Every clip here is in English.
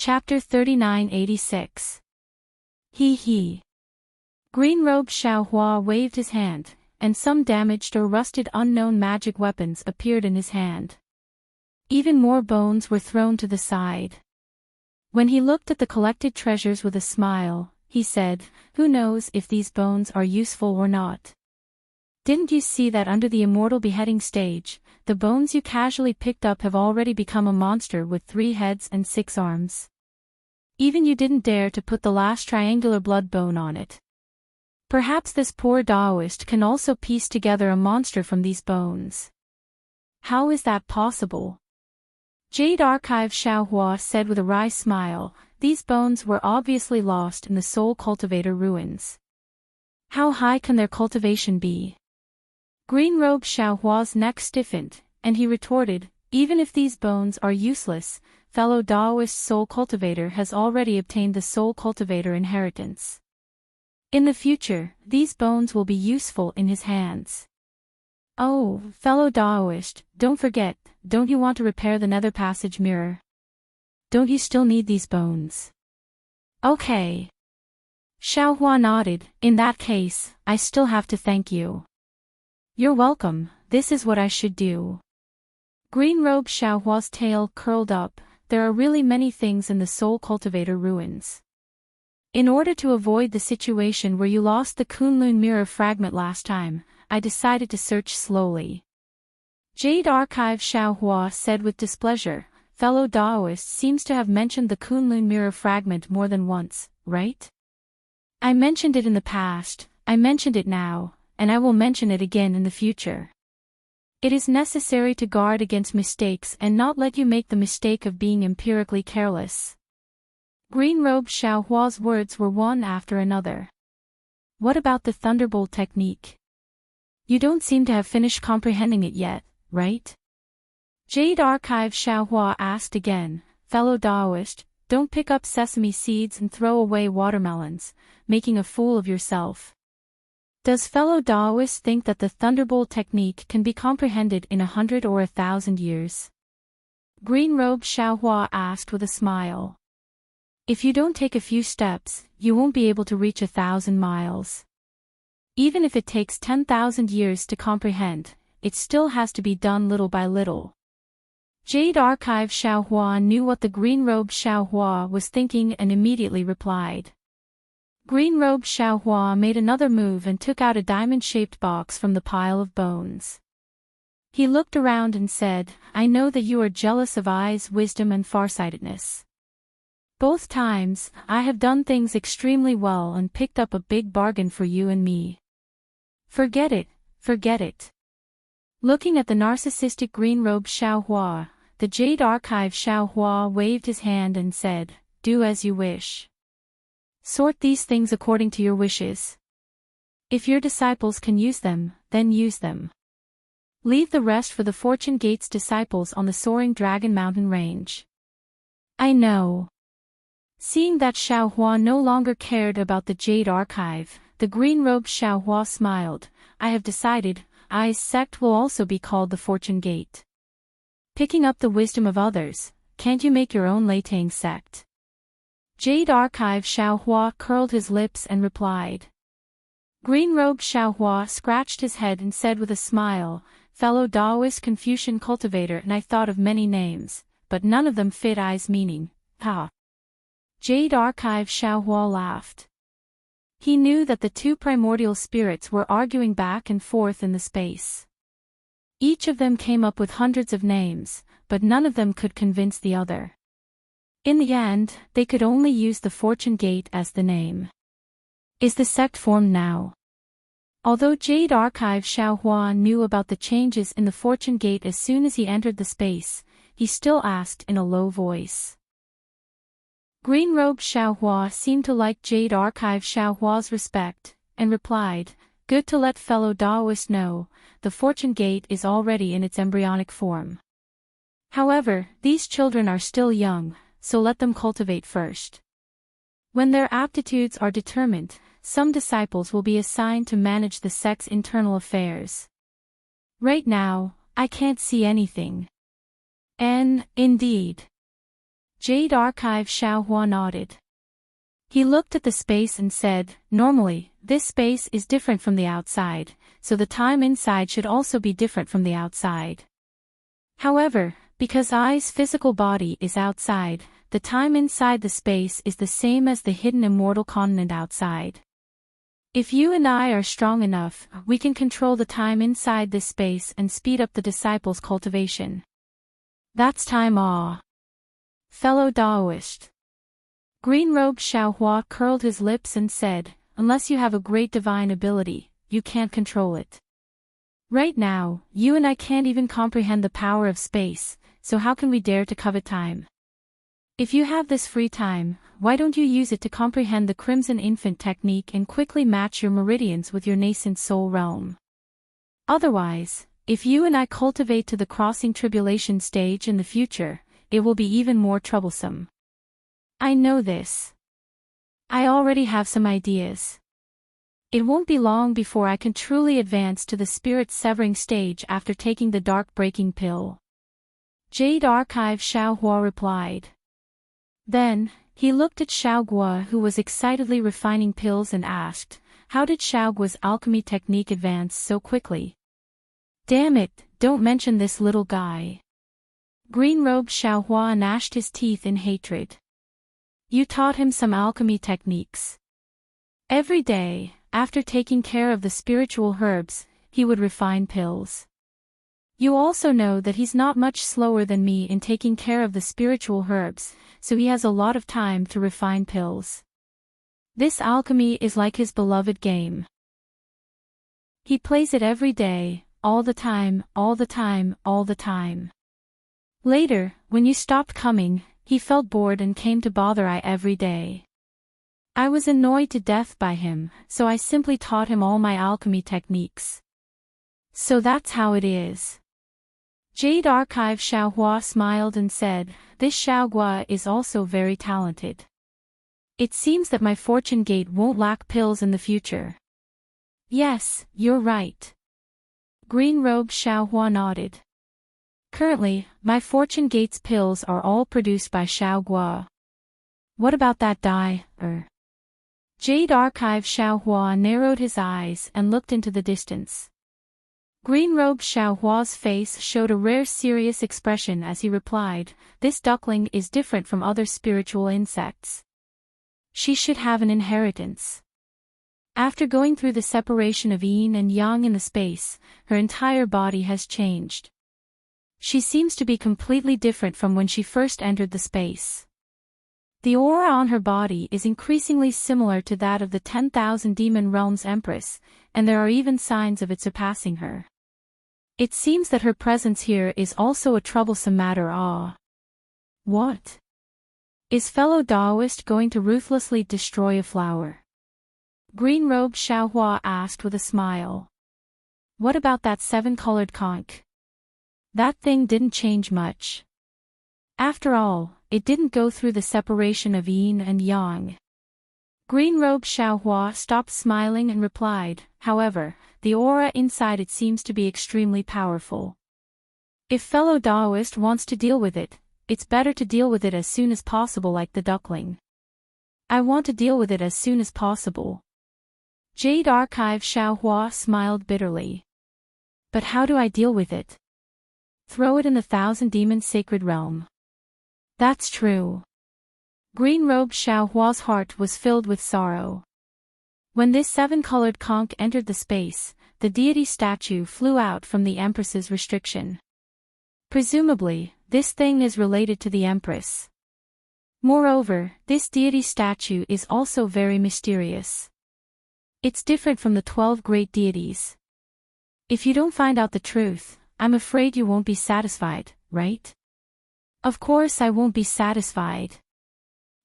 Chapter 3986. He. Green-robed Xiaohua waved his hand, and some damaged or rusted unknown magic weapons appeared in his hand. Even more bones were thrown to the side. When he looked at the collected treasures with a smile, he said, "Who knows if these bones are useful or not? Didn't you see that under the immortal beheading stage, the bones you casually picked up have already become a monster with 3 heads and 6 arms? Even you didn't dare to put the last triangular blood bone on it. Perhaps this poor Taoist can also piece together a monster from these bones. How is that possible?" Jade Archive Xiaohua said with a wry smile, "These bones were obviously lost in the Soul Cultivator ruins. How high can their cultivation be?" Green-robed Xiaohua's neck stiffened, and he retorted, "Even if these bones are useless, fellow Taoist Soul Cultivator has already obtained the Soul Cultivator inheritance. In the future, these bones will be useful in his hands. Oh, fellow Taoist, don't forget, don't you want to repair the Nether Passage mirror? Don't you still need these bones?" "Okay." Xiaohua nodded, "In that case, I still have to thank you." "You're welcome, this is what I should do." Green-robed Xiaohua's tail curled up. "There are really many things in the Soul Cultivator ruins. In order to avoid the situation where you lost the Kunlun mirror fragment last time, I decided to search slowly." Jade Archive Xiaohua said with displeasure, "Fellow Taoist seems to have mentioned the Kunlun mirror fragment more than once, right? I mentioned it in the past, I mentioned it now, and I will mention it again in the future. It is necessary to guard against mistakes and not let you make the mistake of being empirically careless." Green-robed Xiaohua's words were one after another. "What about the Thunderbolt technique? You don't seem to have finished comprehending it yet, right?" Jade Archive Xiaohua asked again, "Fellow Taoist, don't pick up sesame seeds and throw away watermelons, making a fool of yourself. Does fellow Taoist think that the Thunderbolt technique can be comprehended in 100 or 1,000 years?" Green-robed Xiaohua asked with a smile. "If you don't take a few steps, you won't be able to reach 1,000 miles. Even if it takes 10,000 years to comprehend, it still has to be done little by little." Jade Archive Xiaohua knew what the green-robed Xiaohua was thinking and immediately replied. Green-robed Xiaohua made another move and took out a diamond-shaped box from the pile of bones. He looked around and said, "I know that you are jealous of eyes, wisdom and farsightedness. Both times, I have done things extremely well and picked up a big bargain for you and me. Forget it, forget it." Looking at the narcissistic green-robed Xiaohua, the Jade Archive Xiaohua waved his hand and said, "Do as you wish. Sort these things according to your wishes. If your disciples can use them, then use them. Leave the rest for the Fortune Gate's disciples on the Soaring Dragon Mountain Range." "I know." Seeing that Xiaohua no longer cared about the Jade Archive, the green-robed Xiaohua smiled, "I have decided, I's sect will also be called the Fortune Gate. Picking up the wisdom of others, can't you make your own Leitang sect?" Jade Archive Xiaohua curled his lips and replied. Green-robed Xiaohua scratched his head and said with a smile, "Fellow Taoist Confucian cultivator, and I thought of many names, but none of them fit I's meaning, ha." Jade Archive Xiaohua laughed. He knew that the two primordial spirits were arguing back and forth in the space. Each of them came up with hundreds of names, but none of them could convince the other. In the end, they could only use the Fortune Gate as the name. "Is the sect formed now?" Although Jade Archive Xiaohua knew about the changes in the Fortune Gate as soon as he entered the space, he still asked in a low voice. Green-robed Xiaohua seemed to like Jade Archive Xiaohua's respect, and replied, "Good to let fellow Taoist know, the Fortune Gate is already in its embryonic form. However, these children are still young, so let them cultivate first. When their aptitudes are determined, some disciples will be assigned to manage the sect's internal affairs. Right now, I can't see anything." "Indeed." Jade Archive Xiaohua nodded. He looked at the space and said, normally, this space is different from the outside, so the time inside should also be different from the outside. However, because I's physical body is outside, the time inside the space is the same as the hidden immortal continent outside. If you and I are strong enough, we can control the time inside this space and speed up the disciples' cultivation. That's time fellow Daoist. Green-robed Xiaohua curled his lips and said, unless you have a great divine ability, you can't control it. Right now, you and I can't even comprehend the power of space, so how can we dare to covet time? If you have this free time, why don't you use it to comprehend the Crimson Infant technique and quickly match your meridians with your nascent soul realm? Otherwise, if you and I cultivate to the crossing tribulation stage in the future, it will be even more troublesome. I know this. I already have some ideas. It won't be long before I can truly advance to the spirit-severing stage after taking the dark-breaking pill. Jade Archive Xiaohua replied. Then, he looked at Xiaoguo, who was excitedly refining pills, and asked, how did Xiaoguo's alchemy technique advance so quickly? Damn it, don't mention this little guy. Green-robed Xiaohua gnashed his teeth in hatred. You taught him some alchemy techniques. Every day, after taking care of the spiritual herbs, he would refine pills. You also know that he's not much slower than me in taking care of the spiritual herbs, so he has a lot of time to refine pills. This alchemy is like his beloved game. He plays it every day, all the time, all the time, all the time. Later, when you stopped coming, he felt bored and came to bother I every day. I was annoyed to death by him, so I simply taught him all my alchemy techniques. So that's how it is. Jade Archive Xiaohua smiled and said, this Xiaoguo is also very talented. It seems that my fortune gate won't lack pills in the future. Yes, you're right. Green-robed Xiaohua nodded. Currently, my fortune gate's pills are all produced by Xiaoguo. What about that dye, Jade Archive Xiaohua narrowed his eyes and looked into the distance. Green-robed Xiaohua's face showed a rare serious expression as he replied, this duckling is different from other spiritual insects. She should have an inheritance. After going through the separation of yin and yang in the space, her entire body has changed. She seems to be completely different from when she first entered the space. The aura on her body is increasingly similar to that of the 10,000 Demon Realms Empress, and there are even signs of it surpassing her. It seems that her presence here is also a troublesome matter. What? Is fellow Daoist going to ruthlessly destroy a flower? Green-robed Xiaohua asked with a smile. What about that 7-colored conch? That thing didn't change much. After all, it didn't go through the separation of yin and yang. Green-robed Xiaohua stopped smiling and replied, however, the aura inside it seems to be extremely powerful. If fellow Daoist wants to deal with it, it's better to deal with it as soon as possible like the duckling. I want to deal with it as soon as possible. Jade Archive Xiaohua smiled bitterly. But how do I deal with it? Throw it in the 1,000 Demon Sacred Realm. That's true. Green-robed Xiaohua's heart was filled with sorrow. When this 7-colored conch entered the space, the deity statue flew out from the Empress's restriction. Presumably, this thing is related to the Empress. Moreover, this deity statue is also very mysterious. It's different from the 12 great deities. If you don't find out the truth, I'm afraid you won't be satisfied, right? Of course I won't be satisfied.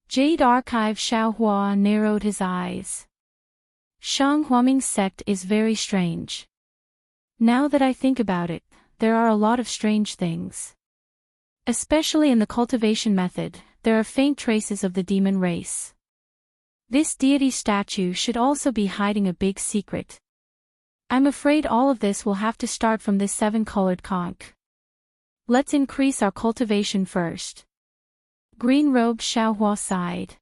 Jade Archive Xiaohua narrowed his eyes. Heartwarming's sect is very strange. Now that I think about it, there are a lot of strange things. Especially in the cultivation method, there are faint traces of the demon race. This deity statue should also be hiding a big secret. I'm afraid all of this will have to start from this 7-colored conch. Let's increase our cultivation first. Green Robe Xiaohua sighed.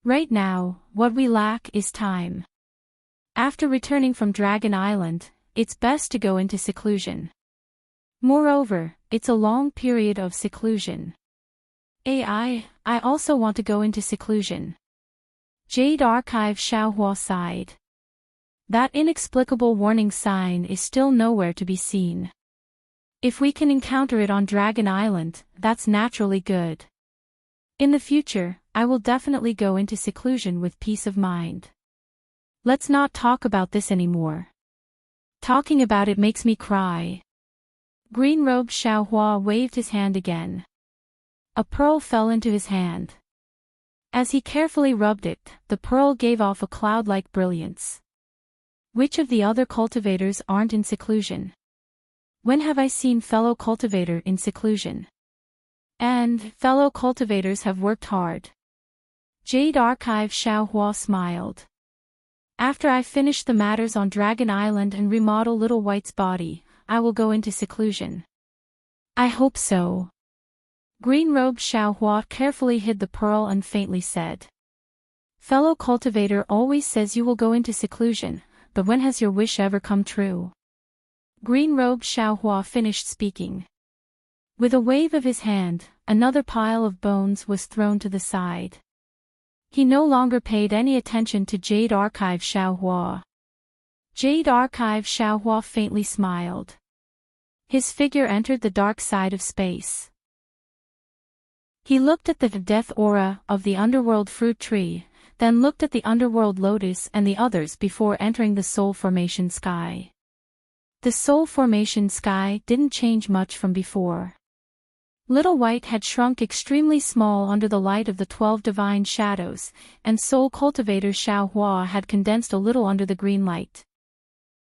Right now, what we lack is time. After returning from Dragon Island, it's best to go into seclusion. Moreover, it's a long period of seclusion. I also want to go into seclusion. Jade Archive Xiaohua sighed. That inexplicable warning sign is still nowhere to be seen. If we can encounter it on Dragon Island, that's naturally good. In the future, I will definitely go into seclusion with peace of mind. Let's not talk about this anymore. Talking about it makes me cry. Green Robe Xiaohua waved his hand again. A pearl fell into his hand. As he carefully rubbed it, the pearl gave off a cloud-like brilliance. Which of the other cultivators aren't in seclusion? When have I seen fellow cultivator in seclusion? And fellow cultivators have worked hard. Jade Archive Xiaohua smiled. After I finish the matters on Dragon Island and remodel Little White's body, I will go into seclusion. I hope so. Green Robe Xiaohua carefully hid the pearl and faintly said. Fellow cultivator always says you will go into seclusion, but when has your wish ever come true? Green Robe Xiaohua finished speaking. With a wave of his hand, another pile of bones was thrown to the side. He no longer paid any attention to Jade Archive Xiaohua. Jade Archive Xiaohua faintly smiled. His figure entered the dark side of space. He looked at the death aura of the underworld fruit tree, then looked at the underworld lotus and the others before entering the soul formation sky. The soul formation sky didn't change much from before. Little White had shrunk extremely small under the light of the 12 divine shadows, and Soul Cultivator Xiaohua had condensed a little under the green light.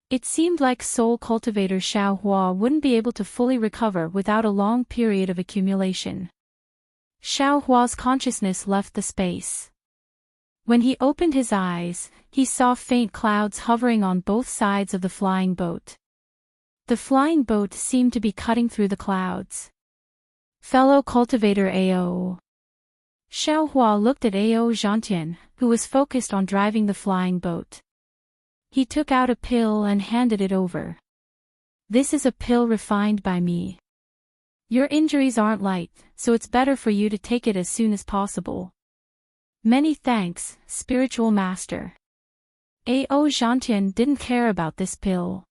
It seemed like Soul Cultivator Xiaohua wouldn't be able to fully recover without a long period of accumulation. Xiaohua's consciousness left the space. When he opened his eyes, he saw faint clouds hovering on both sides of the flying boat. The flying boat seemed to be cutting through the clouds. Fellow cultivator Ao. Xiaohua looked at Ao Zhantian, who was focused on driving the flying boat. He took out a pill and handed it over. This is a pill refined by me. Your injuries aren't light, so it's better for you to take it as soon as possible. Many thanks, spiritual master. Ao Zhantian didn't care about this pill.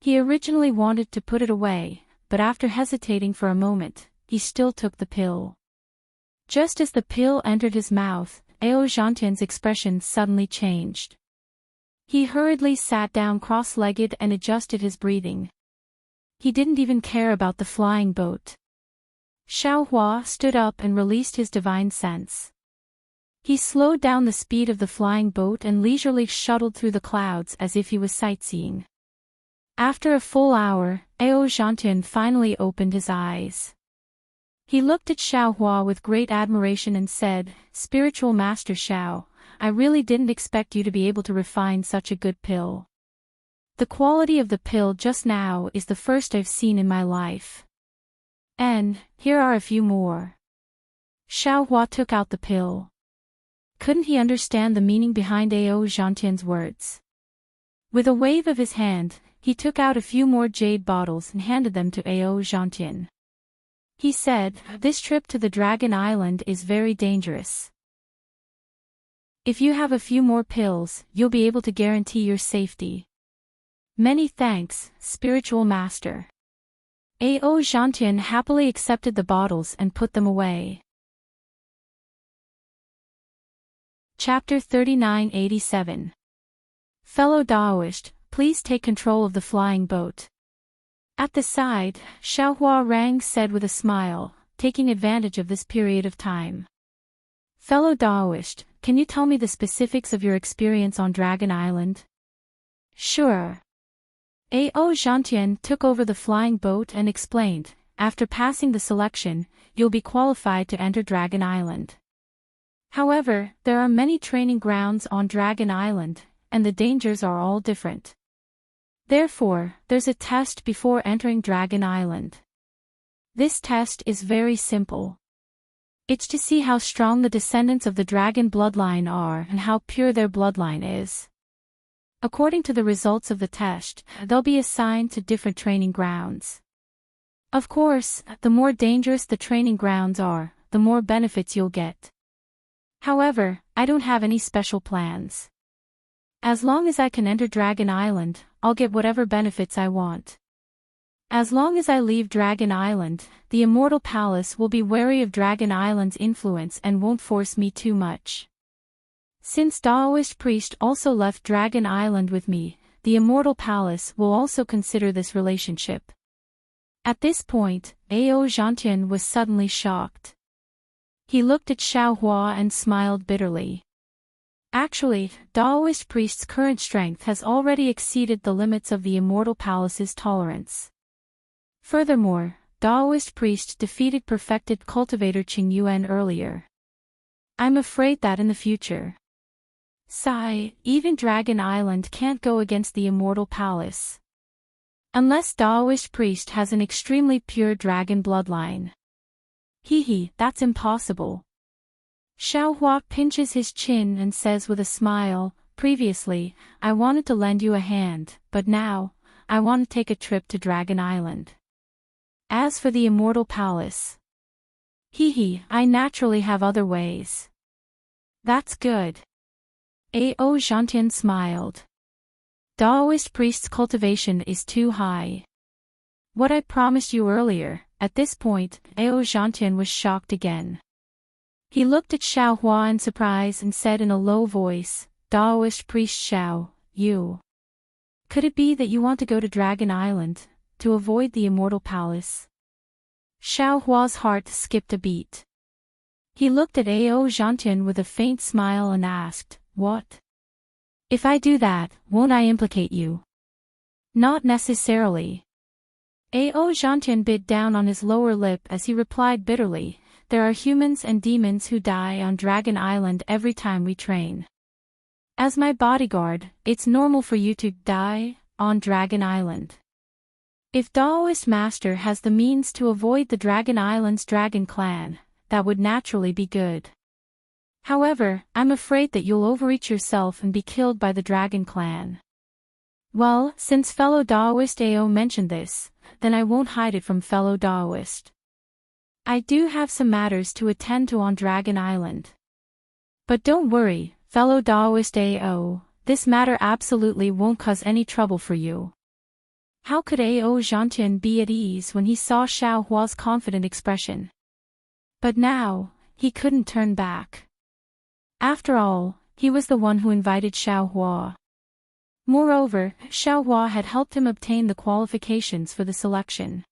He originally wanted to put it away, but after hesitating for a moment, he still took the pill. Just as the pill entered his mouth, Ao Zhantian's expression suddenly changed. He hurriedly sat down cross-legged and adjusted his breathing. He didn't even care about the flying boat. Xiaohua stood up and released his divine sense. He slowed down the speed of the flying boat and leisurely shuttled through the clouds as if he was sightseeing. After a full hour, Ao Zhantian finally opened his eyes. He looked at Xiaohua with great admiration and said, Spiritual Master Xiao, I really didn't expect you to be able to refine such a good pill. The quality of the pill just now is the first I've seen in my life. And, here are a few more. Xiaohua took out the pill. Couldn't he understand the meaning behind Ao Zhantian's words? With a wave of his hand, he took out a few more jade bottles and handed them to Ao Zhantian. He said, This trip to the Dragon Island is very dangerous. If you have a few more pills, you'll be able to guarantee your safety. Many thanks, spiritual master. Ao Zhantian happily accepted the bottles and put them away. Chapter 3987. Fellow Daoist, please take control of the flying boat. At the side, Xiaohua Rang said with a smile, taking advantage of this period of time. Fellow Daoist, can you tell me the specifics of your experience on Dragon Island? Sure. Ao Zhantian took over the flying boat and explained, after passing the selection, you'll be qualified to enter Dragon Island. However, there are many training grounds on Dragon Island, and the dangers are all different. Therefore, there's a test before entering Dragon Island. This test is very simple. It's to see how strong the descendants of the dragon bloodline are and how pure their bloodline is. According to the results of the test, they'll be assigned to different training grounds. Of course, the more dangerous the training grounds are, the more benefits you'll get. However, I don't have any special plans. As long as I can enter Dragon Island, I'll get whatever benefits I want. As long as I leave Dragon Island, the Immortal Palace will be wary of Dragon Island's influence and won't force me too much. Since Daoist Priest also left Dragon Island with me, the Immortal Palace will also consider this relationship. At this point, Ao Zhantian was suddenly shocked. He looked at Xiaohua and smiled bitterly. Actually, Daoist Priest's current strength has already exceeded the limits of the Immortal Palace's tolerance. Furthermore, Daoist Priest defeated perfected cultivator Qing Yuan earlier. I'm afraid that in the future, even Dragon Island can't go against the Immortal Palace. Unless Daoist Priest has an extremely pure dragon bloodline. That's impossible. Xiaohua pinches his chin and says with a smile, previously, I wanted to lend you a hand, but now, I want to take a trip to Dragon Island. As for the Immortal Palace, I naturally have other ways. That's good. Ao Zhantian smiled. Daoist Priest's cultivation is too high. What I promised you earlier. At this point, Ao Zhantian was shocked again. He looked at Xiaohua in surprise and said in a low voice, Daoist Priest Xiao, you. Could it be that you want to go to Dragon Island, to avoid the Immortal Palace? Xiaohua's heart skipped a beat. He looked at Ao Zhantian with a faint smile and asked, what? If I do that, won't I implicate you? Not necessarily. Ao Zhantian bit down on his lower lip as he replied bitterly, there are humans and demons who die on Dragon Island every time we train. As my bodyguard, it's normal for you to die on Dragon Island. If Daoist Master has the means to avoid the Dragon Island's Dragon Clan, that would naturally be good. However, I'm afraid that you'll overreach yourself and be killed by the Dragon Clan. Well, since fellow Daoist Ao mentioned this, then I won't hide it from fellow Daoist. I do have some matters to attend to on Dragon Island. But don't worry, fellow Daoist Ao, this matter absolutely won't cause any trouble for you. How could Ao Zhantian be at ease when he saw Xiaohua's confident expression? But now, he couldn't turn back. After all, he was the one who invited Xiaohua. Moreover, Xiaohua had helped him obtain the qualifications for the selection.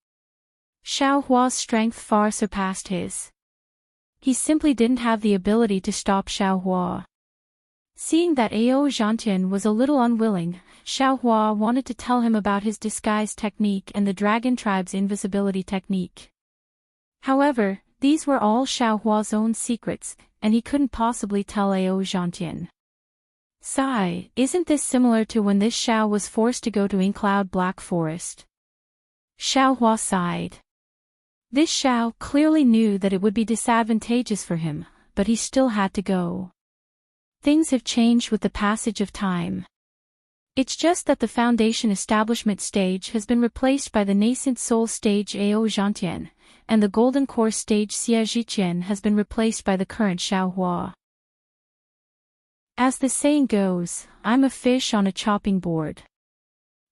Xiaohua's strength far surpassed his. He simply didn't have the ability to stop Xiaohua. Seeing that Ao Zhantian was a little unwilling, Xiaohua wanted to tell him about his disguise technique and the dragon tribe's invisibility technique. However, these were all Xiaohua's own secrets, and he couldn't possibly tell Ao Zhantian. Isn't this similar to when this Xiao was forced to go to Inkcloud Black Forest? Xiaohua sighed. This Xiao clearly knew that it would be disadvantageous for him, but he still had to go. Things have changed with the passage of time. It's just that the foundation establishment stage has been replaced by the nascent soul stage Ao Zhantian, and the golden core stage Xie Zhiqian has been replaced by the current Xiaohua. As the saying goes, I'm a fish on a chopping board.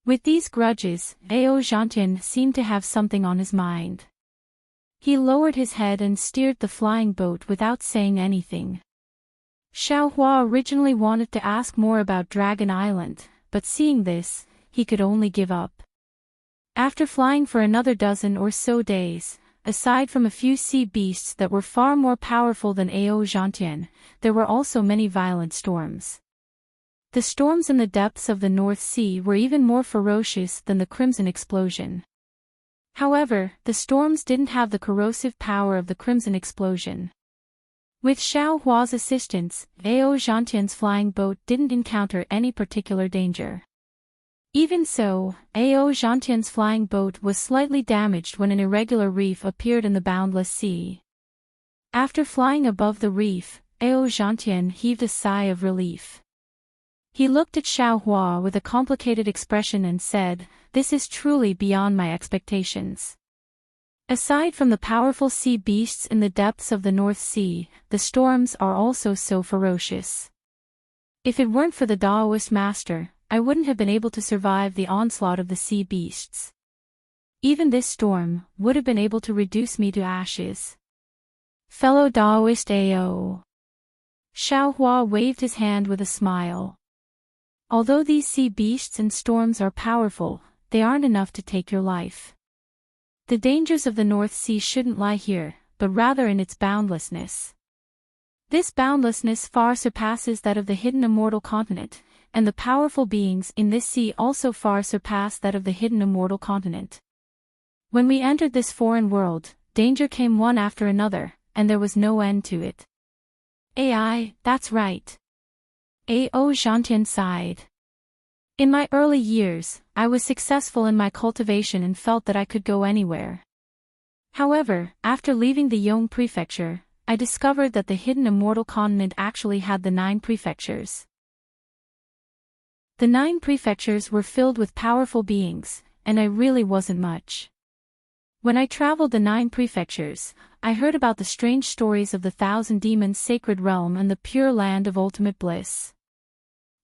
With these grudges, Ao Zhantian seemed to have something on his mind. He lowered his head and steered the flying boat without saying anything. Xiaohua originally wanted to ask more about Dragon Island, but seeing this, he could only give up. After flying for another dozen or so days, aside from a few sea beasts that were far more powerful than Ao Zhantian, there were also many violent storms. The storms in the depths of the North Sea were even more ferocious than the Crimson Explosion. However, the storms didn't have the corrosive power of the Crimson Explosion. With Xiaohua's assistance, Ao Zhantian's flying boat didn't encounter any particular danger. Even so, Ao Zhantian's flying boat was slightly damaged when an irregular reef appeared in the boundless sea. After flying above the reef, Ao Zhantian heaved a sigh of relief. He looked at Xiaohua with a complicated expression and said, "This is truly beyond my expectations." Aside from the powerful sea beasts in the depths of the North Sea, the storms are also so ferocious. If it weren't for the Daoist master, I wouldn't have been able to survive the onslaught of the sea beasts. Even this storm would have been able to reduce me to ashes. Fellow Daoist Ao. Xiaohua waved his hand with a smile. Although these sea beasts and storms are powerful, they aren't enough to take your life. The dangers of the North Sea shouldn't lie here, but rather in its boundlessness. This boundlessness far surpasses that of the hidden immortal continent, and the powerful beings in this sea also far surpass that of the hidden immortal continent. When we entered this foreign world, danger came one after another, and there was no end to it. AI, that's right. Ao Zhantian sighed. In my early years, I was successful in my cultivation and felt that I could go anywhere. However, after leaving the Yong prefecture, I discovered that the hidden immortal continent actually had the 9 prefectures. The 9 prefectures were filled with powerful beings, and I really wasn't much. When I traveled the 9 prefectures, I heard about the strange stories of the 1,000 demons' sacred realm and the pure land of ultimate bliss.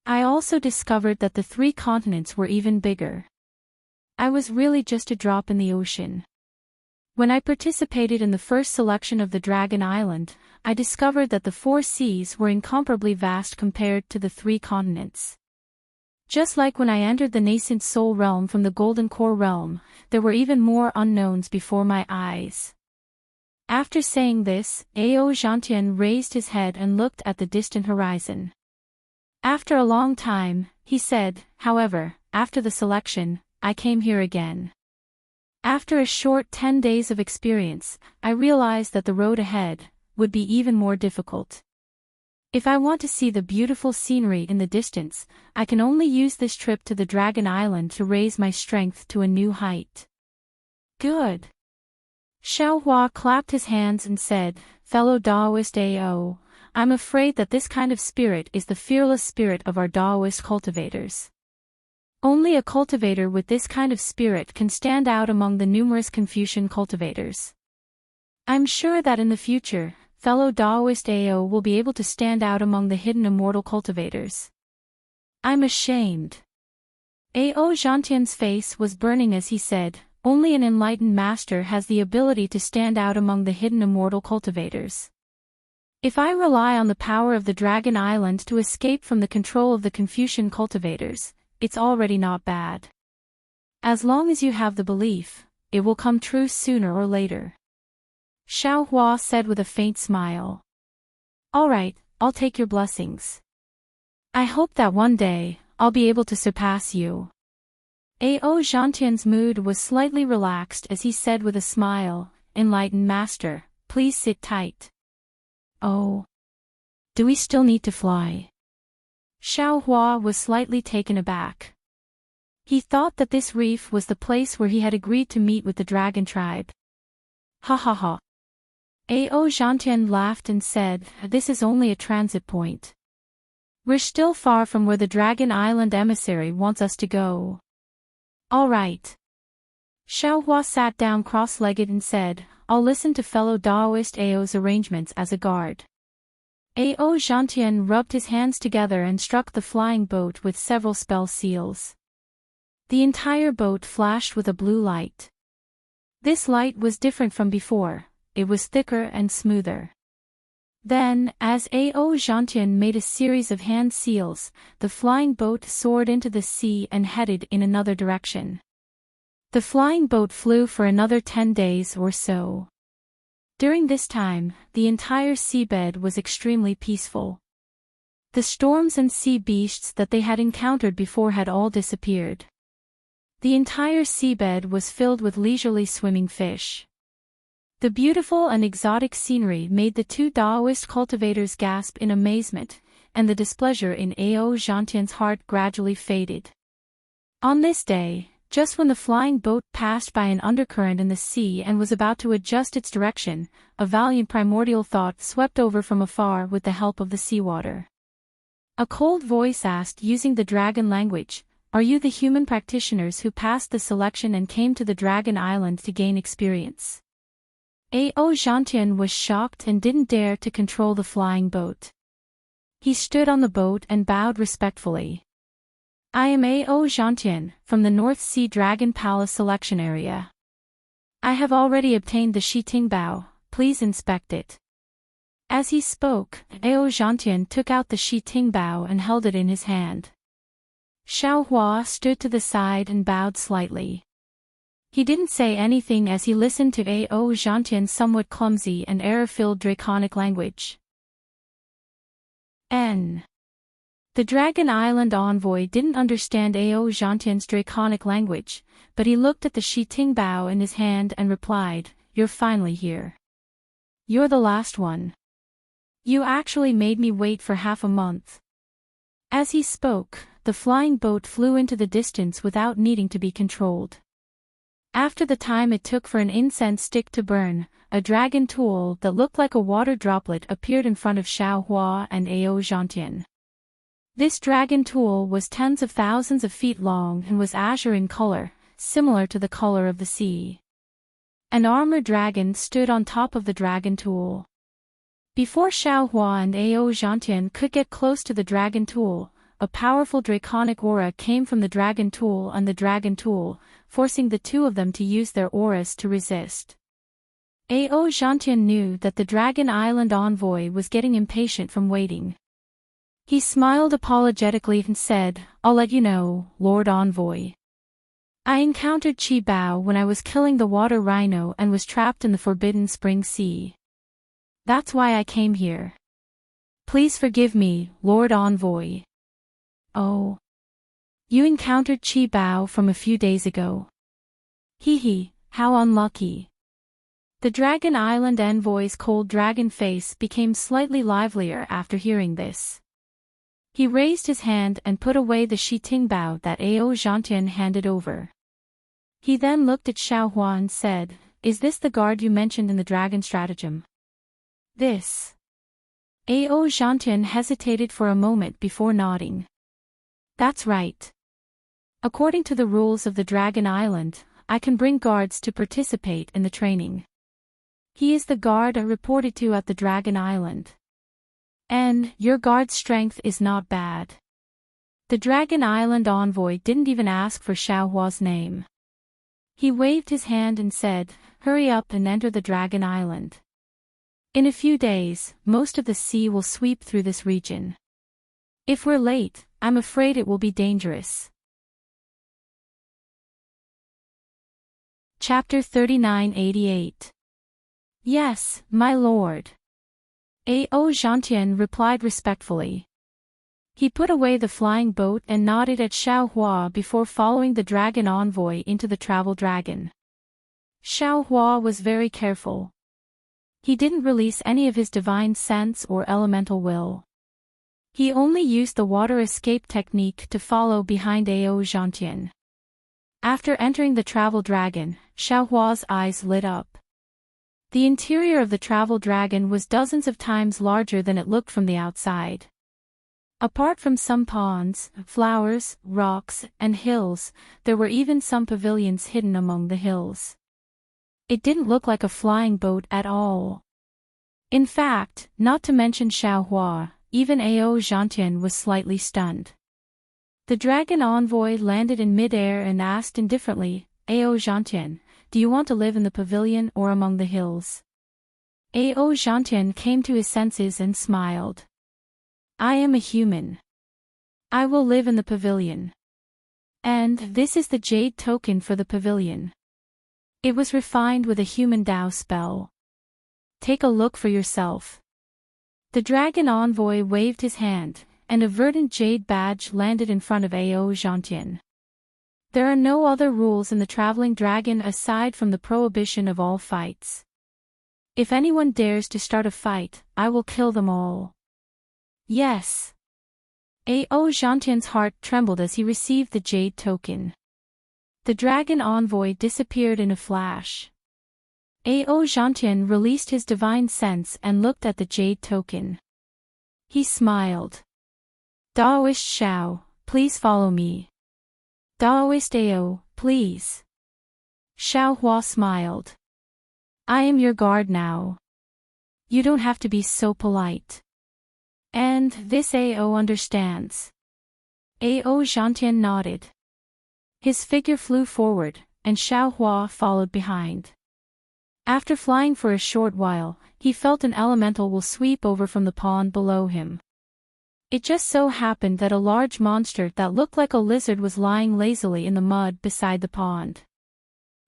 I also discovered that the 3 continents were even bigger. I was really just a drop in the ocean. When I participated in the first selection of the Dragon Island, I discovered that the 4 seas were incomparably vast compared to the 3 continents. Just like when I entered the nascent soul realm from the Golden Core realm, there were even more unknowns before my eyes. After saying this, Ao Zhantian raised his head and looked at the distant horizon. After a long time, he said, "However, after the selection, I came here again. After a short 10 days of experience, I realized that the road ahead would be even more difficult. If I want to see the beautiful scenery in the distance, I can only use this trip to the Dragon Island to raise my strength to a new height." Good. Xiaohua clapped his hands and said, "Fellow Daoist Ao, I'm afraid that this kind of spirit is the fearless spirit of our Daoist cultivators. Only a cultivator with this kind of spirit can stand out among the numerous Confucian cultivators. I'm sure that in the future, fellow Daoist Ao will be able to stand out among the hidden immortal cultivators." I'm ashamed. Ao Zhantian's face was burning as he said, "Only an enlightened master has the ability to stand out among the hidden immortal cultivators. If I rely on the power of the Dragon Island to escape from the control of the Confucian cultivators, it's already not bad. As long as you have the belief, it will come true sooner or later." Xiaohua said with a faint smile. "All right, I'll take your blessings. I hope that one day, I'll be able to surpass you." Ao Zhantian's mood was slightly relaxed as he said with a smile, "Enlightened master, please sit tight." "Oh. Do we still need to fly?" Xiaohua was slightly taken aback. He thought that this reef was the place where he had agreed to meet with the dragon tribe. "Ha ha ha." Ao Zhantian laughed and said, "This is only a transit point. We're still far from where the Dragon Island emissary wants us to go." "All right." Xiaohua sat down cross-legged and said, "I'll listen to fellow Daoist Ao's arrangements as a guard." Ao Zhantian rubbed his hands together and struck the flying boat with several spell seals. The entire boat flashed with a blue light. This light was different from before, it was thicker and smoother. Then, as Ao Zhantian made a series of hand seals, the flying boat soared into the sea and headed in another direction. The flying boat flew for another 10 days or so. During this time, the entire seabed was extremely peaceful. The storms and sea beasts that they had encountered before had all disappeared. The entire seabed was filled with leisurely swimming fish. The beautiful and exotic scenery made the 2 Daoist cultivators gasp in amazement, and the displeasure in Ao Zhantian's heart gradually faded. On this day, Just when the flying boat passed by an undercurrent in the sea and was about to adjust its direction, a valiant primordial thought swept over from afar with the help of the seawater. A cold voice asked using the dragon language, "Are you the human practitioners who passed the selection and came to the Dragon Island to gain experience?" Enchanting was shocked and didn't dare to control the flying boat. He stood on the boat and bowed respectfully. "I am Enchanting, from the North Sea Dragon Palace selection area. I have already obtained the Bao. Please inspect it." As he spoke, Enchanting took out the Bao and held it in his hand. Xiaohua stood to the side and bowed slightly. He didn't say anything as he listened to Enchanting's somewhat clumsy and error-filled draconic language. The Dragon Island envoy didn't understand Enchanting's draconic language, but he looked at the Bao in his hand and replied, "You're finally here. You're the last one. You actually made me wait for half a month." As he spoke, the flying boat flew into the distance without needing to be controlled. After the time it took for an incense stick to burn, a dragon tool that looked like a water droplet appeared in front of Xiaohua and Enchanting. This dragon tool was tens of thousands of feet long and was azure in color, similar to the color of the sea. An armored dragon stood on top of the dragon tool. Before Xiaohua and Enchanting could get close to the dragon tool, a powerful draconic aura came from the dragon tool and the dragon tool, forcing the two of them to use their auras to resist. Enchanting knew that the Dragon Island envoy was getting impatient from waiting. He smiled apologetically and said, "I'll let you know, Lord Envoy. I encountered Bao when I was killing the water rhino and was trapped in the Forbidden Spring Sea. That's why I came here. Please forgive me, Lord Envoy." "Oh. You encountered Bao from a few days ago. Hee, how unlucky." The Dragon Island envoy's cold dragon face became slightly livelier after hearing this. He raised his hand and put away the Bao that Enchanting handed over. He then looked at Xiaohua and said, "Is this the guard you mentioned in the dragon stratagem?" "This." Enchanting hesitated for a moment before nodding. "That's right. According to the rules of the Dragon Island, I can bring guards to participate in the training. He is the guard I reported to at the Dragon Island. And your guard's strength is not bad." The Dragon Island envoy didn't even ask for Xiaohua's name. He waved his hand and said, "Hurry up and enter the Dragon Island. In a few days, most of the sea will sweep through this region. If we're late, I'm afraid it will be dangerous." Chapter 3988. "Yes, my lord." Enchanting replied respectfully. He put away the flying boat and nodded at Xiaohua before following the dragon envoy into the travel dragon. Xiaohua was very careful. He didn't release any of his divine sense or elemental will. He only used the water escape technique to follow behind Enchanting. After entering the travel dragon, Xiaohua's eyes lit up. The interior of the travel dragon was dozens of times larger than it looked from the outside. Apart from some ponds, flowers, rocks, and hills, there were even some pavilions hidden among the hills. It didn't look like a flying boat at all. In fact, not to mention Xiaohua, even Enchanting was slightly stunned. The dragon envoy landed in mid-air and asked indifferently, "Enchanting, do you want to live in the pavilion or among the hills?" Enchanting came to his senses and smiled. "I am a human. I will live in the pavilion. And this is the jade token for the pavilion. It was refined with a human Dao spell. Take a look for yourself." The dragon envoy waved his hand, and a verdant jade badge landed in front of Enchanting. There are no other rules in the traveling dragon aside from the prohibition of all fights. If anyone dares to start a fight, I will kill them all. Yes. Enchanting's heart trembled as he received the jade token. The dragon envoy disappeared in a flash. Enchanting released his divine sense and looked at the jade token. He smiled. Daoist Xiao, please follow me. Daoist Ao, please. Xiao Hua smiled. I am your guard now. You don't have to be so polite. And this Ao understands. Enchanting nodded. His figure flew forward, and Xiao Hua followed behind. After flying for a short while, he felt an elemental will sweep over from the pond below him. It just so happened that a large monster that looked like a lizard was lying lazily in the mud beside the pond.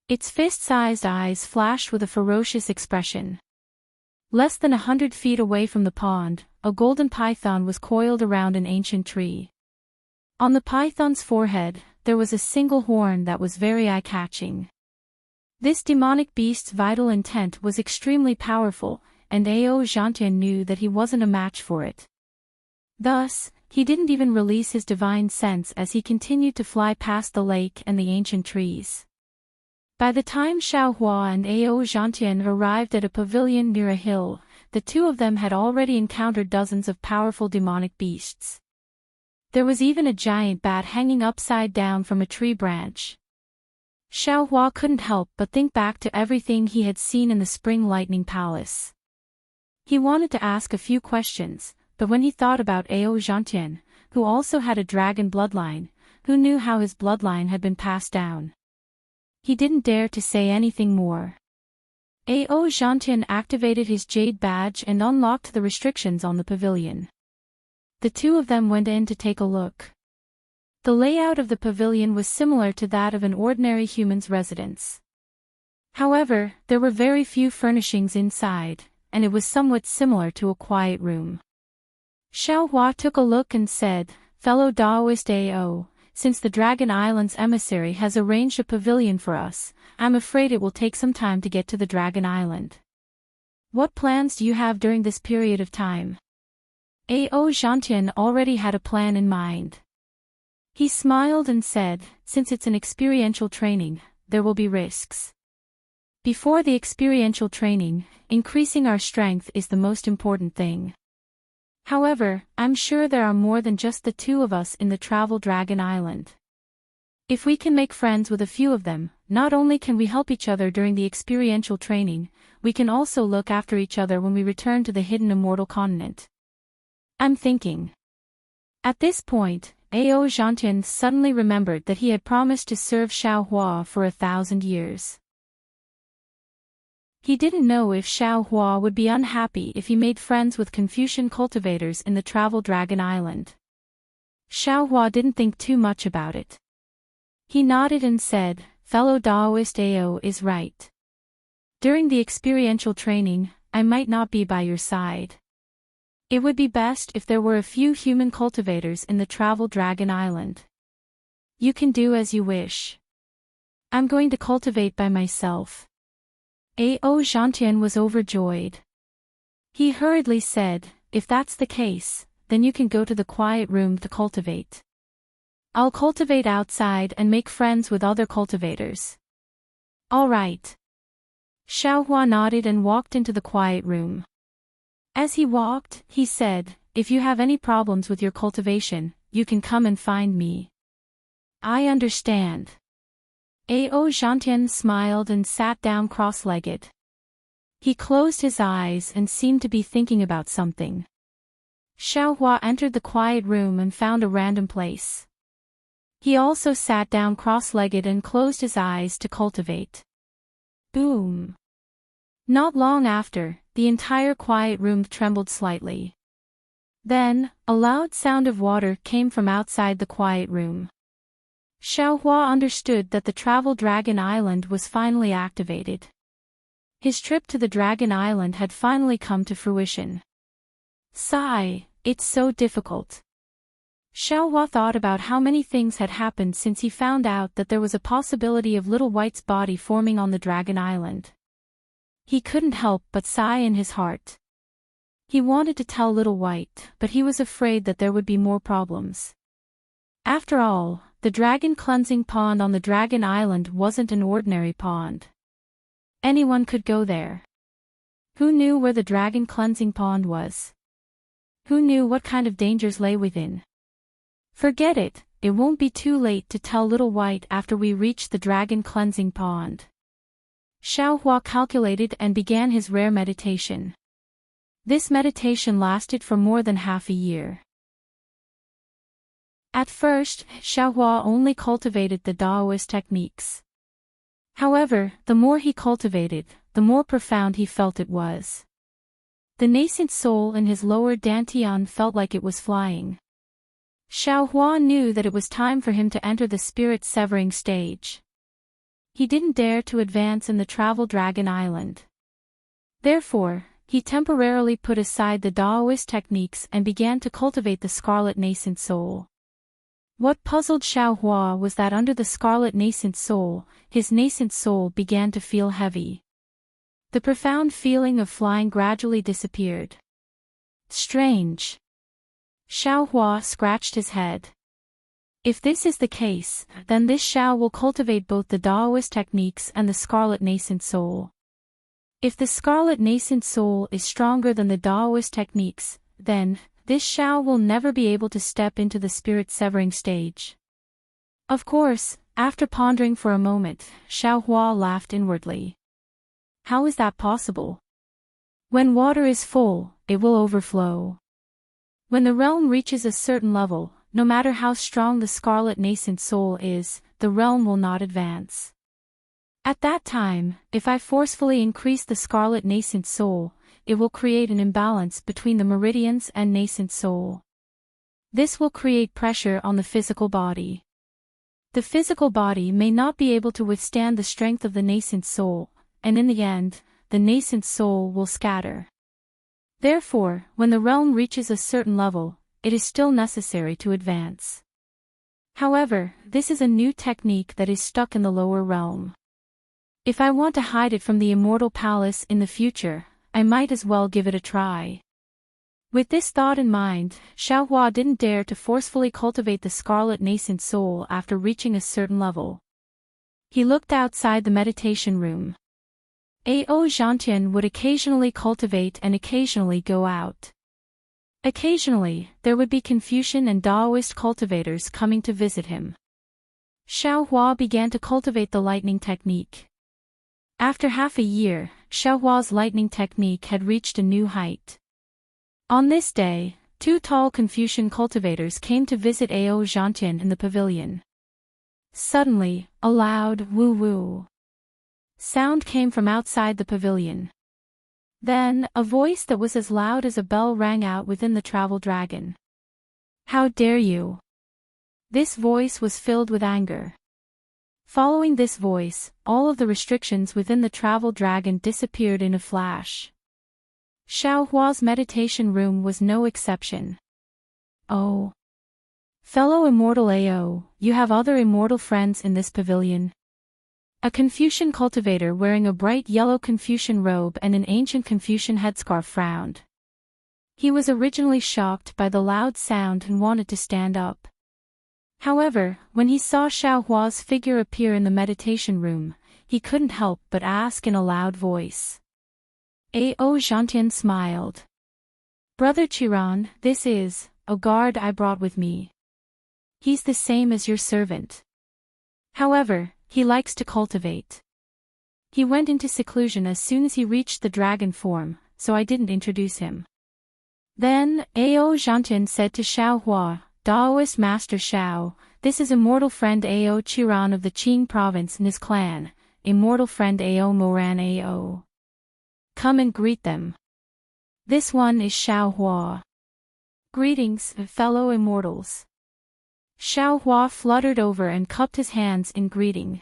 Its fist-sized eyes flashed with a ferocious expression. Less than 100 feet away from the pond, a golden python was coiled around an ancient tree. On the python's forehead, there was a single horn that was very eye-catching. This demonic beast's vital intent was extremely powerful, and Enchanting knew that he wasn't a match for it. Thus, he didn't even release his divine sense as he continued to fly past the lake and the ancient trees. By the time Xiao Hua and Enchanting arrived at a pavilion near a hill, the two of them had already encountered dozens of powerful demonic beasts. There was even a giant bat hanging upside down from a tree branch. Xiao Hua couldn't help but think back to everything he had seen in the Spring Lightning Palace. He wanted to ask a few questions, but when he thought about Enchanting, who also had a dragon bloodline, who knew how his bloodline had been passed down, he didn't dare to say anything more. Enchanting activated his jade badge and unlocked the restrictions on the pavilion. The two of them went in to take a look. The layout of the pavilion was similar to that of an ordinary human's residence. However, there were very few furnishings inside, and it was somewhat similar to a quiet room. Xiao Hua took a look and said, "Fellow Daoist Ao, since the Dragon Island's emissary has arranged a pavilion for us, I'm afraid it will take some time to get to the Dragon Island. What plans do you have during this period of time?" Enchanting already had a plan in mind. He smiled and said, "Since it's an experiential training, there will be risks. Before the experiential training, increasing our strength is the most important thing. However, I'm sure there are more than just the two of us in the Travel Dragon Island. If we can make friends with a few of them, not only can we help each other during the experiential training, we can also look after each other when we return to the hidden immortal continent. I'm thinking." At this point, Enchanting suddenly remembered that he had promised to serve Xiao Hua for 1,000 years. He didn't know if Xiao Hua would be unhappy if he made friends with Confucian cultivators in the Travel Dragon Island. Xiao Hua didn't think too much about it. He nodded and said, "Fellow Daoist Ao is right. During the experiential training, I might not be by your side. It would be best if there were a few human cultivators in the Travel Dragon Island. You can do as you wish. I'm going to cultivate by myself." Enchanting was overjoyed. He hurriedly said, "If that's the case, then you can go to the quiet room to cultivate. I'll cultivate outside and make friends with other cultivators." "All right." Xiao Hua nodded and walked into the quiet room. As he walked, he said, "If you have any problems with your cultivation, you can come and find me." "I understand." Enchanting smiled and sat down cross-legged. He closed his eyes and seemed to be thinking about something. Xiao Hua entered the quiet room and found a random place. He also sat down cross-legged and closed his eyes to cultivate. Boom! Not long after, the entire quiet room trembled slightly. Then, a loud sound of water came from outside the quiet room. Xiao Hua understood that the Travel Dragon Island was finally activated. His trip to the Dragon Island had finally come to fruition. Sigh, it's so difficult. Xiao Hua thought about how many things had happened since he found out that there was a possibility of Little White's body forming on the Dragon Island. He couldn't help but sigh in his heart. He wanted to tell Little White, but he was afraid that there would be more problems. After all, the dragon cleansing pond on the Dragon Island wasn't an ordinary pond. Anyone could go there. Who knew where the dragon cleansing pond was? Who knew what kind of dangers lay within? Forget it, it won't be too late to tell Little White after we reach the dragon cleansing pond. Xiaohua calculated and began his rare meditation. This meditation lasted for more than half a year. At first, Xiaohua only cultivated the Taoist techniques. However, the more he cultivated, the more profound he felt it was. The nascent soul in his lower dantian felt like it was flying. Xiaohua knew that it was time for him to enter the spirit-severing stage. He didn't dare to advance in the Travel Dragon Island. Therefore, he temporarily put aside the Taoist techniques and began to cultivate the scarlet nascent soul. What puzzled Xiaohua was that under the scarlet nascent soul, his nascent soul began to feel heavy. The profound feeling of flying gradually disappeared. Strange. Xiaohua scratched his head. If this is the case, then this Xiao will cultivate both the Taoist techniques and the scarlet nascent soul. If the scarlet nascent soul is stronger than the Taoist techniques, then this Xiao will never be able to step into the spirit-severing stage. Of course, after pondering for a moment, Xiaohua laughed inwardly. How is that possible? When water is full, it will overflow. When the realm reaches a certain level, no matter how strong the scarlet nascent soul is, the realm will not advance. At that time, if I forcefully increase the scarlet nascent soul, it will create an imbalance between the meridians and nascent soul. This will create pressure on the physical body. The physical body may not be able to withstand the strength of the nascent soul, and in the end, the nascent soul will scatter. Therefore, when the realm reaches a certain level, it is still necessary to advance. However, this is a new technique that is stuck in the lower realm. If I want to hide it from the immortal palace in the future, I might as well give it a try. With this thought in mind, Xiaohua didn't dare to forcefully cultivate the scarlet nascent soul after reaching a certain level. He looked outside the meditation room. Ao Zhantian would occasionally cultivate and occasionally go out. Occasionally, there would be Confucian and Taoist cultivators coming to visit him. Xiaohua began to cultivate the lightning technique. After half a year, Xiaohua's lightning technique had reached a new height. On this day, two tall Confucian cultivators came to visit Ao Zhantian in the pavilion. Suddenly, a loud woo-woo sound came from outside the pavilion. Then, a voice that was as loud as a bell rang out within the travel dragon. How dare you! This voice was filled with anger. Following this voice, all of the restrictions within the travel dragon disappeared in a flash. Xiaohua's meditation room was no exception. Oh! Fellow immortal Ao, you have other immortal friends in this pavilion? A Confucian cultivator wearing a bright yellow Confucian robe and an ancient Confucian headscarf frowned. He was originally shocked by the loud sound and wanted to stand up. However, when he saw Xiaohua's figure appear in the meditation room, he couldn't help but ask in a loud voice. Ao Zhantian smiled. Brother Chiron, this is a guard I brought with me. He's the same as your servant. However, he likes to cultivate. He went into seclusion as soon as he reached the dragon form, so I didn't introduce him. Then, Ao Zhantian said to Xiaohua, Taoist Master Xiao, this is immortal friend Ao Chiron of the Qing province and his clan, immortal friend Ao Moran Ao. Come and greet them. This one is Xiaohua. Greetings, fellow immortals. Xiaohua fluttered over and cupped his hands in greeting.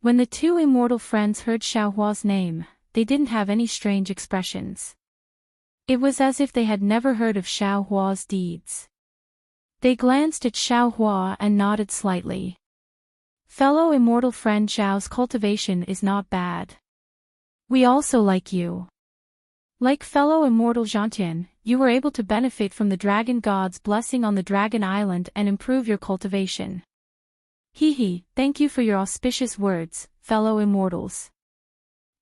When the two immortal friends heard Xiaohua's name, they didn't have any strange expressions. It was as if they had never heard of Xiaohua's deeds. They glanced at Xiaohua and nodded slightly. Fellow immortal friend Xiao's cultivation is not bad. We also like you. Like fellow immortal Zhantian, you were able to benefit from the dragon god's blessing on the dragon island and improve your cultivation. Thank you for your auspicious words, fellow immortals.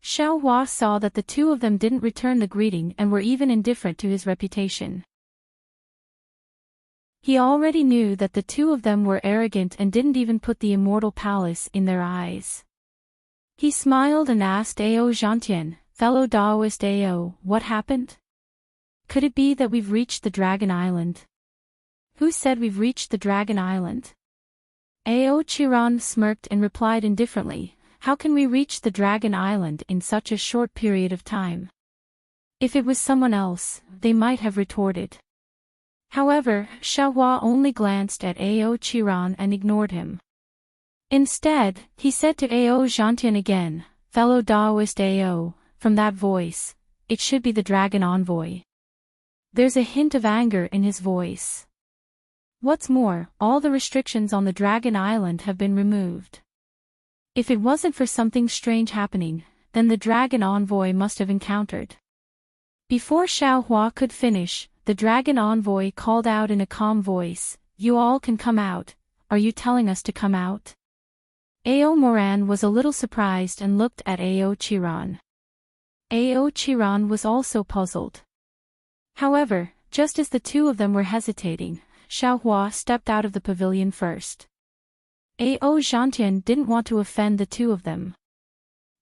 Xiao Hua saw that the two of them didn't return the greeting and were even indifferent to his reputation. He already knew that the two of them were arrogant and didn't even put the immortal palace in their eyes. He smiled and asked Ao Zhantian, fellow Daoist Ao, what happened? Could it be that we've reached the Dragon Island? Who said we've reached the Dragon Island? Ao Chiron smirked and replied indifferently, how can we reach the Dragon Island in such a short period of time? If it was someone else, they might have retorted. However, Xiao Hua only glanced at Ao Chiron and ignored him. Instead, he said to Ao Zhantian again, fellow Daoist Ao, from that voice, it should be the Dragon Envoy. There's a hint of anger in his voice. What's more, all the restrictions on the Dragon Island have been removed. If it wasn't for something strange happening, then the Dragon Envoy must have encountered. Before Xiao Hua could finish, the Dragon Envoy called out in a calm voice, you all can come out, are you telling us to come out? Ao Moran was a little surprised and looked at Ao Chiron. Ao Chiron was also puzzled. However, just as the two of them were hesitating, Xiao Hua stepped out of the pavilion first. Ao Zhantian didn't want to offend the two of them.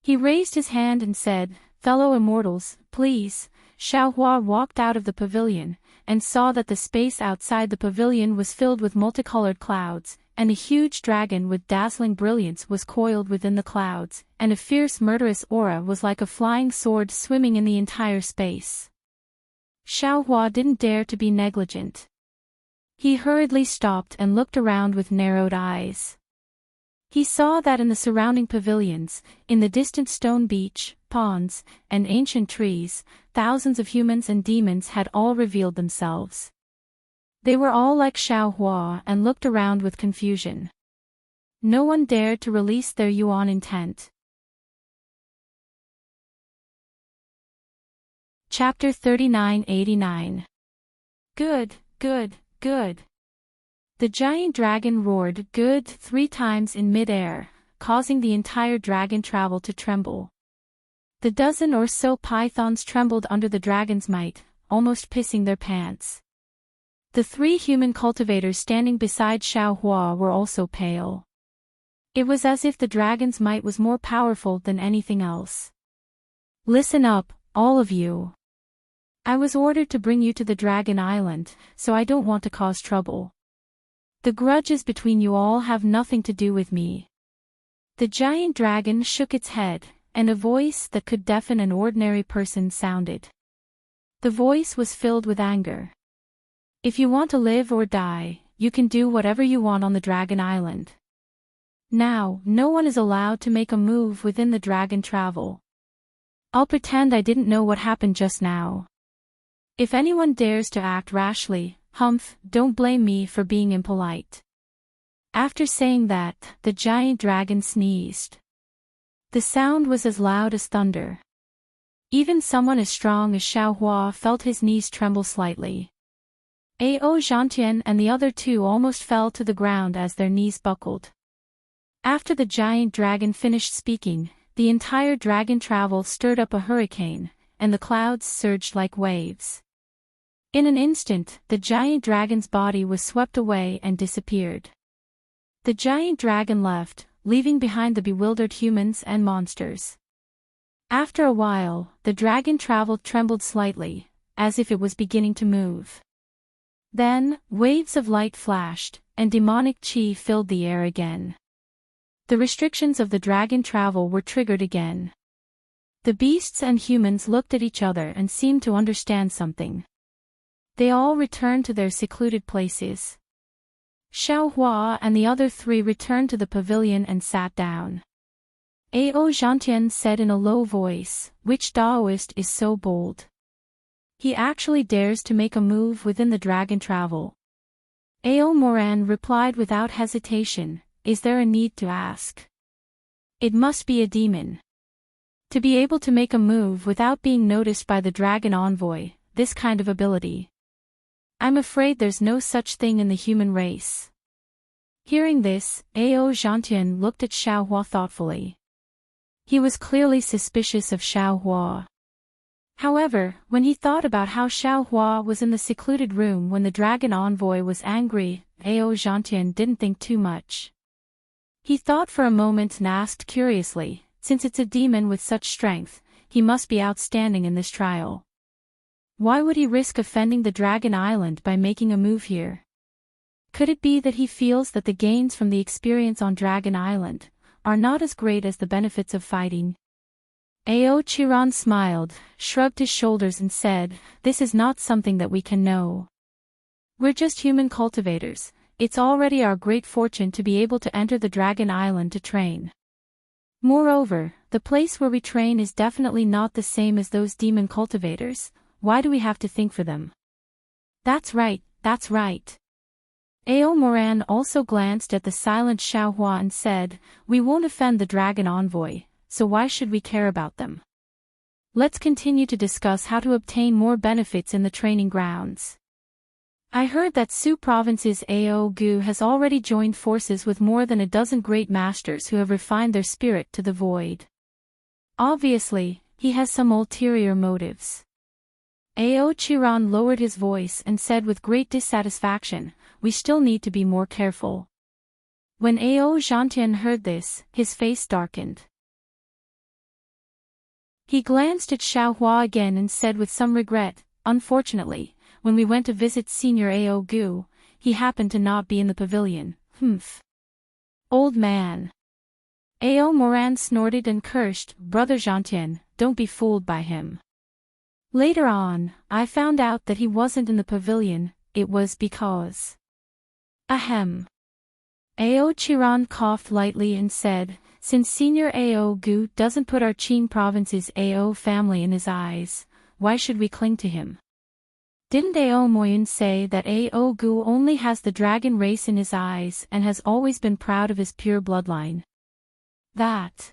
He raised his hand and said, fellow immortals, please. Xiao Hua walked out of the pavilion, and saw that the space outside the pavilion was filled with multicolored clouds, and a huge dragon with dazzling brilliance was coiled within the clouds, and a fierce murderous aura was like a flying sword swimming in the entire space. Xiao Hua didn't dare to be negligent. He hurriedly stopped and looked around with narrowed eyes. He saw that in the surrounding pavilions, in the distant stone beach, ponds, and ancient trees, thousands of humans and demons had all revealed themselves. They were all like Xiao Hua and looked around with confusion. No one dared to release their yuan intent. Chapter 3989. Good, good, good. The giant dragon roared good 3 times in mid-air, causing the entire dragon travel to tremble. The dozen or so pythons trembled under the dragon's might, almost pissing their pants. The 3 human cultivators standing beside Xiao Hua were also pale. It was as if the dragon's might was more powerful than anything else. Listen up, all of you. I was ordered to bring you to the Dragon Island, so I don't want to cause trouble. The grudges between you all have nothing to do with me. The giant dragon shook its head, and a voice that could deafen an ordinary person sounded. The voice was filled with anger. If you want to live or die, you can do whatever you want on the Dragon Island. Now, no one is allowed to make a move within the dragon travel. I'll pretend I didn't know what happened just now. If anyone dares to act rashly, don't blame me for being impolite. After saying that, the giant dragon sneezed. The sound was as loud as thunder. Even someone as strong as Xiao Hua felt his knees tremble slightly. Ao Zhantian and the other 2 almost fell to the ground as their knees buckled. After the giant dragon finished speaking, the entire dragon travel stirred up a hurricane, and the clouds surged like waves. In an instant, the giant dragon's body was swept away and disappeared. The giant dragon left, leaving behind the bewildered humans and monsters. After a while, the dragon trembled slightly, as if it was beginning to move. Then, waves of light flashed, and demonic chi filled the air again. The restrictions of the dragon travel were triggered again. The beasts and humans looked at each other and seemed to understand something. They all returned to their secluded places. Xiao Hua and the other 3 returned to the pavilion and sat down. Ao Zhantian said in a low voice, which Daoist is so bold? He actually dares to make a move within the dragon travel. Ao Moran replied without hesitation, is there a need to ask? It must be a demon. To be able to make a move without being noticed by the dragon envoy, this kind of ability. I'm afraid there's no such thing in the human race. Hearing this, Ao Zhantian looked at Xiaohua thoughtfully. He was clearly suspicious of Xiaohua. However, when he thought about how Xiaohua was in the secluded room when the dragon envoy was angry, Ao Zhantian didn't think too much. He thought for a moment and asked curiously, since it's a demon with such strength, he must be outstanding in this trial. Why would he risk offending the Dragon Island by making a move here? Could it be that he feels that the gains from the experience on Dragon Island are not as great as the benefits of fighting? Ao Chiron smiled, shrugged his shoulders and said, "This is not something that we can know. We're just human cultivators. It's already our great fortune to be able to enter the Dragon Island to train. Moreover, the place where we train is definitely not the same as those demon cultivators. Why do we have to think for them?" That's right, that's right. Ao Moran also glanced at the silent Xiaohua and said, "We won't offend the dragon envoy, so why should we care about them? Let's continue to discuss how to obtain more benefits in the training grounds." I heard that Su Province's Ao Gu has already joined forces with more than a dozen great masters who have refined their spirit to the void. Obviously, he has some ulterior motives. Ao Chiron lowered his voice and said with great dissatisfaction, "We still need to be more careful." When Ao Zhantian heard this, his face darkened. He glanced at Xiaohua again and said with some regret, "Unfortunately, when we went to visit Senior Ao Gu, he happened to not be in the pavilion." Old man. Ao Moran snorted and cursed, "Brother Zhantian, don't be fooled by him. Later on, I found out that he wasn't in the pavilion. It was because..." Ahem. Ao Chiron coughed lightly and said, "Since Senior Ao Gu doesn't put our Qin Province's Ao family in his eyes, why should we cling to him? Didn't Ao Moyun say that Ao Gu only has the dragon race in his eyes and has always been proud of his pure bloodline?" That.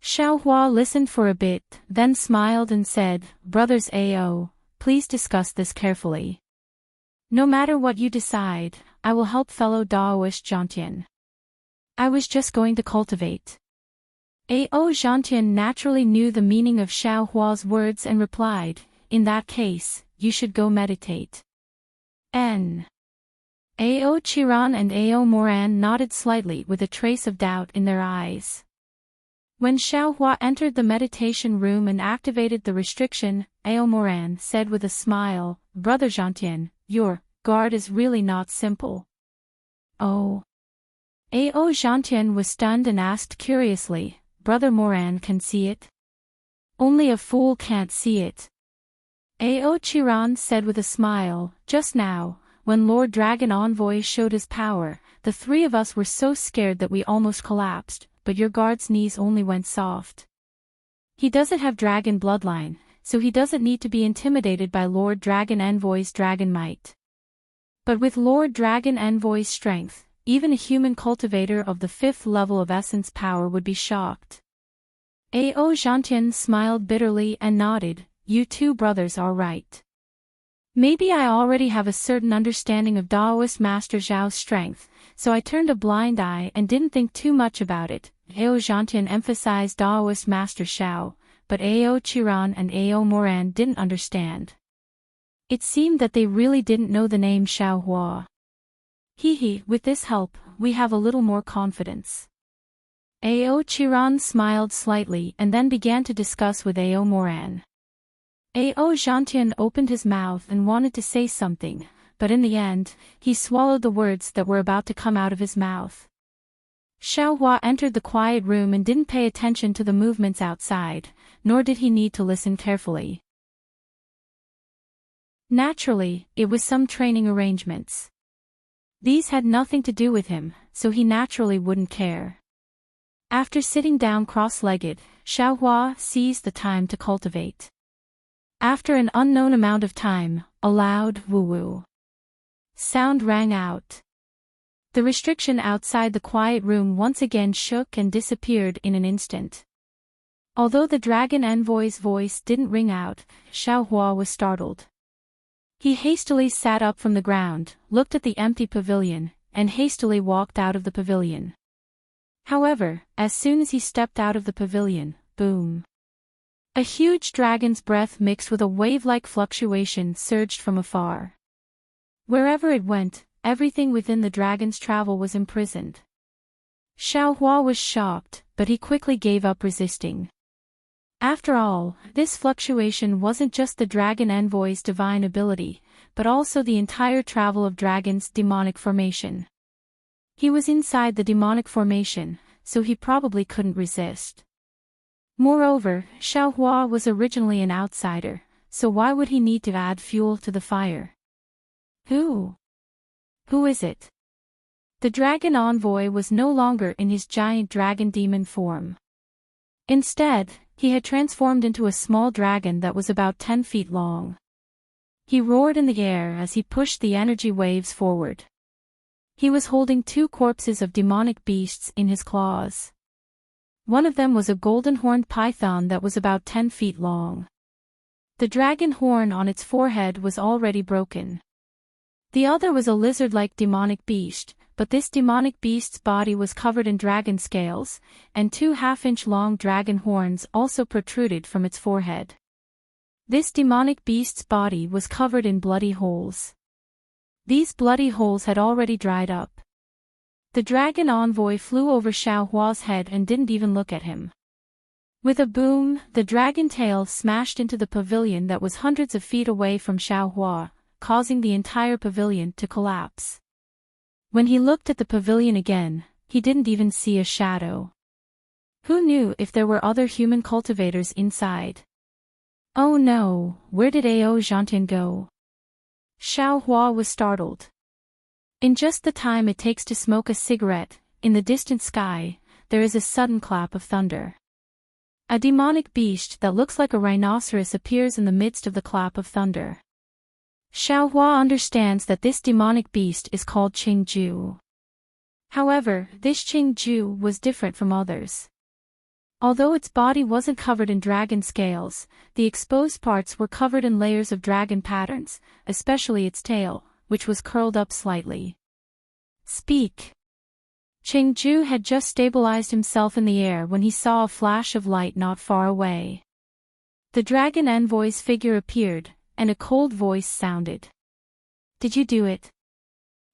Xiaohua listened for a bit, then smiled and said, "Brothers Ao, please discuss this carefully. No matter what you decide, I will help fellow Daoist Zhantian. I was just going to cultivate." Ao Zhantian naturally knew the meaning of Xiaohua's words and replied, "In that case, you should go meditate." Ao Chiron and Ao Moran nodded slightly with a trace of doubt in their eyes. When Xiaohua entered the meditation room and activated the restriction, Ao Moran said with a smile, "Brother Zhantian, your guard is really not simple." "Oh." Ao Zhantian was stunned and asked curiously, "Brother Moran can see it?" "Only a fool can't see it." Ao Chiron said with a smile, "Just now, when Lord Dragon Envoy showed his power, the three of us were so scared that we almost collapsed, but your guard's knees only went soft. He doesn't have dragon bloodline, so he doesn't need to be intimidated by Lord Dragon Envoy's dragon might. But with Lord Dragon Envoy's strength, even a human cultivator of the 5th level of essence power would be shocked." Ao Zhantian smiled bitterly and nodded, "You two brothers are right. Maybe I already have a certain understanding of Daoist Master Zhao's strength, so I turned a blind eye and didn't think too much about it." Ao Zhantian emphasized Daoist Master Zhao, but Ao Chiron and Ao Moran didn't understand. It seemed that they really didn't know the name Xiaohua. With this help, we have a little more confidence." Ao Chiron smiled slightly and then began to discuss with Ao Moran. Ao Zhantian opened his mouth and wanted to say something, but in the end, he swallowed the words that were about to come out of his mouth. Xiaohua entered the quiet room and didn't pay attention to the movements outside, nor did he need to listen carefully. Naturally, it was some training arrangements. These had nothing to do with him, so he naturally wouldn't care. After sitting down cross-legged, Xiaohua seized the time to cultivate. After an unknown amount of time, a loud woo-woo sound rang out. The restriction outside the quiet room once again shook and disappeared in an instant. Although the dragon envoy's voice didn't ring out, Xiaohua was startled. He hastily sat up from the ground, looked at the empty pavilion, and hastily walked out of the pavilion. However, as soon as he stepped out of the pavilion, boom! A huge dragon's breath mixed with a wave-like fluctuation surged from afar. Wherever it went, everything within the dragon's travel was imprisoned. Xiaohua was shocked, but he quickly gave up resisting. After all, this fluctuation wasn't just the dragon envoy's divine ability, but also the entire travel of dragon's demonic formation. He was inside the demonic formation, so he probably couldn't resist. Moreover, Xiaohua was originally an outsider, so why would he need to add fuel to the fire? Who is it? The dragon envoy was no longer in his giant dragon demon form. Instead, he had transformed into a small dragon that was about 10 feet long. He roared in the air as he pushed the energy waves forward. He was holding 2 corpses of demonic beasts in his claws. One of them was a golden-horned python that was about 10 feet long. The dragon horn on its forehead was already broken. The other was a lizard-like demonic beast, but this demonic beast's body was covered in dragon scales, and 2 half-inch-long dragon horns also protruded from its forehead. This demonic beast's body was covered in bloody holes. These bloody holes had already dried up. The dragon envoy flew over Xiaohua's head and didn't even look at him. With a boom, the dragon tail smashed into the pavilion that was hundreds of feet away from Xiaohua, causing the entire pavilion to collapse. When he looked at the pavilion again, he didn't even see a shadow. Who knew if there were other human cultivators inside? Oh no, where did Enchanting go? Xiaohua was startled. In just the time it takes to smoke a cigarette, in the distant sky, there is a sudden clap of thunder. A demonic beast that looks like a rhinoceros appears in the midst of the clap of thunder. Xiaohua understands that this demonic beast is called Qingju. However, this Qingju was different from others. Although its body wasn't covered in dragon scales, the exposed parts were covered in layers of dragon patterns, especially its tail, which was curled up slightly. Speak. Qingju had just stabilized himself in the air when he saw a flash of light not far away. The dragon envoy's figure appeared, and a cold voice sounded. Did you do it?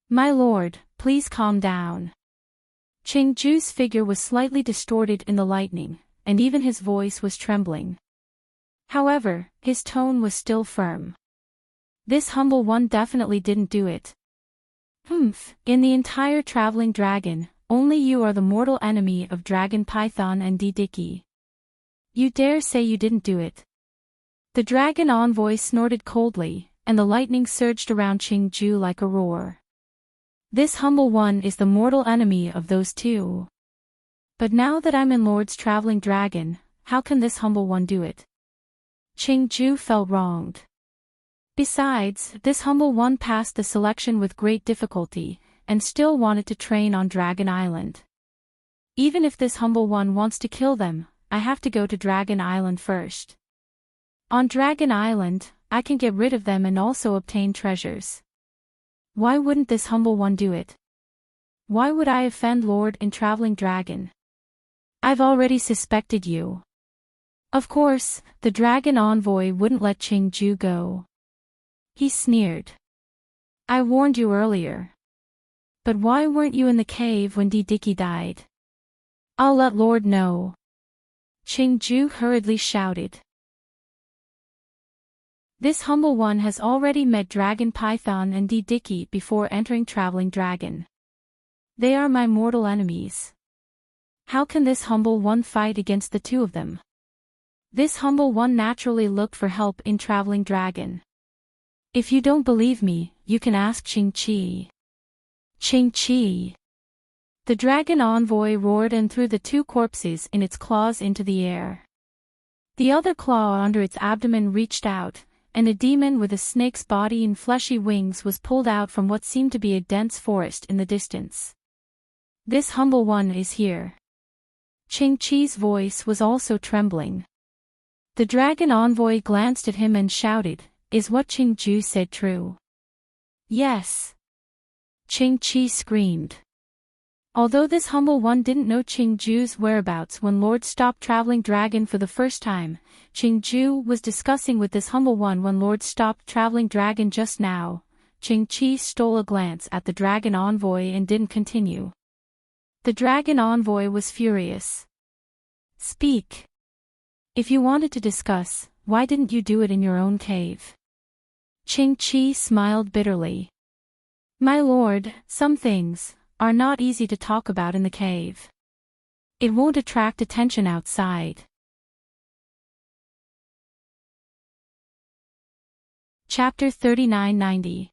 My lord, please calm down. Qingju's figure was slightly distorted in the lightning, and even his voice was trembling. However, his tone was still firm. This humble one definitely didn't do it. In the entire traveling dragon, only you are the mortal enemy of Dragon Python and Didiki. You dare say you didn't do it? The dragon envoy snorted coldly, and the lightning surged around Qingju like a roar. This humble one is the mortal enemy of those 2. But now that I'm in Lord's traveling dragon, how can this humble one do it? Qingju felt wronged. Besides, this humble one passed the selection with great difficulty, and still wanted to train on Dragon Island. Even if this humble one wants to kill them, I have to go to Dragon Island first. On Dragon Island, I can get rid of them and also obtain treasures. Why wouldn't this humble one do it? Why would I offend Lord in Traveling Dragon? I've already suspected you. Of course, the dragon envoy wouldn't let Qingju go. He sneered. I warned you earlier. But why weren't you in the cave when Didiki died? I'll let Lord know. Qingju hurriedly shouted. This humble one has already met Dragon Python and Didiki before entering Traveling Dragon. They are my mortal enemies. How can this humble one fight against the 2 of them? This humble one naturally looked for help in Traveling Dragon. If you don't believe me, you can ask Qingqi. Qingqi. The dragon envoy roared and threw the 2 corpses in its claws into the air. The other claw under its abdomen reached out, and a demon with a snake's body and fleshy wings was pulled out from what seemed to be a dense forest in the distance. This humble one is here. Qingqi's voice was also trembling. The dragon envoy glanced at him and shouted, Is what Qingju said true? Yes. Qingqi screamed. Although this humble one didn't know Qingju's whereabouts when Lord stopped traveling dragon for the first time, Qingju was discussing with this humble one when Lord stopped traveling dragon just now. Qingqi stole a glance at the dragon envoy and didn't continue. The dragon envoy was furious. Speak. If you wanted to discuss, why didn't you do it in your own cave? Qingqi smiled bitterly. My lord, some things are not easy to talk about in the cave. It won't attract attention outside. Chapter 3990.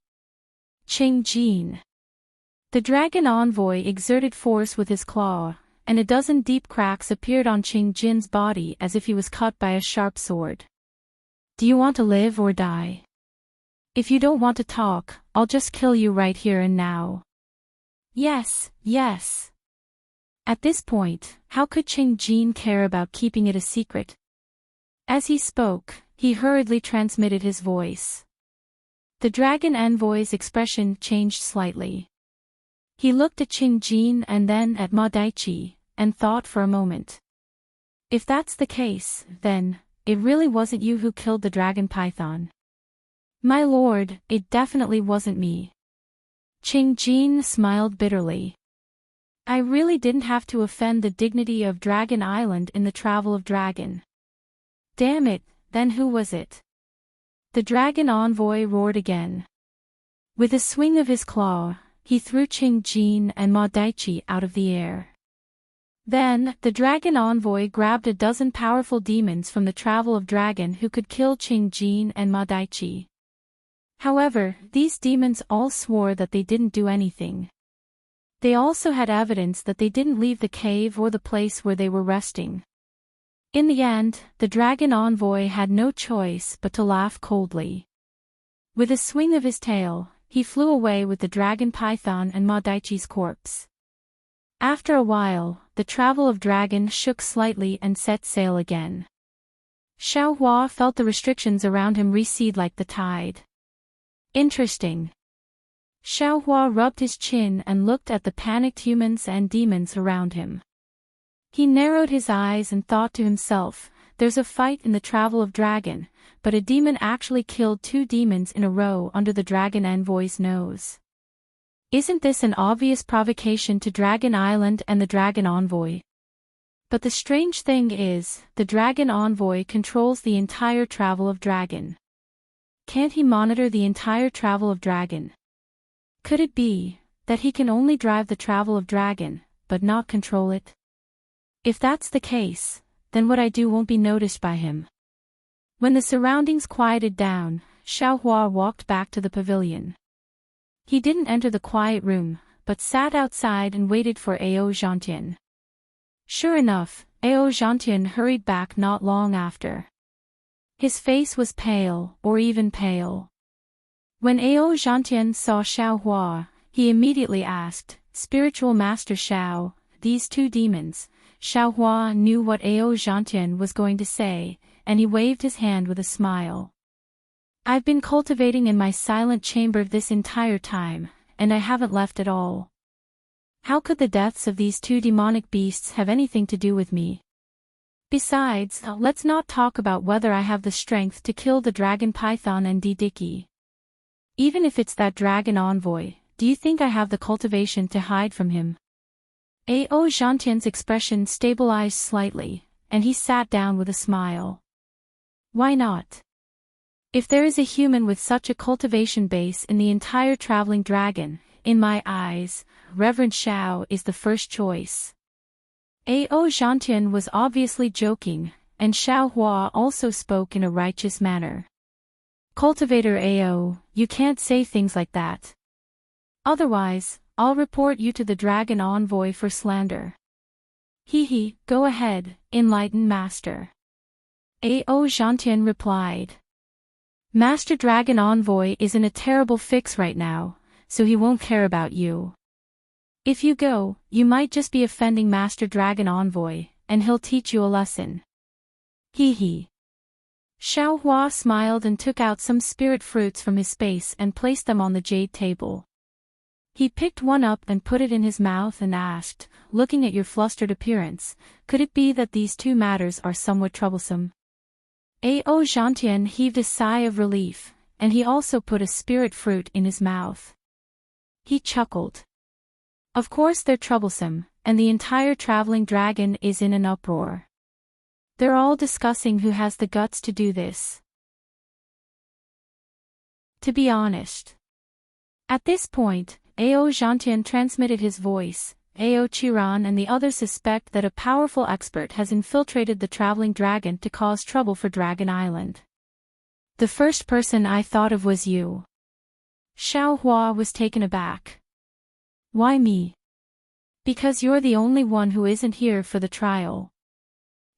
Qingjin. The dragon envoy exerted force with his claw, and a dozen deep cracks appeared on Qingjin's body as if he was cut by a sharp sword. Do you want to live or die? If you don't want to talk, I'll just kill you right here and now. Yes, yes. At this point, how could Qingjin care about keeping it a secret? As he spoke, he hurriedly transmitted his voice. The dragon envoy's expression changed slightly. He looked at Qingjin and then at Ma Daiqi, and thought for a moment. If that's the case, then, it really wasn't you who killed the dragon python. My lord, it definitely wasn't me. Qingjin smiled bitterly. I really didn't have to offend the dignity of Dragon Island in the Travel of Dragon. Damn it, then who was it? The dragon envoy roared again. With a swing of his claw, he threw Qingjin and Ma Daiqi out of the air. Then, the dragon envoy grabbed a dozen powerful demons from the Travel of Dragon who could kill Qingjin and Ma Daiqi. However, these demons all swore that they didn't do anything. They also had evidence that they didn't leave the cave or the place where they were resting. In the end, the dragon envoy had no choice but to laugh coldly. With a swing of his tail, he flew away with the dragon python and Ma Daiqi's corpse. After a while, the Travel of Dragon shook slightly and set sail again. Xiaohua felt the restrictions around him recede like the tide. Interesting. Xiaohua rubbed his chin and looked at the panicked humans and demons around him. He narrowed his eyes and thought to himself, there's a fight in the Travel of Dragon, but a demon actually killed 2 demons in a row under the dragon envoy's nose. Isn't this an obvious provocation to Dragon Island and the dragon envoy? But the strange thing is, the dragon envoy controls the entire Travel of Dragon. Can't he monitor the entire Travel of Dragon? Could it be that he can only drive the Travel of Dragon, but not control it? If that's the case, then what I do won't be noticed by him. When the surroundings quieted down, Xiaohua walked back to the pavilion. He didn't enter the quiet room, but sat outside and waited for Ao Zhantian. Sure enough, Ao Zhantian hurried back not long after. His face was pale, or even pale. When Ao Zhantian saw Xiaohua, he immediately asked, Spiritual Master Xiao, these 2 demons. Xiaohua knew what Ao Zhantian was going to say, and he waved his hand with a smile. I've been cultivating in my silent chamber this entire time, and I haven't left at all. How could the deaths of these 2 demonic beasts have anything to do with me? Besides, let's not talk about whether I have the strength to kill the dragon python and Didiki. Even if it's that dragon envoy, do you think I have the cultivation to hide from him? Ao Zhantian's expression stabilized slightly, and he sat down with a smile. Why not? If there is a human with such a cultivation base in the entire traveling dragon, in my eyes, Reverend Xiao is the first choice. Ao Zhantian was obviously joking, and Xiaohua also spoke in a righteous manner. Cultivator Ao, you can't say things like that. Otherwise, I'll report you to the dragon envoy for slander. Hee, go ahead, enlightened master. Ao Zhantian replied. Master Dragon Envoy is in a terrible fix right now, so he won't care about you. If you go, you might just be offending Master Dragon Envoy, and he'll teach you a lesson. Hee. Xiaohua smiled and took out some spirit fruits from his space and placed them on the jade table. He picked one up and put it in his mouth and asked, looking at your flustered appearance, could it be that these two matters are somewhat troublesome? Ao Zhantian heaved a sigh of relief, and he also put a spirit fruit in his mouth. He chuckled. Of course they're troublesome, and the entire traveling dragon is in an uproar. They're all discussing who has the guts to do this. To be honest. At this point, Ao Zhantian transmitted his voice. Ao Chiron and the others suspect that a powerful expert has infiltrated the traveling dragon to cause trouble for Dragon Island. The first person I thought of was you. Xiao Hua was taken aback. Why me? Because you're the only one who isn't here for the trial.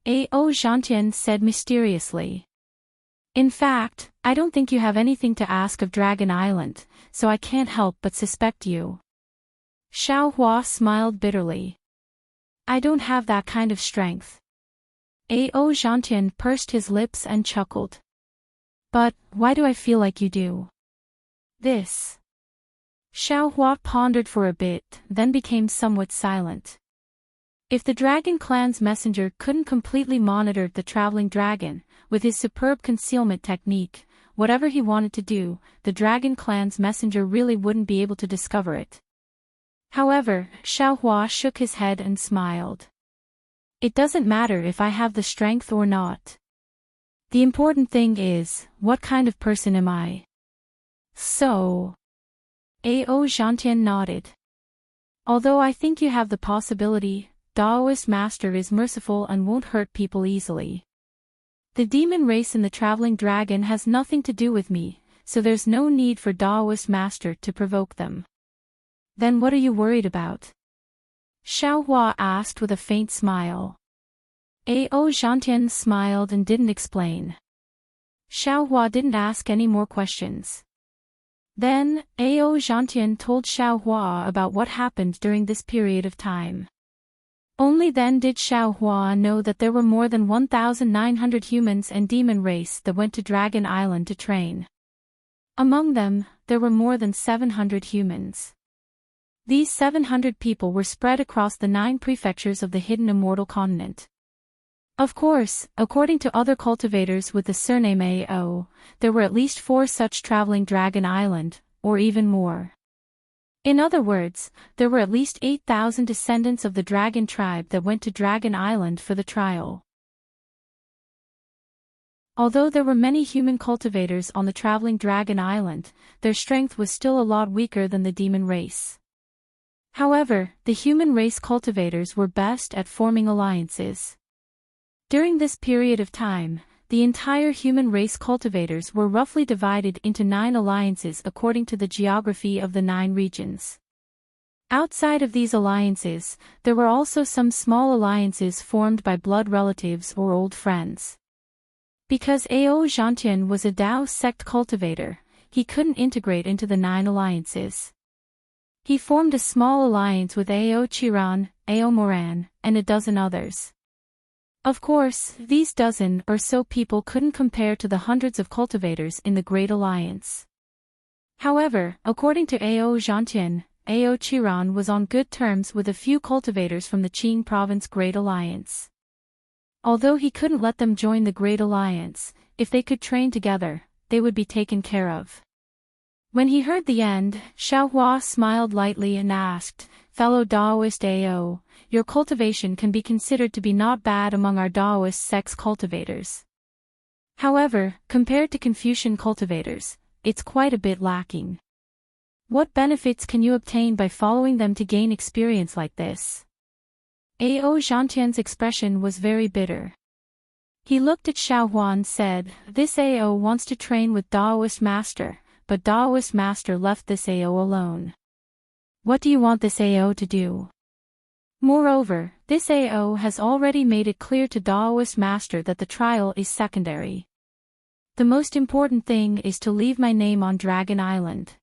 Ao Zhantian said mysteriously. In fact, I don't think you have anything to ask of Dragon Island, so I can't help but suspect you. Xiao Hua smiled bitterly. I don't have that kind of strength. Ao Zhantian pursed his lips and chuckled. But, why do I feel like you do? This. Xiao Hua pondered for a bit, then became somewhat silent. If the Dragon Clan's messenger couldn't completely monitor the traveling dragon, with his superb concealment technique, whatever he wanted to do, the Dragon Clan's messenger really wouldn't be able to discover it. However, Xiao Hua shook his head and smiled. It doesn't matter if I have the strength or not. The important thing is, what kind of person am I? So. Ao Zhantian nodded. Although I think you have the possibility, Daoist Master is merciful and won't hurt people easily. The demon race in the traveling dragon has nothing to do with me, so there's no need for Daoist Master to provoke them. Then what are you worried about? Xiao Hua asked with a faint smile. Ao Zhantian smiled and didn't explain. Xiao Hua didn't ask any more questions. Then, Ao Zhantian told Xiao Hua about what happened during this period of time. Only then did Xiao Hua know that there were more than 1,900 humans and demon race that went to Dragon Island to train. Among them, there were more than 700 humans. These 700 people were spread across the 9 prefectures of the hidden immortal continent. Of course, according to other cultivators with the surname AO, there were at least 4 such traveling Dragon Island, or even more. In other words, there were at least 8,000 descendants of the dragon tribe that went to Dragon Island for the trial. Although there were many human cultivators on the traveling Dragon Island, their strength was still a lot weaker than the demon race. However, the human race cultivators were best at forming alliances. During this period of time, the entire human race cultivators were roughly divided into 9 alliances according to the geography of the 9 regions. Outside of these alliances, there were also some small alliances formed by blood relatives or old friends. Because Ao Zhantian was a Dao sect cultivator, he couldn't integrate into the 9 alliances. He formed a small alliance with Ao Chiron, Ao Moran, and a dozen others. Of course, these dozen or so people couldn't compare to the hundreds of cultivators in the Great Alliance. However, according to Ao Zhantian, Ao Chiron was on good terms with a few cultivators from the Qing Province Great Alliance. Although he couldn't let them join the Great Alliance, if they could train together, they would be taken care of. When he heard the end, Xiao Hua smiled lightly and asked, "Fellow Daoist Ao, your cultivation can be considered to be not bad among our Daoist sect's cultivators. However, compared to Confucian cultivators, it's quite a bit lacking. What benefits can you obtain by following them to gain experience like this?" Ao Zhantian's expression was very bitter. He looked at Xiao Hua and said, "This Ao wants to train with Daoist Master, but Daoist Master left this Ao alone. What do you want this Ao to do? Moreover, this Ao has already made it clear to Daoist Master that the trial is secondary. The most important thing is to leave my name on Dragon Island.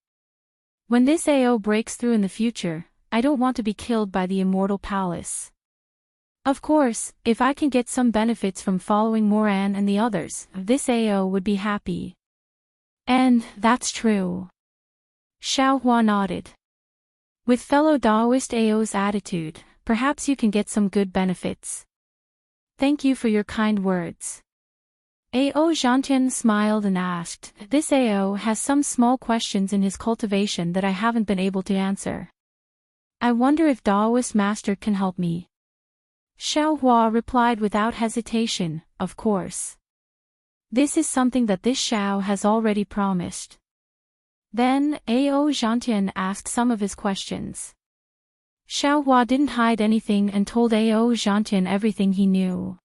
When this Ao breaks through in the future, I don't want to be killed by the Immortal Palace. Of course, if I can get some benefits from following Moran and the others, this Ao would be happy." "And, that's true." Xiao Hua nodded. With fellow Daoist Ao's attitude, perhaps you can get some good benefits. Thank you for your kind words. Ao Zhantian smiled and asked, this Ao has some small questions in his cultivation that I haven't been able to answer. I wonder if Daoist Master can help me. Xiao Hua replied without hesitation, of course. This is something that this Xiao has already promised. Then, Ao Zhantian asked some of his questions. Xiao Hua didn't hide anything and told Ao Zhantian everything he knew.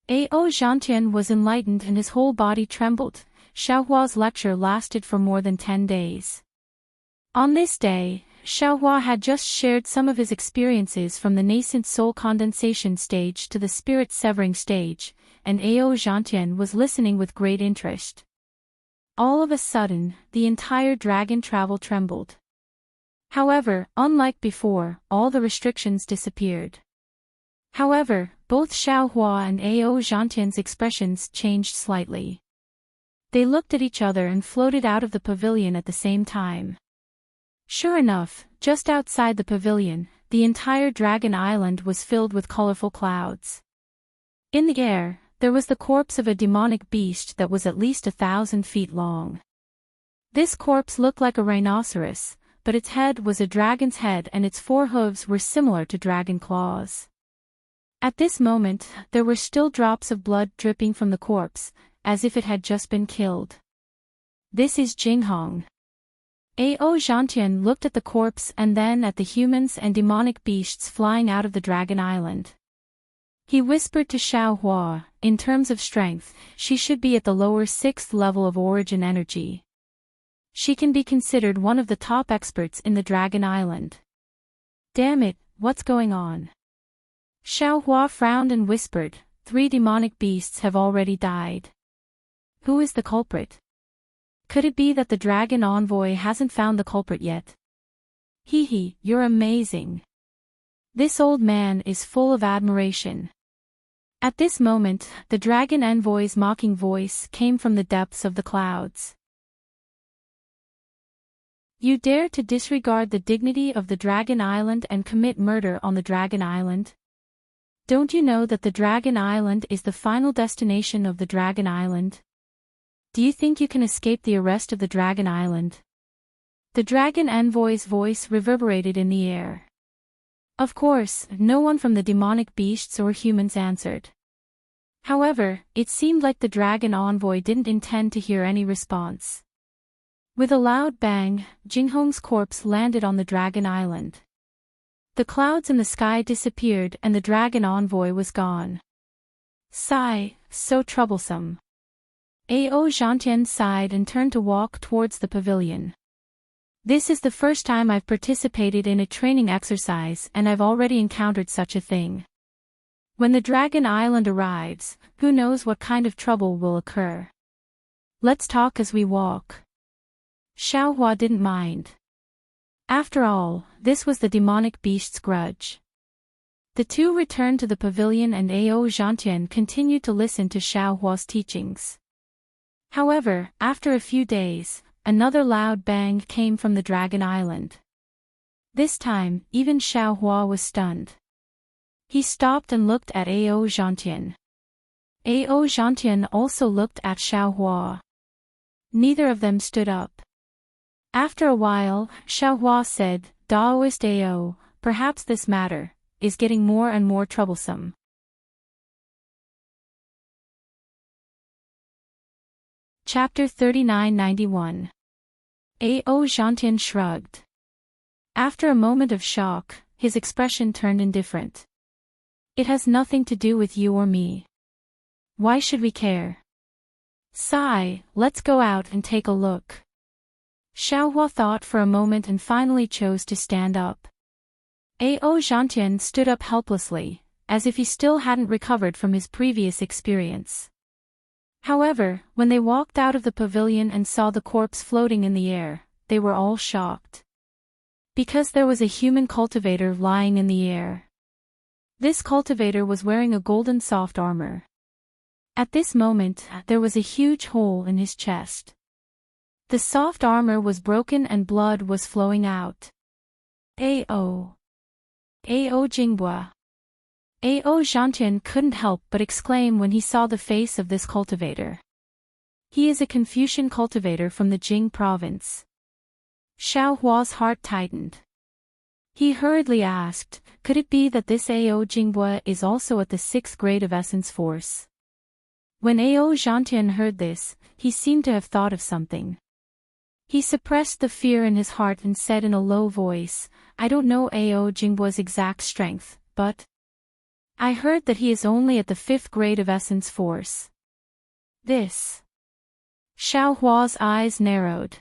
Ao Zhantian was enlightened and his whole body trembled. Xiao Hua's lecture lasted for more than 10 days. On this day, Xiao Hua had just shared some of his experiences from the nascent soul condensation stage to the spirit severing stage, and Ao Zhantian was listening with great interest. All of a sudden, the entire dragon travel trembled. However, unlike before, all the restrictions disappeared. However, both Xiao Hua and Ao Zhantian's expressions changed slightly. They looked at each other and floated out of the pavilion at the same time. Sure enough, just outside the pavilion, the entire dragon island was filled with colorful clouds. In the air, there was the corpse of a demonic beast that was at least 1,000 feet long. This corpse looked like a rhinoceros, but its head was a dragon's head and its 4 hooves were similar to dragon claws. At this moment, there were still drops of blood dripping from the corpse, as if it had just been killed. This is Jinghong. Ao Zhantian looked at the corpse and then at the humans and demonic beasts flying out of the dragon island. He whispered to Xiao Hua, in terms of strength, she should be at the lower 6th level of origin energy. She can be considered one of the top experts in the dragon island. Damn it, what's going on? Xiao Hua frowned and whispered, 3 demonic beasts have already died. Who is the culprit? Could it be that the dragon envoy hasn't found the culprit yet? Hee, you're amazing. This old man is full of admiration. At this moment, the dragon envoy's mocking voice came from the depths of the clouds. You dare to disregard the dignity of the dragon island and commit murder on the dragon island? Don't you know that the dragon island is the final destination of the dragon island? Do you think you can escape the arrest of the dragon island? The dragon envoy's voice reverberated in the air. Of course, no one from the demonic beasts or humans answered. However, it seemed like the dragon envoy didn't intend to hear any response. With a loud bang, Jinghong's corpse landed on the dragon island. The clouds in the sky disappeared and the dragon envoy was gone. Sigh, so troublesome. Ao Zhantian sighed and turned to walk towards the pavilion. This is the first time I've participated in a training exercise and I've already encountered such a thing. When the Dragon Island arrives, who knows what kind of trouble will occur. Let's talk as we walk. Xiao Hua didn't mind. After all, this was the demonic beast's grudge. The two returned to the pavilion and Ao Zhantian continued to listen to Xiao Hua's teachings. However, after a few days, another loud bang came from the Dragon Island. This time, even Xiao Hua was stunned. He stopped and looked at Ao Zhantian. Ao Zhantian also looked at Xiao Hua. Neither of them stood up. After a while, Xiao Hua said, Daoist Ao, perhaps this matter is getting more and more troublesome. Chapter 3991. Ao Zhantian shrugged. After a moment of shock, his expression turned indifferent. It has nothing to do with you or me. Why should we care? Sigh, let's go out and take a look. Xiao Hua thought for a moment and finally chose to stand up. Ao Zhantian stood up helplessly, as if he still hadn't recovered from his previous experience. However, when they walked out of the pavilion and saw the corpse floating in the air, they were all shocked. Because there was a human cultivator lying in the air. This cultivator was wearing a golden soft armor. At this moment, there was a huge hole in his chest. The soft armor was broken and blood was flowing out. Ao. Ao Jinghua. Ao Zhantian couldn't help but exclaim when he saw the face of this cultivator. He is a Confucian cultivator from the Jing province. Xiao Hua's heart tightened. He hurriedly asked, could it be that this Ao Jinghua is also at the 6th grade of Essence Force? When Ao Zhantian heard this, he seemed to have thought of something. He suppressed the fear in his heart and said in a low voice, I don't know Ao Jinghua's exact strength, but I heard that he is only at the 5th grade of Essence Force. This. Xiao Hua's eyes narrowed.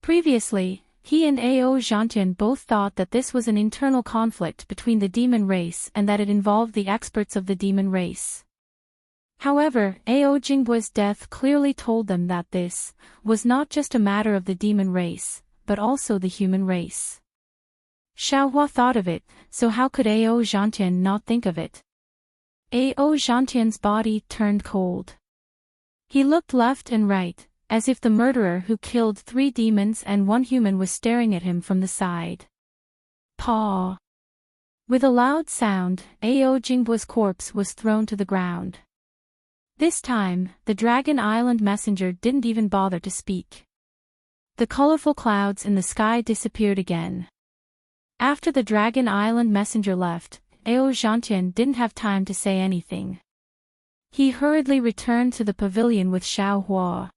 Previously, he and Ao Zhantian both thought that this was an internal conflict between the demon race and that it involved the experts of the demon race. However, Ao Jinghua's death clearly told them that this was not just a matter of the demon race, but also the human race. Xiao Hua thought of it, so how could Ao Zhantian not think of it? Ao Zhantian's body turned cold. He looked left and right, as if the murderer who killed 3 demons and 1 human was staring at him from the side. Paw! With a loud sound, Ao Jinghua's corpse was thrown to the ground. This time, the Dragon Island messenger didn't even bother to speak. The colorful clouds in the sky disappeared again. After the Dragon Island messenger left, Ao Zhantian didn't have time to say anything. He hurriedly returned to the pavilion with Xiao Hua.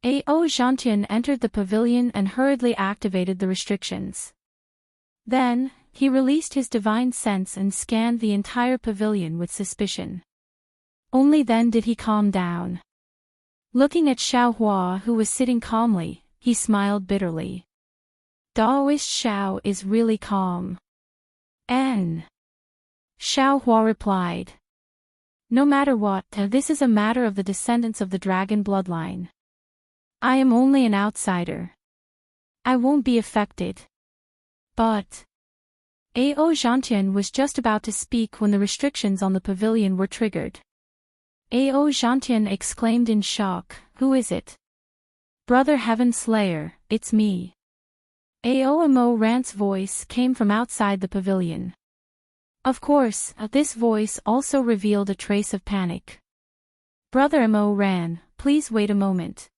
Ao Zhantian entered the pavilion and hurriedly activated the restrictions. Then, he released his divine sense and scanned the entire pavilion with suspicion. Only then did he calm down. Looking at Xiao Hua who was sitting calmly, he smiled bitterly. Daoist Xiao is really calm. Xiao Hua replied. No matter what, this is a matter of the descendants of the dragon bloodline. I am only an outsider. I won't be affected. But Ao Zhantian was just about to speak when the restrictions on the pavilion were triggered. Ao Zhantian exclaimed in shock, who is it? Brother Heaven Slayer, it's me. Ao Mo Ran's voice came from outside the pavilion. Of course, this voice also revealed a trace of panic. Brother Mo Ran, please wait a moment.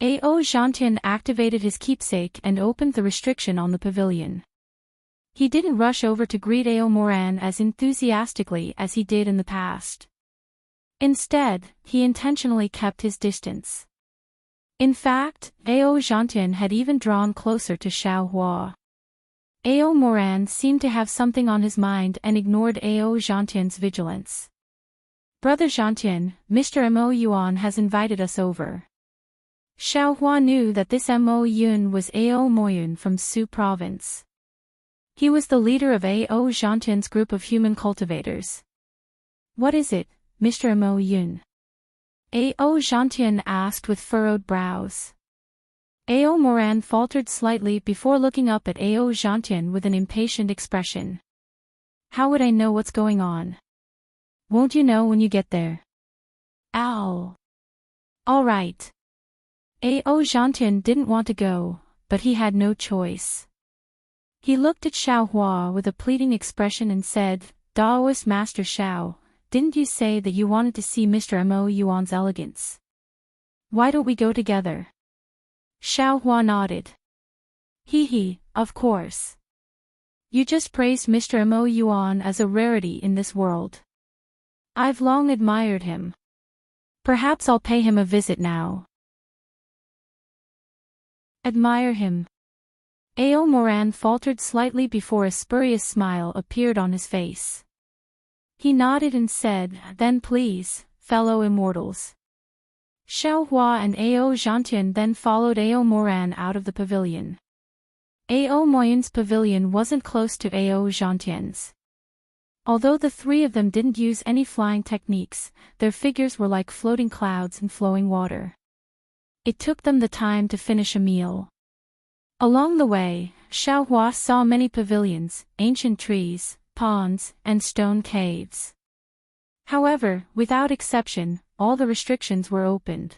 Ao Zhantian activated his keepsake and opened the restriction on the pavilion. He didn't rush over to greet Ao Moran as enthusiastically as he did in the past. Instead, he intentionally kept his distance. In fact, Ao Zhantian had even drawn closer to Xiao Hua. Ao Moran seemed to have something on his mind and ignored Ao Zhantian's vigilance. Brother Zhantian, Mr. Mo Yuan has invited us over. Xiao Hua knew that this Mo Yun was Ao Moyun from Su province. He was the leader of Ao Zhantian's group of human cultivators. What is it, Mr. Mo Yun? Ao Zhantian asked with furrowed brows. Ao Moran faltered slightly before looking up at Ao Zhantian with an impatient expression. How would I know what's going on? Won't you know when you get there? Ow. All right. Ao Zhantian didn't want to go, but he had no choice. He looked at Xiao Hua with a pleading expression and said, Daoist Master Xiao, didn't you say that you wanted to see Mr. Mo Yuan's elegance? Why don't we go together? Xiao Hua nodded. He, of course. You just praised Mr. Mo Yuan as a rarity in this world. I've long admired him. Perhaps I'll pay him a visit now. Admire him. Ao Moran faltered slightly before a spurious smile appeared on his face. He nodded and said, then please, fellow immortals. Xiao Hua and Ao Zhantian then followed Ao Moran out of the pavilion. Ao Moyun's pavilion wasn't close to Ao Zhantian's. Although the 3 of them didn't use any flying techniques, their figures were like floating clouds in flowing water. It took them the time to finish a meal. Along the way, Xiao Hua saw many pavilions, ancient trees, ponds, and stone caves. However, without exception, all the restrictions were opened.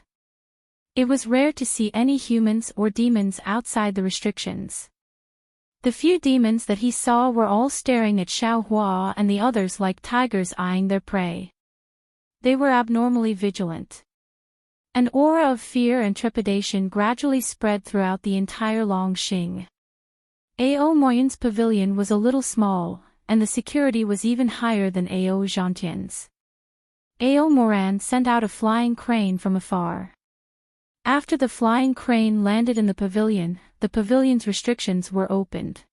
It was rare to see any humans or demons outside the restrictions. The few demons that he saw were all staring at Xiao Hua and the others like tigers eyeing their prey. They were abnormally vigilant. An aura of fear and trepidation gradually spread throughout the entire Longxing. Ao Moyun's pavilion was a little small, and the security was even higher than Ao Zhantian's. Ao Moran sent out a flying crane from afar. After the flying crane landed in the pavilion's restrictions were opened.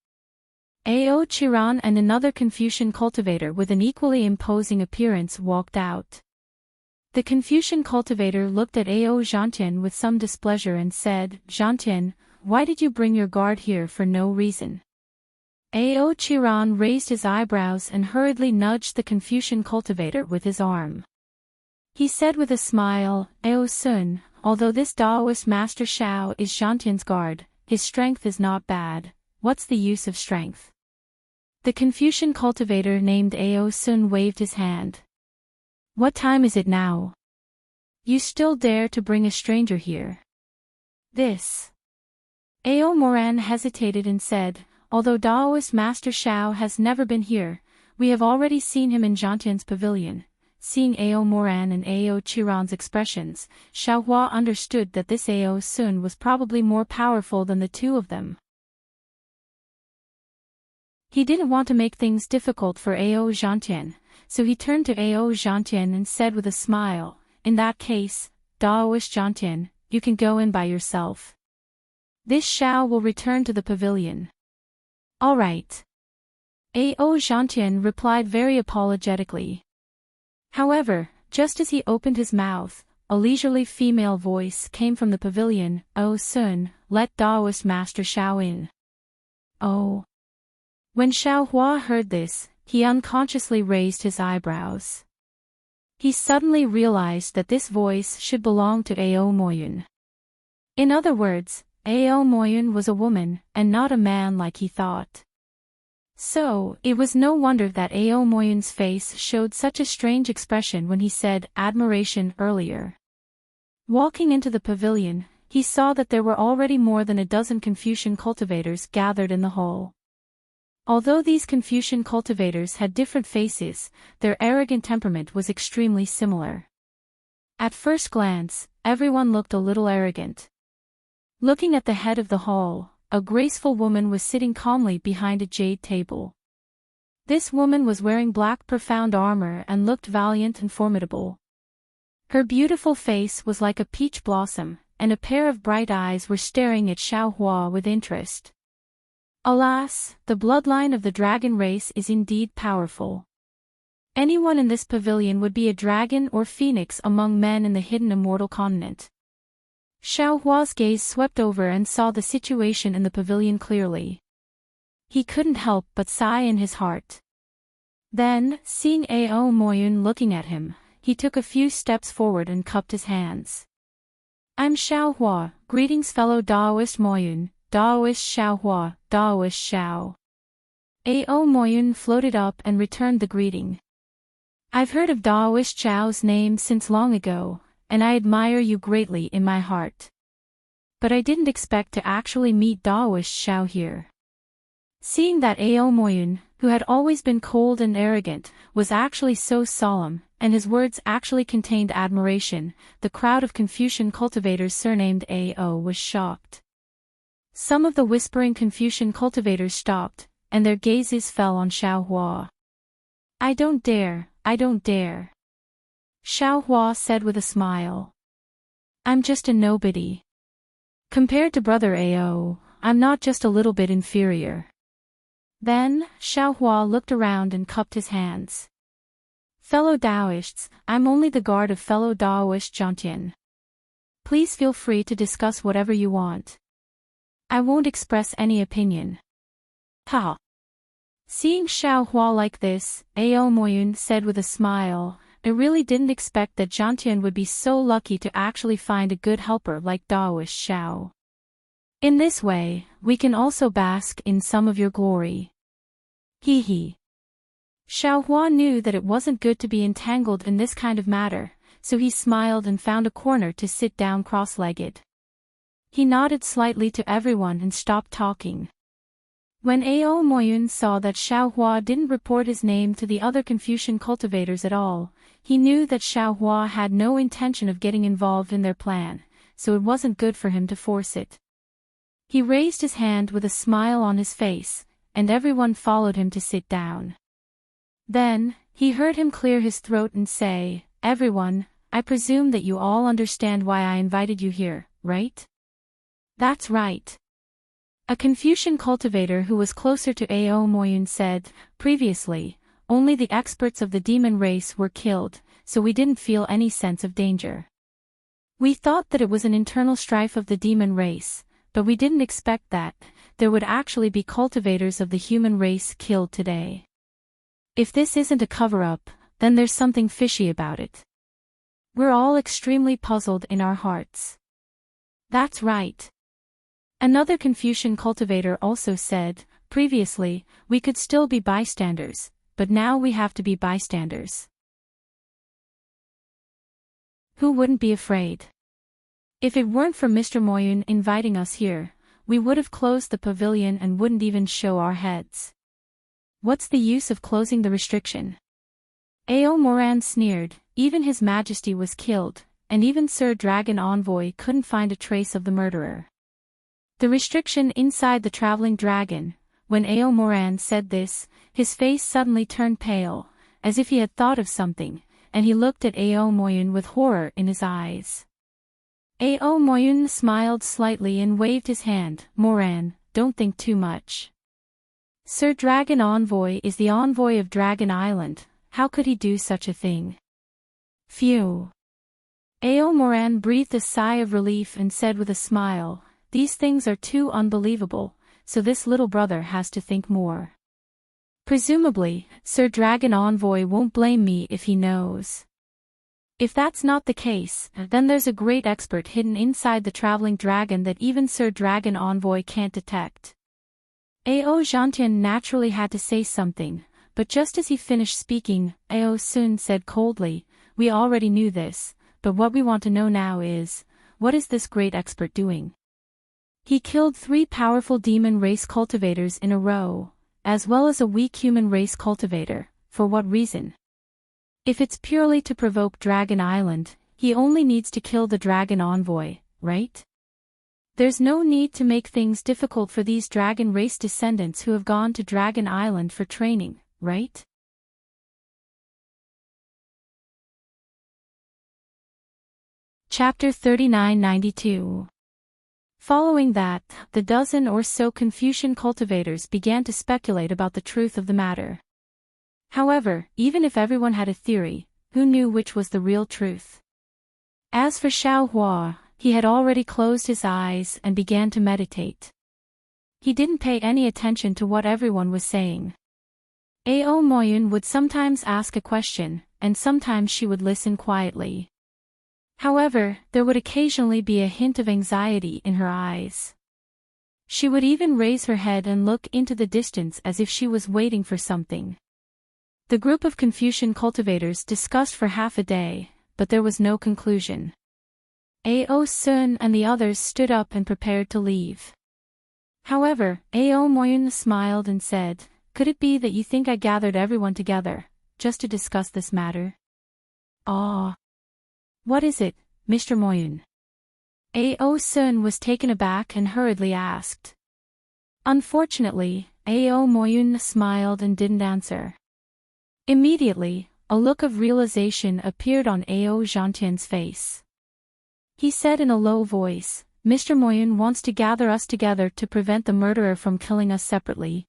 Ao Chiran and another Confucian cultivator with an equally imposing appearance walked out. The Confucian cultivator looked at Ao Zhantian with some displeasure and said, "Zhantian, why did you bring your guard here for no reason?" Ao Chiran raised his eyebrows and hurriedly nudged the Confucian cultivator with his arm. He said with a smile, "Ao Sun, although this Daoist Master Xiao is Zhantian's guard, his strength is not bad. What's the use of strength?" The Confucian cultivator named Ao Sun waved his hand. "What time is it now? You still dare to bring a stranger here?" "This." Ao Moran hesitated and said, "Although Daoist Master Xiao has never been here, we have already seen him in Zhantian's pavilion." Seeing Ao Moran and Ao Chiran's expressions, Xiao Hua understood that this Ao Sun was probably more powerful than the two of them. He didn't want to make things difficult for Ao Zhantian, so he turned to Ao Zhantian and said with a smile, "In that case, Daoist Zhantian, you can go in by yourself. This Xiao will return to the pavilion." "All right." Ao Zhantian replied very apologetically. However, just as he opened his mouth, a leisurely female voice came from the pavilion, "Ao Sun, let Daoist Master Xiao in." "Oh." When Xiao Hua heard this, he unconsciously raised his eyebrows. He suddenly realized that this voice should belong to Ao Moyun. In other words, Ao Moyun was a woman, and not a man like he thought. So, it was no wonder that Ao Moyun's face showed such a strange expression when he said admiration earlier. Walking into the pavilion, he saw that there were already more than a dozen Confucian cultivators gathered in the hall. Although these Confucian cultivators had different faces, their arrogant temperament was extremely similar. At first glance, everyone looked a little arrogant. Looking at the head of the hall, a graceful woman was sitting calmly behind a jade table. This woman was wearing black profound armor and looked valiant and formidable. Her beautiful face was like a peach blossom, and a pair of bright eyes were staring at Xiao Hua with interest. Alas, the bloodline of the dragon race is indeed powerful. Anyone in this pavilion would be a dragon or phoenix among men in the hidden immortal continent. Xiao Hua's gaze swept over and saw the situation in the pavilion clearly. He couldn't help but sigh in his heart. Then, seeing Ao Moyun looking at him, he took a few steps forward and cupped his hands. "I'm Xiao Hua, greetings fellow Daoist Moyun, Daoist Xiao Hua, Daoist Xiao." Ao Moyun floated up and returned the greeting. "I've heard of Daoist Xiao's name since long ago, and I admire you greatly in my heart. But I didn't expect to actually meet Daoist Xiao here." Seeing that Ao Moyun, who had always been cold and arrogant, was actually so solemn, and his words actually contained admiration, the crowd of Confucian cultivators surnamed Ao was shocked. Some of the whispering Confucian cultivators stopped, and their gazes fell on Xiao Hua. I don't dare," Xiao Hua said with a smile. "I'm just a nobody. Compared to brother Ao, I'm not just a little bit inferior." Then, Xiao Hua looked around and cupped his hands. "Fellow Daoists, I'm only the guard of fellow Daoist Zhantian. Please feel free to discuss whatever you want. I won't express any opinion." "Ha!" Seeing Xiao Hua like this, Ao Moyun said with a smile, "I really didn't expect that Zhantian would be so lucky to actually find a good helper like Daoist Xiao. In this way, we can also bask in some of your glory." Hee hee. Xiao Hua knew that it wasn't good to be entangled in this kind of matter, so he smiled and found a corner to sit down cross-legged. He nodded slightly to everyone and stopped talking. When Ao Moyun saw that Xiaohua didn't report his name to the other Confucian cultivators at all, he knew that Xiaohua had no intention of getting involved in their plan, so it wasn't good for him to force it. He raised his hand with a smile on his face, and everyone followed him to sit down. Then, he heard him clear his throat and say, "Everyone, I presume that you all understand why I invited you here, right?" "That's right." A Confucian cultivator who was closer to Ao Moyun said, "Previously, only the experts of the demon race were killed, so we didn't feel any sense of danger. We thought that it was an internal strife of the demon race, but we didn't expect that there would actually be cultivators of the human race killed today. If this isn't a cover-up, then there's something fishy about it. We're all extremely puzzled in our hearts." "That's right." Another Confucian cultivator also said, "Previously, we could still be bystanders, but now we have to be bystanders. Who wouldn't be afraid? If it weren't for Mr. Moyun inviting us here, we would have closed the pavilion and wouldn't even show our heads. What's the use of closing the restriction?" Ao Moran sneered, "Even His Majesty was killed, and even Sir Dragon Envoy couldn't find a trace of the murderer." The restriction inside the traveling dragon. When Ao Moran said this, his face suddenly turned pale, as if he had thought of something, and he looked at Ao Moyun with horror in his eyes. Ao Moyun smiled slightly and waved his hand. "Moran, don't think too much. Sir Dragon Envoy is the envoy of Dragon Island, how could he do such a thing?" "Phew." Ao Moran breathed a sigh of relief and said with a smile, "These things are too unbelievable, so this little brother has to think more. Presumably, Sir Dragon Envoy won't blame me if he knows. If that's not the case, then there's a great expert hidden inside the traveling dragon that even Sir Dragon Envoy can't detect." Ao Zhantian naturally had to say something, but just as he finished speaking, Ao Sun said coldly, "We already knew this, but what we want to know now is, what is this great expert doing? He killed 3 powerful demon race cultivators in a row, as well as a weak human race cultivator. For what reason? If it's purely to provoke Dragon Island, he only needs to kill the Dragon Envoy, right? There's no need to make things difficult for these dragon race descendants who have gone to Dragon Island for training, right?" Chapter 3992. Following that, the dozen or so Confucian cultivators began to speculate about the truth of the matter. However, even if everyone had a theory, who knew which was the real truth? As for Xiaohua, he had already closed his eyes and began to meditate. He didn't pay any attention to what everyone was saying. Ao Moyun would sometimes ask a question, and sometimes she would listen quietly. However, there would occasionally be a hint of anxiety in her eyes. She would even raise her head and look into the distance as if she was waiting for something. The group of Confucian cultivators discussed for half a day, but there was no conclusion. Ao Sun and the others stood up and prepared to leave. However, Ao Moyun smiled and said, "Could it be that you think I gathered everyone together, just to discuss this matter?" "Ah. What is it, Mr. Moyun?" Ao Sun was taken aback and hurriedly asked. Unfortunately, Ao Moyun smiled and didn't answer. Immediately, a look of realization appeared on Ao Zhantian's face. He said in a low voice, "Mr. Moyun wants to gather us together to prevent the murderer from killing us separately."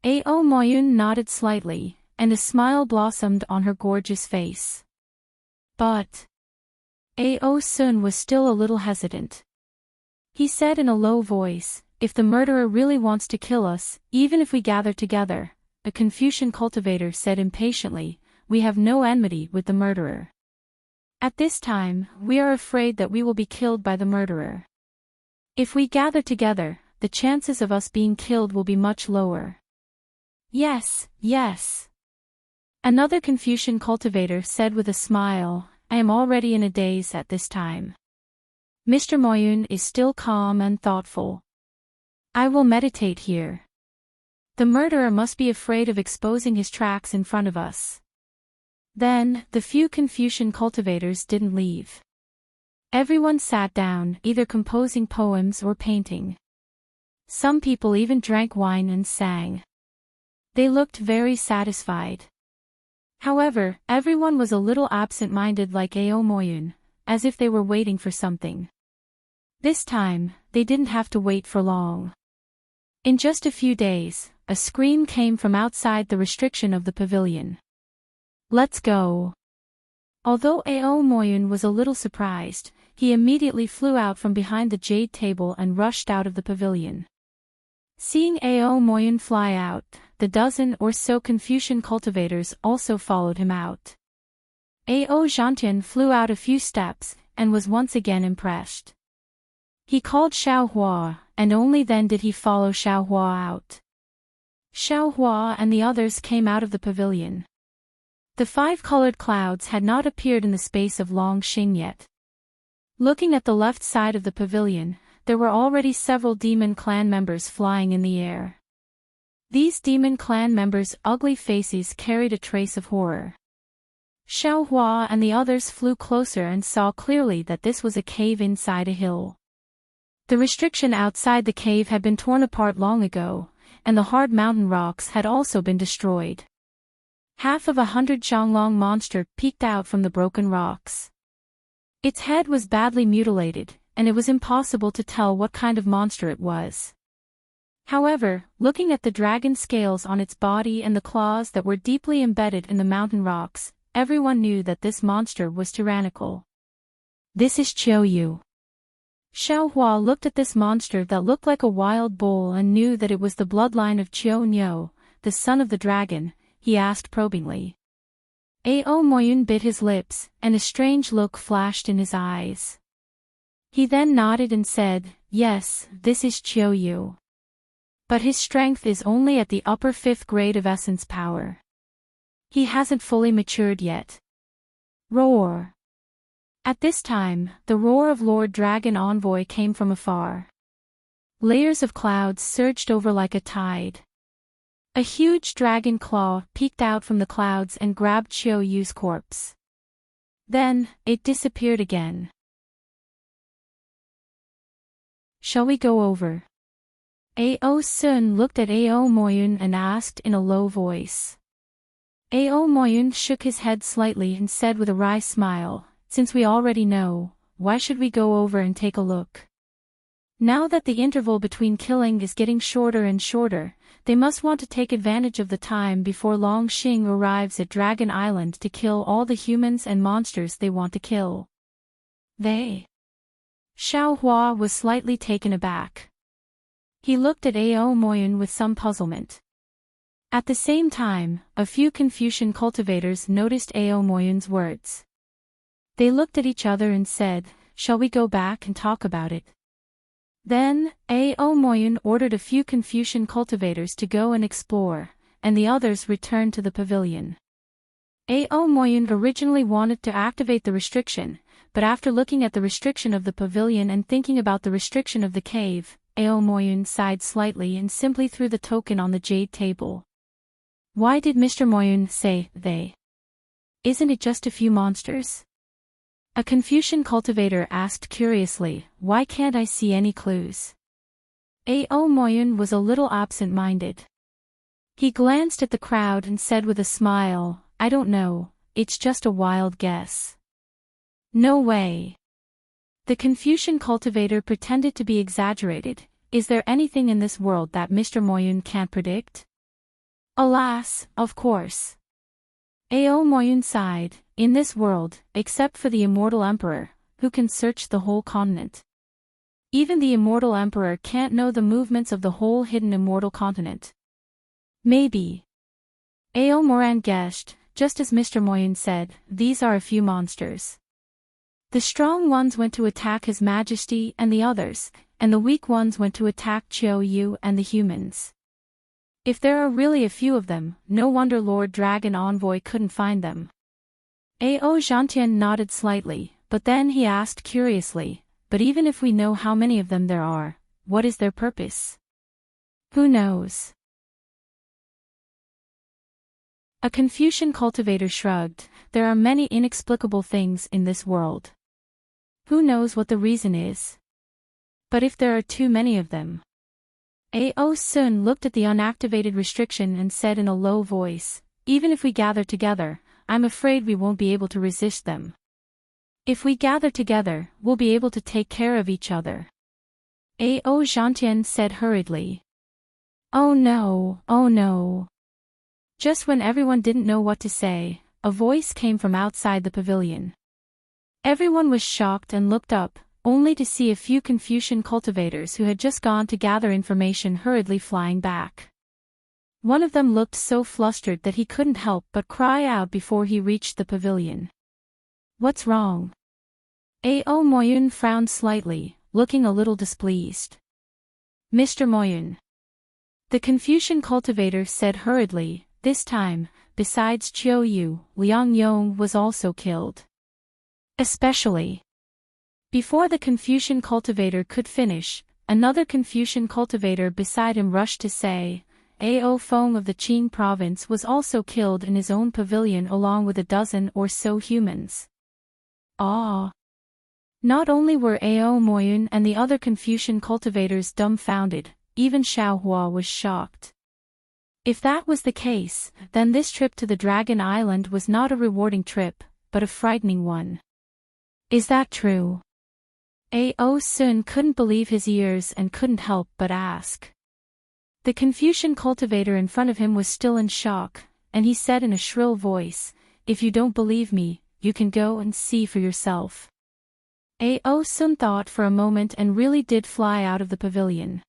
Ao Moyun nodded slightly, and a smile blossomed on her gorgeous face. But Ao Sun was still a little hesitant. He said in a low voice, "If the murderer really wants to kill us, even if we gather together," a Confucian cultivator said impatiently, "we have no enmity with the murderer. At this time, we are afraid that we will be killed by the murderer. If we gather together, the chances of us being killed will be much lower." "Yes, yes." Another Confucian cultivator said with a smile, "I am already in a daze at this time." Mr. Moyun is still calm and thoughtful. "I will meditate here." The murderer must be afraid of exposing his tracks in front of us. Then, the few Confucian cultivators didn't leave. Everyone sat down, either composing poems or painting. Some people even drank wine and sang. They looked very satisfied. However, everyone was a little absent-minded like Ao Moyun, as if they were waiting for something. This time, they didn't have to wait for long. In just a few days, a scream came from outside the restriction of the pavilion. "Let's go." Although Ao Moyun was a little surprised, he immediately flew out from behind the jade table and rushed out of the pavilion. Seeing Ao Moyun fly out, the dozen or so Confucian cultivators also followed him out. Ao Zhantian flew out a few steps, and was once again impressed. He called Xiaohua, and only then did he follow Xiaohua out. Xiaohua and the others came out of the pavilion. The 5 colored clouds had not appeared in the space of Longxing yet. Looking at the left side of the pavilion, there were already several demon clan members flying in the air. These demon clan members' ugly faces carried a trace of horror. Xiaohua and the others flew closer and saw clearly that this was a cave inside a hill. The restriction outside the cave had been torn apart long ago, and the hard mountain rocks had also been destroyed. Half of 100 Zhonglong monster peeked out from the broken rocks. Its head was badly mutilated, and it was impossible to tell what kind of monster it was. However, looking at the dragon scales on its body and the claws that were deeply embedded in the mountain rocks, everyone knew that this monster was tyrannical. "This is Qiuyu." Xiaohua looked at this monster that looked like a wild bull and knew that it was the bloodline of Qiu Niu, the son of the dragon. He asked probingly. Ao Moyun bit his lips, and a strange look flashed in his eyes. He then nodded and said, "Yes, this is Qiuyu. But his strength is only at the upper 5th grade of essence power. He hasn't fully matured yet." Roar! At this time, the roar of Lord Dragon Envoy came from afar. Layers of clouds surged over like a tide. A huge dragon claw peeked out from the clouds and grabbed Qiuyu's corpse. Then, it disappeared again. "Shall we go over?" Ao Sun looked at Ao Moyun and asked in a low voice. Ao Moyun shook his head slightly and said with a wry smile, "Since we already know, why should we go over and take a look? Now that the interval between killing is getting shorter and shorter, they must want to take advantage of the time before Longxing arrives at Dragon Island to kill all the humans and monsters they want to kill." "They?" Xiaohua was slightly taken aback. He looked at Ao Moyun with some puzzlement. At the same time, a few Confucian cultivators noticed Ao Moyun's words. They looked at each other and said, "Shall we go back and talk about it?" Then, Ao Moyun ordered a few Confucian cultivators to go and explore, and the others returned to the pavilion. Ao Moyun originally wanted to activate the restriction, but after looking at the restriction of the pavilion and thinking about the restriction of the cave, Ao Moyun sighed slightly and simply threw the token on the jade table. "Why did Mr. Moyun say, they? Isn't it just a few monsters?" A Confucian cultivator asked curiously, "Why can't I see any clues?" Ao Moyun was a little absent-minded. He glanced at the crowd and said with a smile, "I don't know, it's just a wild guess." "No way." The Confucian cultivator pretended to be exaggerated. "Is there anything in this world that Mr. Moyun can't predict?" "Alas, of course." Ao Moyun sighed, "In this world, except for the immortal emperor, who can search the whole continent. Even the immortal emperor can't know the movements of the whole hidden immortal continent." "Maybe." Ao Moran guessed, just as Mr. Moyun said, "These are a few monsters. The strong ones went to attack His Majesty and the others, and the weak ones went to attack Qiuyu and the humans. If there are really a few of them, no wonder Lord Dragon Envoy couldn't find them." Ao Zhantian nodded slightly, but then he asked curiously, "But even if we know how many of them there are, what is their purpose?" "Who knows?" A Confucian cultivator shrugged. There are many inexplicable things in this world. Who knows what the reason is? But if there are too many of them. Ao Sun looked at the unactivated restriction and said in a low voice, even if we gather together, I'm afraid we won't be able to resist them. If we gather together, we'll be able to take care of each other. Ao Zhantian said hurriedly. Oh no, oh no. Just when everyone didn't know what to say, a voice came from outside the pavilion. Everyone was shocked and looked up, only to see a few Confucian cultivators who had just gone to gather information hurriedly flying back. One of them looked so flustered that he couldn't help but cry out before he reached the pavilion. What's wrong? Ao Moyun frowned slightly, looking a little displeased. Mr. Moyun. The Confucian cultivator said hurriedly, this time, besides Chiu Yu, Liang Yong was also killed. Especially. Before the Confucian cultivator could finish, another Confucian cultivator beside him rushed to say, Ao Feng of the Qing province was also killed in his own pavilion along with a dozen or so humans. Ah! Not only were Ao Moyun and the other Confucian cultivators dumbfounded, even Xiaohua was shocked. If that was the case, then this trip to the Dragon Island was not a rewarding trip, but a frightening one. Is that true? Ao Sun couldn't believe his ears and couldn't help but ask. The Confucian cultivator in front of him was still in shock, and he said in a shrill voice, if you don't believe me, you can go and see for yourself. Ao Sun thought for a moment and really did fly out of the pavilion.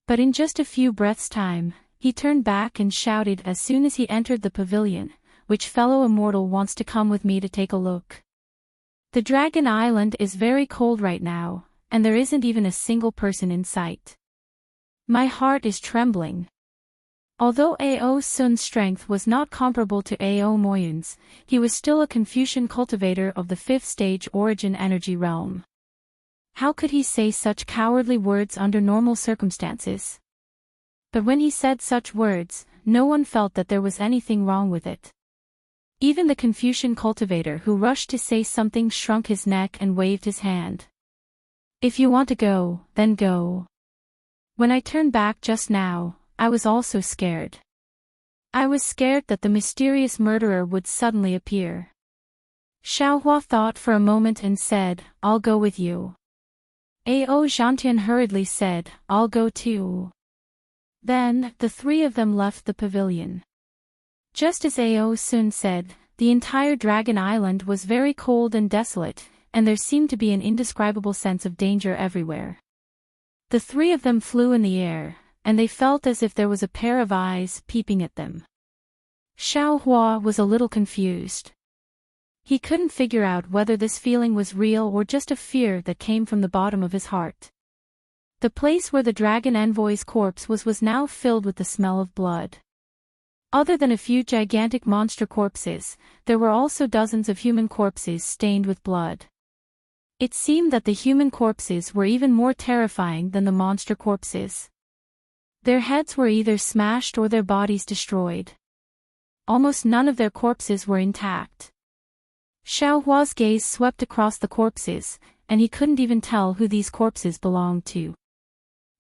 But in just a few breaths' time, he turned back and shouted as soon as he entered the pavilion, which fellow immortal wants to come with me to take a look? The Dragon Island is very cold right now, and there isn't even a single person in sight. My heart is trembling. Although Ao Sun's strength was not comparable to Ao Moyun's, he was still a Confucian cultivator of the 5th stage origin energy realm. How could he say such cowardly words under normal circumstances? But when he said such words, no one felt that there was anything wrong with it. Even the Confucian cultivator who rushed to say something shrunk his neck and waved his hand. If you want to go, then go. When I turned back just now, I was also scared. I was scared that the mysterious murderer would suddenly appear. Xiaohua thought for a moment and said, I'll go with you. Ao Zhantian hurriedly said, I'll go too. Then, the three of them left the pavilion. Just as Ao Sun said, the entire Dragon Island was very cold and desolate, and there seemed to be an indescribable sense of danger everywhere. The three of them flew in the air, and they felt as if there was a pair of eyes peeping at them. Xiaohua was a little confused. He couldn't figure out whether this feeling was real or just a fear that came from the bottom of his heart. The place where the dragon envoy's corpse was now filled with the smell of blood. Other than a few gigantic monster corpses, there were also dozens of human corpses stained with blood. It seemed that the human corpses were even more terrifying than the monster corpses. Their heads were either smashed or their bodies destroyed. Almost none of their corpses were intact. Xiaohua's gaze swept across the corpses, and he couldn't even tell who these corpses belonged to.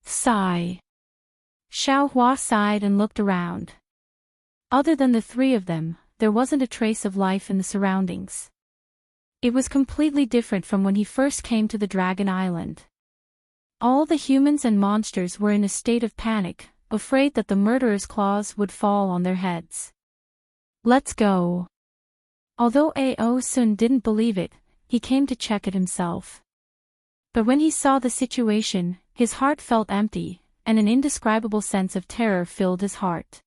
Sigh. Xiaohua sighed and looked around. Other than the three of them, there wasn't a trace of life in the surroundings. It was completely different from when he first came to the Dragon Island. All the humans and monsters were in a state of panic, afraid that the murderer's claws would fall on their heads. Let's go. Although Ao Sun didn't believe it, he came to check it himself. But when he saw the situation, his heart felt empty, and an indescribable sense of terror filled his heart.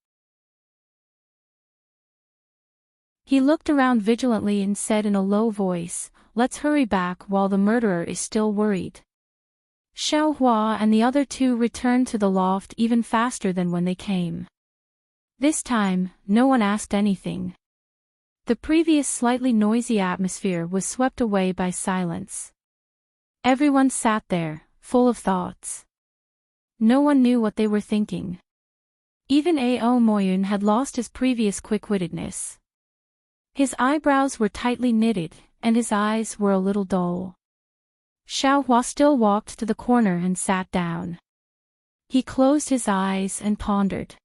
He looked around vigilantly and said in a low voice, "Let's hurry back while the murderer is still worried." Xiaohua and the other two returned to the loft even faster than when they came. This time, no one asked anything. The previous slightly noisy atmosphere was swept away by silence. Everyone sat there, full of thoughts. No one knew what they were thinking. Even Ao Moyun had lost his previous quick-wittedness. His eyebrows were tightly knitted, and his eyes were a little dull. Xiaohua still walked to the corner and sat down. He closed his eyes and pondered.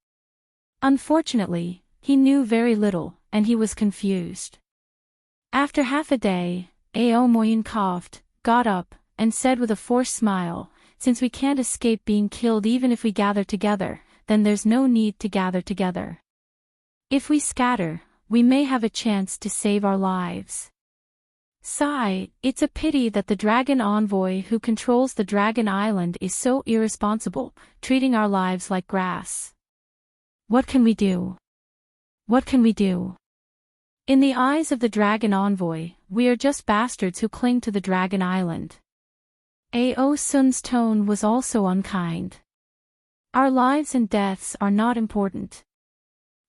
Unfortunately, he knew very little, and he was confused. After half a day, Ao Moyun coughed, got up, and said with a forced smile, "Since we can't escape being killed even if we gather together, then there's no need to gather together. If we scatter, we may have a chance to save our lives." Sigh, it's a pity that the dragon envoy who controls the dragon island is so irresponsible, treating our lives like grass. What can we do? What can we do? In the eyes of the dragon envoy, we are just bastards who cling to the dragon island. Ao Sun's tone was also unkind. Our lives and deaths are not important.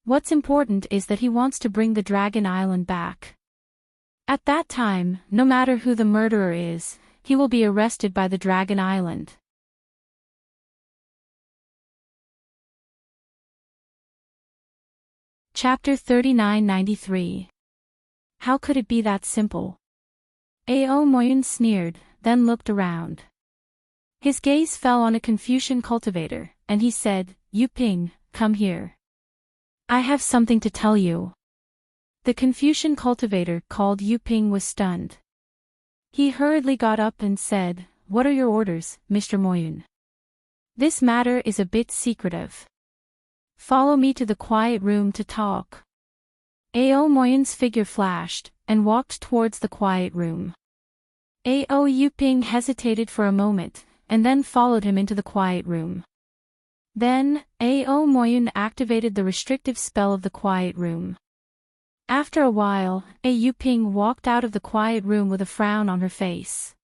What's important is that he wants to bring the dragon island back. At that time, no matter who the murderer is, he will be arrested by the Dragon Island. Chapter 3993. How could it be that simple? Ao Moyun sneered, then looked around. His gaze fell on a Confucian cultivator, and he said, "Yu Ping, come here. I have something to tell you." The Confucian cultivator called Yu Ping was stunned. He hurriedly got up and said, "What are your orders, Mr. Moyun? This matter is a bit secretive. Follow me to the quiet room to talk." Ao Moyun's figure flashed, and walked towards the quiet room. Ao Yu Ping hesitated for a moment, and then followed him into the quiet room. Then, Ao Moyun activated the restrictive spell of the quiet room. After a while, Yu Ping walked out of the quiet room with a frown on her face.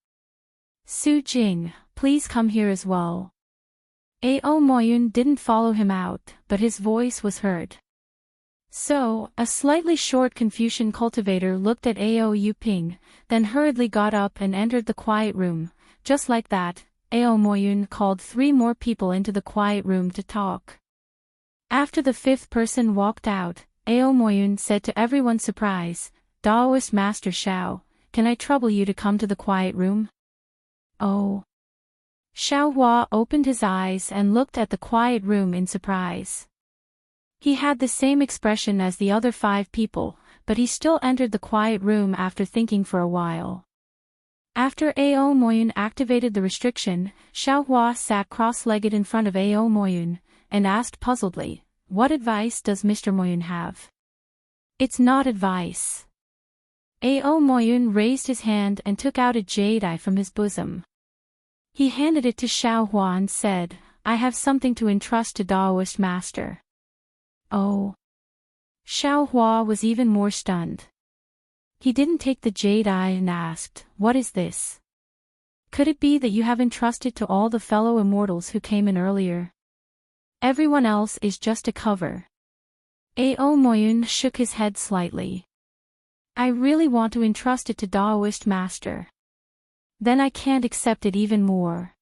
"Su Jing, please come here as well." Ao Moyun didn't follow him out, but his voice was heard. So, a slightly short Confucian cultivator looked at Ao Yu Ping, then hurriedly got up and entered the quiet room. Just like that, Ao Moyun called 3 more people into the quiet room to talk. After the 5th person walked out, Ao Moyun said to everyone's surprise, "Daoist Master Xiao, can I trouble you to come to the quiet room?" "Oh." Xiaohua opened his eyes and looked at the quiet room in surprise. He had the same expression as the other 5 people, but he still entered the quiet room after thinking for a while. After Ao Moyun activated the restriction, Xiaohua sat cross-legged in front of Ao Moyun, and asked puzzledly, "What advice does Mr. Moyun have?" "It's not advice." Ao Moyun raised his hand and took out a jade eye from his bosom. He handed it to Xiaohua and said, "I have something to entrust to Daoist Master." "Oh." Xiaohua was even more stunned. He didn't take the jade eye and asked, "What is this? Could it be that you have entrusted to all the fellow immortals who came in earlier? Everyone else is just a cover." Ao Moyun shook his head slightly. "I really want to entrust it to Daoist Master. Then I can't accept it even more."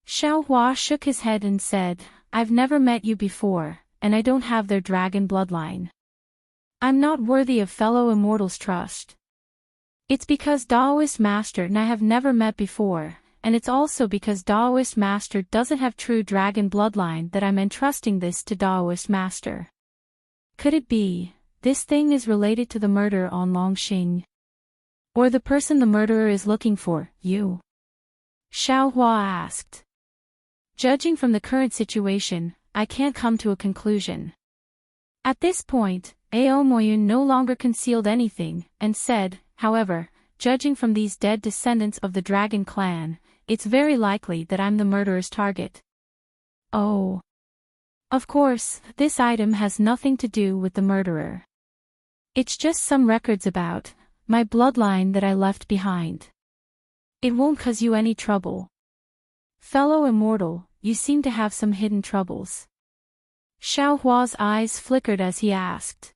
Xiaohua shook his head and said, "I've never met you before, and I don't have their dragon bloodline. I'm not worthy of fellow immortals' trust. It's because Daoist Master and I have never met before, and it's also because Daoist Master doesn't have true dragon bloodline that I'm entrusting this to Daoist Master. Could it be, this thing is related to the murder on Longxing? Or the person the murderer is looking for, you?" Xiaohua asked. "Judging from the current situation, I can't come to a conclusion." At this point, Ao Moyun no longer concealed anything, and said, "However, judging from these dead descendants of the dragon clan, it's very likely that I'm the murderer's target." "Oh. Of course, this item has nothing to do with the murderer. It's just some records about my bloodline that I left behind. It won't cause you any trouble. Fellow immortal, you seem to have some hidden troubles." Xiaohua's eyes flickered as he asked.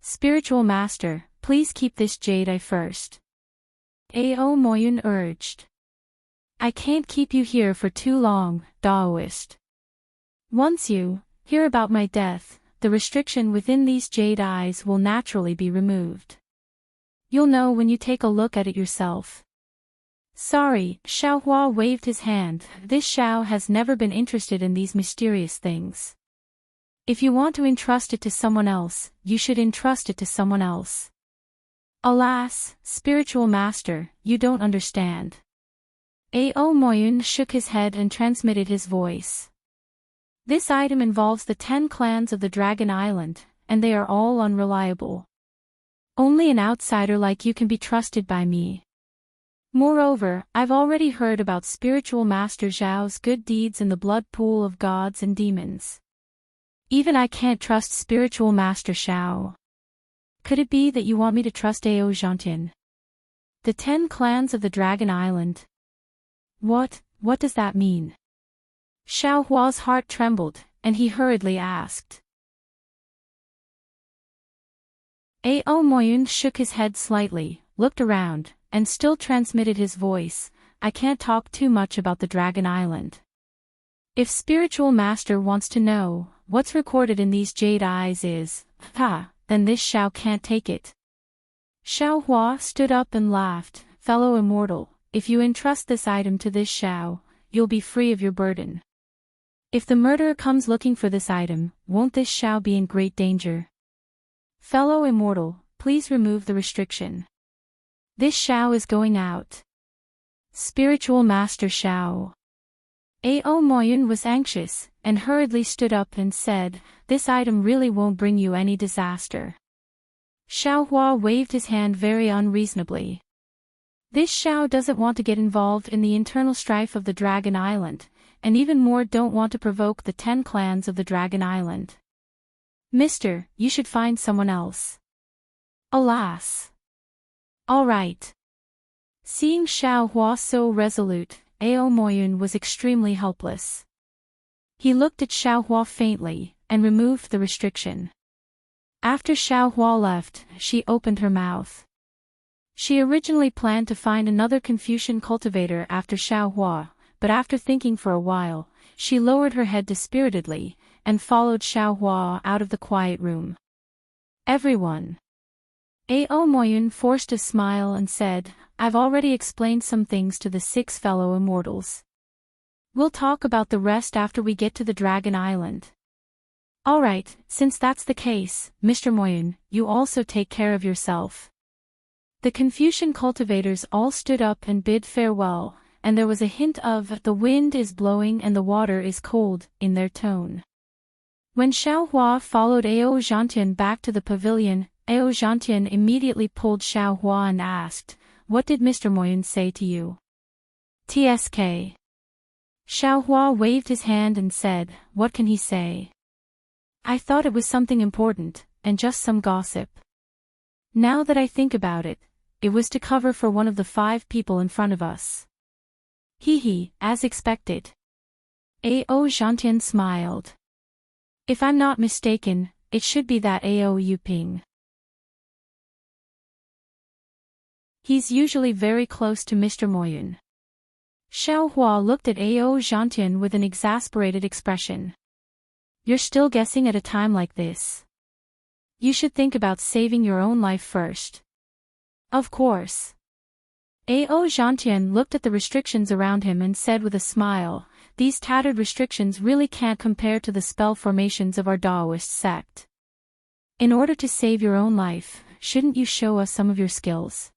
"Spiritual Master, please keep this jade eye first." Ao Moyun urged. "I can't keep you here for too long, Daoist. Once you," hear about my death, the restriction within these jade eyes will naturally be removed. You'll know when you take a look at it yourself. Sorry, Xiaohua waved his hand. This Xiao has never been interested in these mysterious things. If you want to entrust it to someone else, you should entrust it to someone else. Alas, spiritual master, you don't understand. Ao Moyun shook his head and transmitted his voice. This item involves the 10 clans of the Dragon Island, and they are all unreliable. Only an outsider like you can be trusted by me. Moreover, I've already heard about spiritual master Zhao's good deeds in the blood pool of gods and demons. Even I can't trust spiritual master Xiao. Could it be that you want me to trust Ao Zhantian? The 10 clans of the Dragon Island. What does that mean? Xiaohua's heart trembled, and he hurriedly asked. Ao Moyun shook his head slightly, looked around, and still transmitted his voice. I can't talk too much about the Dragon Island. If spiritual master wants to know what's recorded in these jade eyes then this Xiao can't take it. Xiaohua stood up and laughed. Fellow immortal, if you entrust this item to this Xiao, you'll be free of your burden. If the murderer comes looking for this item, won't this Xiao be in great danger? Fellow immortal, please remove the restriction. This Xiao is going out. Spiritual Master Xiao. Ao Moyun was anxious, and hurriedly stood up and said, this item really won't bring you any disaster. Xiaohua waved his hand very unreasonably. This Xiao doesn't want to get involved in the internal strife of the Dragon Island, and even more don't want to provoke the 10 clans of the Dragon Island. Mister, you should find someone else. Alas. All right. Seeing Xiaohua so resolute, Ao Moyun was extremely helpless. He looked at Xiaohua faintly, and removed the restriction. After Xiaohua left, she opened her mouth. She originally planned to find another Confucian cultivator after Xiaohua, but after thinking for a while, she lowered her head dispiritedly, and followed Xiaohua out of the quiet room. Everyone. Ao Moyun forced a smile and said, I've already explained some things to the 6 fellow immortals. We'll talk about the rest after we get to the Dragon Island. Alright, since that's the case, Mr. Moyun, you also take care of yourself. The Confucian cultivators all stood up and bid farewell, and there was a hint of the wind is blowing and the water is cold in their tone. When Xiaohua followed Ao Zhantian back to the pavilion, Ao Zhantian immediately pulled Xiaohua and asked, what did Mr. Moyun say to you? TSK. Xiaohua waved his hand and said, what can he say? I thought it was something important, and just some gossip. Now that I think about it, it was to cover for one of the 5 people in front of us. Hee, as expected. Ao Zhantian smiled. If I'm not mistaken, it should be that Ao Yuping. He's usually very close to Mr. Moyun. Xiaohua looked at Ao Zhantian with an exasperated expression. You're still guessing at a time like this. You should think about saving your own life first. Of course. Ao Zhantian looked at the restrictions around him and said with a smile, these tattered restrictions really can't compare to the spell formations of our Daoist sect. In order to save your own life, shouldn't you show us some of your skills?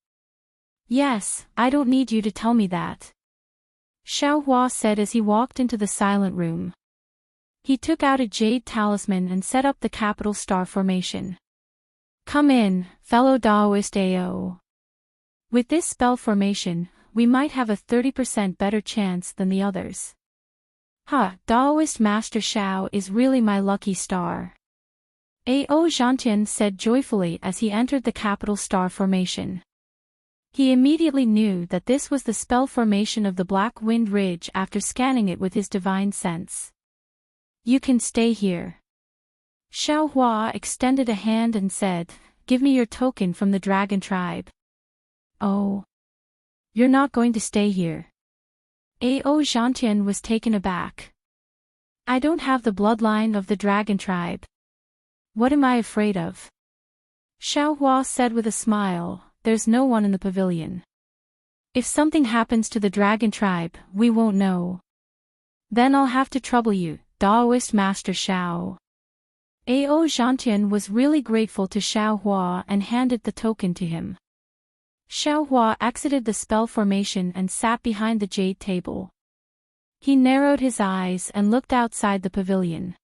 Yes, I don't need you to tell me that. Xiaohua said as he walked into the silent room. He took out a jade talisman and set up the capital star formation. Come in, fellow Daoist Ao. With this spell formation, we might have a 30% better chance than the others. Daoist Master Xiao is really my lucky star. Ao Zhantian said joyfully as he entered the capital star formation. He immediately knew that this was the spell formation of the Black Wind Ridge after scanning it with his divine sense. You can stay here. Xiaohua extended a hand and said, give me your token from the dragon tribe. Oh. You're not going to stay here. Ao Zhantian was taken aback. I don't have the bloodline of the dragon tribe. What am I afraid of? Xiaohua said with a smile, there's no one in the pavilion. If something happens to the dragon tribe, we won't know. Then I'll have to trouble you, Daoist Master Xiao. Ao Zhantian was really grateful to Xiaohua and handed the token to him. Xiaohua exited the spell formation and sat behind the jade table. He narrowed his eyes and looked outside the pavilion.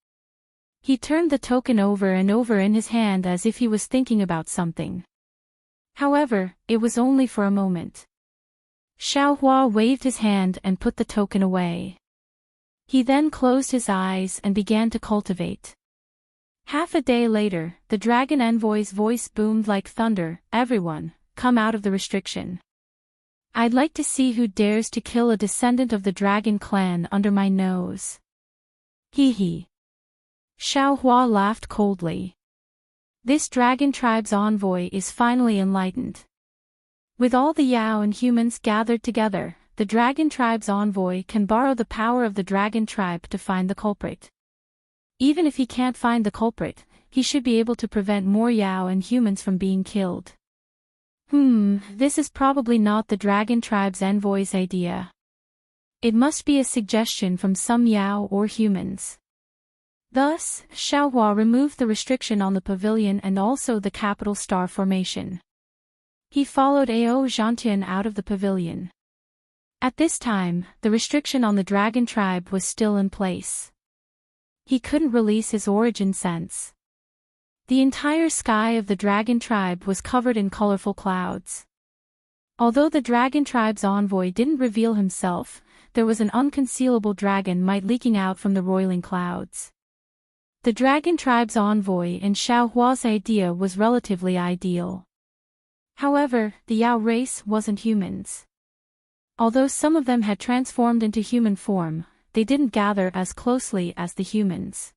He turned the token over and over in his hand as if he was thinking about something. However, it was only for a moment. Xiaohua waved his hand and put the token away. He then closed his eyes and began to cultivate. Half a day later, the dragon envoy's voice boomed like thunder, everyone, come out of the restriction. I'd like to see who dares to kill a descendant of the dragon clan under my nose. Hee hee. Xiaohua laughed coldly. This dragon tribe's envoy is finally enlightened. With all the Yao and humans gathered together, the dragon tribe's envoy can borrow the power of the dragon tribe to find the culprit. Even if he can't find the culprit, he should be able to prevent more Yao and humans from being killed. This is probably not the dragon tribe's envoy's idea. It must be a suggestion from some Yao or humans. Thus, Xiaohua removed the restriction on the pavilion and also the capital star formation. He followed Ao Zhantian out of the pavilion. At this time, the restriction on the dragon tribe was still in place. He couldn't release his origin sense. The entire sky of the dragon tribe was covered in colorful clouds. Although the dragon tribe's envoy didn't reveal himself, there was an unconcealable dragon might leaking out from the roiling clouds. The dragon tribe's envoy and Xiaohua's idea was relatively ideal. However, the Yao race wasn't humans. Although some of them had transformed into human form, they didn't gather as closely as the humans.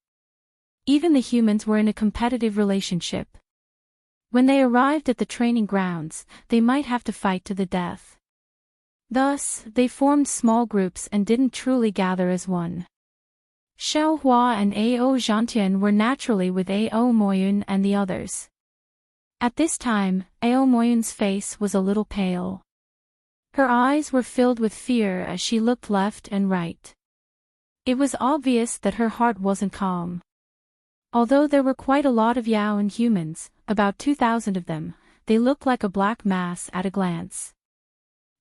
Even the humans were in a competitive relationship. When they arrived at the training grounds, they might have to fight to the death. Thus, they formed small groups and didn't truly gather as one. Xiaohua and Ao Zhantian were naturally with Ao Moyun and the others. At this time, Ao Moyun's face was a little pale. Her eyes were filled with fear as she looked left and right. It was obvious that her heart wasn't calm. Although there were quite a lot of Yao and humans, about 2,000 of them, they looked like a black mass at a glance.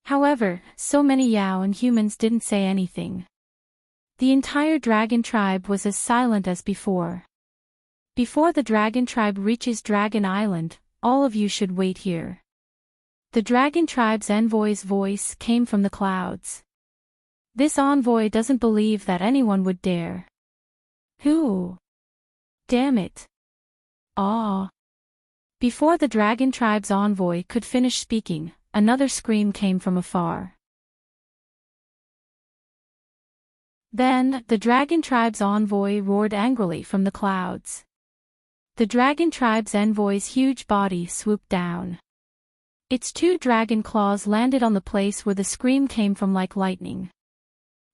However, so many Yao and humans didn't say anything. The entire dragon tribe was as silent as before. Before the dragon tribe reaches Dragon Island, all of you should wait here. The dragon tribe's envoy's voice came from the clouds. This envoy doesn't believe that anyone would dare. Who? Damn it. Ah. Before the dragon tribe's envoy could finish speaking, another scream came from afar. Then, the dragon tribe's envoy roared angrily from the clouds. The dragon tribe's envoy's huge body swooped down. Its two dragon claws landed on the place where the scream came from like lightning.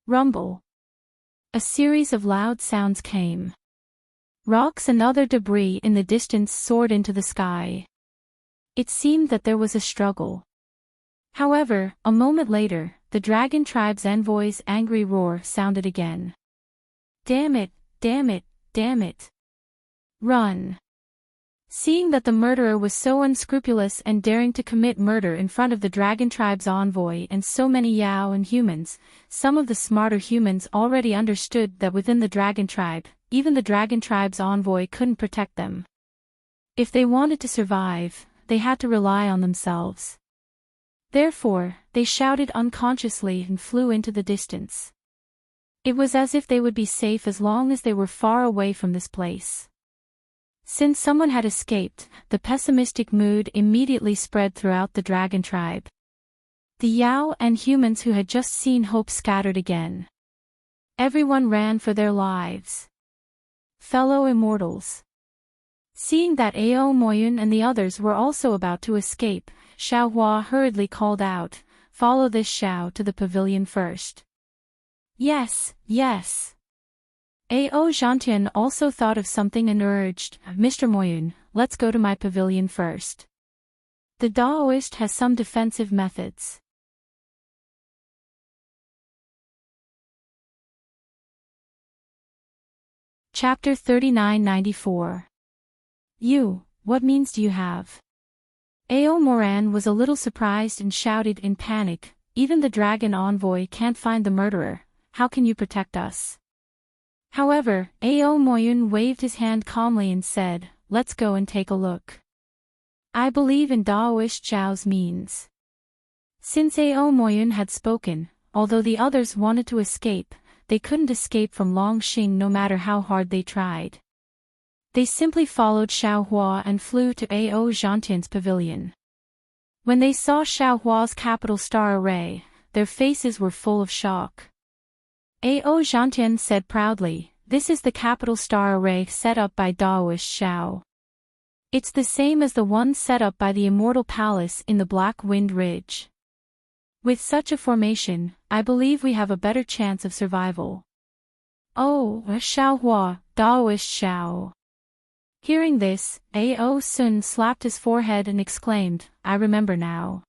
Rumble. A series of loud sounds came. Rocks and other debris in the distance soared into the sky. It seemed that there was a struggle. However, a moment later, the dragon tribe's envoy's angry roar sounded again. Damn it, damn it, damn it. Run. Seeing that the murderer was so unscrupulous and daring to commit murder in front of the dragon tribe's envoy and so many Yao and humans, some of the smarter humans already understood that within the dragon tribe, even the dragon tribe's envoy couldn't protect them. If they wanted to survive, they had to rely on themselves. Therefore, they shouted unconsciously and flew into the distance. It was as if they would be safe as long as they were far away from this place. Since someone had escaped, the pessimistic mood immediately spread throughout the dragon tribe. The Yao and humans who had just seen hope scattered again. Everyone ran for their lives. Fellow immortals. Seeing that Ao Moyun and the others were also about to escape, Xiaohua hurriedly called out, "Follow this Xiao to the pavilion first." Yes, yes. Ao Gentian also thought of something and urged, Mr. Moyun, let's go to my pavilion first. The Daoist has some defensive methods. Chapter 3994. What means do you have? Ao Moran was a little surprised and shouted in panic, even the dragon envoy can't find the murderer, how can you protect us? However, Ao Moyun waved his hand calmly and said, let's go and take a look. I believe in Daoist Zhao's means. Since Ao Moyun had spoken, although the others wanted to escape, they couldn't escape from Longxing no matter how hard they tried. They simply followed Xiaohua and flew to Ao Gentian's pavilion. When they saw Xiaohua's capital star array, their faces were full of shock. Ao Gentian said proudly, this is the capital star array set up by Daoist Zhao. It's the same as the one set up by the Immortal Palace in the Black Wind Ridge. With such a formation, I believe we have a better chance of survival. Oh, Xiaohua, Daoist Zhao. Hearing this, Ao Sun slapped his forehead and exclaimed, I remember now.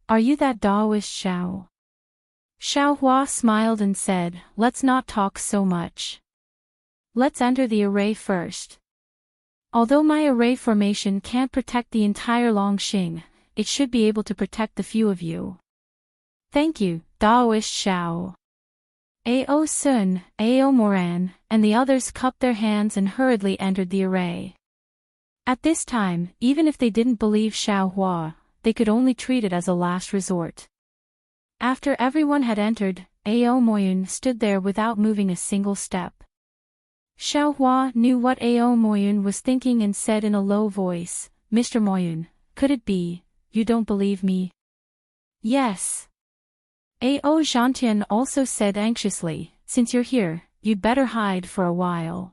Are you that Daoist Zhao? Xiaohua smiled and said, let's not talk so much. Let's enter the array first. Although my array formation can't protect the entire Longxing, it should be able to protect the few of you. Thank you, Daoist Zhao. Ao Sun, Ao Moran, and the others cupped their hands and hurriedly entered the array. At this time, even if they didn't believe Xiaohua, they could only treat it as a last resort. After everyone had entered, Ao Moyun stood there without moving a single step. Xiaohua knew what Ao Moyun was thinking and said in a low voice, Mr. Moyun, could it be, you don't believe me? Yes. Ao Gentian also said anxiously, since you're here, you'd better hide for a while.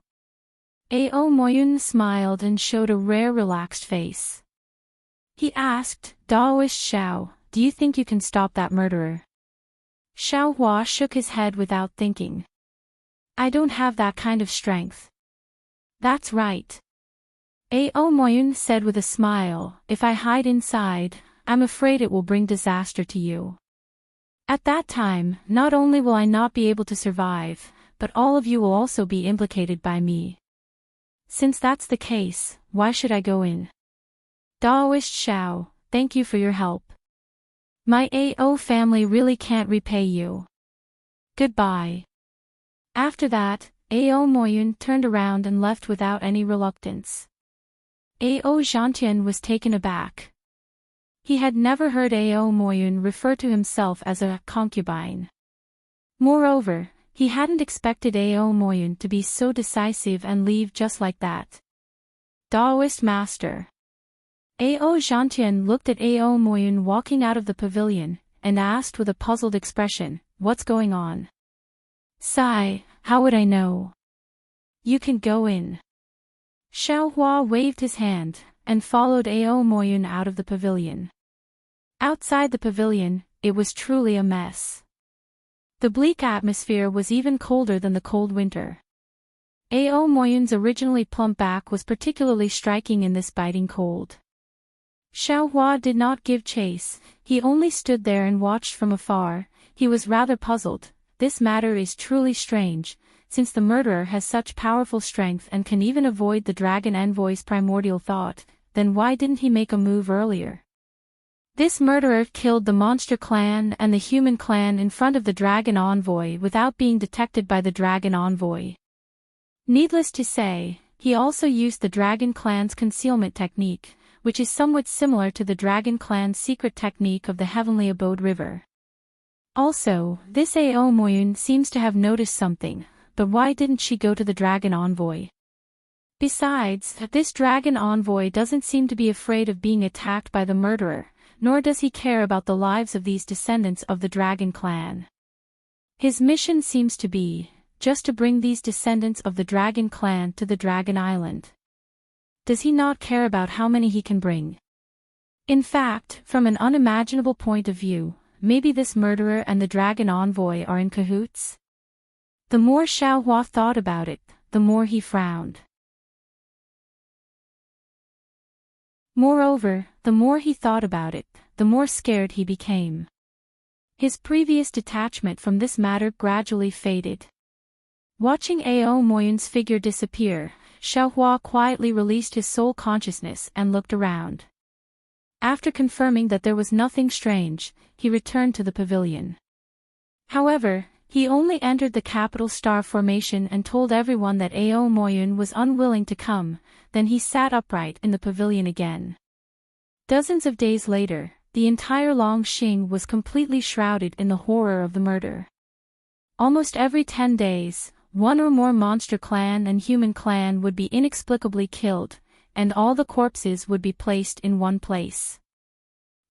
Ao Moyun smiled and showed a rare relaxed face. He asked, Daoist Zhao, do you think you can stop that murderer? Xiaohua shook his head without thinking. I don't have that kind of strength. That's right. Ao Moyun said with a smile, if I hide inside, I'm afraid it will bring disaster to you. At that time, not only will I not be able to survive, but all of you will also be implicated by me. Since that's the case, why should I go in? Daoist Zhao, thank you for your help. My Ao family really can't repay you. Goodbye. After that, Ao Moyun turned around and left without any reluctance. Ao Gentian was taken aback. He had never heard Ao Moyun refer to himself as a concubine. Moreover, he hadn't expected Ao Moyun to be so decisive and leave just like that. Daoist Master. Ao Gentian looked at Ao Moyun walking out of the pavilion, and asked with a puzzled expression, what's going on? Sigh, how would I know? You can go in. Xiaohua waved his hand, and followed Ao Moyun out of the pavilion. Outside the pavilion, it was truly a mess. The bleak atmosphere was even colder than the cold winter. Ao Moyun's originally plump back was particularly striking in this biting cold. Xiaohua did not give chase, he only stood there and watched from afar. He was rather puzzled. This matter is truly strange, since the murderer has such powerful strength and can even avoid the dragon envoy's primordial thought, then why didn't he make a move earlier? This murderer killed the monster clan and the human clan in front of the dragon envoy without being detected by the dragon envoy. Needless to say, he also used the dragon clan's concealment technique, which is somewhat similar to the dragon clan's secret technique of the heavenly abode river. Also, this Ao Moyun seems to have noticed something, but why didn't she go to the dragon envoy? Besides, this dragon envoy doesn't seem to be afraid of being attacked by the murderer, nor does he care about the lives of these descendants of the dragon clan. His mission seems to be, just to bring these descendants of the dragon clan to the dragon island. Does he not care about how many he can bring? In fact, from an unimaginable point of view, maybe this murderer and the dragon envoy are in cahoots? The more Xiaohua thought about it, the more he frowned. Moreover, the more he thought about it, the more scared he became. His previous detachment from this matter gradually faded. Watching Ao Moyun's figure disappear, Xiaohua quietly released his soul consciousness and looked around. After confirming that there was nothing strange, he returned to the pavilion. However, he only entered the capital star formation and told everyone that Ao Moyun was unwilling to come, then he sat upright in the pavilion again. Dozens of days later, the entire Longxing was completely shrouded in the horror of the murder. Almost every 10 days, one or more monster clan and human clan would be inexplicably killed, and all the corpses would be placed in one place.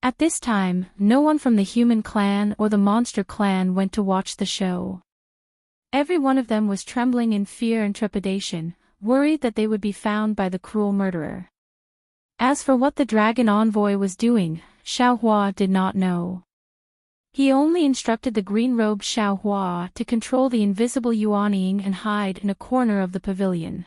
At this time, no one from the human clan or the monster clan went to watch the show. Every one of them was trembling in fear and trepidation, worried that they would be found by the cruel murderer. As for what the dragon envoy was doing, Xiaohua did not know. He only instructed the green-robed Xiaohua to control the invisible Yuanying and hide in a corner of the pavilion.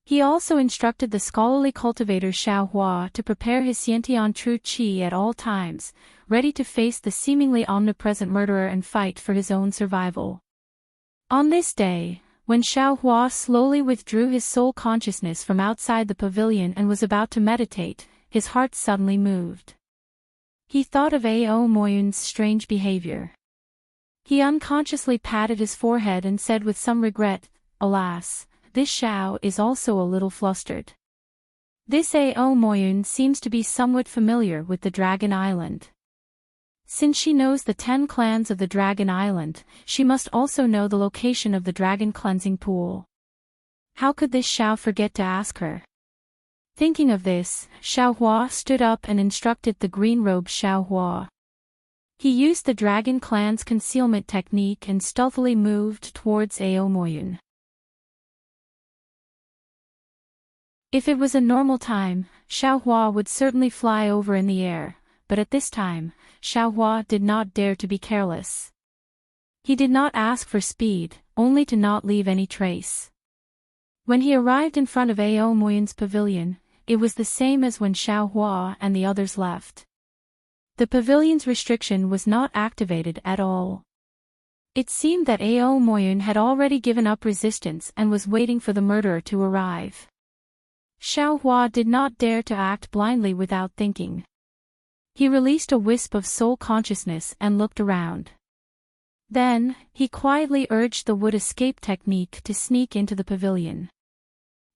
He also instructed the scholarly cultivator Xiaohua to prepare his Xiantian true qi at all times, ready to face the seemingly omnipresent murderer and fight for his own survival. On this day, when Xiaohua slowly withdrew his soul consciousness from outside the pavilion and was about to meditate, his heart suddenly moved. He thought of Ao Moyun's strange behavior. He unconsciously patted his forehead and said with some regret, "Alas, this Xiao is also a little flustered. This Ao Moyun seems to be somewhat familiar with the Dragon Island. Since she knows the 10 clans of the Dragon Island, she must also know the location of the Dragon Cleansing Pool. How could this Xiao forget to ask her?" Thinking of this, Xiaohua stood up and instructed the green-robed Xiaohua. He used the Dragon Clan's concealment technique and stealthily moved towards Ao Moyun. If it was a normal time, Xiaohua would certainly fly over in the air, but at this time, Xiaohua did not dare to be careless. He did not ask for speed, only to not leave any trace. When he arrived in front of Ao Moyun's pavilion, it was the same as when Xiaohua and the others left. The pavilion's restriction was not activated at all. It seemed that Ao Moyun had already given up resistance and was waiting for the murderer to arrive. Xiaohua did not dare to act blindly without thinking. He released a wisp of soul consciousness and looked around. Then, he quietly urged the wood escape technique to sneak into the pavilion.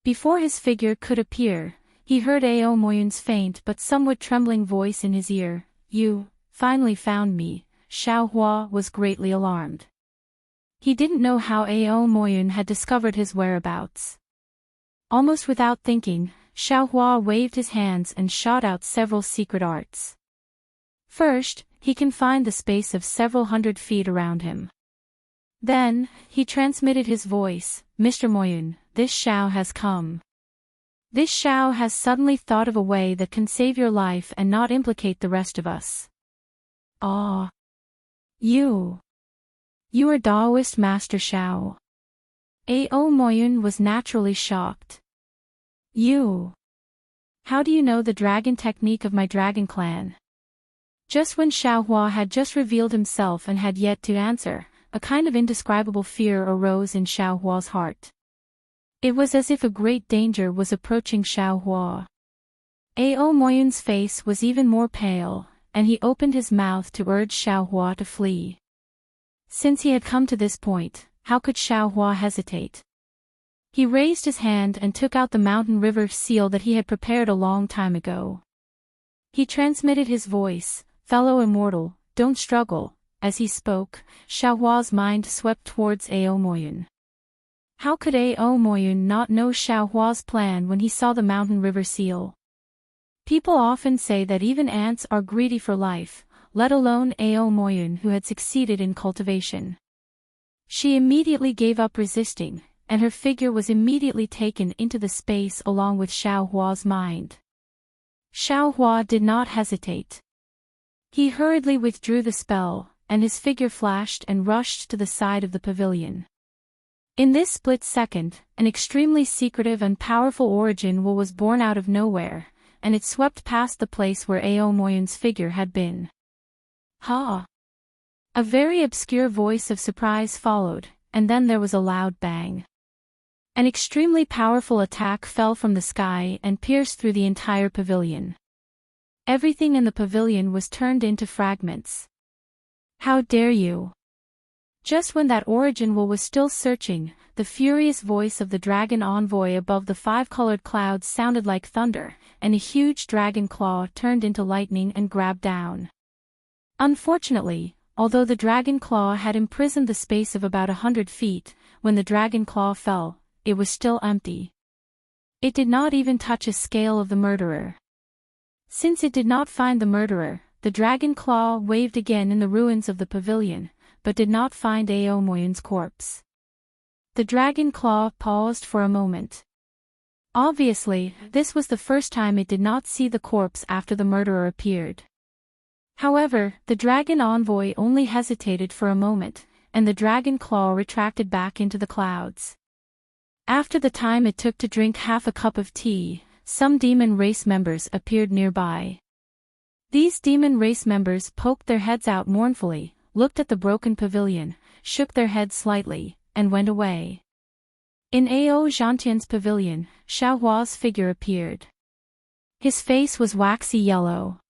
Before his figure could appear, he heard Ao Moyun's faint but somewhat trembling voice in his ear, "You finally found me." Xiaohua was greatly alarmed. He didn't know how Ao Moyun had discovered his whereabouts. Almost without thinking, Xiaohua waved his hands and shot out several secret arts. First, he confined the space of several hundred feet around him. Then, he transmitted his voice, "Mr. Moyun, this Xiao has come. This Xiao has suddenly thought of a way that can save your life and not implicate the rest of us." "Ah. You are Taoist Master Xiao." Ao Moyun was naturally shocked. How do you know the dragon technique of my dragon clan?" Just when Xiaohua had just revealed himself and had yet to answer, a kind of indescribable fear arose in Xiaohua's heart. It was as if a great danger was approaching Xiaohua. Ao Moyun's face was even more pale, and he opened his mouth to urge Xiaohua to flee. Since he had come to this point, how could Xiaohua hesitate? He raised his hand and took out the mountain river seal that he had prepared a long time ago. He transmitted his voice, "Fellow immortal, don't struggle." As he spoke, Xiaohua's mind swept towards Ao Moyun. How could Ao Moyun not know Xiaohua's plan when he saw the mountain river seal? People often say that even ants are greedy for life, let alone Ao Moyun who had succeeded in cultivation. She immediately gave up resisting, and her figure was immediately taken into the space along with Xiaohua's mind. Xiaohua did not hesitate. He hurriedly withdrew the spell, and his figure flashed and rushed to the side of the pavilion. In this split second, an extremely secretive and powerful origin was born out of nowhere, and it swept past the place where Ao Moyun's figure had been. Ha! A very obscure voice of surprise followed, and then there was a loud bang. An extremely powerful attack fell from the sky and pierced through the entire pavilion. Everything in the pavilion was turned into fragments. How dare you! Just when that origin was still searching, the furious voice of the dragon envoy above the five-colored clouds sounded like thunder, and a huge dragon claw turned into lightning and grabbed down. Unfortunately, although the dragon claw had imprisoned the space of about 100 feet, when the dragon claw fell, it was still empty. It did not even touch a scale of the murderer. Since it did not find the murderer, the dragon claw waved again in the ruins of the pavilion, but did not find Ao Moyun's corpse. The dragon claw paused for a moment. Obviously, this was the first time it did not see the corpse after the murderer appeared. However, the dragon envoy only hesitated for a moment, and the dragon claw retracted back into the clouds. After the time it took to drink half a cup of tea, some demon race members appeared nearby. These demon race members poked their heads out mournfully, looked at the broken pavilion, shook their heads slightly, and went away. In Ao Zhantian's pavilion, Xiaohua's figure appeared. His face was waxy yellow.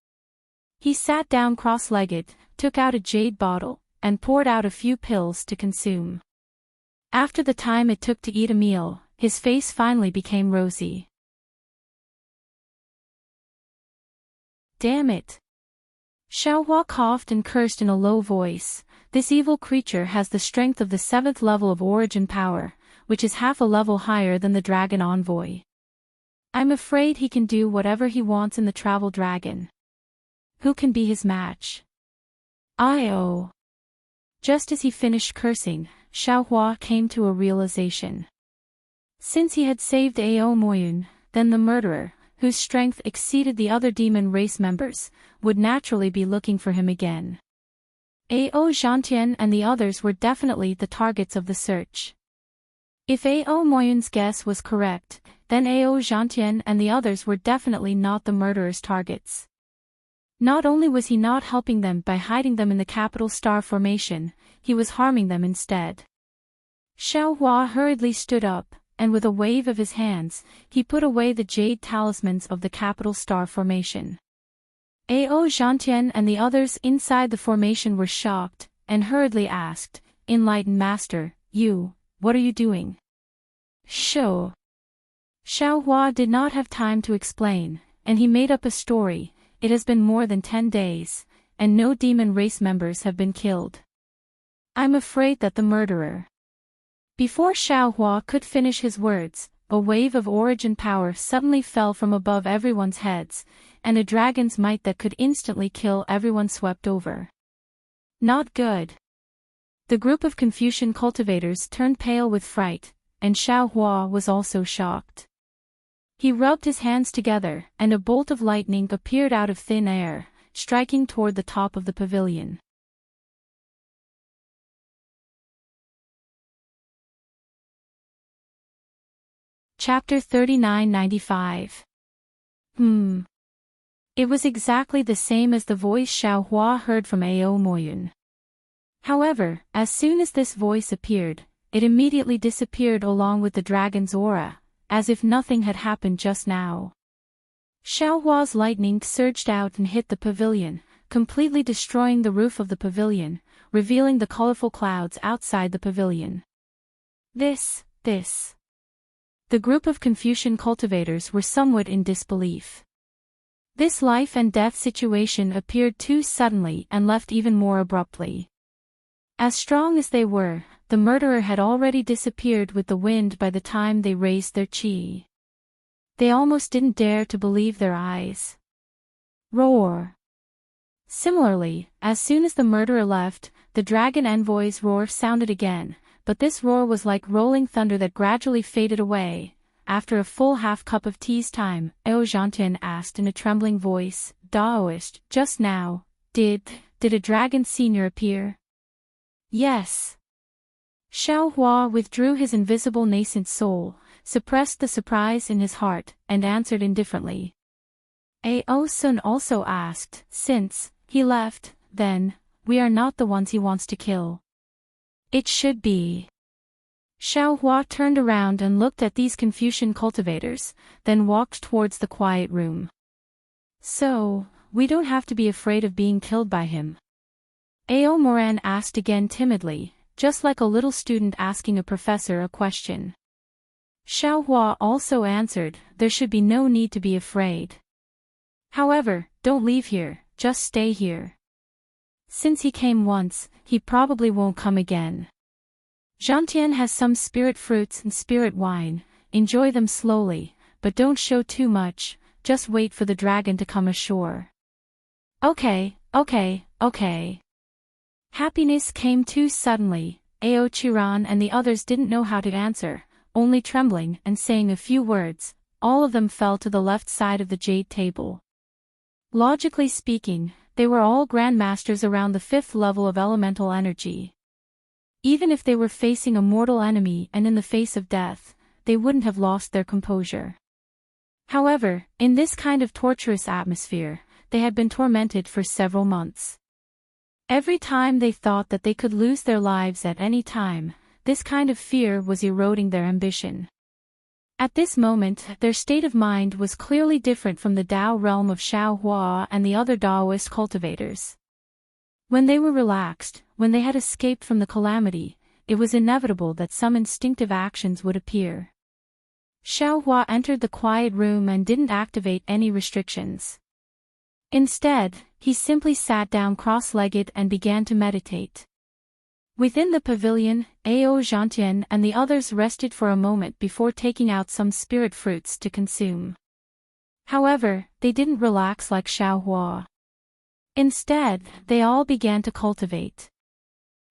He sat down cross-legged, took out a jade bottle, and poured out a few pills to consume. After the time it took to eat a meal, his face finally became rosy. Damn it! Xiaohua coughed and cursed in a low voice. This evil creature has the strength of the 7th level of origin power, which is half a level higher than the dragon envoy. I'm afraid he can do whatever he wants in the travel dragon. Who can be his match? I-oh. Just as he finished cursing, Xiaohua came to a realization. Since he had saved Ao Moyun, then the murderer, whose strength exceeded the other demon race members, would naturally be looking for him again. Ao Zhantian and the others were definitely the targets of the search. If Ao Moyun's guess was correct, then Ao Zhantian and the others were definitely not the murderer's targets. Not only was he not helping them by hiding them in the capital star formation, he was harming them instead. Xiaohua hurriedly stood up, and with a wave of his hands, he put away the jade talismans of the capital star formation. Ao Zhantian and the others inside the formation were shocked, and hurriedly asked, "Enlightened Master, what are you doing?" Xiaohua did not have time to explain, and he made up a story. It has been more than 10 days, and no demon race members have been killed. I'm afraid that the murderer... Before Xiaohua could finish his words, a wave of origin power suddenly fell from above everyone's heads, and a dragon's might that could instantly kill everyone swept over. Not good. The group of Confucian cultivators turned pale with fright, and Xiaohua was also shocked. He rubbed his hands together, and a bolt of lightning appeared out of thin air, striking toward the top of the pavilion. Chapter 3995. It was exactly the same as the voice Xiaohua heard from Ao Moyun. However, as soon as this voice appeared, it immediately disappeared along with the dragon's aura, as if nothing had happened just now. Xiaohua's lightning surged out and hit the pavilion, completely destroying the roof of the pavilion, revealing the colorful clouds outside the pavilion. This. The group of Confucian cultivators were somewhat in disbelief. This life and death situation appeared too suddenly and left even more abruptly. As strong as they were, the murderer had already disappeared with the wind by the time they raised their qi. They almost didn't dare to believe their eyes. Roar. Similarly, as soon as the murderer left, the dragon envoy's roar sounded again, but this roar was like rolling thunder that gradually faded away. After a full half cup of tea's time, Ao Zhantian asked in a trembling voice, "Daoist, just now, did a dragon senior appear?" "Yes." Xiaohua withdrew his invisible nascent soul, suppressed the surprise in his heart, and answered indifferently. Ao Sun also asked, since he left, then, we are not the ones he wants to kill. It should be. Xiaohua turned around and looked at these Confucian cultivators, then walked towards the quiet room. So, we don't have to be afraid of being killed by him? Ao Moran asked again timidly, just like a little student asking a professor a question. Xiaohua also answered, there should be no need to be afraid. However, don't leave here, just stay here. Since he came once, he probably won't come again. Zhantian has some spirit fruits and spirit wine, enjoy them slowly, but don't show too much, just wait for the dragon to come ashore. Okay. Happiness came too suddenly. Ao Chiran and the others didn't know how to answer, only trembling and saying a few words. All of them fell to the left side of the jade table. Logically speaking, they were all grandmasters around the 5th level of elemental energy. Even if they were facing a mortal enemy and in the face of death, they wouldn't have lost their composure. However, in this kind of torturous atmosphere, they had been tormented for several months. Every time they thought that they could lose their lives at any time, this kind of fear was eroding their ambition. At this moment, their state of mind was clearly different from the Tao realm of Xiaohua and the other Taoist cultivators. When they were relaxed, when they had escaped from the calamity, it was inevitable that some instinctive actions would appear. Xiaohua entered the quiet room and didn't activate any restrictions. Instead, he simply sat down cross-legged and began to meditate. Within the pavilion, Ao Zhantian and the others rested for a moment before taking out some spirit fruits to consume. However, they didn't relax like Xiaohua. Instead, they all began to cultivate.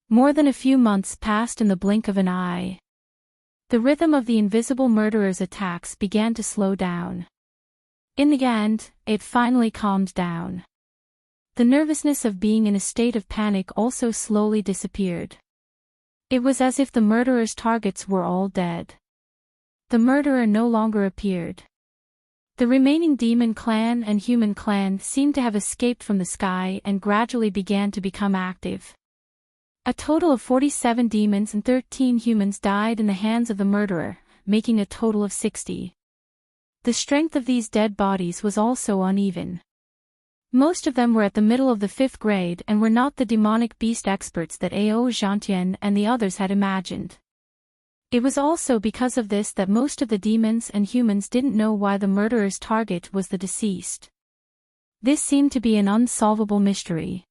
More than a few months passed in the blink of an eye. The rhythm of the invisible murderer's attacks began to slow down. In the end, it finally calmed down. The nervousness of being in a state of panic also slowly disappeared. It was as if the murderer's targets were all dead. The murderer no longer appeared. The remaining demon clan and human clan seemed to have escaped from the sky and gradually began to become active. A total of 47 demons and 13 humans died in the hands of the murderer, making a total of 60. The strength of these dead bodies was also uneven. Most of them were at the middle of the 5th grade and were not the demonic beast experts that Ao Zhantian and the others had imagined. It was also because of this that most of the demons and humans didn't know why the murderer's target was the deceased. This seemed to be an unsolvable mystery.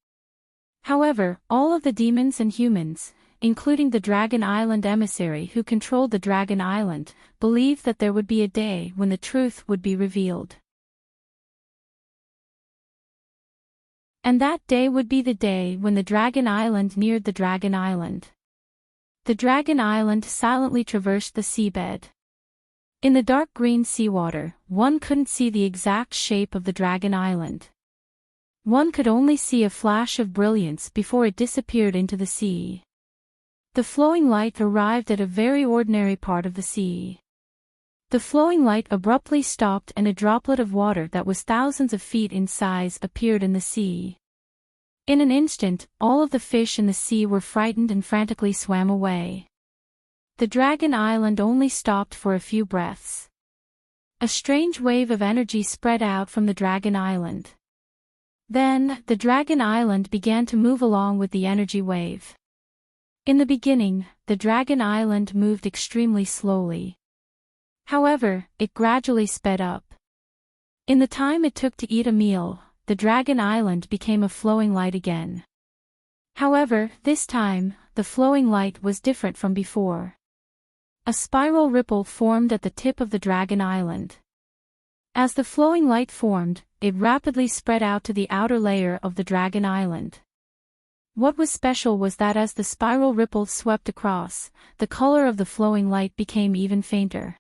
However, all of the demons and humans, including the Dragon Island emissary who controlled the Dragon Island, believed that there would be a day when the truth would be revealed. And that day would be the day when the Dragon Island neared the Dragon Island. The Dragon Island silently traversed the seabed. In the dark green seawater, one couldn't see the exact shape of the Dragon Island. One could only see a flash of brilliance before it disappeared into the sea. The flowing light arrived at a very ordinary part of the sea. The flowing light abruptly stopped and a droplet of water that was thousands of feet in size appeared in the sea. In an instant, all of the fish in the sea were frightened and frantically swam away. The Dragon Island only stopped for a few breaths. A strange wave of energy spread out from the Dragon Island. Then, the Dragon Island began to move along with the energy wave. In the beginning, the Dragon Island moved extremely slowly. However, it gradually sped up. In the time it took to eat a meal, the Dragon Island became a flowing light again. However, this time, the flowing light was different from before. A spiral ripple formed at the tip of the Dragon Island. As the flowing light formed, it rapidly spread out to the outer layer of the Dragon Island. What was special was that as the spiral ripple swept across, the color of the flowing light became even fainter.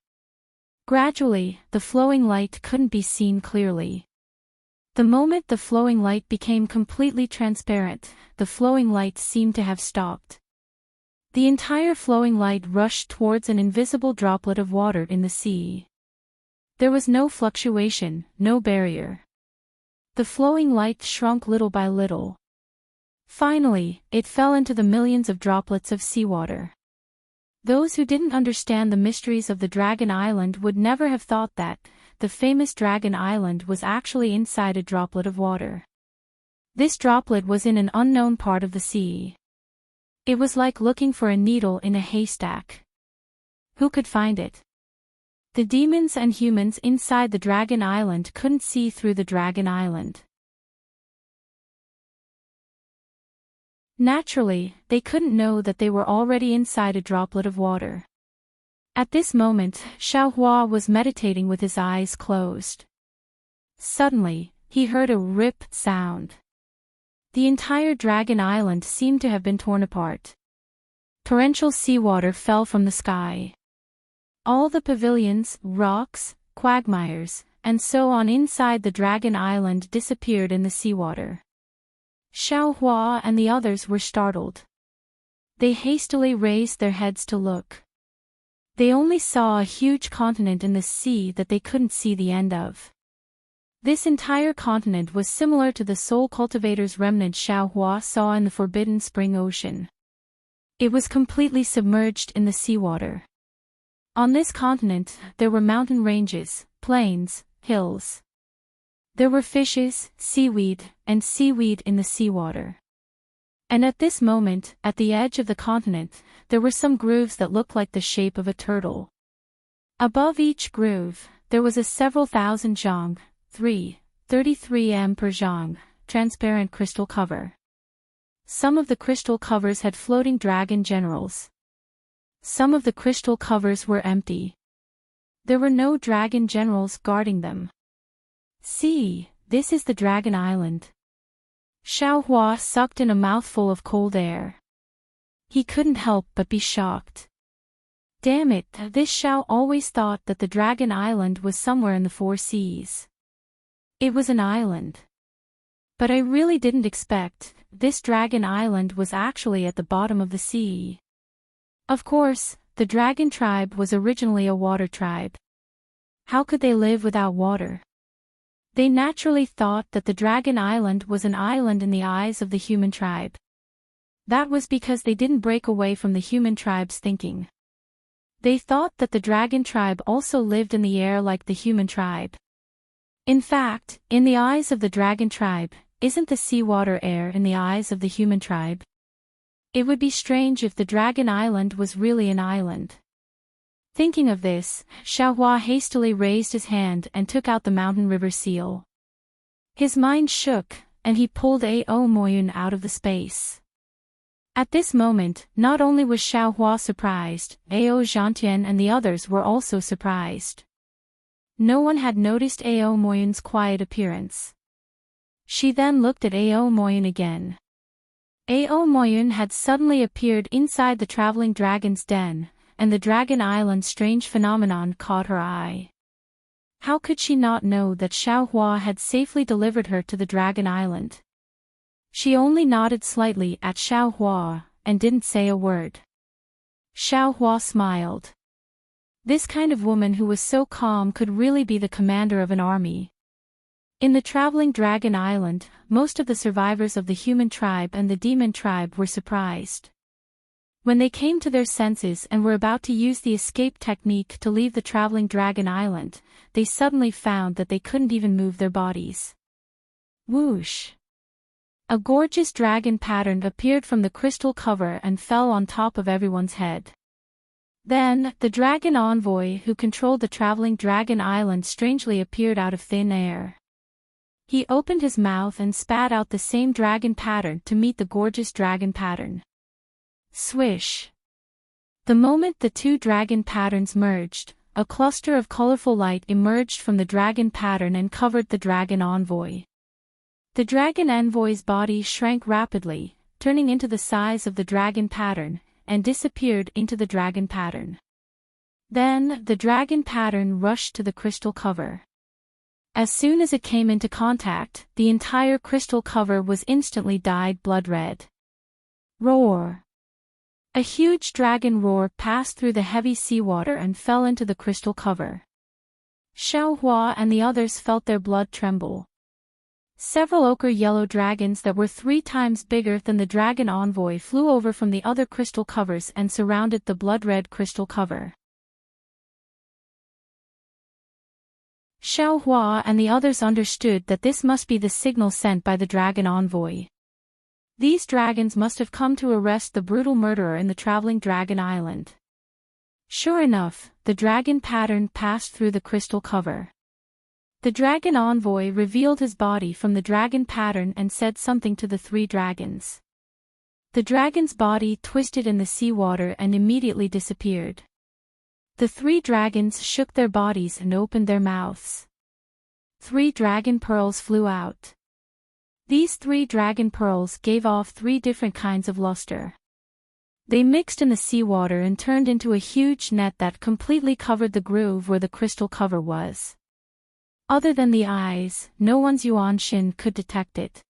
Gradually, the flowing light couldn't be seen clearly. The moment the flowing light became completely transparent, the flowing light seemed to have stopped. The entire flowing light rushed towards an invisible droplet of water in the sea. There was no fluctuation, no barrier. The flowing light shrunk little by little. Finally, it fell into the millions of droplets of seawater. Those who didn't understand the mysteries of the Dragon Island would never have thought that the famous Dragon Island was actually inside a droplet of water. This droplet was in an unknown part of the sea. It was like looking for a needle in a haystack. Who could find it? The demons and humans inside the Dragon Island couldn't see through the Dragon Island. Naturally, they couldn't know that they were already inside a droplet of water. At this moment, Xiaohua was meditating with his eyes closed. Suddenly, he heard a rip sound. The entire Dragon Island seemed to have been torn apart. Torrential seawater fell from the sky. All the pavilions, rocks, quagmires, and so on inside the Dragon Island disappeared in the seawater. Xiaohua and the others were startled. They hastily raised their heads to look. They only saw a huge continent in the sea that they couldn't see the end of. This entire continent was similar to the soul cultivator's remnant Xiaohua saw in the Forbidden Spring Ocean. It was completely submerged in the seawater. On this continent, there were mountain ranges, plains, hills. There were fishes, seaweed, and seaweed in the seawater. And at this moment, at the edge of the continent, there were some grooves that looked like the shape of a turtle. Above each groove, there was a several thousand zhang, 33 m per zhang, transparent crystal cover. Some of the crystal covers had floating dragon generals. Some of the crystal covers were empty. There were no dragon generals guarding them. See, this is the Dragon Island. Xiaohua sucked in a mouthful of cold air. He couldn't help but be shocked. Damn it, this Xiao always thought that the Dragon Island was somewhere in the four seas. It was an island. But I really didn't expect this Dragon Island was actually at the bottom of the sea. Of course, the dragon tribe was originally a water tribe. How could they live without water? They naturally thought that the Dragon Island was an island in the eyes of the human tribe. That was because they didn't break away from the human tribe's thinking. They thought that the dragon tribe also lived in the air like the human tribe. In fact, in the eyes of the dragon tribe, isn't the seawater air in the eyes of the human tribe? It would be strange if the Dragon Island was really an island. Thinking of this, Xiaohua hastily raised his hand and took out the mountain river seal. His mind shook, and he pulled Ao Moyun out of the space. At this moment, not only was Xiaohua surprised, Ao Zhantian and the others were also surprised. No one had noticed Ao Moyun's quiet appearance. She then looked at Ao Moyun again. Ao Moyun had suddenly appeared inside the traveling dragon's den, and the Dragon Island's strange phenomenon caught her eye. How could she not know that Xiaohua had safely delivered her to the Dragon Island? She only nodded slightly at Xiaohua, and didn't say a word. Xiaohua smiled. This kind of woman who was so calm could really be the commander of an army. In the traveling Dragon Island, most of the survivors of the human tribe and the demon tribe were surprised. When they came to their senses and were about to use the escape technique to leave the traveling Dragon Island, they suddenly found that they couldn't even move their bodies. Whoosh! A gorgeous dragon pattern appeared from the crystal cover and fell on top of everyone's head. Then, the dragon envoy who controlled the traveling Dragon Island strangely appeared out of thin air. He opened his mouth and spat out the same dragon pattern to meet the gorgeous dragon pattern. Swish! The moment the two dragon patterns merged, a cluster of colorful light emerged from the dragon pattern and covered the dragon envoy. The dragon envoy's body shrank rapidly, turning into the size of the dragon pattern, and disappeared into the dragon pattern. Then, the dragon pattern rushed to the crystal cover. As soon as it came into contact, the entire crystal cover was instantly dyed blood red. Roar! A huge dragon roar passed through the heavy seawater and fell into the crystal cover. Xiaohua and the others felt their blood tremble. Several ochre-yellow dragons that were 3 times bigger than the dragon envoy flew over from the other crystal covers and surrounded the blood-red crystal cover. Xiaohua and the others understood that this must be the signal sent by the dragon envoy. These dragons must have come to arrest the brutal murderer in the traveling dragon island. Sure enough, the dragon pattern passed through the crystal cover. The dragon envoy revealed his body from the dragon pattern and said something to the 3 dragons. The dragon's body twisted in the seawater and immediately disappeared. The 3 dragons shook their bodies and opened their mouths. 3 dragon pearls flew out. These 3 dragon pearls gave off 3 different kinds of luster. They mixed in the seawater and turned into a huge net that completely covered the groove where the crystal cover was. Other than the eyes, no one's Yuanshin could detect it.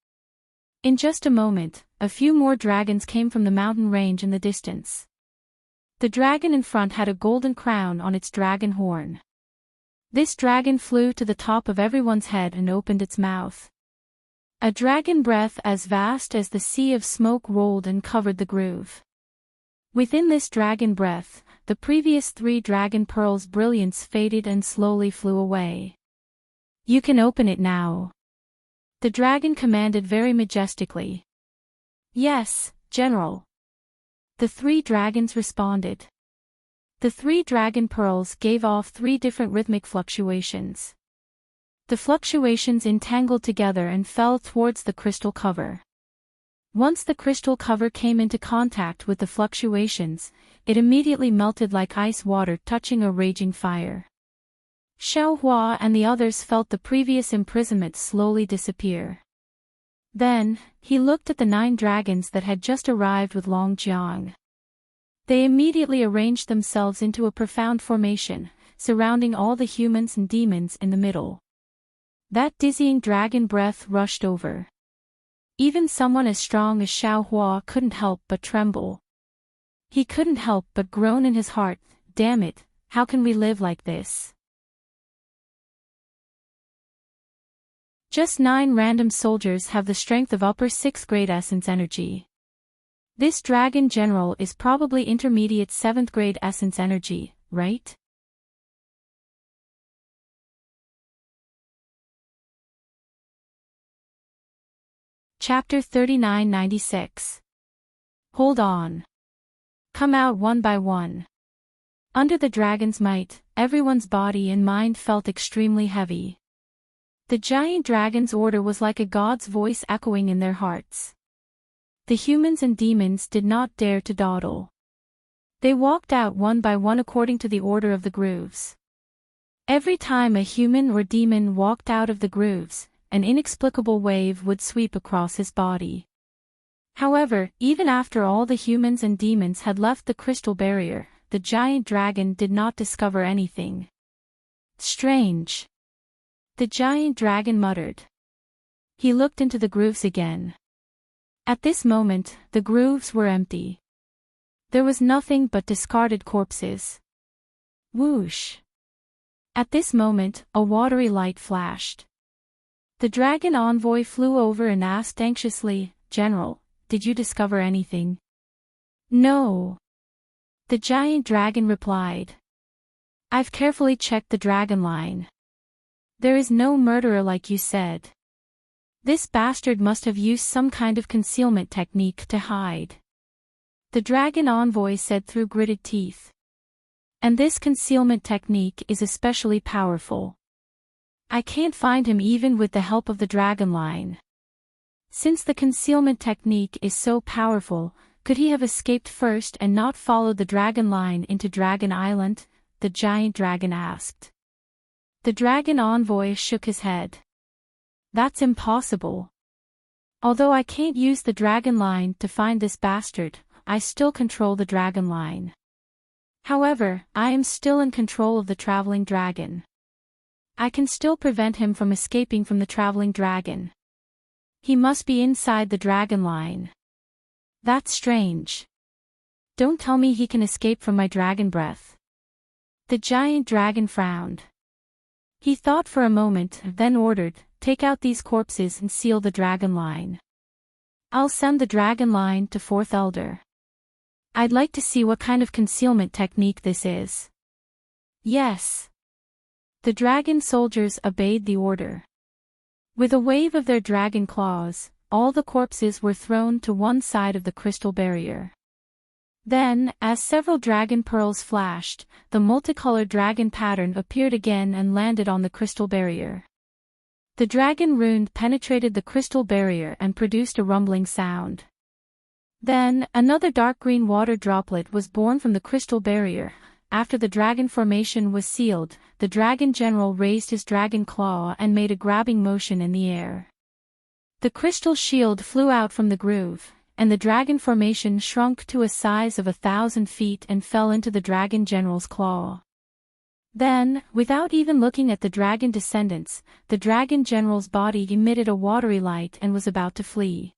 In just a moment, a few more dragons came from the mountain range in the distance. The dragon in front had a golden crown on its dragon horn. This dragon flew to the top of everyone's head and opened its mouth. A dragon breath as vast as the sea of smoke rolled and covered the groove. Within this dragon breath, the previous 3 dragon pearls' brilliance faded and slowly flew away. "You can open it now," the dragon commanded very majestically. "Yes, General." The 3 dragons responded. The 3 dragon pearls gave off 3 different rhythmic fluctuations. The fluctuations entangled together and fell towards the crystal cover. Once the crystal cover came into contact with the fluctuations, it immediately melted like ice water touching a raging fire. Xiaohua and the others felt the previous imprisonment slowly disappear. Then, he looked at the 9 dragons that had just arrived with Long Jiang. They immediately arranged themselves into a profound formation, surrounding all the humans and demons in the middle. That dizzying dragon breath rushed over. Even someone as strong as Xiaohua couldn't help but tremble. He couldn't help but groan in his heart, "Damn it, how can we live like this?" Just 9 random soldiers have the strength of upper 6th grade essence energy. This dragon general is probably intermediate 7th grade essence energy, right? Chapter 3996. Hold on. Come out one by one. Under the dragon's might, everyone's body and mind felt extremely heavy. The giant dragon's order was like a god's voice echoing in their hearts. The humans and demons did not dare to dawdle. They walked out one by one according to the order of the grooves. Every time a human or demon walked out of the grooves, an inexplicable wave would sweep across his body. However, even after all the humans and demons had left the crystal barrier, the giant dragon did not discover anything strange. The giant dragon muttered. He looked into the grooves again. At this moment, the grooves were empty. There was nothing but discarded corpses. Whoosh! At this moment, a watery light flashed. The dragon envoy flew over and asked anxiously, "General, did you discover anything?" "No." The giant dragon replied. "I've carefully checked the dragon line. There is no murderer like you said. This bastard must have used some kind of concealment technique to hide." The dragon envoy said through gritted teeth. "And this concealment technique is especially powerful. I can't find him even with the help of the dragon line. Since the concealment technique is so powerful, could he have escaped first and not followed the dragon line into Dragon Island?" the giant dragon asked. The dragon envoy shook his head. "That's impossible. Although I can't use the dragon line to find this bastard, I still control the dragon line. However, I am still in control of the traveling dragon. I can still prevent him from escaping from the traveling dragon. He must be inside the dragon line. That's strange. Don't tell me he can escape from my dragon breath. The giant dragon frowned. He thought for a moment, then ordered, take out these corpses and seal the dragon line. I'll send the dragon line to Fourth Elder. I'd like to see what kind of concealment technique this is. Yes. The dragon soldiers obeyed the order. With a wave of their dragon claws, all the corpses were thrown to one side of the crystal barrier. Then, as several dragon pearls flashed, the multicolored dragon pattern appeared again and landed on the crystal barrier. The dragon rune penetrated the crystal barrier and produced a rumbling sound. Then, another dark green water droplet was born from the crystal barrier. After the dragon formation was sealed, the dragon general raised his dragon claw and made a grabbing motion in the air. The crystal shield flew out from the groove, and the dragon formation shrunk to a size of 1,000 feet and fell into the dragon general's claw. Then, without even looking at the dragon descendants, the dragon general's body emitted a watery light and was about to flee.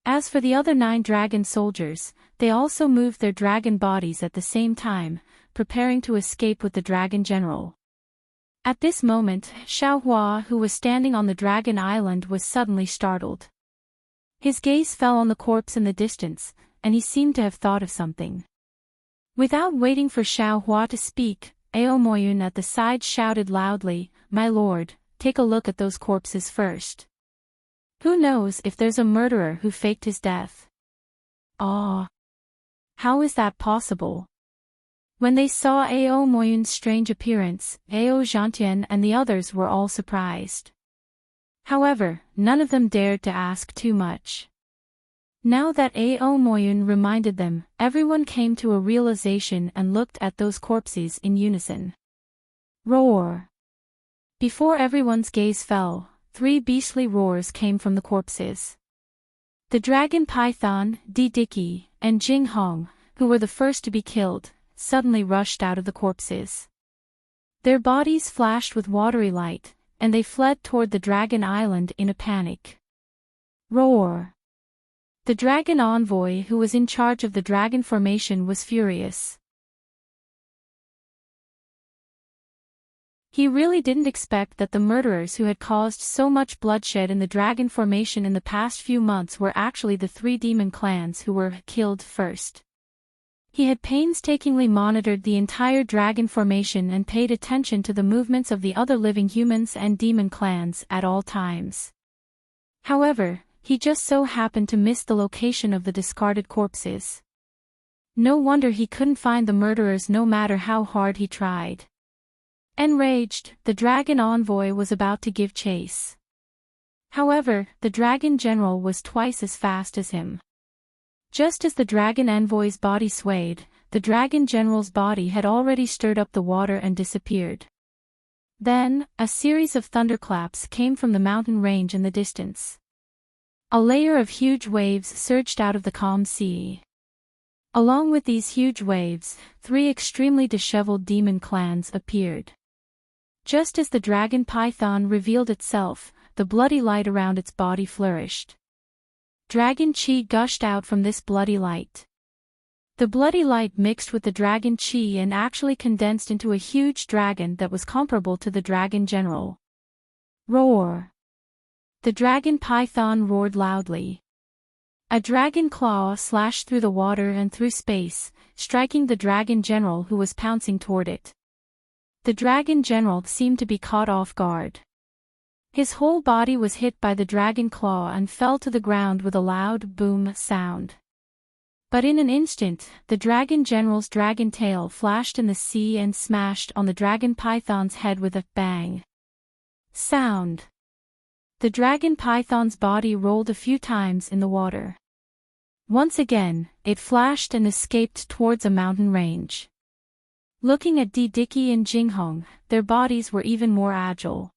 As for the other 9 dragon soldiers, they also moved their dragon bodies at the same time, preparing to escape with the dragon general. At this moment, Xiaohua, who was standing on the dragon island, was suddenly startled. His gaze fell on the corpse in the distance, and he seemed to have thought of something. Without waiting for Xiaohua to speak, Aomoyun at the side shouted loudly, "My lord, take a look at those corpses first. Who knows if there's a murderer who faked his death?" "Ah! How is that possible?" When they saw Aomoyun's strange appearance, Ao Zhantian and the others were all surprised. However, none of them dared to ask too much. Now that Aomoyun reminded them, everyone came to a realization and looked at those corpses in unison. Roar! Before everyone's gaze fell, 3 beastly roars came from the corpses. The dragon python, Didiki, and Jinghong, who were the first to be killed, suddenly rushed out of the corpses. Their bodies flashed with watery light, and they fled toward the dragon island in a panic. Roar! The dragon envoy who was in charge of the dragon formation was furious. He really didn't expect that the murderers who had caused so much bloodshed in the dragon formation in the past few months were actually the 3 demon clans who were killed first. He had painstakingly monitored the entire dragon formation and paid attention to the movements of the other living humans and demon clans at all times. However, he just so happened to miss the location of the discarded corpses. No wonder he couldn't find the murderers no matter how hard he tried. Enraged, the dragon envoy was about to give chase. However, the dragon general was twice as fast as him. Just as the dragon envoy's body swayed, the dragon general's body had already stirred up the water and disappeared. Then, a series of thunderclaps came from the mountain range in the distance. A layer of huge waves surged out of the calm sea. Along with these huge waves, 3 extremely disheveled demon clans appeared. Just as the dragon python revealed itself, the bloody light around its body flourished. Dragon chi gushed out from this bloody light. The bloody light mixed with the dragon chi and actually condensed into a huge dragon that was comparable to the dragon general. Roar! The dragon python roared loudly. A dragon claw slashed through the water and through space, striking the dragon general who was pouncing toward it. The dragon general seemed to be caught off guard. His whole body was hit by the dragon claw and fell to the ground with a loud boom sound. But in an instant, the dragon general's dragon tail flashed in the sea and smashed on the dragon python's head with a bang sound. The dragon python's body rolled a few times in the water. Once again, it flashed and escaped towards a mountain range. Looking at Didiki and Jinghong, their bodies were even more agile.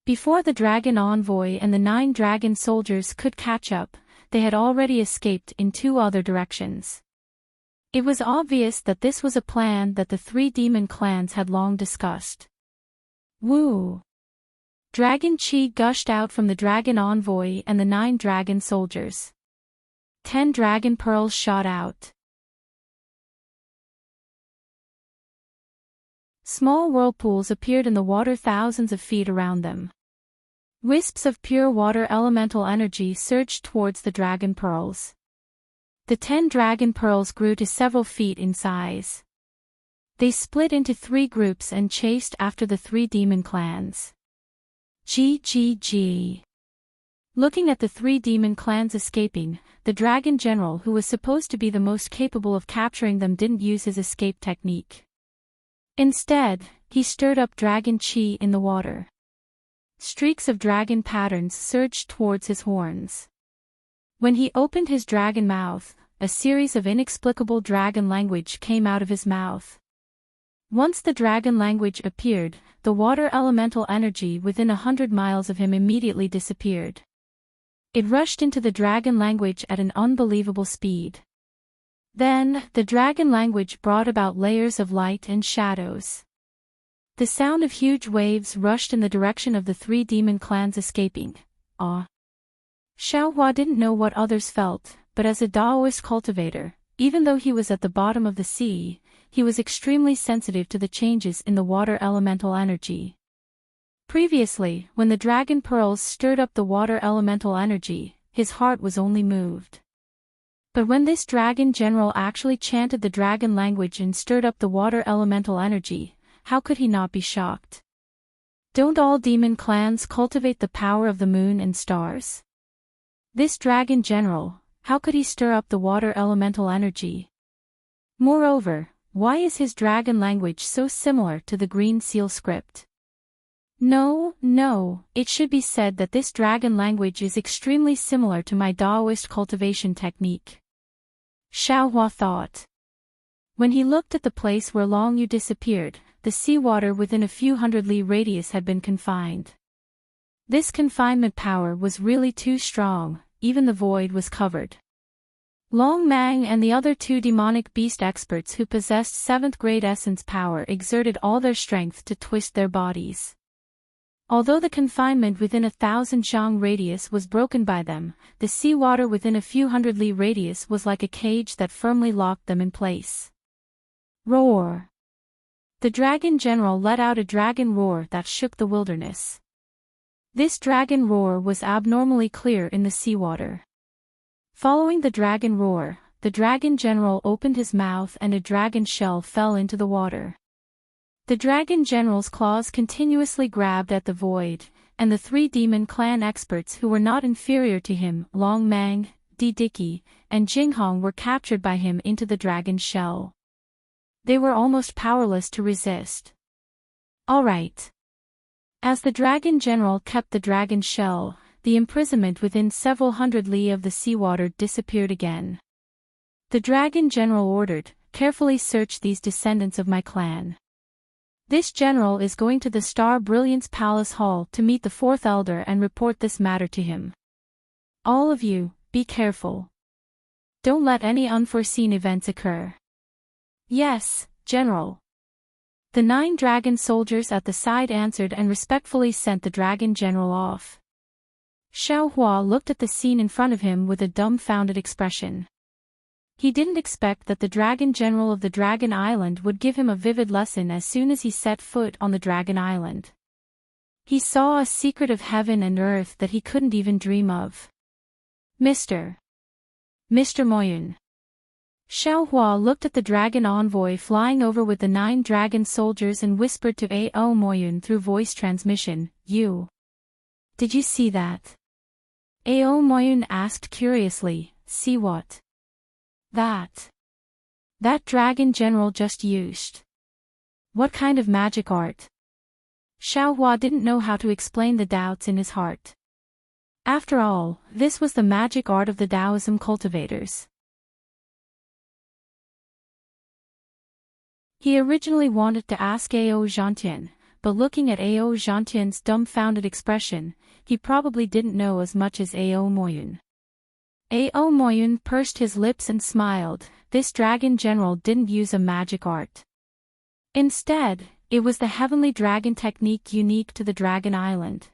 Before the dragon envoy and the 9 dragon soldiers could catch up, they had already escaped in 2 other directions. It was obvious that this was a plan that the 3 demon clans had long discussed. Woo! Dragon chi gushed out from the dragon envoy and the 9 dragon soldiers. 10 dragon pearls shot out. Small whirlpools appeared in the water thousands of feet around them. Wisps of pure water elemental energy surged towards the dragon pearls. The 10 dragon pearls grew to several feet in size. They split into 3 groups and chased after the 3 demon clans. GGG. Looking at the 3 demon clans escaping, the dragon general who was supposed to be the most capable of capturing them didn't use his escape technique. Instead, he stirred up dragon chi in the water. Streaks of dragon patterns surged towards his horns. When he opened his dragon mouth, a series of inexplicable dragon language came out of his mouth. Once the dragon language appeared, the water elemental energy within 100 miles of him immediately disappeared. It rushed into the dragon language at an unbelievable speed. Then, the dragon language brought about layers of light and shadows. The sound of huge waves rushed in the direction of the 3 demon clans escaping. Xiaohua didn't know what others felt, but as a Daoist cultivator, even though he was at the bottom of the sea, he was extremely sensitive to the changes in the water elemental energy. Previously, when the dragon pearls stirred up the water elemental energy, his heart was only moved. But when this dragon general actually chanted the dragon language and stirred up the water elemental energy, how could he not be shocked? Don't all demon clans cultivate the power of the moon and stars? This dragon general, how could he stir up the water elemental energy? Moreover, why is his dragon language so similar to the green seal script? No, it should be said that this dragon language is extremely similar to my Daoist cultivation technique. Xiaohua thought. When he looked at the place where Long Yu disappeared, the seawater within a few hundred li radius had been confined. This confinement power was really too strong, even the void was covered. Long Mang and the other 2 demonic beast experts who possessed 7th grade essence power exerted all their strength to twist their bodies. Although the confinement within 1,000 zhang radius was broken by them, the seawater within a few hundred li radius was like a cage that firmly locked them in place. Roar! The dragon general let out a dragon roar that shook the wilderness. This dragon roar was abnormally clear in the seawater. Following the dragon roar, the dragon general opened his mouth and a dragon shell fell into the water. The dragon general's claws continuously grabbed at the void, and the 3 demon clan experts who were not inferior to him, Long Mang, Di Diqi, and Jinghong were captured by him into the dragon shell. They were almost powerless to resist. Alright. As the dragon general kept the dragon shell, the imprisonment within several hundred li of the seawater disappeared again. The dragon general ordered, carefully search these descendants of my clan. This general is going to the Star Brilliance Palace Hall to meet the 4th elder and report this matter to him. All of you, be careful. Don't let any unforeseen events occur. Yes, General. The 9 dragon soldiers at the side answered and respectfully sent the dragon general off. Xiaohua looked at the scene in front of him with a dumbfounded expression. He didn't expect that the dragon general of the Dragon Island would give him a vivid lesson as soon as he set foot on the Dragon Island. He saw a secret of heaven and earth that he couldn't even dream of. Mr. Moyun. Xiaohua looked at the dragon envoy flying over with the 9 dragon soldiers and whispered to A.O. Moyun through voice transmission, Did you see that? A.O. Moyun asked curiously, see what? That dragon general just used. What kind of magic art? Xiaohua didn't know how to explain the doubts in his heart. After all, this was the magic art of the Taoism cultivators. He originally wanted to ask A.O. Zhantian, but looking at A.O. Zhantian's dumbfounded expression, he probably didn't know as much as A.O. Moyun. A.O. Moyun pursed his lips and smiled. This dragon general didn't use a magic art. Instead, it was the heavenly dragon technique unique to the Dragon Island.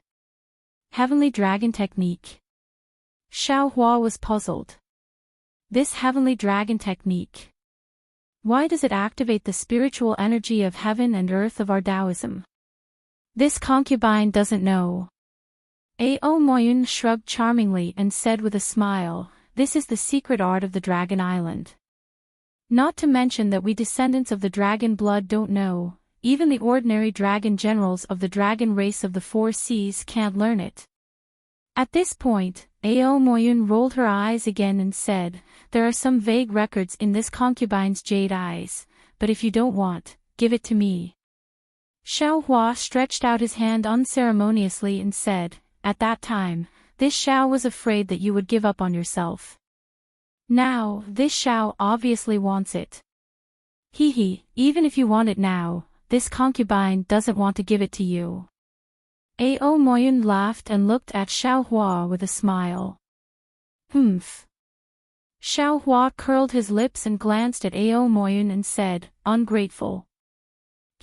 Heavenly dragon technique. Xiaohua was puzzled. This heavenly dragon technique. Why does it activate the spiritual energy of heaven and earth of our Taoism? This concubine doesn't know. Ao Moyun shrugged charmingly and said with a smile, this is the secret art of the Dragon Island. Not to mention that we descendants of the dragon blood don't know, even the ordinary dragon generals of the dragon race of the four seas can't learn it. At this point, Ao Moyun rolled her eyes again and said, there are some vague records in this concubine's jade eyes, but if you don't want, give it to me. Xiao Hua stretched out his hand unceremoniously and said, at that time, this Xiao was afraid that you would give up on yourself. Now, this Xiao obviously wants it. Even if you want it now, this concubine doesn't want to give it to you. Ao Moyun laughed and looked at Xiao Hua with a smile. Humph. Xiao Hua curled his lips and glanced at Ao Moyun and said, ungrateful.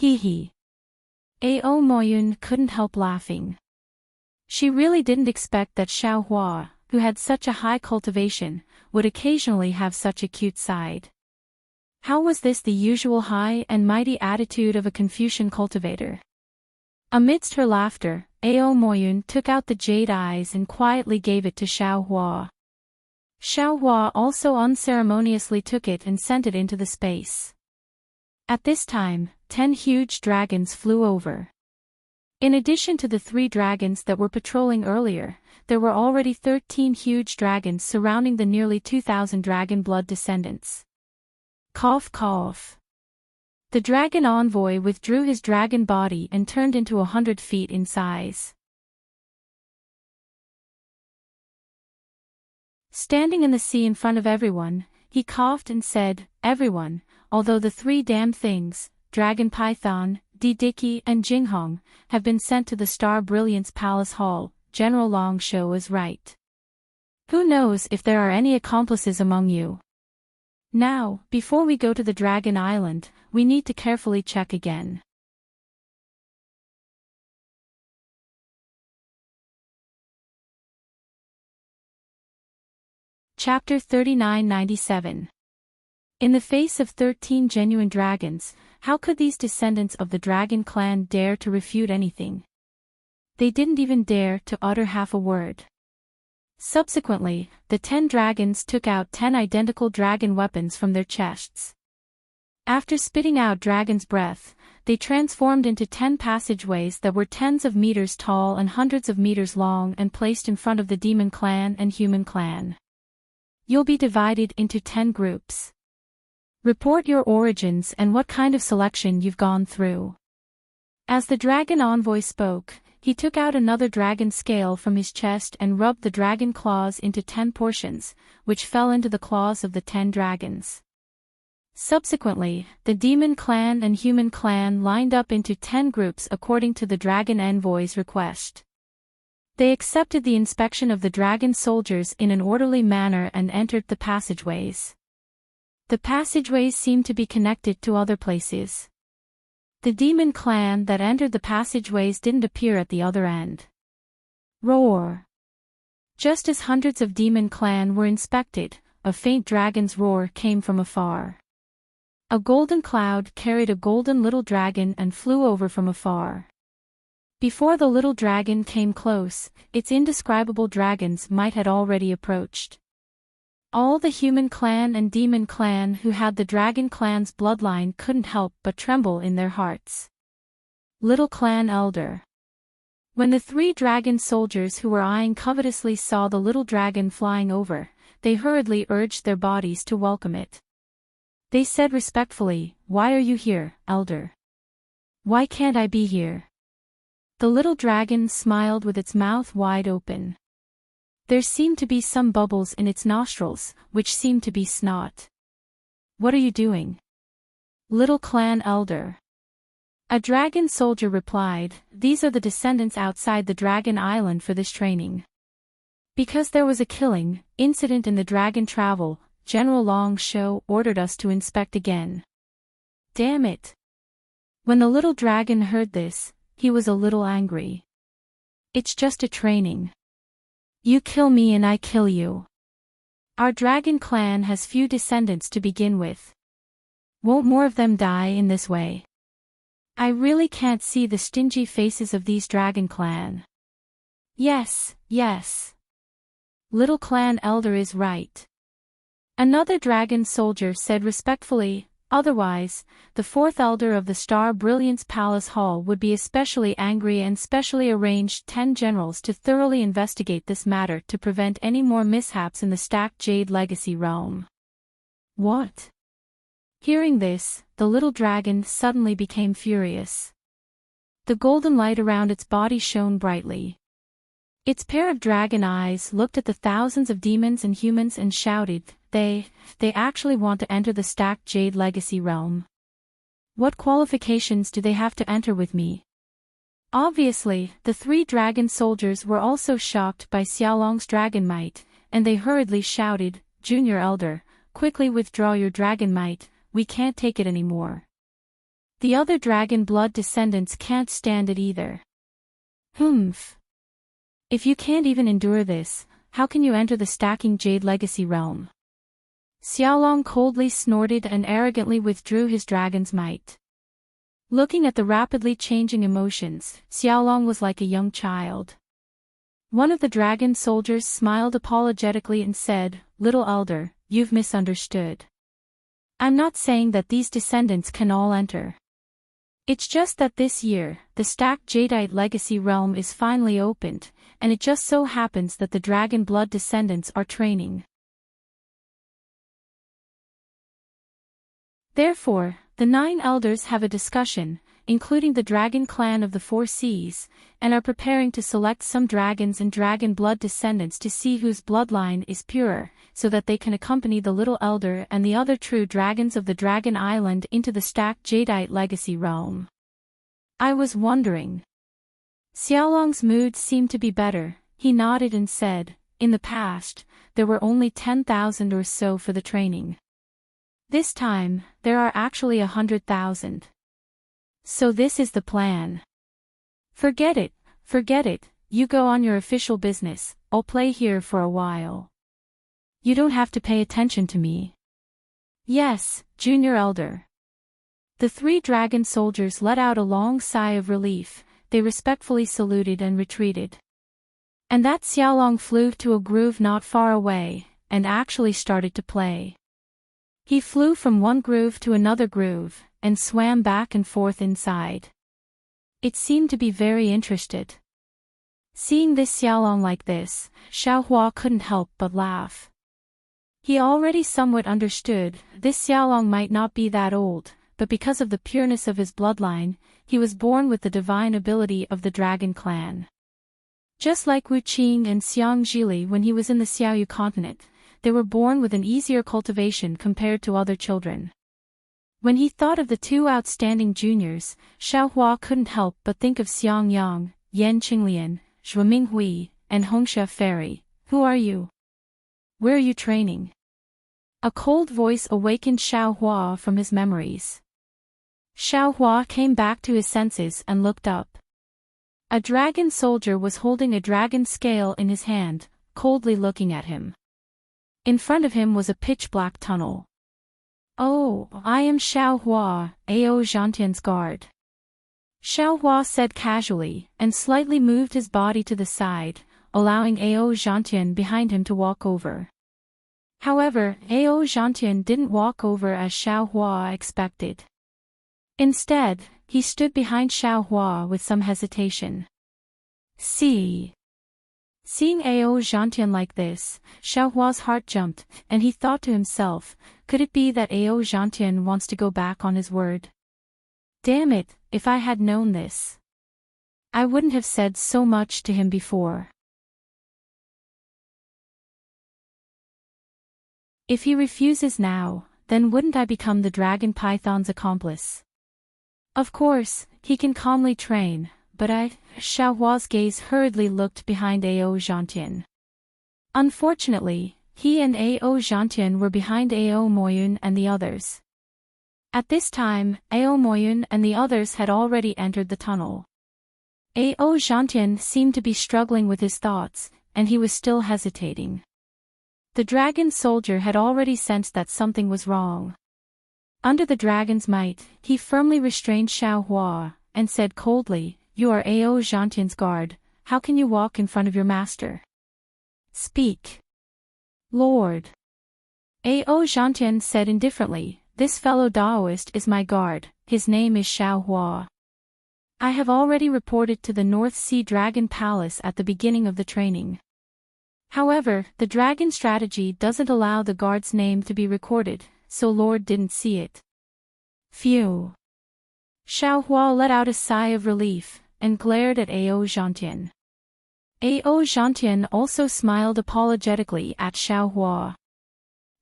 Ao Moyun couldn't help laughing. She really didn't expect that Xiao Hua, who had such a high cultivation, would occasionally have such a cute side. How was this the usual high and mighty attitude of a Confucian cultivator? Amidst her laughter, Ao Moyun took out the jade eyes and quietly gave it to Xiao Hua. Xiao Hua also unceremoniously took it and sent it into the space. At this time, 10 huge dragons flew over. In addition to the 3 dragons that were patrolling earlier, there were already 13 huge dragons surrounding the nearly 2,000 dragon blood descendants. Cough cough. The dragon envoy withdrew his dragon body and turned into 100 feet in size. Standing in the sea in front of everyone, he coughed and said, everyone, although the 3 damn things, Dragon Python, Didiki and Jinghong, have been sent to the Star Brilliance Palace Hall, General Longshow is right. Who knows if there are any accomplices among you? Now, before we go to the Dragon Island, we need to carefully check again. Chapter 3997. In the face of 13 genuine dragons, how could these descendants of the dragon clan dare to refute anything? They didn't even dare to utter half a word. Subsequently, the 10 dragons took out 10 identical dragon weapons from their chests. After spitting out dragon's breath, they transformed into 10 passageways that were tens of meters tall and hundreds of meters long and placed in front of the demon clan and human clan. You'll be divided into 10 groups. Report your origins and what kind of selection you've gone through. As the dragon envoy spoke, he took out another dragon scale from his chest and rubbed the dragon claws into 10 portions, which fell into the claws of the 10 dragons. Subsequently, the demon clan and human clan lined up into 10 groups according to the dragon envoy's request. They accepted the inspection of the dragon soldiers in an orderly manner and entered the passageways. The passageways seemed to be connected to other places. The demon clan that entered the passageways didn't appear at the other end. Roar! Just as hundreds of demon clan were inspected, a faint dragon's roar came from afar. A golden cloud carried a golden little dragon and flew over from afar. Before the little dragon came close, its indescribable dragons might had already approached. All the human clan and demon clan who had the dragon clan's bloodline couldn't help but tremble in their hearts. Little clan elder. When the 3 dragon soldiers who were eyeing covetously saw the little dragon flying over, they hurriedly urged their bodies to welcome it. They said respectfully, "Why are you here, elder? Why can't I be here?" The little dragon smiled with its mouth wide open. There seemed to be some bubbles in its nostrils, which seemed to be snot. "What are you doing?" "Little clan elder." A dragon soldier replied, "These are the descendants outside the Dragon Island for this training. Because there was a killing incident in the dragon travel, General Longshow ordered us to inspect again." Damn it! When the little dragon heard this, he was a little angry. "It's just a training. You kill me and I kill you. Our dragon clan has few descendants to begin with. Won't more of them die in this way? I really can't see the stingy faces of these dragon clan. Yes, yes. Little clan elder is right. Another dragon soldier said respectfully, otherwise, the fourth elder of the Star Brilliance Palace Hall would be especially angry and specially arranged 10 generals to thoroughly investigate this matter to prevent any more mishaps in the Stacked Jade Legacy realm. What? Hearing this, the little dragon suddenly became furious. The golden light around its body shone brightly. Its pair of dragon eyes looked at the thousands of demons and humans and shouted, They actually want to enter the Stacked Jade Legacy realm. What qualifications do they have to enter with me? Obviously, the 3 dragon soldiers were also shocked by Xiaolong's dragon might, and they hurriedly shouted, Junior Elder, quickly withdraw your dragon might, we can't take it anymore. The other dragon blood descendants can't stand it either. Humph. If you can't even endure this, how can you enter the Stacking Jade Legacy realm? Xiaolong coldly snorted and arrogantly withdrew his dragon's might. Looking at the rapidly changing emotions, Xiaolong was like a young child. One of the dragon soldiers smiled apologetically and said, Little Elder, you've misunderstood. I'm not saying that these descendants can all enter. It's just that this year, the Stacked Jadeite Legacy realm is finally opened, and it just so happens that the dragon blood descendants are training. Therefore, the 9 elders have a discussion, including the dragon clan of the 4 seas, and are preparing to select some dragons and dragon blood descendants to see whose bloodline is purer, so that they can accompany the little elder and the other true dragons of the Dragon Island into the Stacked Jadeite Legacy realm. I was wondering. Xiaolong's mood seemed to be better. He nodded and said, In the past, there were only 10,000 or so for the training. This time, there are actually 100,000. So this is the plan. Forget it, you go on your official business, I'll play here for a while. You don't have to pay attention to me. Yes, Junior Elder. The 3 dragon soldiers let out a long sigh of relief, they respectfully saluted and retreated. And that Xiaolong flew to a groove not far away, and actually started to play. He flew from one groove to another groove, and swam back and forth inside. It seemed to be very interested. Seeing this Xiaolong like this, Xiaohua couldn't help but laugh. He already somewhat understood, this Xiaolong might not be that old, but because of the pureness of his bloodline, he was born with the divine ability of the dragon clan. Just like Wu Qing and Xiang Zhili when he was in the Xiaoyu continent, they were born with an easier cultivation compared to other children. When he thought of the 2 outstanding juniors, Xiaohua couldn't help but think of Xiang Yang, Yan Qinglian, Zhuo Minghui, and Hongsha Fairy. Who are you? Where are you training? A cold voice awakened Xiaohua from his memories. Xiaohua came back to his senses and looked up. A dragon soldier was holding a dragon scale in his hand, coldly looking at him. In front of him was a pitch-black tunnel. Oh, I am Xiaohua, Ao Zhantian's guard. Xiaohua said casually, and slightly moved his body to the side, allowing Ao Zhantian behind him to walk over. However, Ao Zhantian didn't walk over as Xiaohua expected. Instead, he stood behind Xiaohua with some hesitation. Seeing Ao Zhantian like this, Xiaohua's heart jumped, and he thought to himself, could it be that Ao Zhantian wants to go back on his word? Damn it, if I had known this, I wouldn't have said so much to him before. If he refuses now, then wouldn't I become the dragon python's accomplice? Of course, he can calmly train, but Xiaohua's gaze hurriedly looked behind Ao Zhantian. Unfortunately, he and Ao Zhantian were behind Ao Moyun and the others. At this time, Ao Moyun and the others had already entered the tunnel. Ao Zhantian seemed to be struggling with his thoughts, and he was still hesitating. The dragon soldier had already sensed that something was wrong. Under the dragon's might, he firmly restrained Xiaohua, and said coldly, "You are Ao Zhantian's guard, how can you walk in front of your master? Speak." "Lord." Ao Zhantian said indifferently, "This fellow Daoist is my guard, his name is Xiaohua. I have already reported to the North Sea Dragon Palace at the beginning of the training. However, the dragon strategy doesn't allow the guard's name to be recorded, so Lord didn't see it." Phew. Xiaohua let out a sigh of relief, and glared at Ao Zhantian. Ao Zhantian also smiled apologetically at Xiaohua.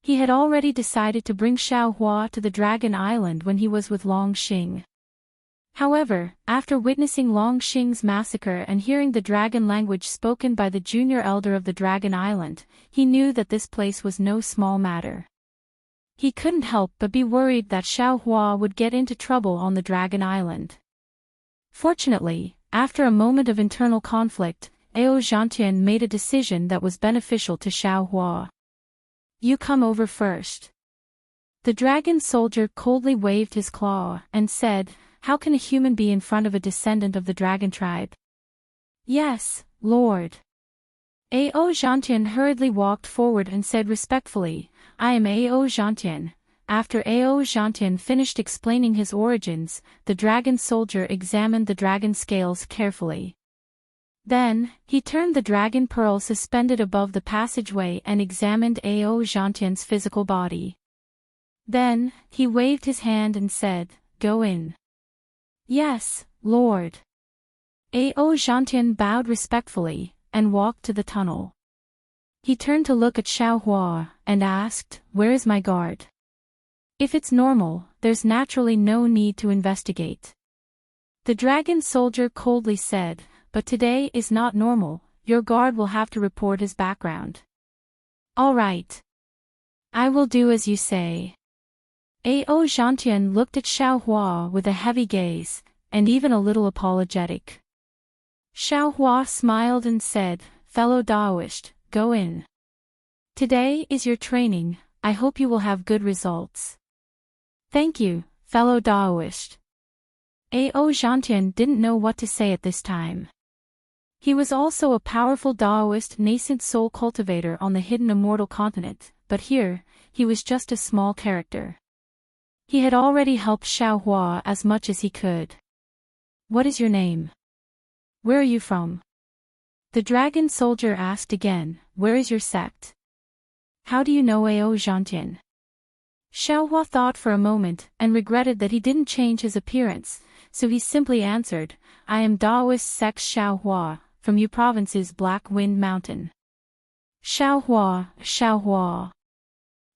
He had already decided to bring Xiaohua to the Dragon Island when he was with Long Xing. However, after witnessing Long Xing's massacre and hearing the dragon language spoken by the junior elder of the Dragon Island, he knew that this place was no small matter. He couldn't help but be worried that Xiaohua would get into trouble on the Dragon Island. Fortunately, after a moment of internal conflict, Ao Zhantian made a decision that was beneficial to Xiaohua. "You come over first." The dragon soldier coldly waved his claw and said, "How can a human be in front of a descendant of the dragon tribe?" "Yes, Lord." Ao Zhantian hurriedly walked forward and said respectfully, "I am Ao Zhantian." After Ao Zhantian finished explaining his origins, the dragon soldier examined the dragon scales carefully. Then, he turned the dragon pearl suspended above the passageway and examined Ao Zhantian's physical body. Then, he waved his hand and said, "Go in." "Yes, Lord." Ao Zhantian bowed respectfully, and walked to the tunnel. He turned to look at Xiaohua, and asked, "Where is my guard?" "If it's normal, there's naturally no need to investigate." The dragon soldier coldly said, "But today is not normal, your guard will have to report his background." "All right. I will do as you say." Ao Zhantian looked at Xiaohua with a heavy gaze, and even a little apologetic. Xiaohua smiled and said, "Fellow Daoist, go in. Today is your training, I hope you will have good results." "Thank you, fellow Daoist." Ao Zhantian didn't know what to say at this time. He was also a powerful Daoist nascent soul cultivator on the hidden immortal continent, but here, he was just a small character. He had already helped Xiaohua as much as he could. "What is your name? Where are you from?" The dragon soldier asked again, "Where is your sect? How do you know Ao Zhantian?" Xiaohua thought for a moment and regretted that he didn't change his appearance, so he simply answered, "I am Daoist sect Xiaohua, from Yu Province's Black Wind Mountain." "Xiaohua, Xiaohua."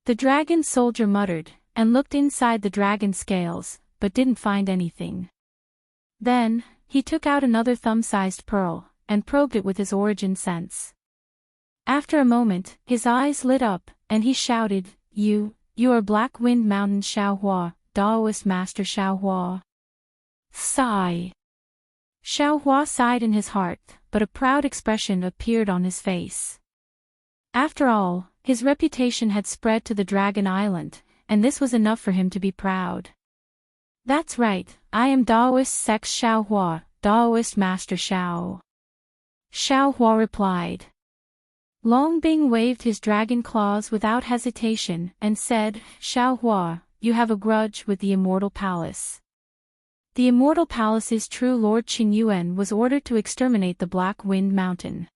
The dragon soldier muttered, and looked inside the dragon scales, but didn't find anything. Then, he took out another thumb-sized pearl, and probed it with his origin sense. After a moment, his eyes lit up, and he shouted, You are Black Wind Mountain Xiaohua, Daoist Master Xiaohua." Sigh. Xiaohua sighed in his heart, but a proud expression appeared on his face. After all, his reputation had spread to the Dragon Island, and this was enough for him to be proud. "That's right, I am Daoist sect Xiaohua, Daoist Master Xiao." Xiaohua replied. Long Bing waved his dragon claws without hesitation and said, "Xiaohua, you have a grudge with the Immortal Palace." The Immortal Palace's true Lord Qingyuan was ordered to exterminate the Black Wind Mountain.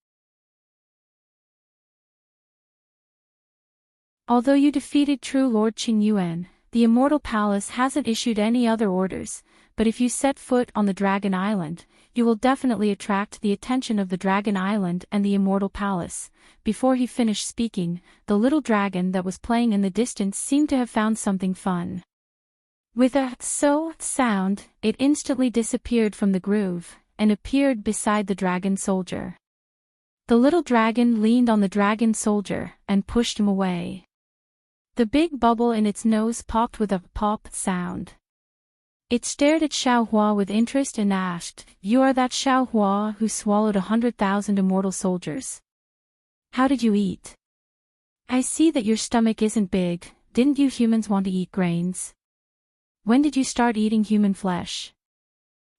Although you defeated true Lord Qingyuan, the Immortal Palace hasn't issued any other orders, but if you set foot on the Dragon Island, you will definitely attract the attention of the Dragon Island and the Immortal Palace. Before he finished speaking, the little dragon that was playing in the distance seemed to have found something fun. With a so sound, it instantly disappeared from the groove, and appeared beside the dragon soldier. The little dragon leaned on the dragon soldier, and pushed him away. The big bubble in its nose popped with a pop sound. It stared at Xiaohua with interest and asked, "You are that Xiaohua who swallowed 100,000 immortal soldiers? How did you eat? I see that your stomach isn't big, didn't you humans want to eat grains?" when did you start eating human flesh?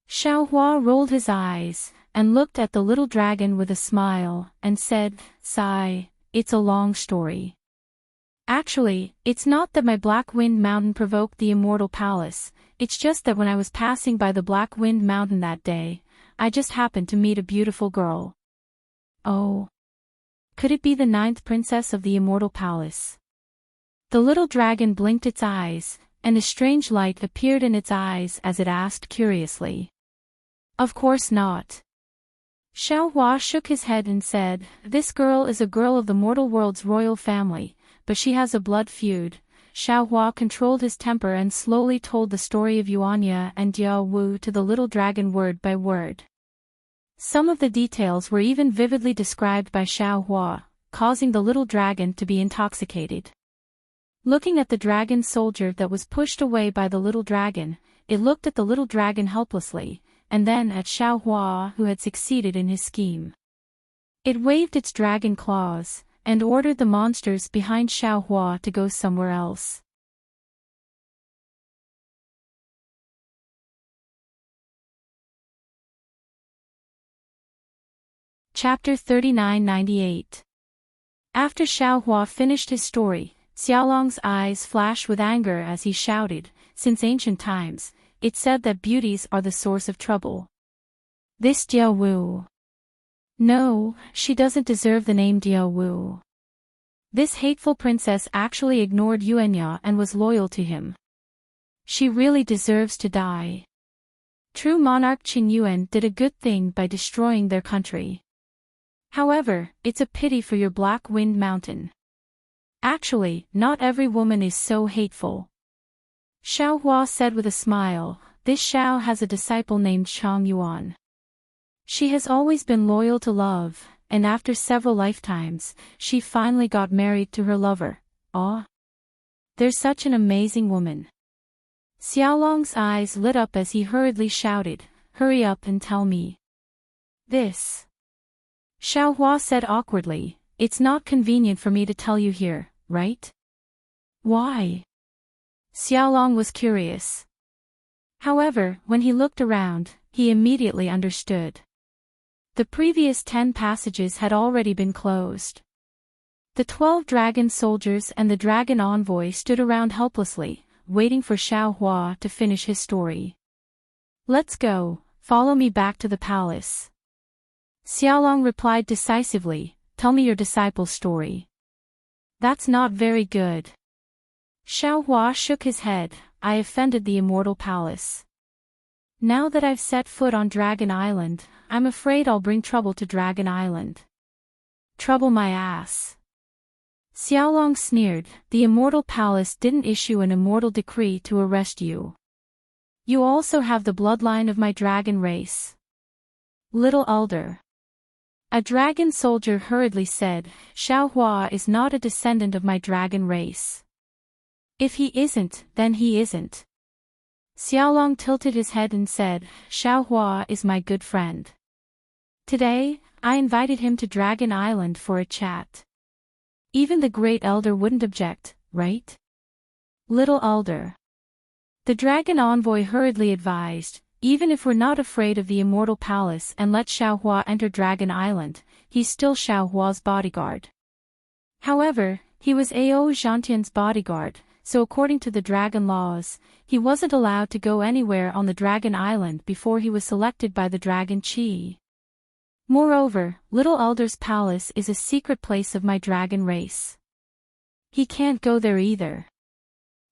Xiaohua rolled his eyes, and looked at the little dragon with a smile, and said, "Sigh, it's a long story. Actually, it's not that my Black Wind Mountain provoked the Immortal Palace, it's just that when I was passing by the Black Wind Mountain that day, I just happened to meet a beautiful girl." Oh. Could it be the 9th princess of the Immortal Palace? The little dragon blinked its eyes, and a strange light appeared in its eyes as it asked curiously. "Of course not." Xiaohua shook his head and said, "This girl is a girl of the mortal world's royal family, but she has a blood feud." Xiaohua controlled his temper and slowly told the story of Yuanya and Diao Wu to the little dragon word by word. Some of the details were even vividly described by Xiaohua, causing the little dragon to be intoxicated. Looking at the dragon soldier that was pushed away by the little dragon, it looked at the little dragon helplessly, and then at Xiaohua who had succeeded in his scheme. It waved its dragon claws, and ordered the monsters behind Xiaohua to go somewhere else. Chapter 3998. After Xiaohua finished his story, Xiaolong's eyes flashed with anger as he shouted, "Since ancient times, it's said that beauties are the source of trouble. This Diao Wu. No, she doesn't deserve the name Diao Wu. This hateful princess actually ignored Yuanya and was loyal to him. She really deserves to die. True monarch Qin Yuan did a good thing by destroying their country. However, it's a pity for your Black Wind Mountain. Actually, not every woman is so hateful." Xiaohua said with a smile, "This Xiao has a disciple named Chang Yuan. She has always been loyal to love, and after several lifetimes, she finally got married to her lover. Aw. There's such an amazing woman." Xiaolong's eyes lit up as he hurriedly shouted, "Hurry up and tell me this." Xiaohua said awkwardly, "It's not convenient for me to tell you here, right?" "Why?" Xiaolong was curious. However, when he looked around, he immediately understood. The previous 10 passages had already been closed. The 12 dragon soldiers and the dragon envoy stood around helplessly, waiting for Xiaohua to finish his story. "Let's go, follow me back to the palace." Xiaolong replied decisively, "Tell me your disciple's story." "That's not very good." Xiaohua shook his head, "I offended the Immortal Palace. Now that I've set foot on Dragon Island, I'm afraid I'll bring trouble to Dragon Island." "Trouble my ass." Xiaolong sneered, "The Immortal Palace didn't issue an immortal decree to arrest you. You also have the bloodline of my dragon race." "Little Elder." A dragon soldier hurriedly said, "Xiaohua is not a descendant of my dragon race. If he isn't, then he isn't." Xiaolong tilted his head and said, "Xiaohua is my good friend. Today, I invited him to Dragon Island for a chat. Even the Great Elder wouldn't object, right?" "Little Elder." The dragon envoy hurriedly advised, "Even if we're not afraid of the Immortal Palace and let Xiaohua enter Dragon Island, he's still Xiaohua's bodyguard. However, he was Ao Zhantian's bodyguard, so according to the dragon laws, he wasn't allowed to go anywhere on the Dragon Island before he was selected by the Dragon Qi. Moreover, Little Elder's palace is a secret place of my dragon race. He can't go there either.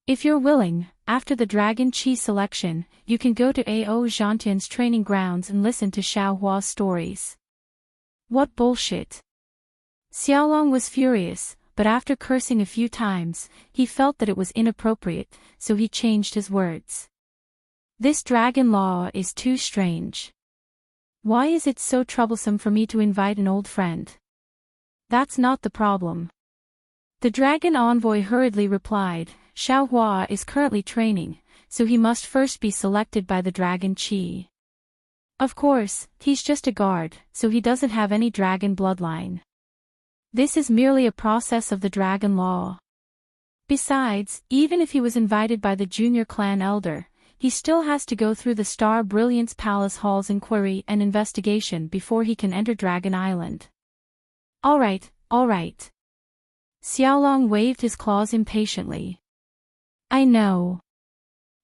If you're willing, after the Dragon Qi selection, you can go to Ao Zhantian's training grounds and listen to Xiaohua's stories." "What bullshit." Xiaolong was furious, but after cursing a few times, he felt that it was inappropriate, so he changed his words. "This dragon law is too strange. Why is it so troublesome for me to invite an old friend?" "That's not the problem." The dragon envoy hurriedly replied, "Xiaohua is currently training, so he must first be selected by the Dragon Qi. Of course, he's just a guard, so he doesn't have any dragon bloodline. This is merely a process of the dragon law. Besides, even if he was invited by the junior clan elder, he still has to go through the Star Brilliance Palace Hall's inquiry and investigation before he can enter Dragon Island. All right. Xiaolong waved his claws impatiently. I know.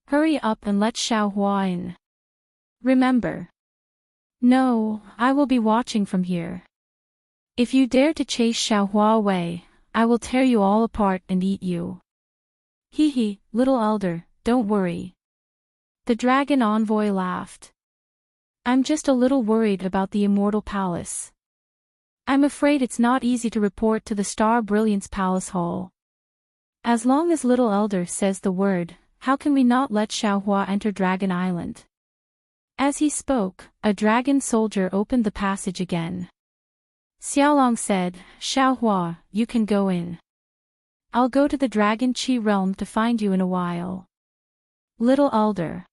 Hurry up and let Xiaohua in. Remember. No, I will be watching from here. If you dare to chase Xiaohua away, I will tear you all apart and eat you. Hee, little elder, don't worry. The dragon envoy laughed. I'm just a little worried about the Immortal Palace. I'm afraid it's not easy to report to the Star Brilliance Palace Hall. As long as little elder says the word, how can we not let Xiaohua enter Dragon Island? As he spoke, a dragon soldier opened the passage again. Xiaolong said, Xiaohua, you can go in. I'll go to the Dragon Chi realm to find you in a while. Little elder.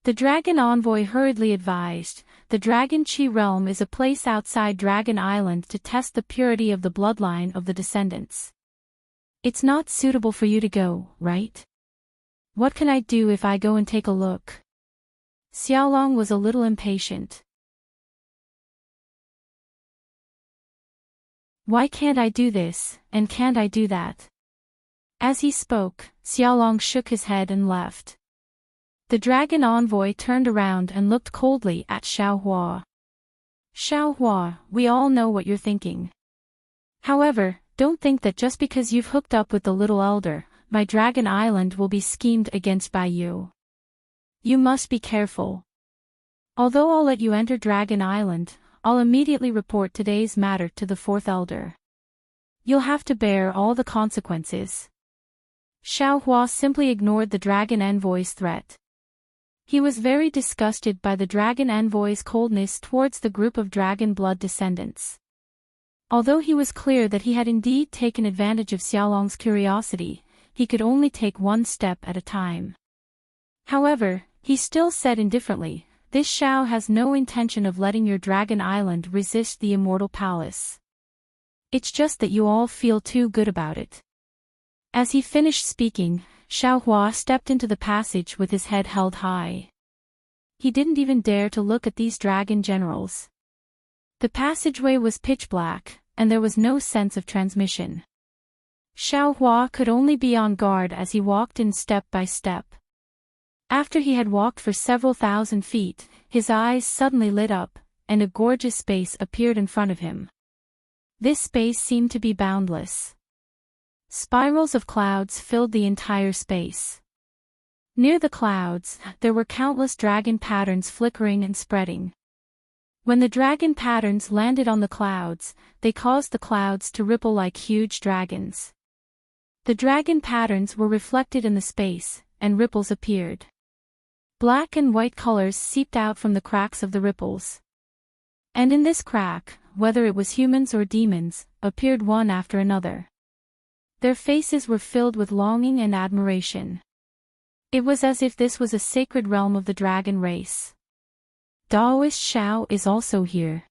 The dragon envoy hurriedly advised, the Dragon Chi realm is a place outside Dragon Island to test the purity of the bloodline of the descendants. It's not suitable for you to go, right? What can I do if I go and take a look? Xiaolong was a little impatient. Why can't I do this, and can't I do that? As he spoke, Xiaolong shook his head and left. The dragon envoy turned around and looked coldly at Xiaohua. Xiaohua, we all know what you're thinking. However, don't think that just because you've hooked up with the little elder, my Dragon Island will be schemed against by you. You must be careful. Although I'll let you enter Dragon Island, I'll immediately report today's matter to the fourth elder. You'll have to bear all the consequences. Xiaohua simply ignored the dragon envoy's threat. He was very disgusted by the dragon envoy's coldness towards the group of dragon blood descendants. Although he was clear that he had indeed taken advantage of Xiaolong's curiosity, he could only take one step at a time. However, he still said indifferently, this Xiao has no intention of letting your Dragon Island resist the Immortal Palace. It's just that you all feel too good about it. As he finished speaking, Xiaohua stepped into the passage with his head held high. He didn't even dare to look at these dragon generals. The passageway was pitch black, and there was no sense of transmission. Xiaohua could only be on guard as he walked in step by step. After he had walked for several thousand feet, his eyes suddenly lit up, and a gorgeous space appeared in front of him. This space seemed to be boundless. Spirals of clouds filled the entire space. Near the clouds, there were countless dragon patterns flickering and spreading. When the dragon patterns landed on the clouds, they caused the clouds to ripple like huge dragons. The dragon patterns were reflected in the space, and ripples appeared. Black and white colors seeped out from the cracks of the ripples. And in this crack, whether it was humans or demons, appeared one after another. Their faces were filled with longing and admiration. It was as if this was a sacred realm of the dragon race. Daoist Xiao is also here.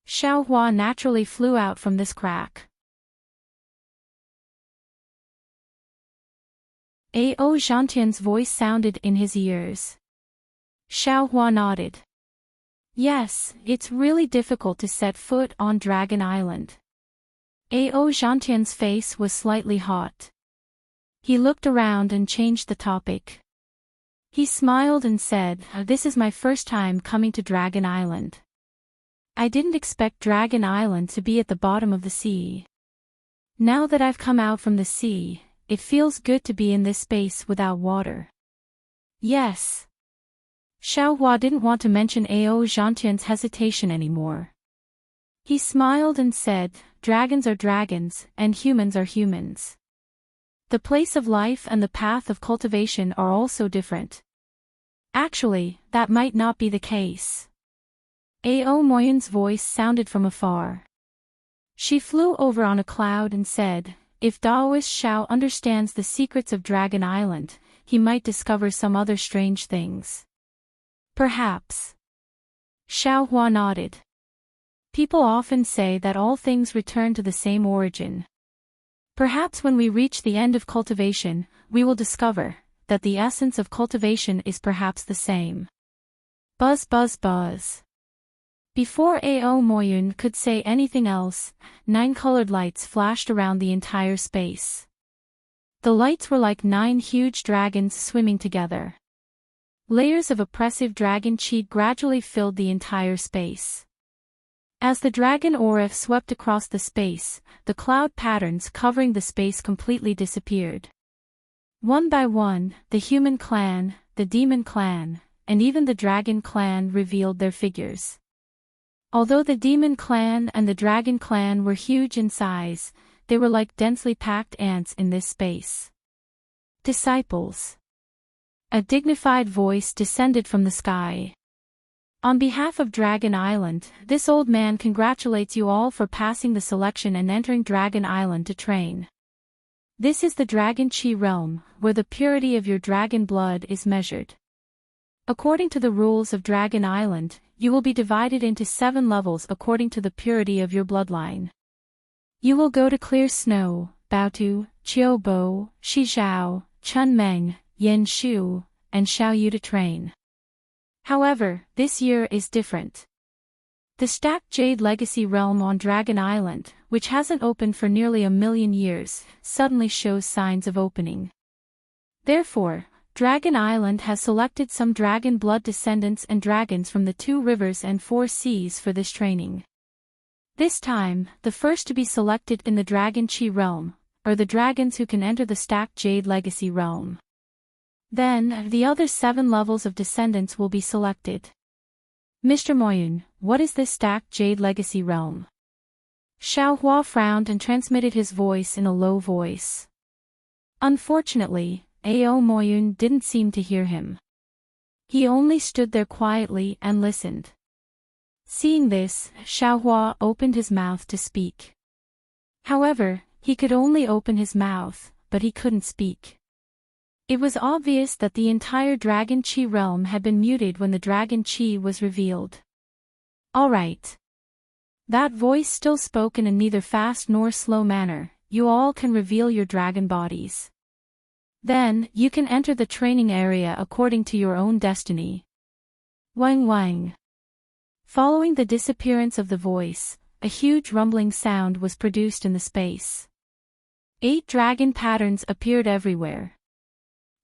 Xiaohua naturally flew out from this crack. Ao Zhantian's voice sounded in his ears. Xiaohua nodded. Yes, it's really difficult to set foot on Dragon Island. Ao Zhantian's face was slightly hot. He looked around and changed the topic. He smiled and said, this is my first time coming to Dragon Island. I didn't expect Dragon Island to be at the bottom of the sea. Now that I've come out from the sea, it feels good to be in this space without water. Yes. Xiaohua didn't want to mention Ao Zhantian's hesitation anymore. He smiled and said, dragons are dragons, and humans are humans. The place of life and the path of cultivation are also different. Actually, that might not be the case. Ao Moyun's voice sounded from afar. She flew over on a cloud and said, if Daoist Xiao understands the secrets of Dragon Island, he might discover some other strange things. Perhaps. Xiaohua nodded. People often say that all things return to the same origin. Perhaps when we reach the end of cultivation, we will discover that the essence of cultivation is perhaps the same. Buzz buzz buzz. Before Ao Moyun could say anything else, 9 colored lights flashed around the entire space. The lights were like 9 huge dragons swimming together. Layers of oppressive dragon chi gradually filled the entire space. As the dragon aura swept across the space, the cloud patterns covering the space completely disappeared. One by one, the human clan, the demon clan, and even the dragon clan revealed their figures. Although the demon clan and the dragon clan were huge in size, they were like densely packed ants in this space. Disciples. A dignified voice descended from the sky. On behalf of Dragon Island, this old man congratulates you all for passing the selection and entering Dragon Island to train. This is the Dragon Chi realm, where the purity of your dragon blood is measured. According to the rules of Dragon Island, you will be divided into 7 levels according to the purity of your bloodline. You will go to Clear Snow, Baotu, Qiubo, Shizhao, Chunmeng, Yen Shu, and Xiaoyu to train. However, this year is different. The Stacked Jade Legacy realm on Dragon Island, which hasn't opened for nearly 1,000,000 years, suddenly shows signs of opening. Therefore, Dragon Island has selected some dragon blood descendants and dragons from the 2 rivers and 4 seas for this training. This time, the first to be selected in the Dragon Chi realm are the dragons who can enter the Stacked Jade Legacy realm. Then, the other 7 levels of descendants will be selected. Mr. Moyun, what is this Stacked Jade Legacy realm? Xiao Hua frowned and transmitted his voice in a low voice. Unfortunately, Ao Moyun didn't seem to hear him. He only stood there quietly and listened. Seeing this, Xiao Hua opened his mouth to speak. However, he could only open his mouth, but he couldn't speak. It was obvious that the entire Dragon Chi realm had been muted when the Dragon Chi was revealed. All right. That voice still spoke in a neither fast nor slow manner. You all can reveal your dragon bodies. Then, you can enter the training area according to your own destiny. Wang Wang. Following the disappearance of the voice, a huge rumbling sound was produced in the space. 8 dragon patterns appeared everywhere.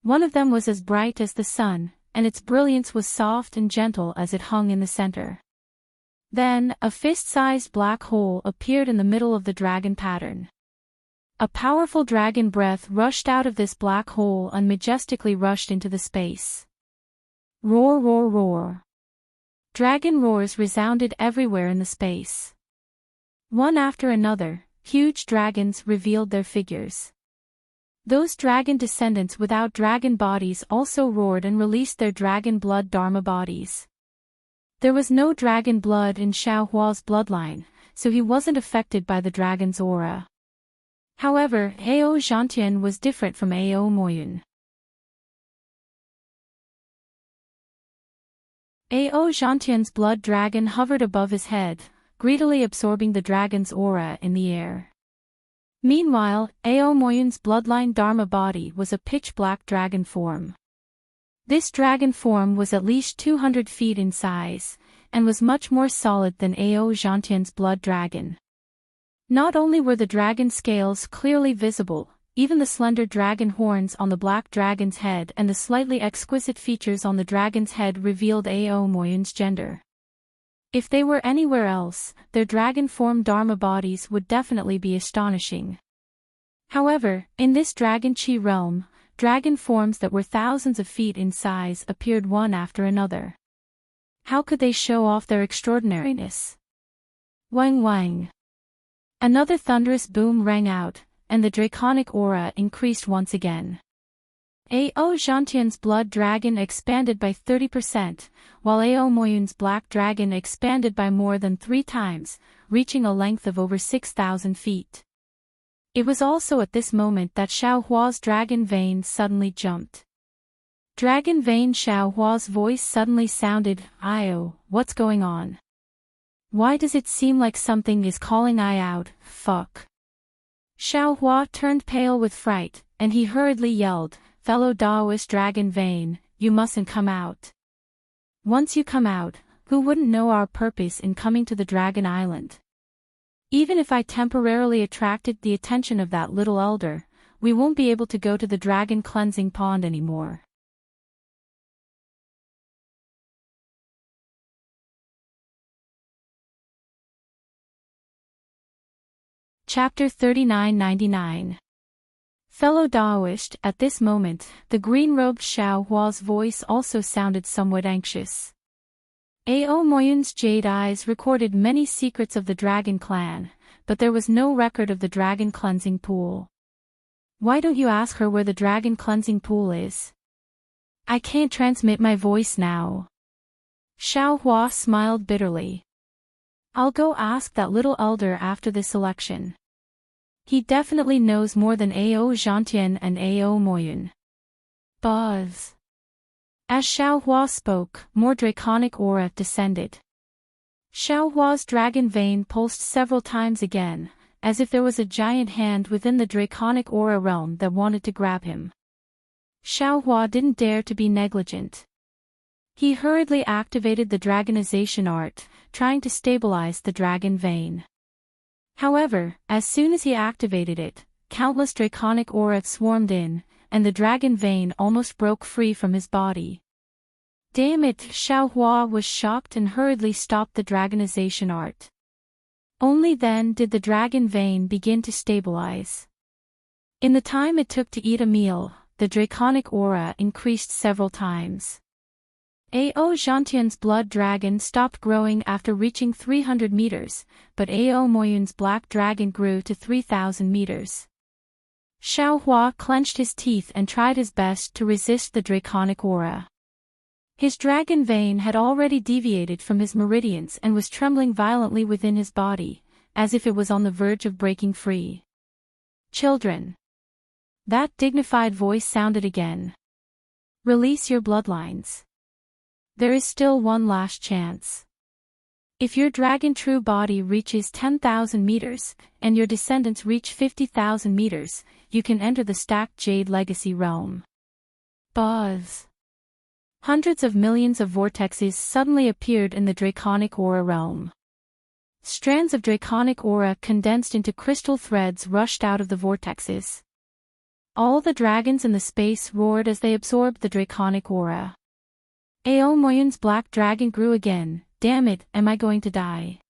One of them was as bright as the sun, and its brilliance was soft and gentle as it hung in the center. Then, a fist-sized black hole appeared in the middle of the dragon pattern. A powerful dragon breath rushed out of this black hole and majestically rushed into the space. Roar, roar, roar. Dragon roars resounded everywhere in the space. One after another, huge dragons revealed their figures. Those dragon descendants without dragon bodies also roared and released their dragon blood dharma bodies. There was no dragon blood in Xiao Hua's bloodline, so he wasn't affected by the dragon's aura. However, Ao Zhantian was different from Ao Moyun. Ao Zhantian's blood dragon hovered above his head, greedily absorbing the dragon's aura in the air. Meanwhile, Ao Moyun's bloodline dharma body was a pitch-black dragon form. This dragon form was at least 200 feet in size, and was much more solid than Ao Zhantian's blood dragon. Not only were the dragon scales clearly visible, even the slender dragon horns on the black dragon's head and the slightly exquisite features on the dragon's head revealed Ao Moyun's gender. If they were anywhere else, their dragon form dharma bodies would definitely be astonishing. However, in this Dragon Chi realm, dragon forms that were thousands of feet in size appeared one after another. How could they show off their extraordinariness? Wang Wang. Another thunderous boom rang out, and the draconic aura increased once again. Ao Zhantian's blood dragon expanded by 30%, while Ao Moyun's black dragon expanded by more than 3 times, reaching a length of over 6,000 feet. It was also at this moment that Xiao Hua's dragon vein suddenly jumped. Dragon vein Xiao Hua's voice suddenly sounded, "Io, what's going on? Why does it seem like something is calling I out, fuck?" Xiaohua turned pale with fright, and he hurriedly yelled, "Fellow Taoist dragon Vane, you mustn't come out. Once you come out, who wouldn't know our purpose in coming to the Dragon Island? Even if I temporarily attracted the attention of that little elder, we won't be able to go to the dragon cleansing pond anymore." Chapter 3999. Fellow Taoist. At this moment, the green-robed Xiao Hua's voice also sounded somewhat anxious. Ao Moyun's jade eyes recorded many secrets of the dragon clan, but there was no record of the dragon cleansing pool. "Why don't you ask her where the dragon cleansing pool is? I can't transmit my voice now." Xiao Hua smiled bitterly. "I'll go ask that little elder after this election. He definitely knows more than Ao Zhantian and Ao Moyun." Buzz. As Xiao Hua spoke, more draconic aura descended. Xiao Hua's dragon vein pulsed several times again, as if there was a giant hand within the draconic aura realm that wanted to grab him. Xiao Hua didn't dare to be negligent. He hurriedly activated the dragonization art, trying to stabilize the dragon vein. However, as soon as he activated it, countless draconic aura swarmed in, and the dragon vein almost broke free from his body. Damn it! Xiao Hua was shocked and hurriedly stopped the dragonization art. Only then did the dragon vein begin to stabilize. In the time it took to eat a meal, the draconic aura increased several times. Ao Zhantian's blood dragon stopped growing after reaching 300 meters, but Ao Moyun's black dragon grew to 3,000 meters. Xiao Hua clenched his teeth and tried his best to resist the draconic aura. His dragon vein had already deviated from his meridians and was trembling violently within his body, as if it was on the verge of breaking free. "Children." That dignified voice sounded again. "Release your bloodlines. There is still one last chance. If your dragon true body reaches 10,000 meters, and your descendants reach 50,000 meters, you can enter the stacked Jade Legacy realm." Buzz. Hundreds of millions of vortexes suddenly appeared in the draconic aura realm. Strands of draconic aura condensed into crystal threads rushed out of the vortexes. All the dragons in the space roared as they absorbed the draconic aura. Ao Moyun's black dragon grew again. "Damn it, am I going to die?"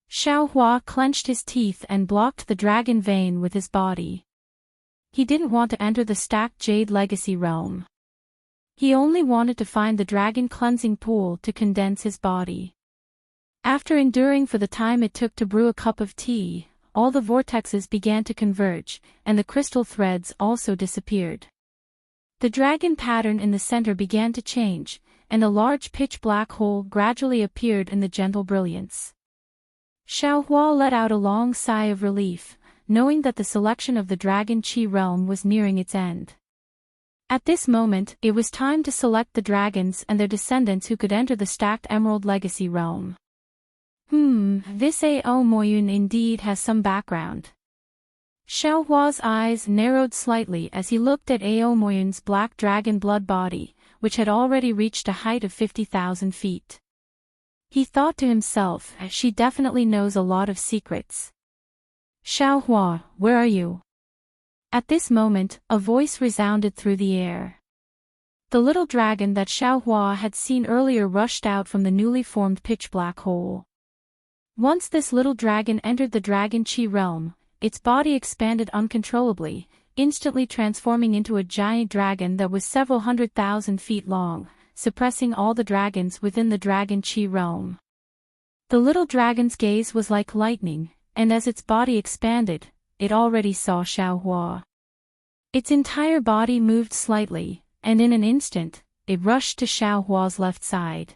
Xiao Hua clenched his teeth and blocked the dragon vein with his body. He didn't want to enter the stacked Jade Legacy realm. He only wanted to find the dragon cleansing pool to condense his body. After enduring for the time it took to brew a cup of tea, all the vortexes began to converge, and the crystal threads also disappeared. The dragon pattern in the center began to change, and a large pitch-black hole gradually appeared in the gentle brilliance. Xiao Hua let out a long sigh of relief, knowing that the selection of the Dragon Chi realm was nearing its end. At this moment, it was time to select the dragons and their descendants who could enter the stacked Emerald Legacy realm. This Ao Moyun indeed has some background. Xiao Hua's eyes narrowed slightly as he looked at Ao Moyun's black dragon blood body, which had already reached a height of 50,000 feet. He thought to himself, she definitely knows a lot of secrets. "Xiao Hua, where are you?" At this moment, a voice resounded through the air. The little dragon that Xiao Hua had seen earlier rushed out from the newly formed pitch-black hole. Once this little dragon entered the Dragon Chi realm, its body expanded uncontrollably, instantly transforming into a giant dragon that was several 100,000 feet long, suppressing all the dragons within the Dragon Chi realm. The little dragon's gaze was like lightning, and as its body expanded, it already saw Xiao Hua. Its entire body moved slightly, and in an instant, it rushed to Xiao Hua's left side.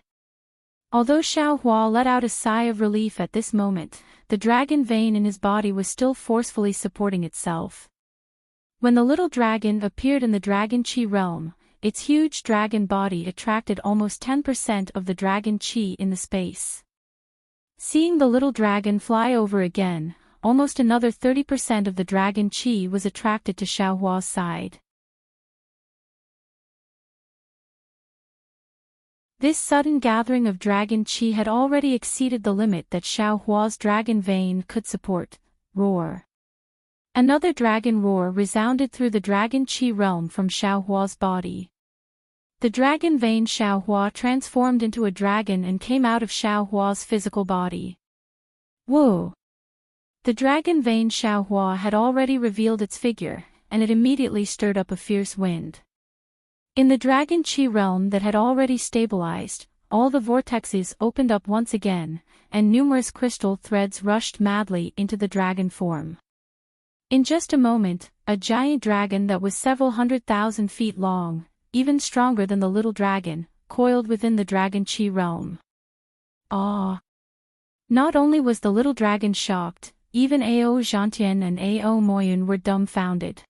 Although Xiao Hua let out a sigh of relief at this moment, the dragon vein in his body was still forcefully supporting itself. When the little dragon appeared in the Dragon Chi realm, its huge dragon body attracted almost 10% of the Dragon Chi in the space. Seeing the little dragon fly over again, almost another 30% of the dragon chi was attracted to Xiaohua's side. This sudden gathering of dragon chi had already exceeded the limit that Xiaohua's dragon vein could support. Roar. Another dragon roar resounded through the dragon chi realm from Xiaohua's body. The dragon vein Xiaohua transformed into a dragon and came out of Xiaohua's physical body. Whoa! The dragon vein Xiaohua had already revealed its figure, and it immediately stirred up a fierce wind. In the dragon chi realm that had already stabilized, all the vortexes opened up once again, and numerous crystal threads rushed madly into the dragon form. In just a moment, a giant dragon that was several 100,000 feet long, even stronger than the little dragon, coiled within the dragon chi realm. Ah! Not only was the little dragon shocked, even Ao Zhantian and Ao Moyun were dumbfounded.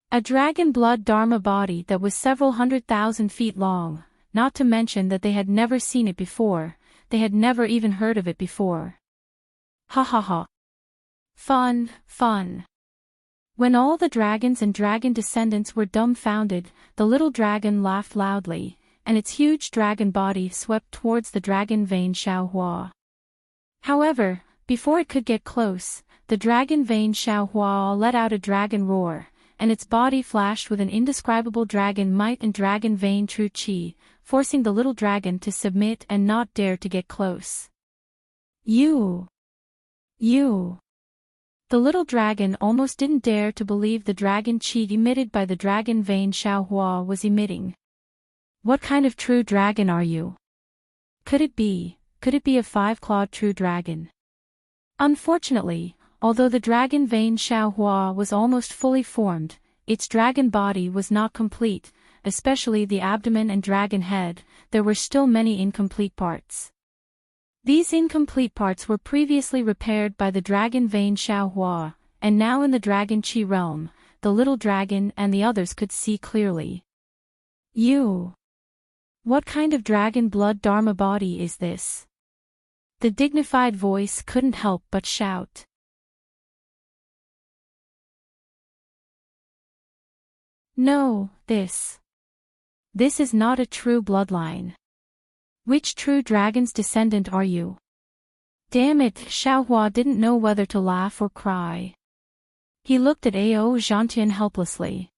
A dragon blood dharma body that was several 100,000 feet long, not to mention that they had never seen it before, they had never even heard of it before. Ha ha ha. Fun, fun. When all the dragons and dragon descendants were dumbfounded, the little dragon laughed loudly, and its huge dragon body swept towards the dragon vein Xiaohua. However, before it could get close, the dragon vein Xiaohua let out a dragon roar, and its body flashed with an indescribable dragon might and dragon vein true chi, forcing the little dragon to submit and not dare to get close. You! The little dragon almost didn't dare to believe the dragon chi emitted by the dragon vein Xiaohua was emitting. What kind of true dragon are you? Could it be a five-clawed true dragon? Unfortunately, although the dragon vein Xiaohua was almost fully formed, its dragon body was not complete, especially the abdomen and dragon head. There were still many incomplete parts. These incomplete parts were previously repaired by the dragon vein Xiaohua, and now in the dragon chi realm, the little dragon and the others could see clearly. You! What kind of dragon blood dharma body is this? The dignified voice couldn't help but shout. No, this is not a true bloodline. Which true dragon's descendant are you? Damn it, Xiaohua didn't know whether to laugh or cry. He looked at Ao Zhantian helplessly.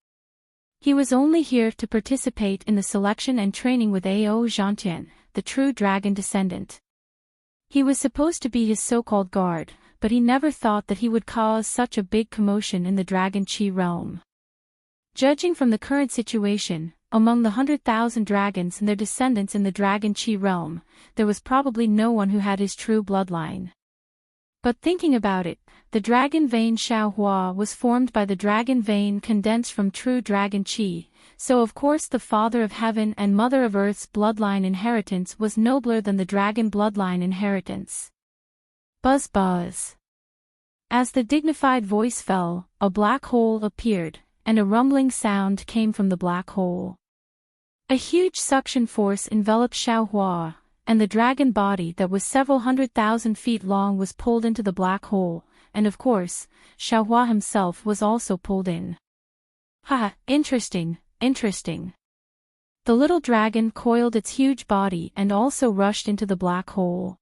He was only here to participate in the selection and training with Ao Zhantian, the true dragon descendant. He was supposed to be his so-called guard, but he never thought that he would cause such a big commotion in the dragon chi realm. Judging from the current situation, among the 100,000 dragons and their descendants in the dragon chi realm, there was probably no one who had his true bloodline. But thinking about it, the dragon vein Xiaohua was formed by the dragon vein condensed from true dragon chi, so of course the Father of Heaven and Mother of Earth's bloodline inheritance was nobler than the dragon bloodline inheritance. Buzz buzz. As the dignified voice fell, a black hole appeared, and a rumbling sound came from the black hole. A huge suction force enveloped Xiaohua, and the dragon body that was several 100,000 feet long was pulled into the black hole, and of course, Xiaohua himself was also pulled in. Ha, interesting. The little dragon coiled its huge body and also rushed into the black hole.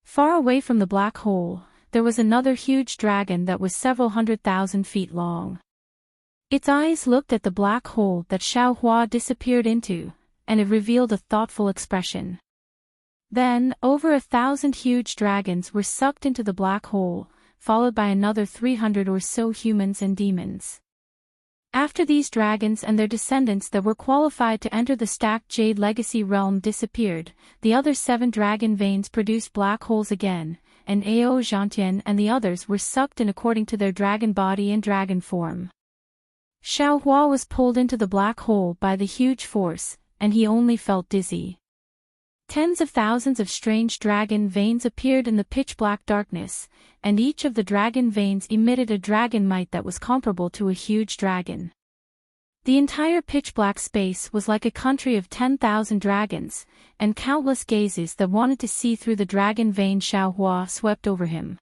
Far away from the black hole, there was another huge dragon that was several 100,000 feet long. Its eyes looked at the black hole that Xiaohua disappeared into, and it revealed a thoughtful expression. Then, over 1,000 huge dragons were sucked into the black hole, followed by another 300 or so humans and demons. After these dragons and their descendants that were qualified to enter the stacked Jade Legacy realm disappeared, the other 7 dragon veins produced black holes again, and Ao Zhantian and the others were sucked in according to their dragon body and dragon form. Xiaohua was pulled into the black hole by the huge force, and he only felt dizzy. Tens of thousands of strange dragon veins appeared in the pitch-black darkness, and each of the dragon veins emitted a dragon might that was comparable to a huge dragon. The entire pitch-black space was like a country of 10,000 dragons, and countless gazes that wanted to see through the dragon vein Xiaohua swept over him.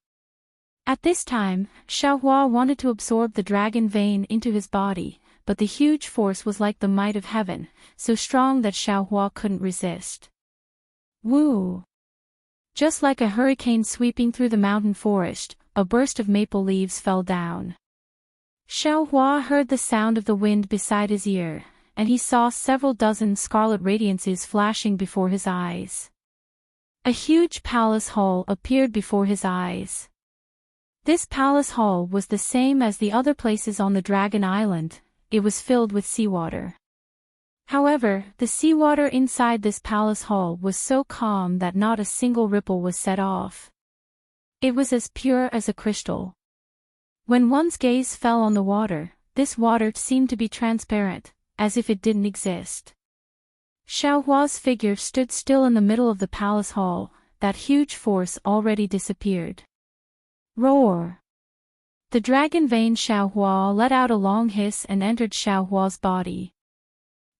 At this time, Xiaohua wanted to absorb the dragon vein into his body, but the huge force was like the might of heaven, so strong that Xiaohua couldn't resist. Woo! Just like a hurricane sweeping through the mountain forest, a burst of maple leaves fell down. Xiaohua heard the sound of the wind beside his ear, and he saw several dozen scarlet radiances flashing before his eyes. A huge palace hall appeared before his eyes. This palace hall was the same as the other places on the Dragon Island. It was filled with seawater. However, the seawater inside this palace hall was so calm that not a single ripple was set off. It was as pure as a crystal. When one's gaze fell on the water, this water seemed to be transparent, as if it didn't exist. Xiaohua's figure stood still in the middle of the palace hall. That huge force already disappeared. Roar! The dragon vein Xiaohua let out a long hiss and entered Xiaohua's body.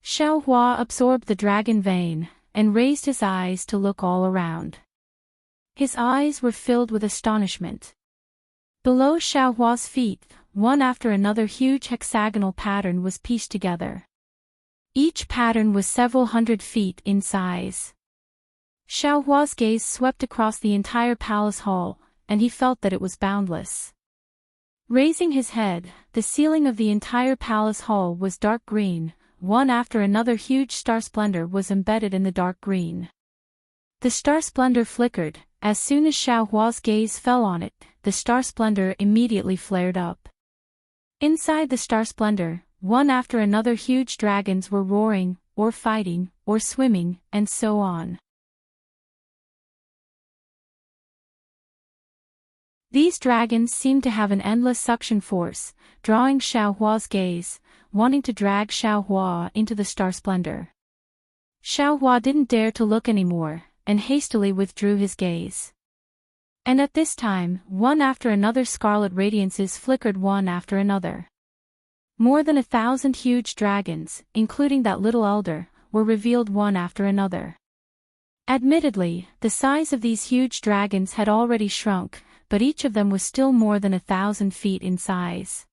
Xiaohua absorbed the dragon vein, and raised his eyes to look all around. His eyes were filled with astonishment. Below Xiaohua's feet, one after another huge hexagonal pattern was pieced together. Each pattern was several hundred feet in size. Xiaohua's gaze swept across the entire palace hall, and he felt that it was boundless. Raising his head, the ceiling of the entire palace hall was dark green. One after another huge star splendor was embedded in the dark green. The star splendor flickered. As soon as Xiaohua's gaze fell on it, the star splendor immediately flared up. Inside the star splendor, one after another huge dragons were roaring, or fighting, or swimming, and so on. These dragons seemed to have an endless suction force, drawing Xiaohua's gaze, wanting to drag Xiaohua into the star splendor. Xiaohua didn't dare to look anymore, and hastily withdrew his gaze. And at this time, one after another scarlet radiances flickered one after another. More than 1,000 huge dragons, including that little elder, were revealed one after another. Admittedly, the size of these huge dragons had already shrunk, but each of them was still more than 1,000 feet in size.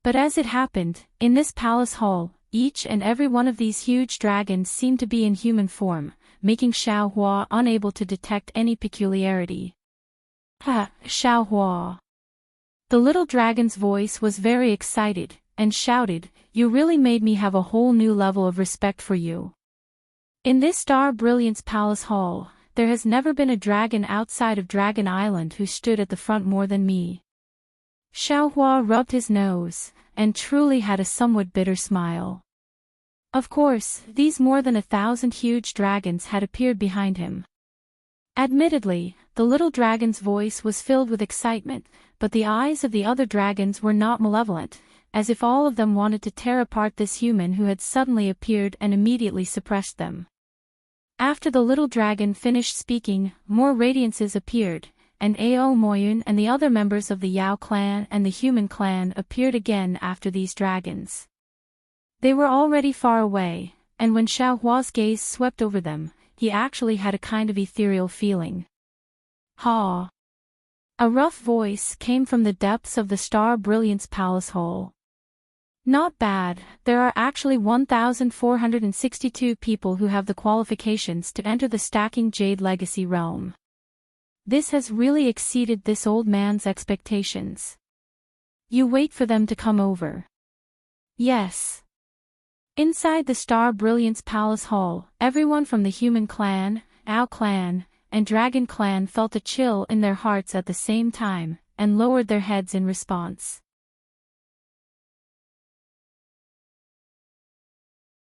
But as it happened, in this palace hall, each and every one of these huge dragons seemed to be in human form, making Xiaohua unable to detect any peculiarity. Ha, Xiaohua! The little dragon's voice was very excited, and shouted, "You really made me have a whole new level of respect for you. In this Star Brilliance Palace Hall, there has never been a dragon outside of Dragon Island who stood at the front more than me." Xiaohua rubbed his nose, and truly had a somewhat bitter smile. Of course, these more than 1,000 huge dragons had appeared behind him. Admittedly, the little dragon's voice was filled with excitement, but the eyes of the other dragons were not malevolent, as if all of them wanted to tear apart this human who had suddenly appeared and immediately suppressed them. After the little dragon finished speaking, more radiances appeared, and Ao Moyun and the other members of the Yao clan and the human clan appeared again after these dragons. They were already far away, and when Xiaohua's gaze swept over them, he actually had a kind of ethereal feeling. Ha! A rough voice came from the depths of the Star Brilliance Palace Hall. Not bad, there are actually 1,462 people who have the qualifications to enter the Stacking Jade Legacy realm. This has really exceeded this old man's expectations. You wait for them to come over. Yes. Inside the Star Brilliance Palace Hall, everyone from the Human Clan, Ao Clan, and Dragon Clan felt a chill in their hearts at the same time, and lowered their heads in response.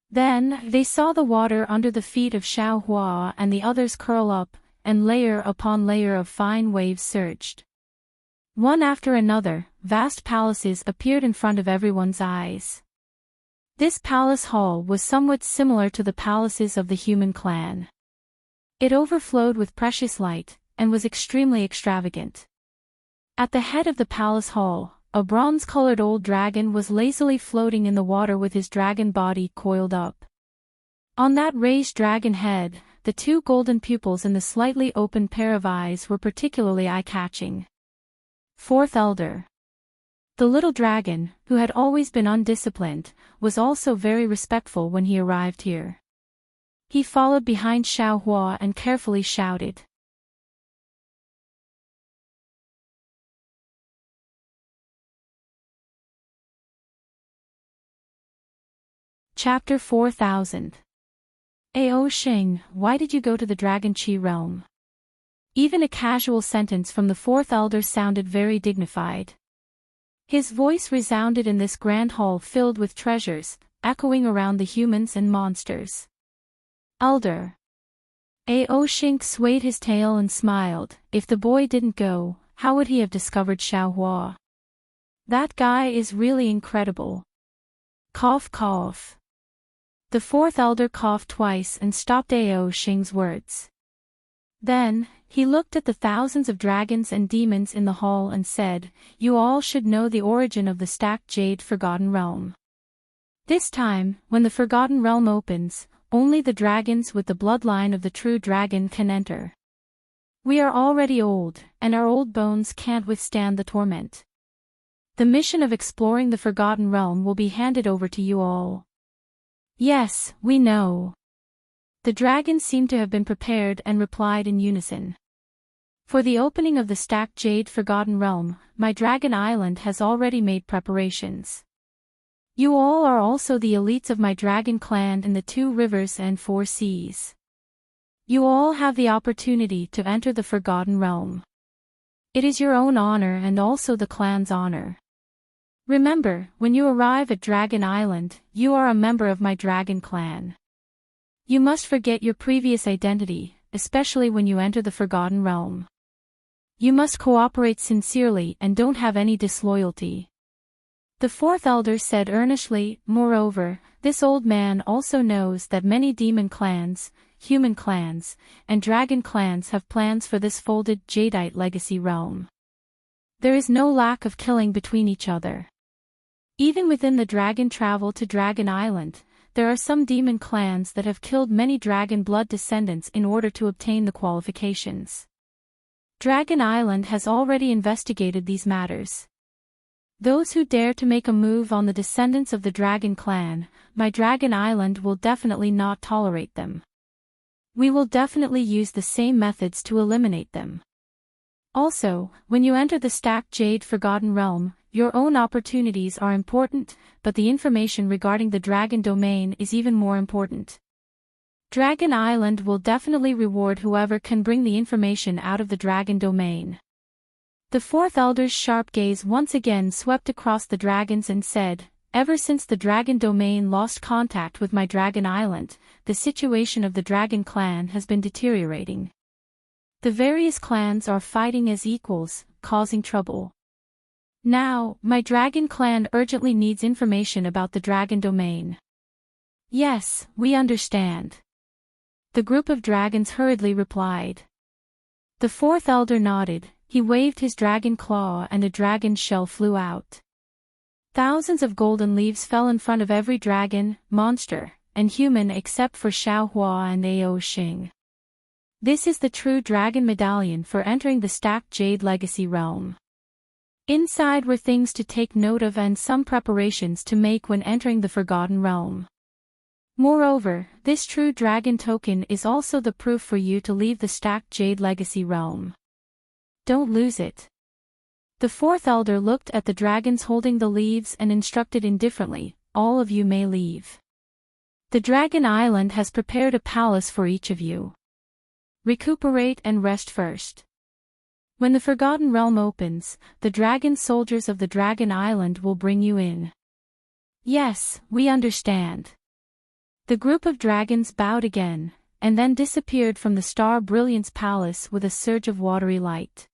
Then, they saw the water under the feet of Xiaohua and the others curl up, and layer upon layer of fine waves surged. One after another, vast palaces appeared in front of everyone's eyes. This palace hall was somewhat similar to the palaces of the Human Clan. It overflowed with precious light, and was extremely extravagant. At the head of the palace hall, a bronze-colored old dragon was lazily floating in the water with his dragon body coiled up. On that raised dragon head, the two golden pupils in the slightly open pair of eyes were particularly eye-catching. Fourth Elder. The little dragon, who had always been undisciplined, was also very respectful when he arrived here. He followed behind Xiaohua and carefully shouted. Chapter 4000. Ao Xing, why did you go to the Dragon Chi realm? Even a casual sentence from the fourth elder sounded very dignified. His voice resounded in this grand hall filled with treasures, echoing around the humans and monsters. Elder. Ao Xing swayed his tail and smiled. If the boy didn't go, how would he have discovered Xiaohua? That guy is really incredible. Cough cough. The fourth elder coughed twice and stopped Ao Xing's words. Then, he looked at the thousands of dragons and demons in the hall and said, "You all should know the origin of the stacked jade Forgotten Realm. This time, when the Forgotten Realm opens, only the dragons with the bloodline of the true dragon can enter. We are already old, and our old bones can't withstand the torment. The mission of exploring the Forgotten Realm will be handed over to you all." "Yes, we know." The dragons seemed to have been prepared and replied in unison. "For the opening of the stacked jade Forgotten Realm, my Dragon Island has already made preparations. You all are also the elites of my dragon clan in the 2 rivers and 4 seas. You all have the opportunity to enter the Forgotten Realm. It is your own honor and also the clan's honor. Remember, when you arrive at Dragon Island, you are a member of my dragon clan. You must forget your previous identity, especially when you enter the Forgotten Realm. You must cooperate sincerely and don't have any disloyalty." The fourth elder said earnestly. Moreover, this old man also knows that many demon clans, human clans, and dragon clans have plans for this folded jadeite legacy realm. There is no lack of killing between each other. Even within the dragon travel to Dragon Island, there are some demon clans that have killed many dragon blood descendants in order to obtain the qualifications. Dragon Island has already investigated these matters. Those who dare to make a move on the descendants of the dragon clan, my Dragon Island will definitely not tolerate them. We will definitely use the same methods to eliminate them. Also, when you enter the stacked jade Forgotten Realm, your own opportunities are important, but the information regarding the dragon domain is even more important. Dragon Island will definitely reward whoever can bring the information out of the dragon domain. The fourth elder's sharp gaze once again swept across the dragons and said, "Ever since the dragon domain lost contact with my Dragon Island, the situation of the dragon clan has been deteriorating. The various clans are fighting as equals, causing trouble. Now, my dragon clan urgently needs information about the dragon domain." "Yes, we understand." The group of dragons hurriedly replied. The fourth elder nodded. He waved his dragon claw and a dragon shell flew out. Thousands of golden leaves fell in front of every dragon, monster, and human except for Xiaohua and Ao Xing. This is the true dragon medallion for entering the stacked jade legacy realm. Inside were things to take note of and some preparations to make when entering the Forgotten Realm. Moreover, this true dragon token is also the proof for you to leave the stacked jade legacy realm. Don't lose it. The fourth elder looked at the dragons holding the leaves and instructed indifferently, "All of you may leave. The Dragon Island has prepared a palace for each of you. Recuperate and rest first. When the Forgotten Realm opens, the dragon soldiers of the Dragon Island will bring you in." "Yes, we understand." The group of dragons bowed again, and then disappeared from the Star Brilliance Palace with a surge of watery light.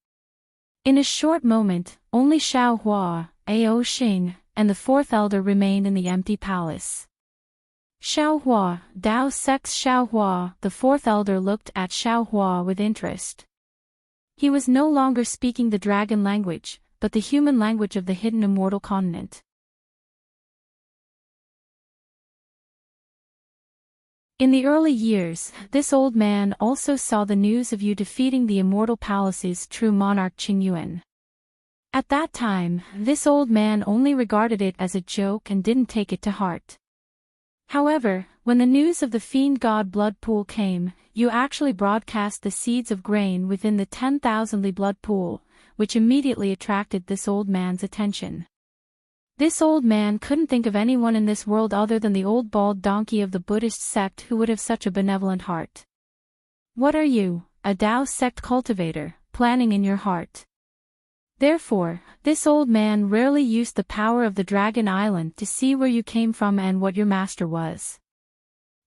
In a short moment, only Xiaohua, Ao Xing, and the fourth elder remained in the empty palace. "Xiaohua, Dao Sex Xiaohua." The fourth elder looked at Xiaohua with interest. He was no longer speaking the dragon language, but the human language of the hidden immortal continent. In the early years, this old man also saw the news of you defeating the immortal palace's true monarch Qingyuan. At that time, this old man only regarded it as a joke and didn't take it to heart. However, when the news of the fiend god blood pool came, you actually broadcast the seeds of grain within the 10,000-li blood pool, which immediately attracted this old man's attention. This old man couldn't think of anyone in this world other than the old bald donkey of the Buddhist sect who would have such a benevolent heart. What are you, a Tao sect cultivator, planning in your heart? Therefore, this old man rarely used the power of the Dragon Island to see where you came from and what your master was.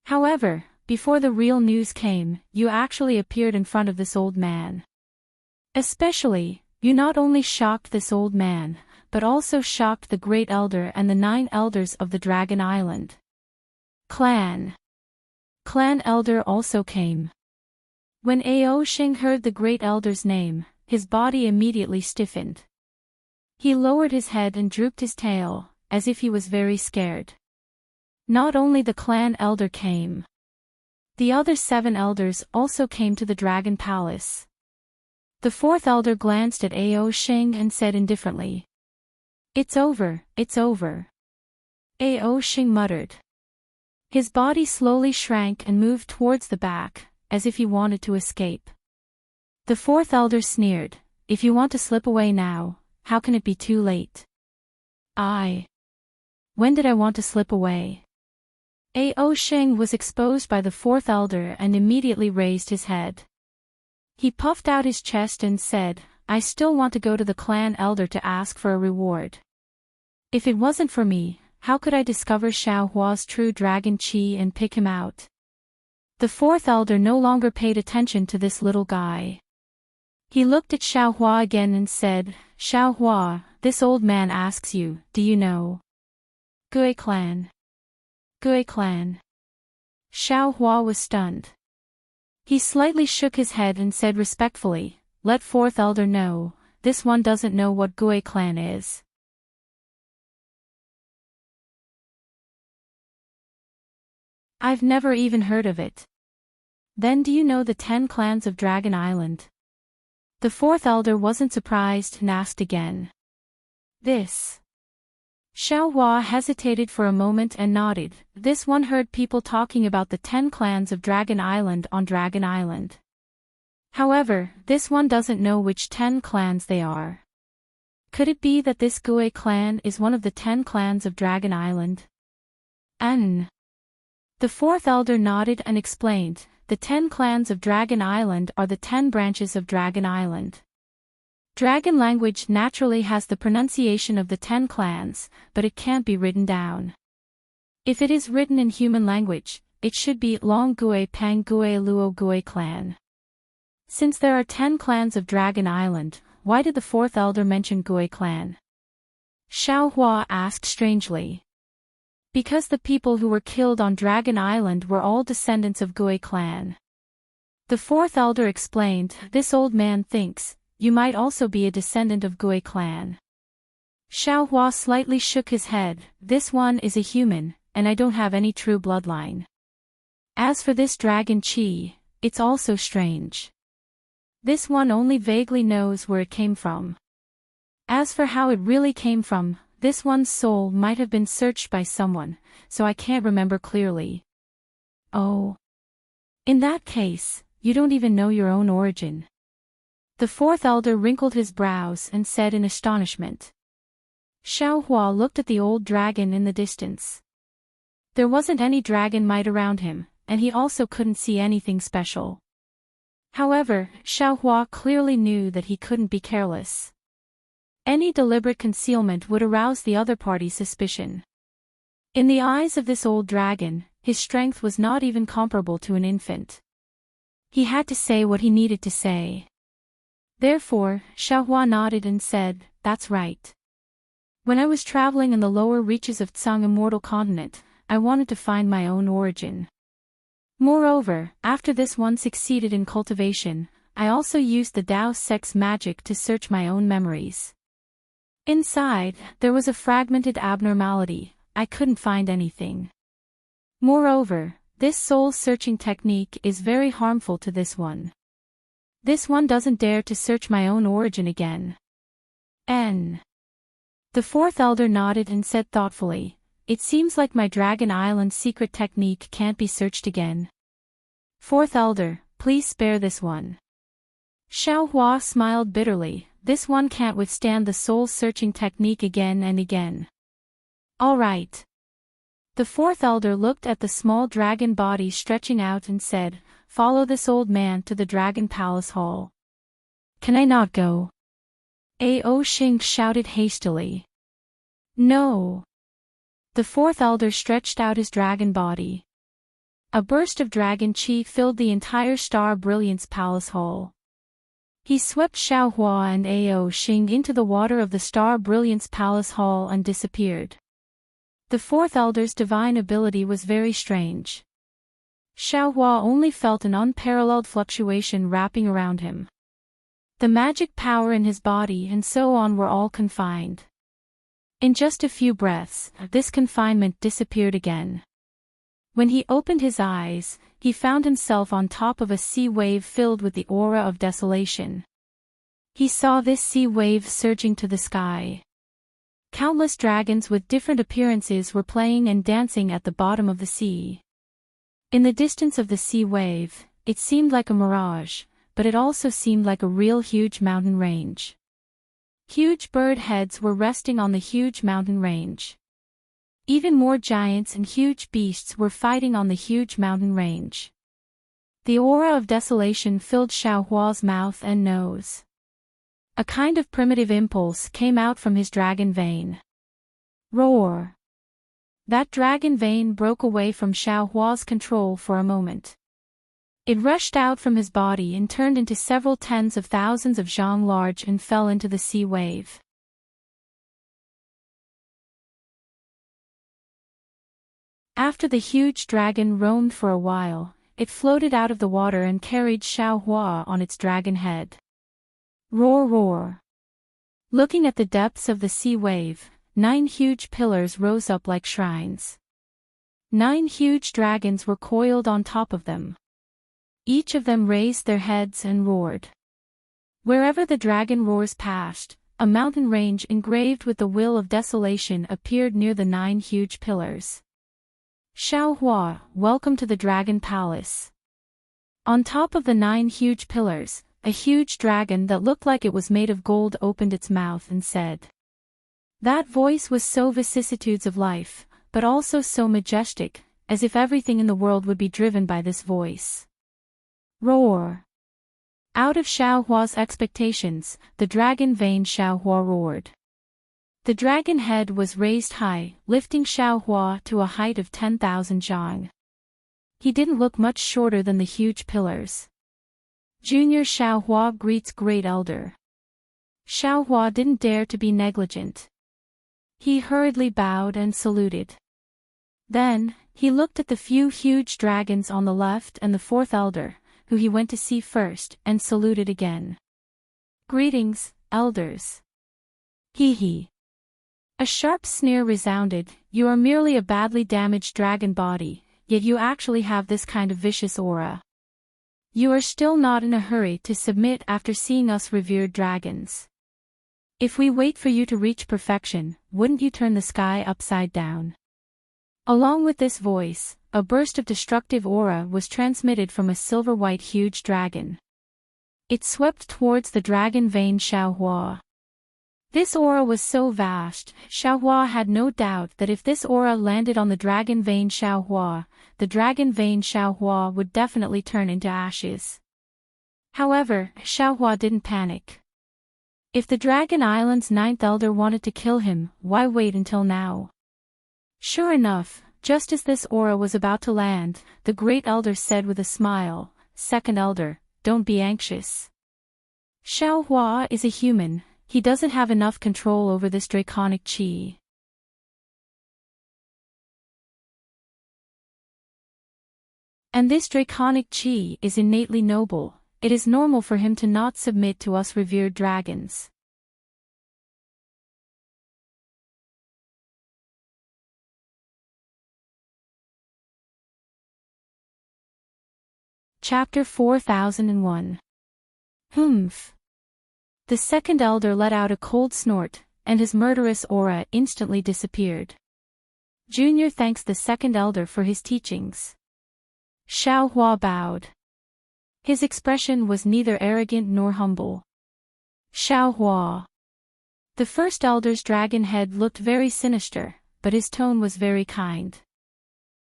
However, before the real news came, you actually appeared in front of this old man. Especially, you not only shocked this old man, but also shocked the Great Elder and the 9 elders of the Dragon Island. Clan Elder also came. When Ao Shing heard the Great Elder's name, his body immediately stiffened. He lowered his head and drooped his tail, as if he was very scared. Not only the clan elder came. The other 7 elders also came to the Dragon Palace. The 4th elder glanced at Ao Shing and said indifferently, "It's over, it's over." Ao Shing muttered. His body slowly shrank and moved towards the back, as if he wanted to escape. The 4th elder sneered, "If you want to slip away now, how can it be too late?" When did I want to slip away? Ao Shing was exposed by the 4th elder and immediately raised his head. He puffed out his chest and said, "I still want to go to the clan elder to ask for a reward. If it wasn't for me, how could I discover Xiao Hua's true dragon chi and pick him out?" The 4th elder no longer paid attention to this little guy. He looked at Xiao Hua again and said, "Xiao Hua, this old man asks you, do you know Gui clan?" Gui clan. Xiao Hua was stunned. He slightly shook his head and said respectfully, "Let 4th elder know, this one doesn't know what Gui clan is." "I've never even heard of it." "Then do you know the 10 clans of Dragon Island?" The 4th elder wasn't surprised and asked again. "This." Xiao Hua hesitated for a moment and nodded. This one heard people talking about the 10 clans of Dragon Island on Dragon Island. However, this one doesn't know which 10 clans they are. Could it be that this Gui clan is one of the 10 clans of Dragon Island? The 4th elder nodded and explained, the 10 clans of Dragon Island are the 10 branches of Dragon Island. Dragon language naturally has the pronunciation of the 10 clans, but it can't be written down. If it is written in human language, it should be Long Gui Pang Gui Luo Gui clan. Since there are 10 clans of Dragon Island, why did the 4th elder mention Gui clan? Xiao Hua asked strangely. Because the people who were killed on Dragon Island were all descendants of Gui clan. The 4th elder explained, "This old man thinks, you might also be a descendant of Gui clan." Xiao Hua slightly shook his head, "This one is a human, and I don't have any true bloodline. As for this dragon chi, it's also strange. This one only vaguely knows where it came from. As for how it really came from, this one's soul might have been searched by someone, so I can't remember clearly." "Oh. In that case, you don't even know your own origin." The 4th elder wrinkled his brows and said in astonishment. Xiao Hua looked at the old dragon in the distance. There wasn't any dragon might around him, and he also couldn't see anything special. However, Xiao Hua clearly knew that he couldn't be careless. Any deliberate concealment would arouse the other party's suspicion. In the eyes of this old dragon, his strength was not even comparable to an infant. He had to say what he needed to say. Therefore, Xiao Hua nodded and said, "That's right. When I was traveling in the lower reaches of Tsang Immortal Continent, I wanted to find my own origin. Moreover, after this one succeeded in cultivation, I also used the Tao Sect's magic to search my own memories. Inside, there was a fragmented abnormality, I couldn't find anything. Moreover, this soul-searching technique is very harmful to this one. This one doesn't dare to search my own origin again. N. The fourth elder nodded and said thoughtfully, "It seems like my Dragon Island secret technique can't be searched again. Fourth elder, please spare this one." Xiaohua smiled bitterly, "This one can't withstand the soul-searching technique again and again." "All right." The fourth elder looked at the small dragon body stretching out and said, "Follow this old man to the Dragon Palace Hall." "Can I not go?" Ao Xing shouted hastily. "No." The fourth elder stretched out his dragon body. A burst of dragon chi filled the entire Star Brilliance Palace Hall. He swept Xiaohua and Ao Xing into the water of the Star Brilliance Palace Hall and disappeared. The fourth elder's divine ability was very strange. Xiaohua only felt an unparalleled fluctuation wrapping around him. The magic power in his body and so on were all confined. In just a few breaths, this confinement disappeared again. When he opened his eyes, he found himself on top of a sea wave filled with the aura of desolation. He saw this sea wave surging to the sky. Countless dragons with different appearances were playing and dancing at the bottom of the sea. In the distance of the sea wave, it seemed like a mirage, but it also seemed like a real huge mountain range. Huge bird heads were resting on the huge mountain range. Even more giants and huge beasts were fighting on the huge mountain range. The aura of desolation filled Xiaohua's mouth and nose. A kind of primitive impulse came out from his dragon vein. Roar! That dragon vein broke away from Xiaohua's control for a moment. It rushed out from his body and turned into several tens of thousands of zhang large and fell into the sea wave. After the huge dragon roamed for a while, it floated out of the water and carried Xiaohua on its dragon head. Roar roar! Looking at the depths of the sea wave, 9 huge pillars rose up like shrines. 9 huge dragons were coiled on top of them. Each of them raised their heads and roared. Wherever the dragon roars passed, a mountain range engraved with the will of desolation appeared near the 9 huge pillars. Xiaohua, welcome to the Dragon Palace. On top of the 9 huge pillars, a huge dragon that looked like it was made of gold opened its mouth and said. That voice was so vicissitudes of life, but also so majestic, as if everything in the world would be driven by this voice. Roar! Out of Xiaohua's expectations, the dragon vein Xiaohua roared. The dragon head was raised high, lifting Xiaohua to a height of 10,000 zhang. He didn't look much shorter than the huge pillars. Junior Xiaohua greets Great Elder. Xiaohua didn't dare to be negligent. He hurriedly bowed and saluted. Then, he looked at the few huge dragons on the left and the fourth elder, who he went to see first, and saluted again. Greetings, elders. Hee hee. A sharp sneer resounded, you are merely a badly damaged dragon body, yet you actually have this kind of vicious aura. You are still not in a hurry to submit after seeing us revered dragons. If we wait for you to reach perfection, wouldn't you turn the sky upside down? Along with this voice, a burst of destructive aura was transmitted from a silver-white huge dragon. It swept towards the dragon vein Xiaohua. This aura was so vast, Xiaohua had no doubt that if this aura landed on the dragon vein Xiaohua, the dragon vein Xiaohua would definitely turn into ashes. However, Xiaohua didn't panic. If the Dragon Island's 9th elder wanted to kill him, why wait until now? Sure enough, just as this aura was about to land, the Great Elder said with a smile, "Second Elder, don't be anxious. Xiaohua is a human, he doesn't have enough control over this draconic chi. And this draconic chi is innately noble, it is normal for him to not submit to us revered dragons." Chapter 4001. Humph. The second elder let out a cold snort, and his murderous aura instantly disappeared. Junior thanks the second elder for his teachings. Xiaohua bowed. His expression was neither arrogant nor humble. Xiaohua. The first elder's dragon head looked very sinister, but his tone was very kind.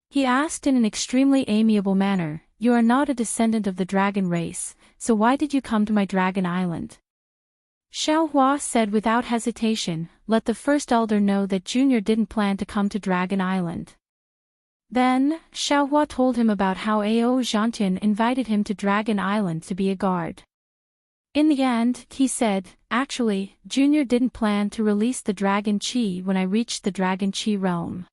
He asked in an extremely amiable manner, "You are not a descendant of the dragon race, so why did you come to my dragon island?" Xiaohua said without hesitation, "Let the first elder know that Junior didn't plan to come to Dragon Island." Then, Xiaohua told him about how Ao Zhantian invited him to Dragon Island to be a guard. In the end, he said, "Actually, Junior didn't plan to release the Dragon Chi when I reached the Dragon Chi realm.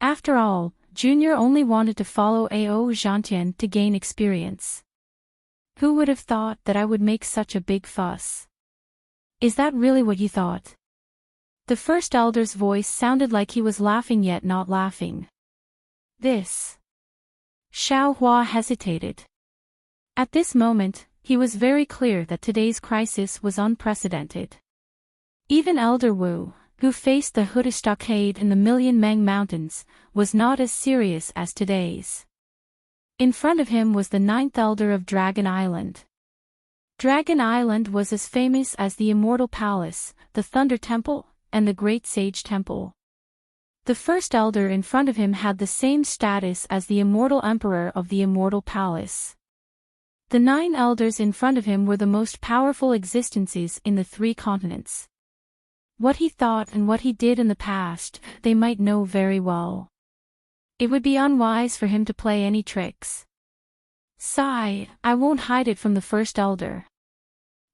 After all, Junior only wanted to follow Ao Zhantian to gain experience. Who would have thought that I would make such a big fuss? Is that really what you thought?" The first elder's voice sounded like he was laughing yet not laughing. This. Xiaohua hesitated. At this moment, he was very clear that today's crisis was unprecedented. Even Elder Wu, who faced the Huda stockade in the Million Meng Mountains, was not as serious as today's. In front of him was the ninth elder of Dragon Island. Dragon Island was as famous as the Immortal Palace, the Thunder Temple, and the Great Sage Temple. The first elder in front of him had the same status as the Immortal Emperor of the Immortal Palace. The 9 elders in front of him were the most powerful existences in the 3 continents. What he thought and what he did in the past, they might know very well. It would be unwise for him to play any tricks. "Sigh, I won't hide it from the first elder."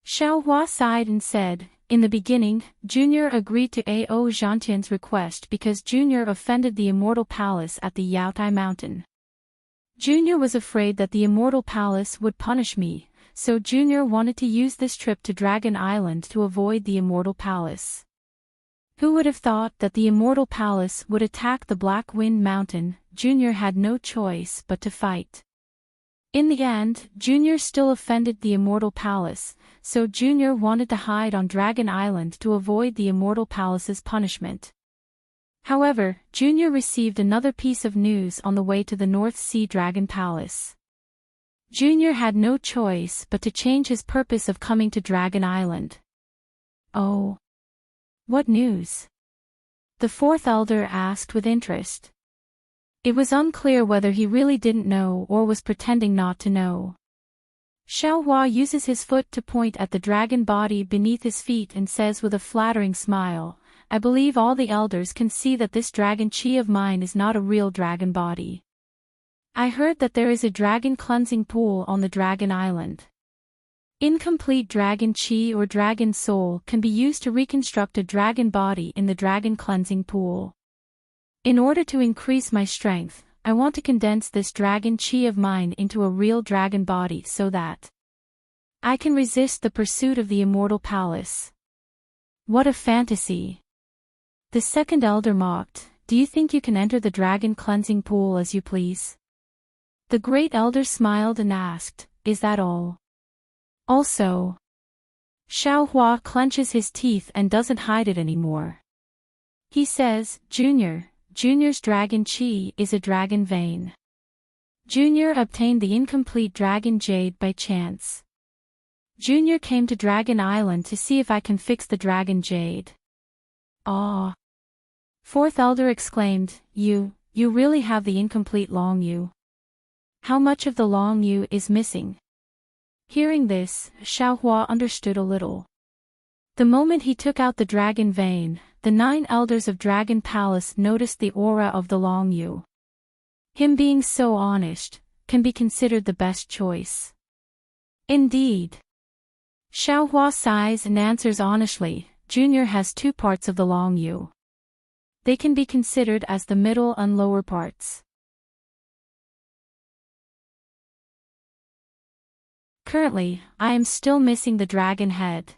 Xiaohua sighed and said, "In the beginning, Junior agreed to Ao Zhantian's request because Junior offended the Immortal Palace at the Yaotai Mountain. Junior was afraid that the Immortal Palace would punish me, so Junior wanted to use this trip to Dragon Island to avoid the Immortal Palace. Who would have thought that the Immortal Palace would attack the Black Wind Mountain? Junior had no choice but to fight. In the end, Junior still offended the Immortal Palace, so Junior wanted to hide on Dragon Island to avoid the Immortal Palace's punishment. However, Junior received another piece of news on the way to the North Sea Dragon Palace. Junior had no choice but to change his purpose of coming to Dragon Island. Oh. What news? The 4th elder asked with interest. It was unclear whether he really didn't know or was pretending not to know. Xiaohua uses his foot to point at the dragon body beneath his feet and says with a flattering smile, "I believe all the elders can see that this dragon chi of mine is not a real dragon body. I heard that there is a dragon cleansing pool on the Dragon Island. Incomplete dragon chi or dragon soul can be used to reconstruct a dragon body in the dragon cleansing pool. In order to increase my strength, I want to condense this dragon chi of mine into a real dragon body so that I can resist the pursuit of the Immortal Palace." What a fantasy! The 2nd elder mocked, "Do you think you can enter the dragon cleansing pool as you please?" The great elder smiled and asked, "Is that all?" Also, Xiaohua clenches his teeth and doesn't hide it anymore. He says, Junior's dragon chi is a dragon vein. Junior obtained the incomplete dragon jade by chance. Junior came to Dragon Island to see if I can fix the dragon jade." "Ah!" 4th elder exclaimed, You really have the incomplete long yu. How much of the long yu is missing?" Hearing this, Xiaohua understood a little. The moment he took out the dragon vein, the 9 elders of Dragon Palace noticed the aura of the long yu. Him being so honest, can be considered the best choice. Indeed. Xiaohua sighs and answers honestly, Junior has 2 parts of the long yu. They can be considered as the middle and lower parts. Currently, I am still missing the dragon head.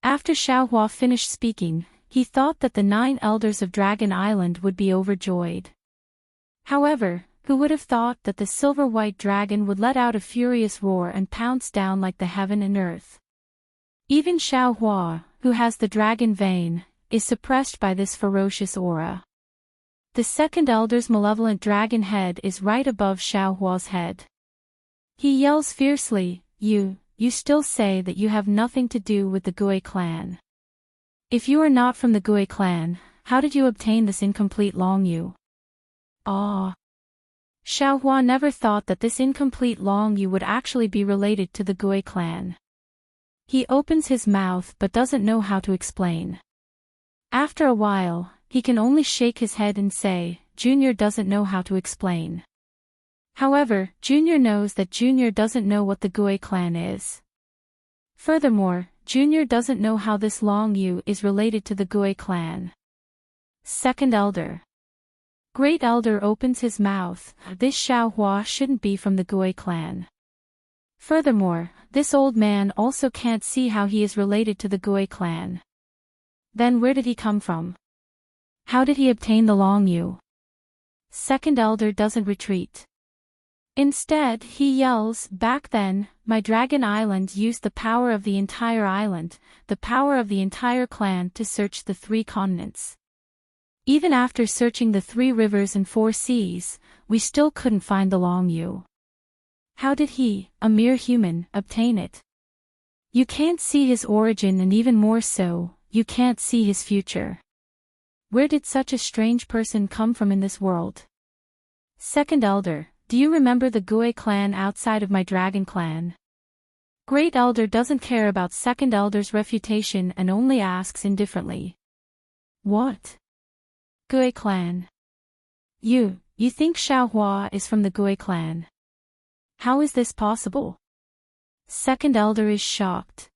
After Xiaohua finished speaking, he thought that the 9 elders of Dragon Island would be overjoyed. However, who would have thought that the silver-white dragon would let out a furious roar and pounce down like the heaven and earth? Even Xiao Hua, who has the dragon vein, is suppressed by this ferocious aura. The second elder's malevolent dragon head is right above Xiao Hua's head. He yells fiercely, You still say that you have nothing to do with the Gui clan. If you are not from the Gui clan, how did you obtain this incomplete Long Yu? Ah. Xiao Hua never thought that this incomplete Long Yu would actually be related to the Gui clan. He opens his mouth but doesn't know how to explain. After a while, he can only shake his head and say, Junior doesn't know how to explain. However, Junior knows that Junior doesn't know what the Gui clan is. Furthermore, Junior doesn't know how this Long Yu is related to the Gui clan. Second Elder. Great Elder opens his mouth, this Xiao Hua shouldn't be from the Gui clan. Furthermore, this old man also can't see how he is related to the Gui clan. Then where did he come from? How did he obtain the Long Yu? Second Elder doesn't retreat. Instead, he yells, Back then, my Dragon Island used the power of the entire island, the power of the entire clan to search the 3 continents. Even after searching the 3 rivers and 4 seas, we still couldn't find the Long Yu. How did he, a mere human, obtain it? You can't see his origin, and even more so, you can't see his future. Where did such a strange person come from in this world? Second Elder, do you remember the Gui clan outside of my Dragon clan? Great Elder doesn't care about Second Elder's refutation and only asks indifferently. What? Gui clan. You think Xiao Hua is from the Gui clan? How is this possible? Second Elder is shocked.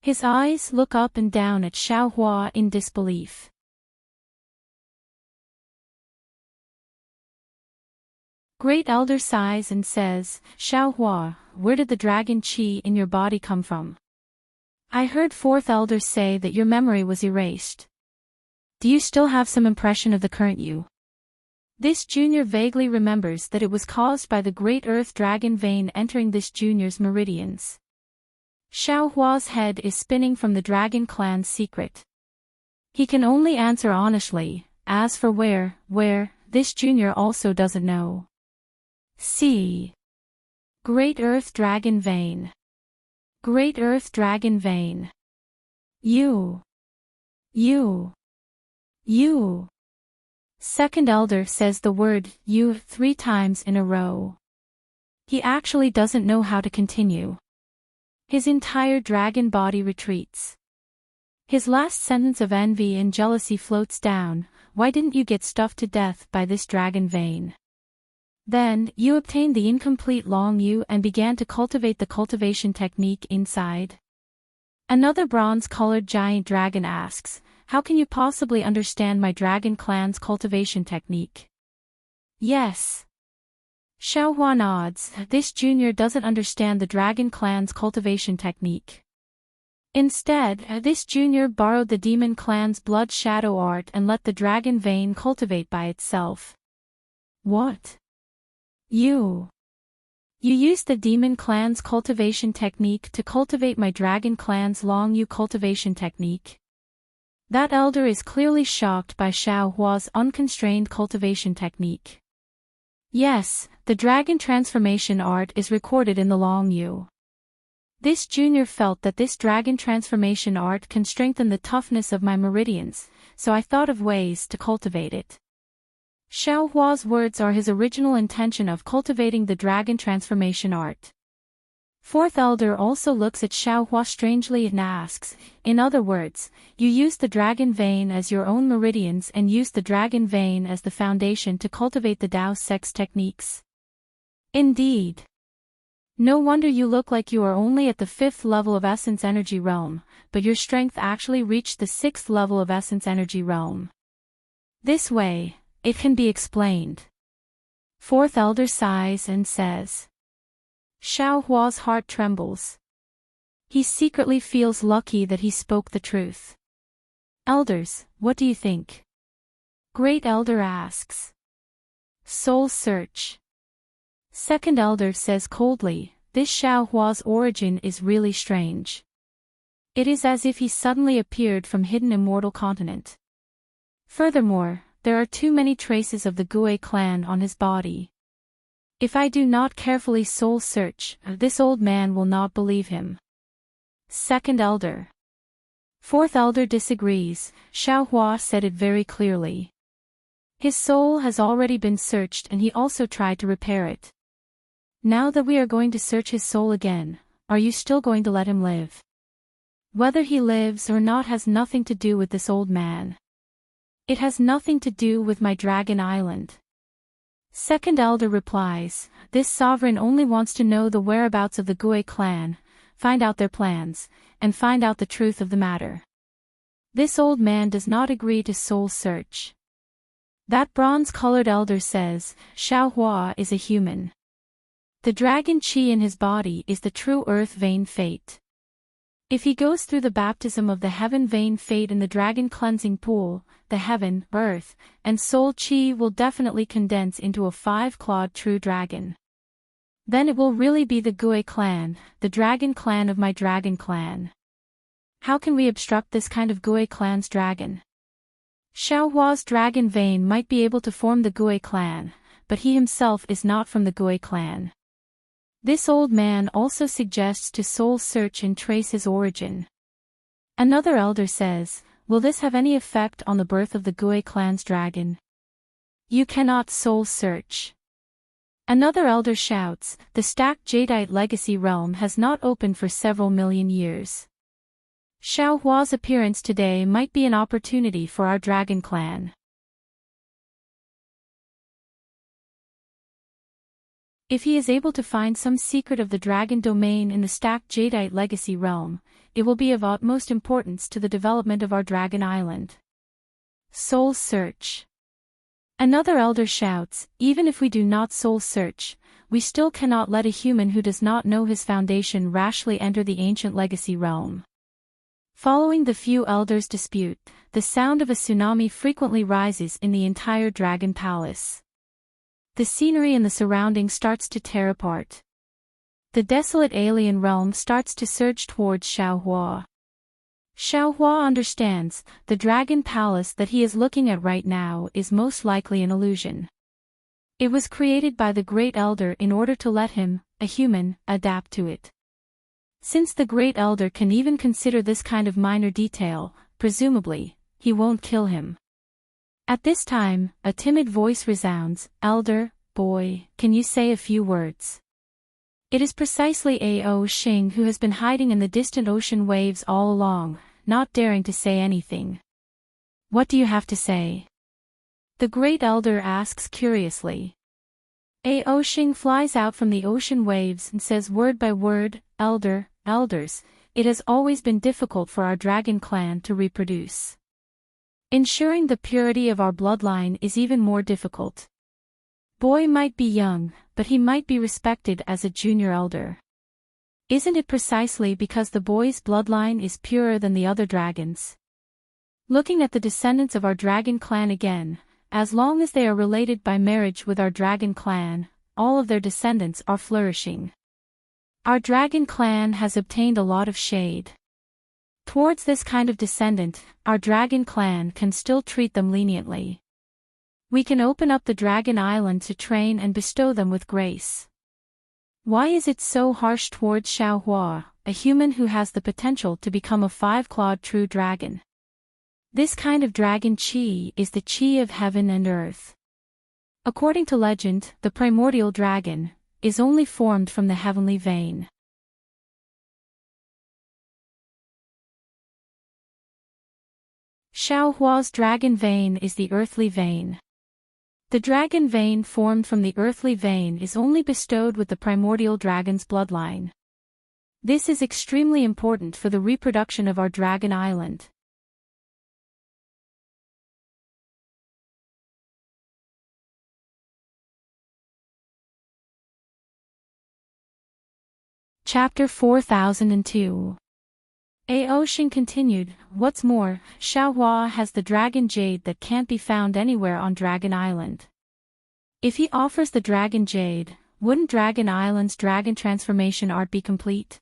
His eyes look up and down at Xiao Hua in disbelief. Great Elder sighs and says, Xiao Hua, where did the dragon qi in your body come from? I heard Fourth Elder say that your memory was erased. Do you still have some impression of the current you? This junior vaguely remembers that it was caused by the great earth dragon vein entering this junior's meridians. Xiao Hua's head is spinning from the dragon clan's secret. He can only answer honestly, as for where, this junior also doesn't know. See. Great earth dragon vein. Great earth dragon vein. You. Second Elder says the word, you, 3 times in a row. He actually doesn't know how to continue. His entire dragon body retreats. His last sentence of envy and jealousy floats down, why didn't you get stuffed to death by this dragon vein? Then, you obtained the incomplete Long Yu and began to cultivate the cultivation technique inside. Another bronze-colored giant dragon asks, how can you possibly understand my dragon clan's cultivation technique? Yes. Xiao Hua nods, this junior doesn't understand the dragon clan's cultivation technique. Instead, this junior borrowed the demon clan's blood shadow art and let the dragon vein cultivate by itself. What? You used the demon clan's cultivation technique to cultivate my dragon clan's Long Yu cultivation technique. That elder is clearly shocked by Xiao Hua's unconstrained cultivation technique. Yes, the dragon transformation art is recorded in the Long Yu. This junior felt that this dragon transformation art can strengthen the toughness of my meridians, so I thought of ways to cultivate it. Xiao Hua's words are his original intention of cultivating the dragon transformation art. Fourth Elder also looks at Xiao Hua strangely and asks, in other words, you used the dragon vein as your own meridians and used the dragon vein as the foundation to cultivate the Dao sex techniques. Indeed. No wonder you look like you are only at the 5th level of Essence Energy Realm, but your strength actually reached the 6th level of Essence Energy Realm. This way, it can be explained. Fourth Elder sighs and says. Xiao Hua's heart trembles. He secretly feels lucky that he spoke the truth. Elders, what do you think? Great Elder asks. Soul search. Second Elder says coldly, this Xiao Hua's origin is really strange. It is as if he suddenly appeared from hidden immortal continent. Furthermore, there are too many traces of the Gui clan on his body. If I do not carefully soul search, this old man will not believe him. Second elder. Fourth elder disagrees. Xiaohua said it very clearly. His soul has already been searched and he also tried to repair it. Now that we are going to search his soul again, are you still going to let him live? Whether he lives or not has nothing to do with this old man. It has nothing to do with my dragon island. Second elder replies, this sovereign only wants to know the whereabouts of the Gui clan, find out their plans, and find out the truth of the matter. This old man does not agree to soul search. That bronze-colored elder says, Xiaohua is a human. The dragon chi in his body is the true earth vein fate. If he goes through the baptism of the heaven vein fate in the dragon cleansing pool, the heaven, earth, and soul chi will definitely condense into a 5-clawed true dragon. Then it will really be the Gui clan, the dragon clan of my dragon clan. How can we obstruct this kind of Gui clan's dragon? Xiaohua's dragon vein might be able to form the Gui clan, but he himself is not from the Gui clan. This old man also suggests to soul search and trace his origin. Another elder says, will this have any effect on the birth of the Gui clan's dragon? You cannot soul search. Another elder shouts, the stacked jadeite legacy realm has not opened for several million years. Xiaohua's appearance today might be an opportunity for our dragon clan. If he is able to find some secret of the dragon domain in the stacked jadeite legacy realm, it will be of utmost importance to the development of our dragon island. Soul search. Another elder shouts, even if we do not soul search, we still cannot let a human who does not know his foundation rashly enter the ancient legacy realm. Following the few elders' dispute, the sound of a tsunami frequently rises in the entire dragon palace. The scenery in the surroundings starts to tear apart. The desolate alien realm starts to surge towards Xiaohua. Xiaohua understands, the dragon palace that he is looking at right now is most likely an illusion. It was created by the Great Elder in order to let him, a human, adapt to it. Since the Great Elder can even consider this kind of minor detail, presumably, he won't kill him. At this time, a timid voice resounds, Elder, boy, can you say a few words? It is precisely A.O. Xing who has been hiding in the distant ocean waves all along, not daring to say anything. What do you have to say? The Great Elder asks curiously. A.O. Xing flies out from the ocean waves and says word by word, Elder, elders, it has always been difficult for our dragon clan to reproduce. Ensuring the purity of our bloodline is even more difficult. Boy might be young, but he might be respected as a junior elder. Isn't it precisely because the boy's bloodline is purer than the other dragons? Looking at the descendants of our dragon clan again, as long as they are related by marriage with our dragon clan, all of their descendants are flourishing. Our dragon clan has obtained a lot of shade. Towards this kind of descendant, our dragon clan can still treat them leniently. We can open up the dragon island to train and bestow them with grace. Why is it so harsh towards Xiaohua, a human who has the potential to become a 5-clawed true dragon? This kind of dragon chi is the chi of heaven and earth. According to legend, the primordial dragon is only formed from the heavenly vein. Xiaohua's dragon vein is the earthly vein. The dragon vein formed from the earthly vein is only bestowed with the primordial dragon's bloodline. This is extremely important for the reproduction of our dragon island. Chapter 4002. A.O. Xing continued, what's more, Xiaohua has the dragon jade that can't be found anywhere on Dragon Island. If he offers the dragon jade, wouldn't Dragon Island's dragon transformation art be complete?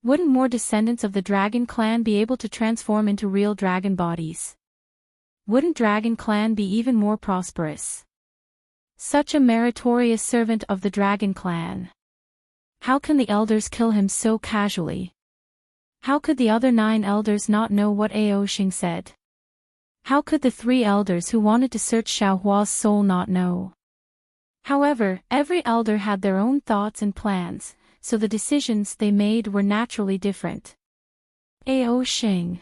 Wouldn't more descendants of the dragon clan be able to transform into real dragon bodies? Wouldn't dragon clan be even more prosperous? Such a meritorious servant of the dragon clan. How can the elders kill him so casually? How could the other 9 elders not know what Aoshing said? How could the 3 elders who wanted to search Xiaohua's soul not know? However, every elder had their own thoughts and plans, so the decisions they made were naturally different. Aoshing.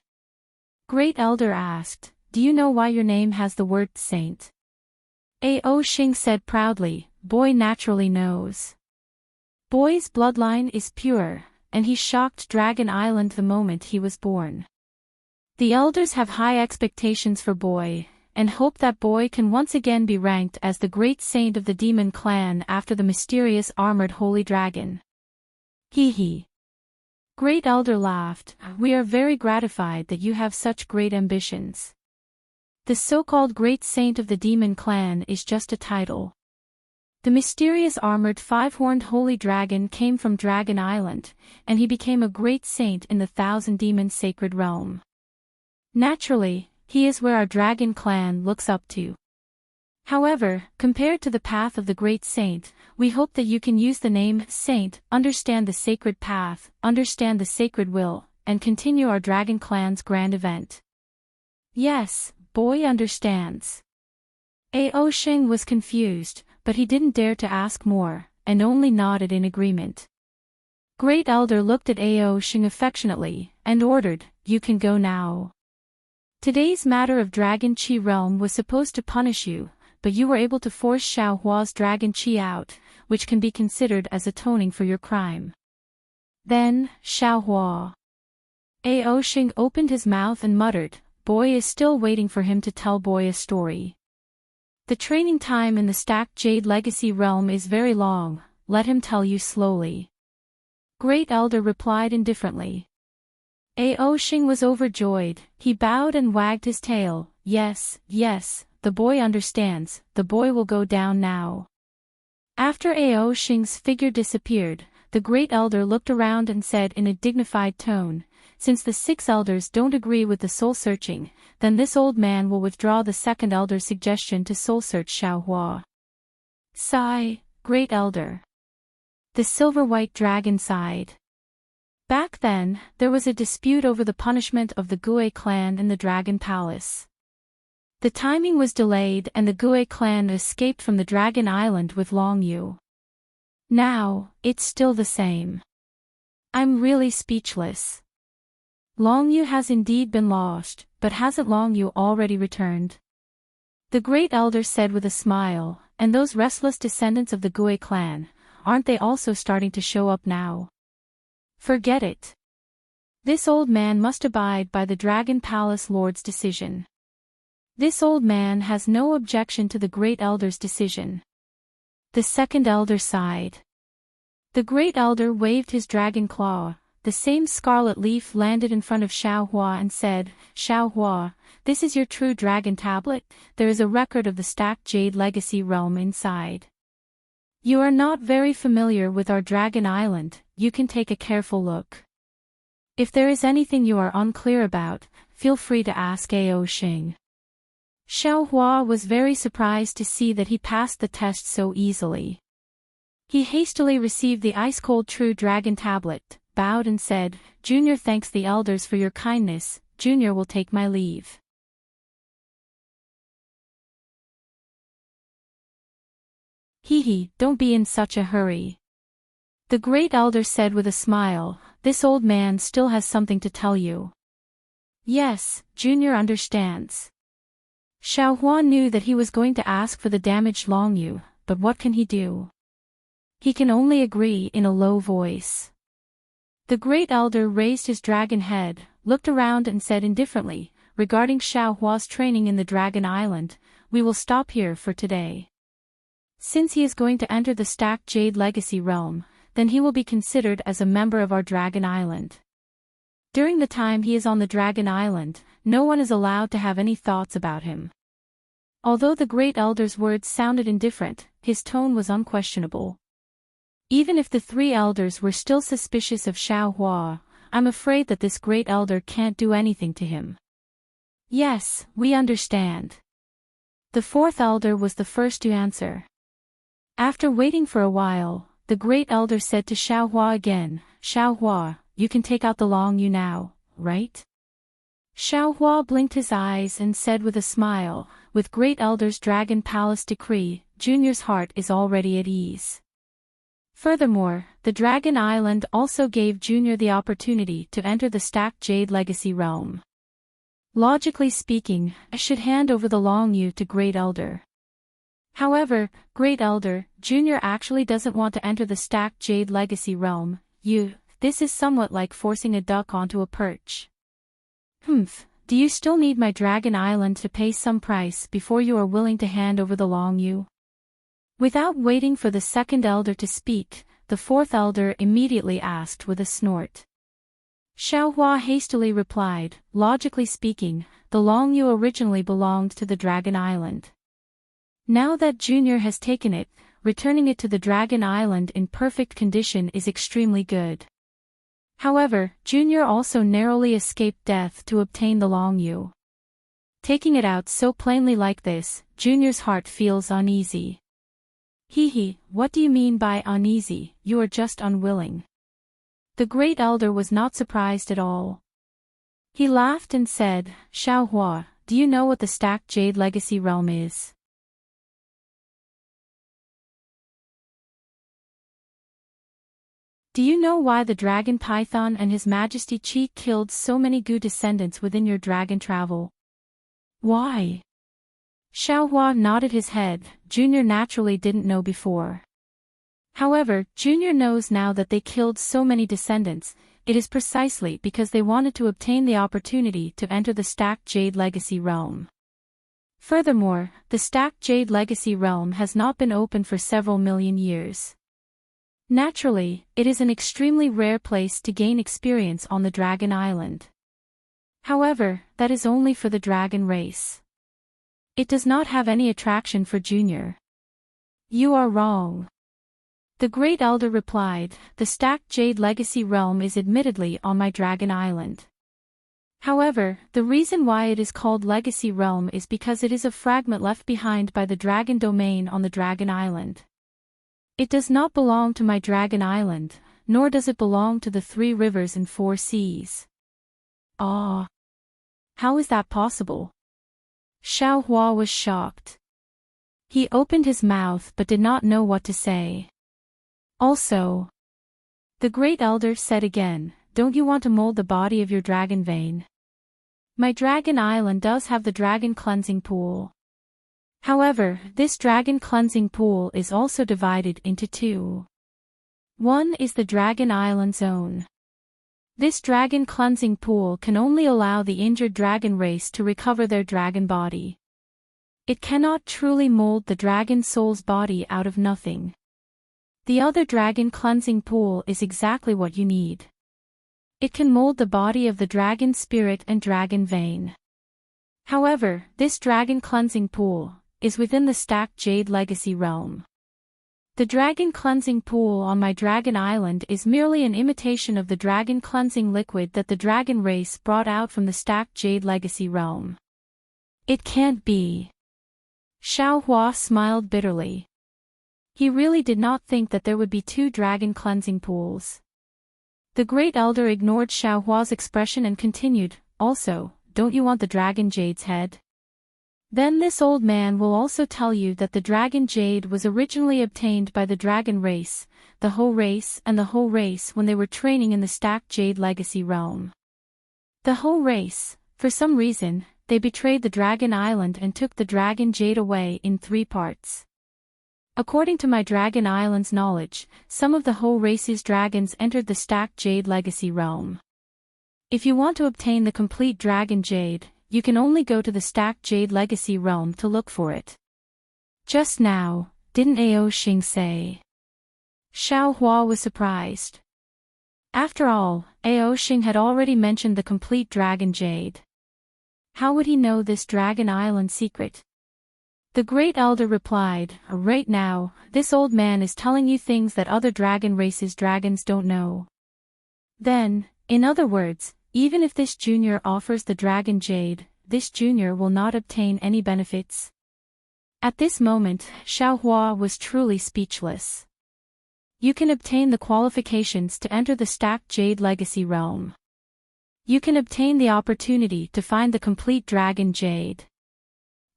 Great Elder asked, "Do you know why your name has the word saint?" Aoshing said proudly, "Boy naturally knows. Boy's bloodline is pure, and he shocked Dragon Island the moment he was born. The elders have high expectations for Boy, and hope that Boy can once again be ranked as the great saint of the demon clan after the mysterious armored holy dragon." Hee hee. Great Elder laughed, "We are very gratified that you have such great ambitions. The so-called great saint of the demon clan is just a title. The mysterious armored 5-horned holy dragon came from Dragon Island, and he became a great saint in the 1,000 demon sacred realm. Naturally, he is where our dragon clan looks up to. However, compared to the path of the great saint, we hope that you can use the name saint, understand the sacred path, understand the sacred will, and continue our dragon clan's grand event." Yes, Boy understands. Aoshing was confused, but he didn't dare to ask more, and only nodded in agreement. Great Elder looked at Aoshing affectionately, and ordered, "You can go now. Today's matter of Dragon Chi realm was supposed to punish you, but you were able to force Xiaohua's Dragon Chi out, which can be considered as atoning for your crime." Then, Xiaohua. Aoshing opened his mouth and muttered, "Boy is still waiting for him to tell Boy a story. The training time in the stacked Jade Legacy realm is very long, let him tell you slowly." Great Elder replied indifferently. Aoshing was overjoyed, he bowed and wagged his tail, "Yes, yes, the boy understands, the boy will go down now." After Aoshing's figure disappeared, the Great Elder looked around and said in a dignified tone, "Since the 6 elders don't agree with the soul-searching, then this old man will withdraw the 2nd elder's suggestion to soul-search Xiaohua." Sigh, Great Elder. The silver-white dragon sighed. Back then, there was a dispute over the punishment of the Gue clan in the Dragon Palace. The timing was delayed and the Gue clan escaped from the Dragon Island with Long Yu. Now, it's still the same. I'm really speechless. Long Yu has indeed been lost, but hasn't Long Yu already returned? The Great Elder said with a smile, and those restless descendants of the Gue clan, aren't they also starting to show up now? Forget it. This old man must abide by the Dragon Palace Lord's decision. This old man has no objection to the Great Elder's decision. The 2nd elder sighed. The Great Elder waved his dragon claw, the same scarlet leaf landed in front of Xiaohua and said, "Xiaohua, this is your true dragon tablet, there is a record of the stacked Jade Legacy realm inside. You are not very familiar with our Dragon Island, you can take a careful look. If there is anything you are unclear about, feel free to ask Aoshing." Xiaohua was very surprised to see that he passed the test so easily. He hastily received the ice-cold true dragon tablet, bowed and said, "Junior thanks the elders for your kindness, Junior will take my leave." Hee, don't be in such a hurry. The Great Elder said with a smile, "This old man still has something to tell you." Yes, Junior understands. Xiaohua knew that he was going to ask for the damaged Long Yu, but what can he do? He can only agree in a low voice. The Great Elder raised his dragon head, looked around and said indifferently, "Regarding Xiaohua's training in the Dragon Island, we will stop here for today. Since he is going to enter the stacked Jade Legacy realm, then he will be considered as a member of our Dragon Island. During the time he is on the Dragon Island, no one is allowed to have any thoughts about him." Although the Great Elder's words sounded indifferent, his tone was unquestionable. Even if the 3 elders were still suspicious of Xiaohua, I'm afraid that this great elder can't do anything to him. Yes, we understand. The fourth elder was the first to answer. After waiting for a while, the great elder said to Xiaohua again, Xiaohua, you can take out the Long Yu now, right? Xiaohua blinked his eyes and said with a smile, with great elder's dragon palace decree, Junior's heart is already at ease. Furthermore, the Dragon Island also gave Junior the opportunity to enter the stacked Jade Legacy realm. Logically speaking, I should hand over the Long Yu to Great Elder. However, Great Elder, Junior actually doesn't want to enter the stacked Jade Legacy realm. This is somewhat like forcing a duck onto a perch. Do you still need my Dragon Island to pay some price before you are willing to hand over the Long Yu? Without waiting for the second elder to speak, the fourth elder immediately asked with a snort. Xiaohua hastily replied, logically speaking, the Long Yu originally belonged to the Dragon Island. Now that Junior has taken it, returning it to the Dragon Island in perfect condition is extremely good. However, Junior also narrowly escaped death to obtain the Long Yu. Taking it out so plainly like this, Junior's heart feels uneasy. What do you mean by uneasy? You are just unwilling. The great elder was not surprised at all. He laughed and said, Xiaohua, do you know what the stacked Jade Legacy realm is? Do you know why the dragon python and his majesty Qi killed so many Gu descendants within your dragon travel? Why? Xiaohua nodded his head. Junior naturally didn't know before. However, Junior knows now that they killed so many descendants. It is precisely because they wanted to obtain the opportunity to enter the stacked Jade Legacy realm. Furthermore, the stacked Jade Legacy realm has not been open for several million years. Naturally, it is an extremely rare place to gain experience on the Dragon Island. However, that is only for the dragon race. It does not have any attraction for Junior. You are wrong. The Great Elder replied, the stacked Jade Legacy realm is admittedly on my Dragon Island. However, the reason why it is called Legacy Realm is because it is a fragment left behind by the Dragon Domain on the Dragon Island. It does not belong to my Dragon Island, nor does it belong to the 3 rivers and 4 seas. Ah! How is that possible? Xiaohua was shocked. He opened his mouth but did not know what to say. Also, the Great Elder said again, don't you want to mold the body of your dragon vein? My Dragon Island does have the Dragon Cleansing Pool. However, this Dragon Cleansing Pool is also divided into 2. One is the Dragon Island Zone. This Dragon Cleansing Pool can only allow the injured dragon race to recover their dragon body. It cannot truly mold the dragon soul's body out of nothing. The other Dragon Cleansing Pool is exactly what you need. It can mold the body of the dragon spirit and dragon vein. However, this Dragon Cleansing Pool is within the stacked Jade Legacy realm. The Dragon Cleansing Pool on my Dragon Island is merely an imitation of the Dragon Cleansing Liquid that the dragon race brought out from the stacked Jade Legacy realm. It can't be. Xiaohua smiled bitterly. He really did not think that there would be 2 Dragon Cleansing Pools. The Great Elder ignored Xiaohua's expression and continued, also, don't you want the Dragon Jade's head? Then this old man will also tell you that the Dragon Jade was originally obtained by the dragon race, the Ho race and the Ho race when they were training in the stacked Jade Legacy realm. The Ho race, for some reason, they betrayed the Dragon Island and took the Dragon Jade away in 3 parts. According to my Dragon Island's knowledge, some of the Ho race's dragons entered the stacked Jade Legacy realm. If you want to obtain the complete Dragon Jade, you can only go to the stacked Jade Legacy realm to look for it. Just now, didn't Aoxing say? Xiaohua was surprised. After all, Aoxing had already mentioned the complete Dragon Jade. How would he know this Dragon Island secret? The Great Elder replied, right now, this old man is telling you things that other dragon races' dragons don't know. Then, In other words, even if this junior offers the Dragon Jade, this junior will not obtain any benefits. At this moment, Xiaohua was truly speechless. You can obtain the qualifications to enter the Stacked Jade Legacy realm. You can obtain the opportunity to find the complete Dragon Jade.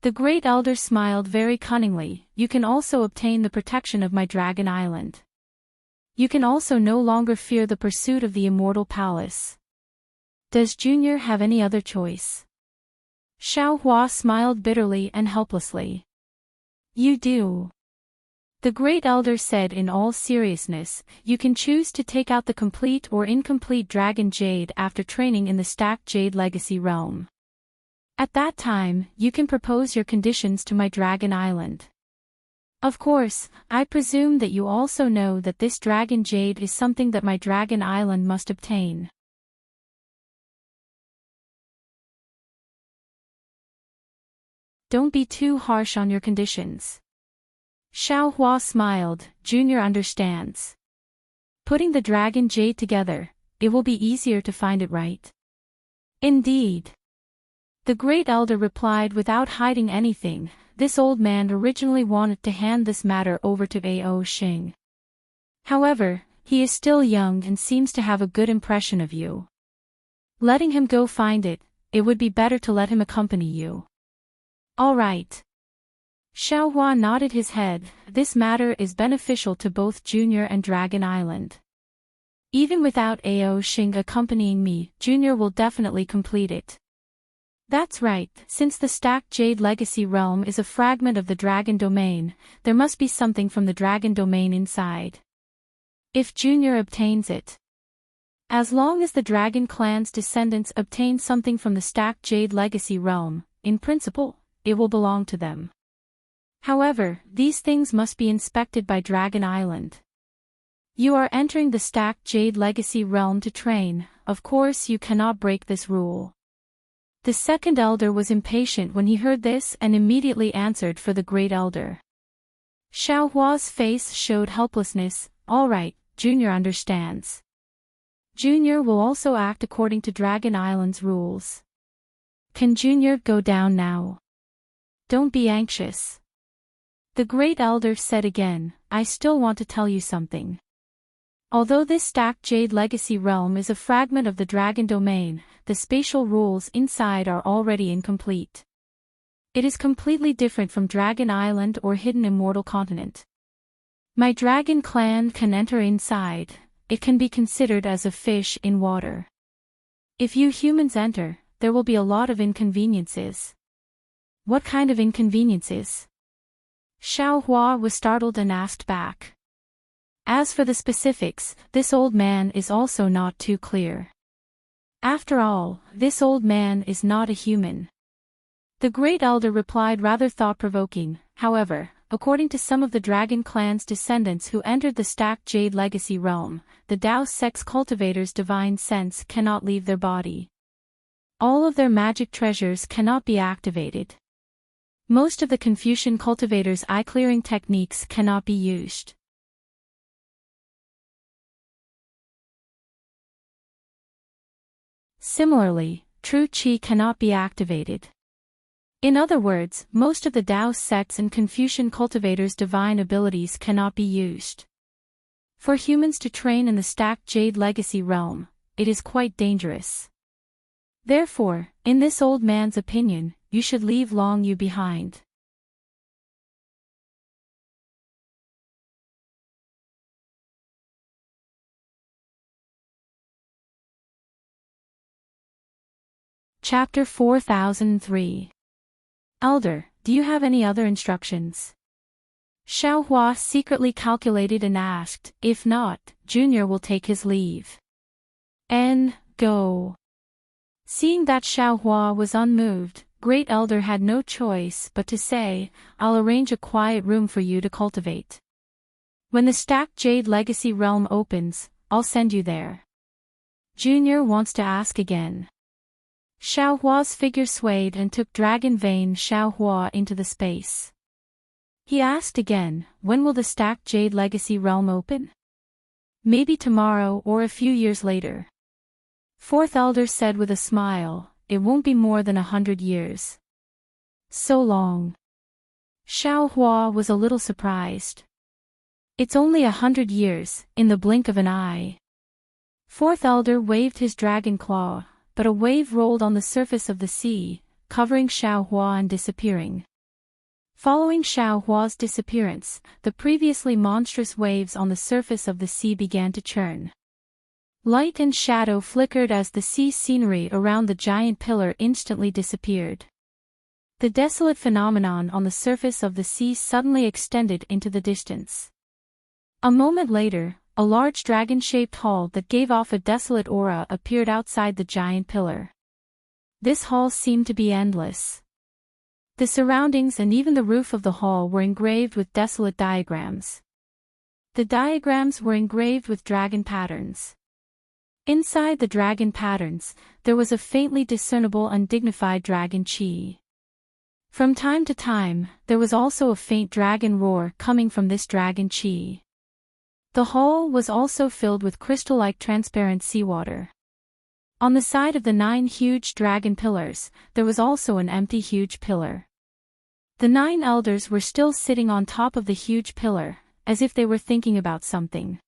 The Great Elder smiled very cunningly. You can also obtain the protection of my Dragon Island. You can also no longer fear the pursuit of the Immortal Palace. Does Junior have any other choice? Xiaohua smiled bitterly and helplessly. You do. The Great Elder said in all seriousness, you can choose to take out the complete or incomplete Dragon Jade after training in the Stacked Jade Legacy realm. At that time, you can propose your conditions to my Dragon Island. Of course, I presume that you also know that this Dragon Jade is something that my Dragon Island must obtain. Don't be too harsh on your conditions. Xiaohua smiled. Junior understands. Putting the Dragon Jade together, it will be easier to find it, right? Indeed. The Great Elder replied without hiding anything. This old man originally wanted to hand this matter over to Ao Xing. However, he is still young and seems to have a good impression of you. Letting him go find it, it would be better to let him accompany you. All right. Xiaohua nodded his head. This matter is beneficial to both Junior and Dragon Island. Even without Ao Xing accompanying me, Junior will definitely complete it. That's right, since the Stacked Jade Legacy realm is a fragment of the Dragon Domain, there must be something from the Dragon Domain inside. If Junior obtains it. As long as the Dragon Clan's descendants obtain something from the Stacked Jade Legacy realm, in principle, it will belong to them. However, these things must be inspected by Dragon Island. You are entering the Stacked Jade Legacy realm to train, of course you cannot break this rule. The second elder was impatient when he heard this and immediately answered for the Great Elder. Xiaohua's face showed helplessness. All right, Junior understands. Junior will also act according to Dragon Island's rules. Can Junior go down now? Don't be anxious. The Great Elder said again, I still want to tell you something. Although this Stacked Jade Legacy realm is a fragment of the Dragon Domain, the spatial rules inside are already incomplete. It is completely different from Dragon Island or Hidden Immortal Continent. My Dragon Clan can enter inside. It can be considered as a fish in water. If you humans enter, there will be a lot of inconveniences. What kind of inconveniences? Xiaohua was startled and asked back. As for the specifics, this old man is also not too clear. After all, this old man is not a human. The Great Elder replied rather thought-provoking. However, according to some of the Dragon Clan's descendants who entered the Stacked Jade Legacy realm, the Dao Sex Cultivator's divine sense cannot leave their body. All of their magic treasures cannot be activated. Most of the Confucian cultivators' eye-clearing techniques cannot be used. Similarly, true qi cannot be activated. In other words, most of the Dao sects and Confucian cultivators' divine abilities cannot be used. For humans to train in the Stacked Jade Legacy realm, it is quite dangerous. Therefore, in this old man's opinion, you should leave Long Yu behind. Chapter 4003. Elder, do you have any other instructions? Xiaohua secretly calculated and asked. If not, Junior will take his leave. Go. Seeing that Xiaohua was unmoved, Great Elder had no choice but to say, I'll arrange a quiet room for you to cultivate. When the Stacked Jade Legacy realm opens, I'll send you there. Junior wants to ask again. Xiaohua's figure swayed and took Dragon Vein Xiaohua into the space. He asked again, when will the Stacked Jade Legacy realm open? Maybe tomorrow or a few years later. Fourth elder said with a smile, "It won't be more than 100 years. So long." Xiao Hua was a little surprised. "It's only 100 years, in the blink of an eye." Fourth elder waved his dragon claw, but a wave rolled on the surface of the sea, covering Xiao Hua and disappearing. Following Xiao Hua's disappearance, the previously monstrous waves on the surface of the sea began to churn. Light and shadow flickered as the sea scenery around the giant pillar instantly disappeared. The desolate phenomenon on the surface of the sea suddenly extended into the distance. A moment later, a large dragon-shaped hall that gave off a desolate aura appeared outside the giant pillar. This hall seemed to be endless. The surroundings and even the roof of the hall were engraved with desolate diagrams. The diagrams were engraved with dragon patterns. Inside the dragon patterns, there was a faintly discernible undignified dragon chi. From time to time, there was also a faint dragon roar coming from this dragon chi. The hall was also filled with crystal-like transparent seawater. On the side of the 9 huge dragon pillars, there was also an empty huge pillar. The 9 elders were still sitting on top of the huge pillar, as if they were thinking about something.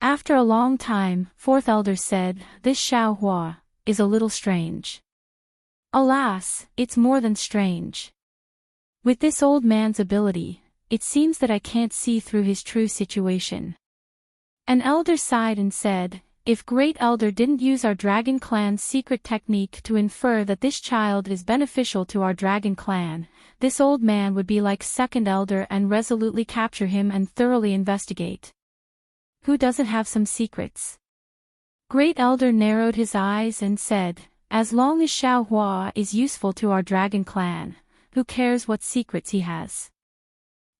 After a long time, fourth elder said, "This Xiao Hua is a little strange." "Alas, it's more than strange. With this old man's ability, it seems that I can't see through his true situation." An elder sighed and said, "If Great Elder didn't use our dragon clan's secret technique to infer that this child is beneficial to our dragon clan, this old man would be like Second Elder and resolutely capture him and thoroughly investigate. Who doesn't have some secrets?" Great Elder narrowed his eyes and said, "As long as Xiao Hua is useful to our dragon clan, who cares what secrets he has?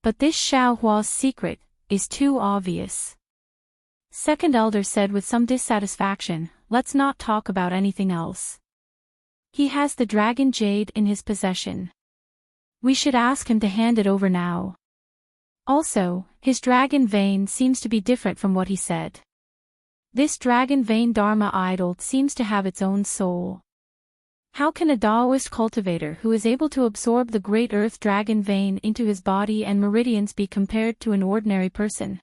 But this Xiao Hua's secret is too obvious." Second Elder said with some dissatisfaction, "Let's not talk about anything else. He has the dragon jade in his possession. We should ask him to hand it over now. Also, his dragon vein seems to be different from what he said. This dragon vein Dharma idol seems to have its own soul. How can a Taoist cultivator who is able to absorb the great earth dragon vein into his body and meridians be compared to an ordinary person?"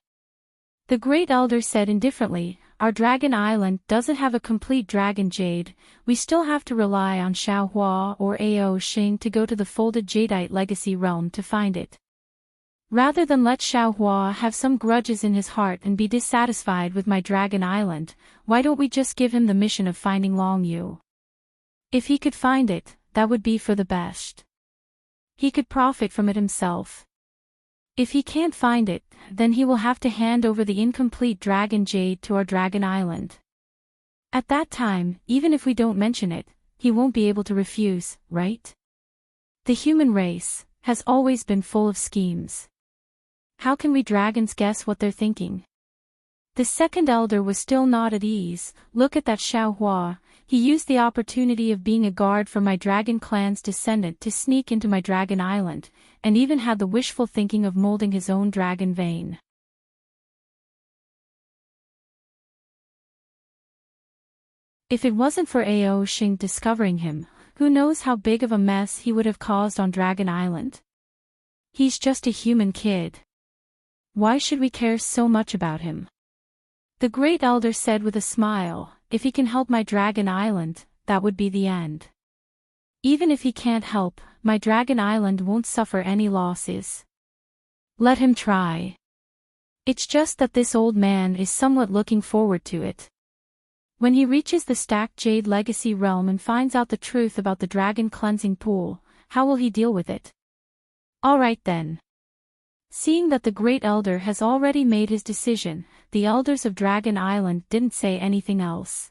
The Great Elder said indifferently, "Our dragon island doesn't have a complete dragon jade, we still have to rely on Xiao Hua or Ao Xing to go to the folded jadeite legacy realm to find it. Rather than let Xiao Hua have some grudges in his heart and be dissatisfied with my dragon island, why don't we just give him the mission of finding Long Yu? If he could find it, that would be for the best. He could profit from it himself. If he can't find it, then he will have to hand over the incomplete dragon jade to our dragon island. At that time, even if we don't mention it, he won't be able to refuse, right? The human race has always been full of schemes. How can we dragons guess what they're thinking?" The second elder was still not at ease. "Look at that Xiao Hua, he used the opportunity of being a guard for my dragon clan's descendant to sneak into my dragon island, and even had the wishful thinking of molding his own dragon vein. If it wasn't for Ao Xing discovering him, who knows how big of a mess he would have caused on Dragon Island? He's just a human kid. Why should we care so much about him?" The Great Elder said with a smile, "If he can help my Dragon Island, that would be the end. Even if he can't help, my Dragon Island won't suffer any losses. Let him try. It's just that this old man is somewhat looking forward to it. When he reaches the Stacked Jade Legacy realm and finds out the truth about the Dragon Cleansing Pool, how will he deal with it? Alright then." Seeing that the Great Elder has already made his decision, the Elders of Dragon Island didn't say anything else.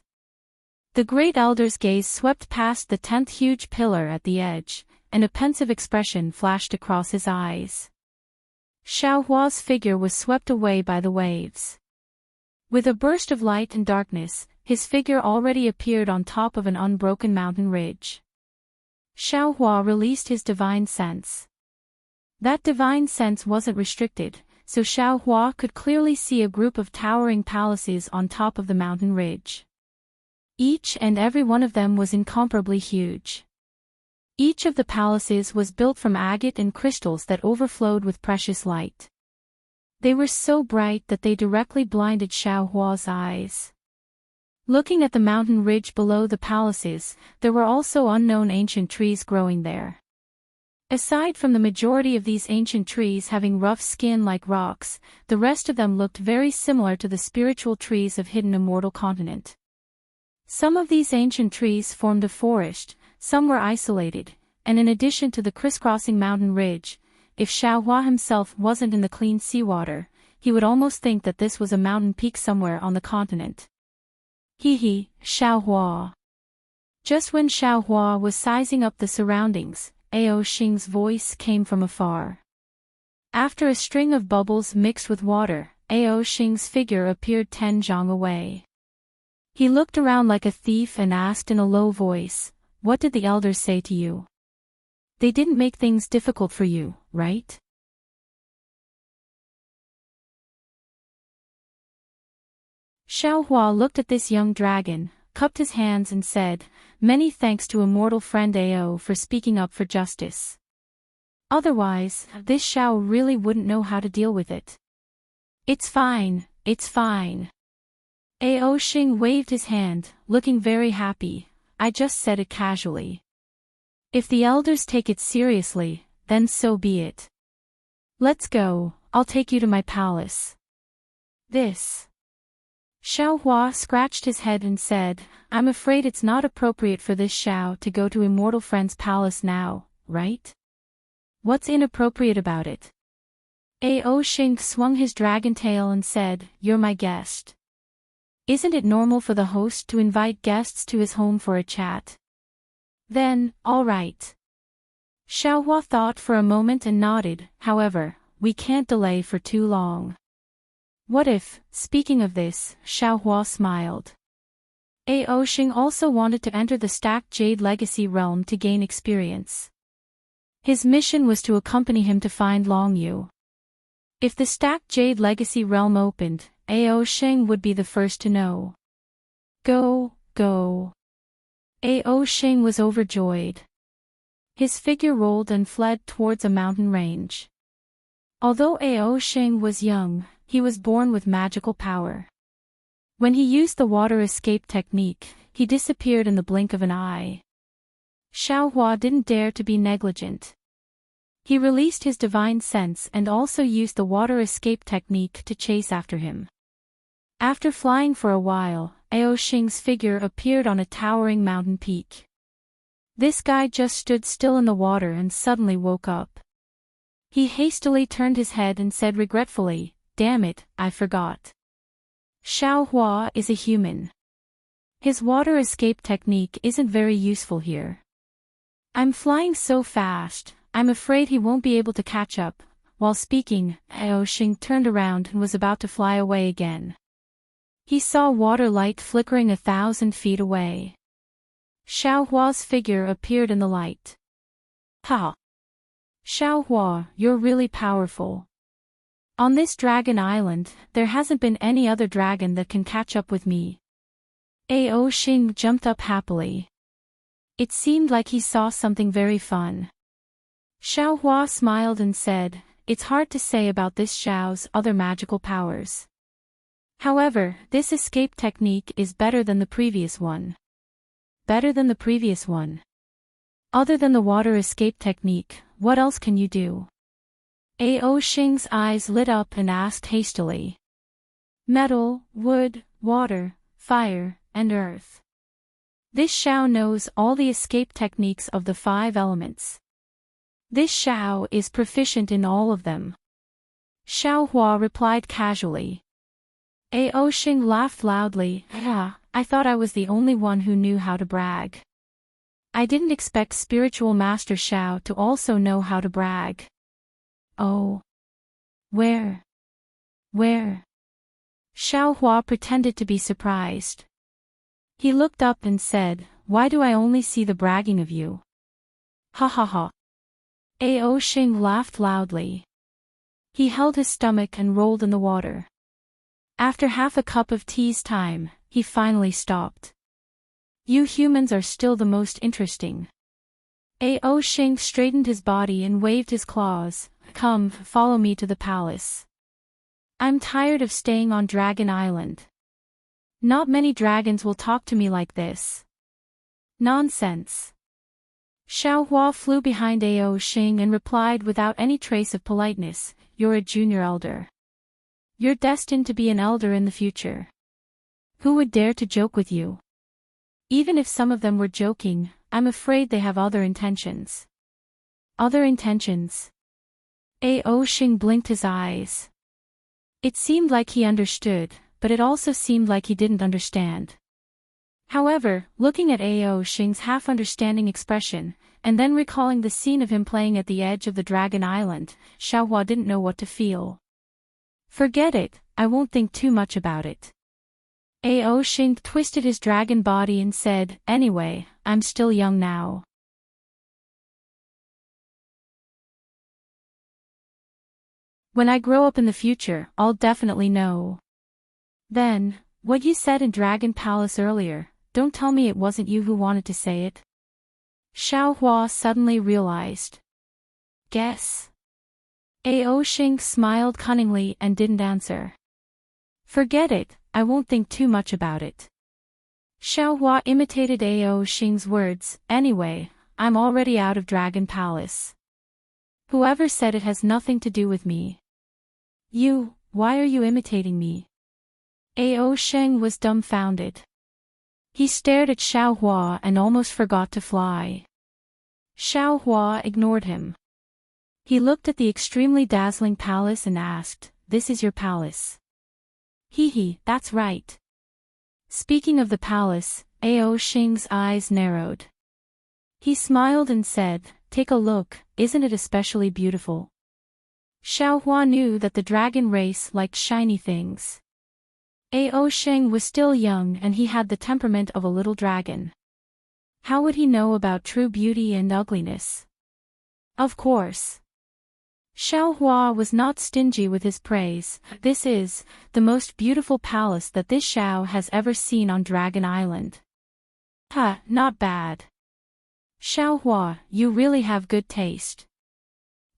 The Great Elder's gaze swept past the 10th huge pillar at the edge, and a pensive expression flashed across his eyes. Xiao Hua's figure was swept away by the waves. With a burst of light and darkness, his figure already appeared on top of an unbroken mountain ridge. Xiao Hua released his divine sense. That divine sense wasn't restricted, so Xiao Hua could clearly see a group of towering palaces on top of the mountain ridge. Each and every one of them was incomparably huge. Each of the palaces was built from agate and crystals that overflowed with precious light. They were so bright that they directly blinded Xiaohua's eyes. Looking at the mountain ridge below the palaces, there were also unknown ancient trees growing there. Aside from the majority of these ancient trees having rough skin like rocks, the rest of them looked very similar to the spiritual trees of hidden immortal continent. Some of these ancient trees formed a forest, some were isolated, and in addition to the crisscrossing mountain ridge, if Xiaohua himself wasn't in the clean seawater, he would almost think that this was a mountain peak somewhere on the continent. Hee, Xiaohua. Just when Xiaohua was sizing up the surroundings, Ao Xing's voice came from afar. After a string of bubbles mixed with water, Ao Xing's figure appeared 10 zhang away. He looked around like a thief and asked in a low voice, "What did the elders say to you? They didn't make things difficult for you, right?" Xiaohua looked at this young dragon, cupped his hands and said, "Many thanks to immortal friend Ao for speaking up for justice. Otherwise, this Xiao really wouldn't know how to deal with it." It's fine. Ao Xing waved his hand, looking very happy. "I just said it casually. If the elders take it seriously, then so be it. Let's go, I'll take you to my palace." This. Xiaohua scratched his head and said, "I'm afraid it's not appropriate for this Xiao to go to Immortal Friend's palace now, right? What's inappropriate about it?" Ao Xing swung his dragon tail and said, "You're my guest. Isn't it normal for the host to invite guests to his home for a chat? Then, all right." Xiaohua thought for a moment and nodded. "However, we can't delay for too long. What if," speaking of this, Xiaohua smiled. Ao Xing also wanted to enter the stacked Jade Legacy realm to gain experience. His mission was to accompany him to find Long Yu. If the stacked Jade Legacy realm opened, Ao Xing would be the first to know. Go. Ao Xing was overjoyed. His figure rolled and fled towards a mountain range. Although Ao Xing was young, he was born with magical power. When he used the water escape technique, he disappeared in the blink of an eye. Xiaohua didn't dare to be negligent. He released his divine sense and also used the water escape technique to chase after him. After flying for a while, Ao Xing's figure appeared on a towering mountain peak. This guy just stood still in the water and suddenly woke up. He hastily turned his head and said regretfully, "Damn it, I forgot. Xiaohua is a human. His water escape technique isn't very useful here. I'm flying so fast, I'm afraid he won't be able to catch up." While speaking, Ao Xing turned around and was about to fly away again. He saw water light flickering 1,000 feet away. Xiaohua's figure appeared in the light. "Ha! Xiaohua, you're really powerful. On this dragon island, there hasn't been any other dragon that can catch up with me." Ao Xing jumped up happily. It seemed like he saw something very fun. Xiaohua smiled and said, "It's hard to say about this Xiao's other magical powers. However, this escape technique is better than the previous one." "Better than the previous one? Other than the water escape technique, what else can you do?" Ao Xing's eyes lit up and asked hastily. "Metal, wood, water, fire, and earth. This Xiao knows all the escape techniques of the 5 elements. This Xiao is proficient in all of them." Xiaohua replied casually. Ao Xing laughed loudly. I thought I was the only one who knew how to brag. I didn't expect Spiritual Master Xiao to also know how to brag." "Oh. Where? Xiaohua pretended to be surprised. He looked up and said, "Why do I only see the bragging of you?" "Ha ha ha." Ao Xing laughed loudly. He held his stomach and rolled in the water. After half a cup of tea's time, he finally stopped. You humans are still the most interesting. Ao Xing straightened his body and waved his claws. Come, follow me to the palace. I'm tired of staying on Dragon Island. Not many dragons will talk to me like this. Nonsense. Xiaohua flew behind Ao Xing and replied without any trace of politeness, You're a junior elder. You're destined to be an elder in the future. Who would dare to joke with you? Even if some of them were joking, I'm afraid they have other intentions. Other intentions? Ao Xing blinked his eyes. It seemed like he understood, but it also seemed like he didn't understand. However, looking at Ao Xing's half-understanding expression, and then recalling the scene of him playing at the edge of the Dragon Island, Xiaohua didn't know what to feel. Forget it, I won't think too much about it. Ao Xing twisted his dragon body and said, Anyway, I'm still young now. When I grow up in the future, I'll definitely know. Then, what you said in Dragon Palace earlier, don't tell me it wasn't you who wanted to say it. Xiaohua suddenly realized. Guess. Ao Xing smiled cunningly and didn't answer. Forget it, I won't think too much about it. Xiaohua imitated Ao Xing's words, Anyway, I'm already out of Dragon Palace. Whoever said it has nothing to do with me. Why are you imitating me? Ao Xing was dumbfounded. He stared at Xiaohua and almost forgot to fly. Xiaohua ignored him. He looked at the extremely dazzling palace and asked, This is your palace? That's right. Speaking of the palace, Ao Xing's eyes narrowed. He smiled and said, Take a look, isn't it especially beautiful? Xiaohua knew that the dragon race liked shiny things. Ao Xing was still young and he had the temperament of a little dragon. How would he know about true beauty and ugliness? Of course. Xiaohua was not stingy with his praise. This is the most beautiful palace that this Xiao has ever seen on Dragon Island. Not bad. Xiaohua, you really have good taste.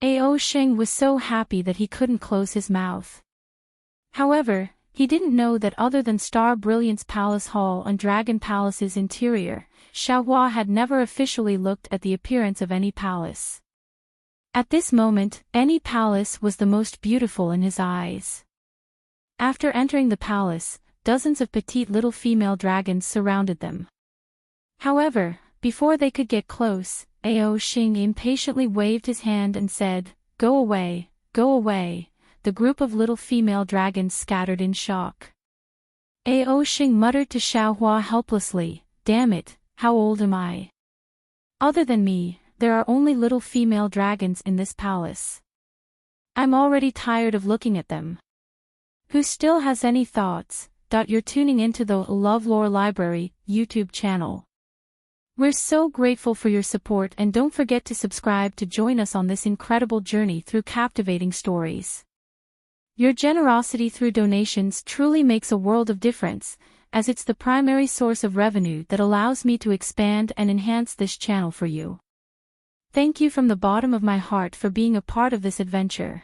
Ao Xing was so happy that he couldn't close his mouth. However, he didn't know that other than Star Brilliance Palace Hall and Dragon Palace's interior, Xiaohua had never officially looked at the appearance of any palace. At this moment, any palace was the most beautiful in his eyes. After entering the palace, dozens of petite little female dragons surrounded them. However, before they could get close, Ao Xing impatiently waved his hand and said, Go away, go away. The group of little female dragons scattered in shock. Ao Xing muttered to Xiaohua helplessly, Damn it, how old am I? Other than me, there are only little female dragons in this palace. I'm already tired of looking at them. Who still has any thoughts? You're tuning into the LoveLore Library YouTube channel. We're so grateful for your support and don't forget to subscribe to join us on this incredible journey through captivating stories. Your generosity through donations truly makes a world of difference, as it's the primary source of revenue that allows me to expand and enhance this channel for you. Thank you from the bottom of my heart for being a part of this adventure.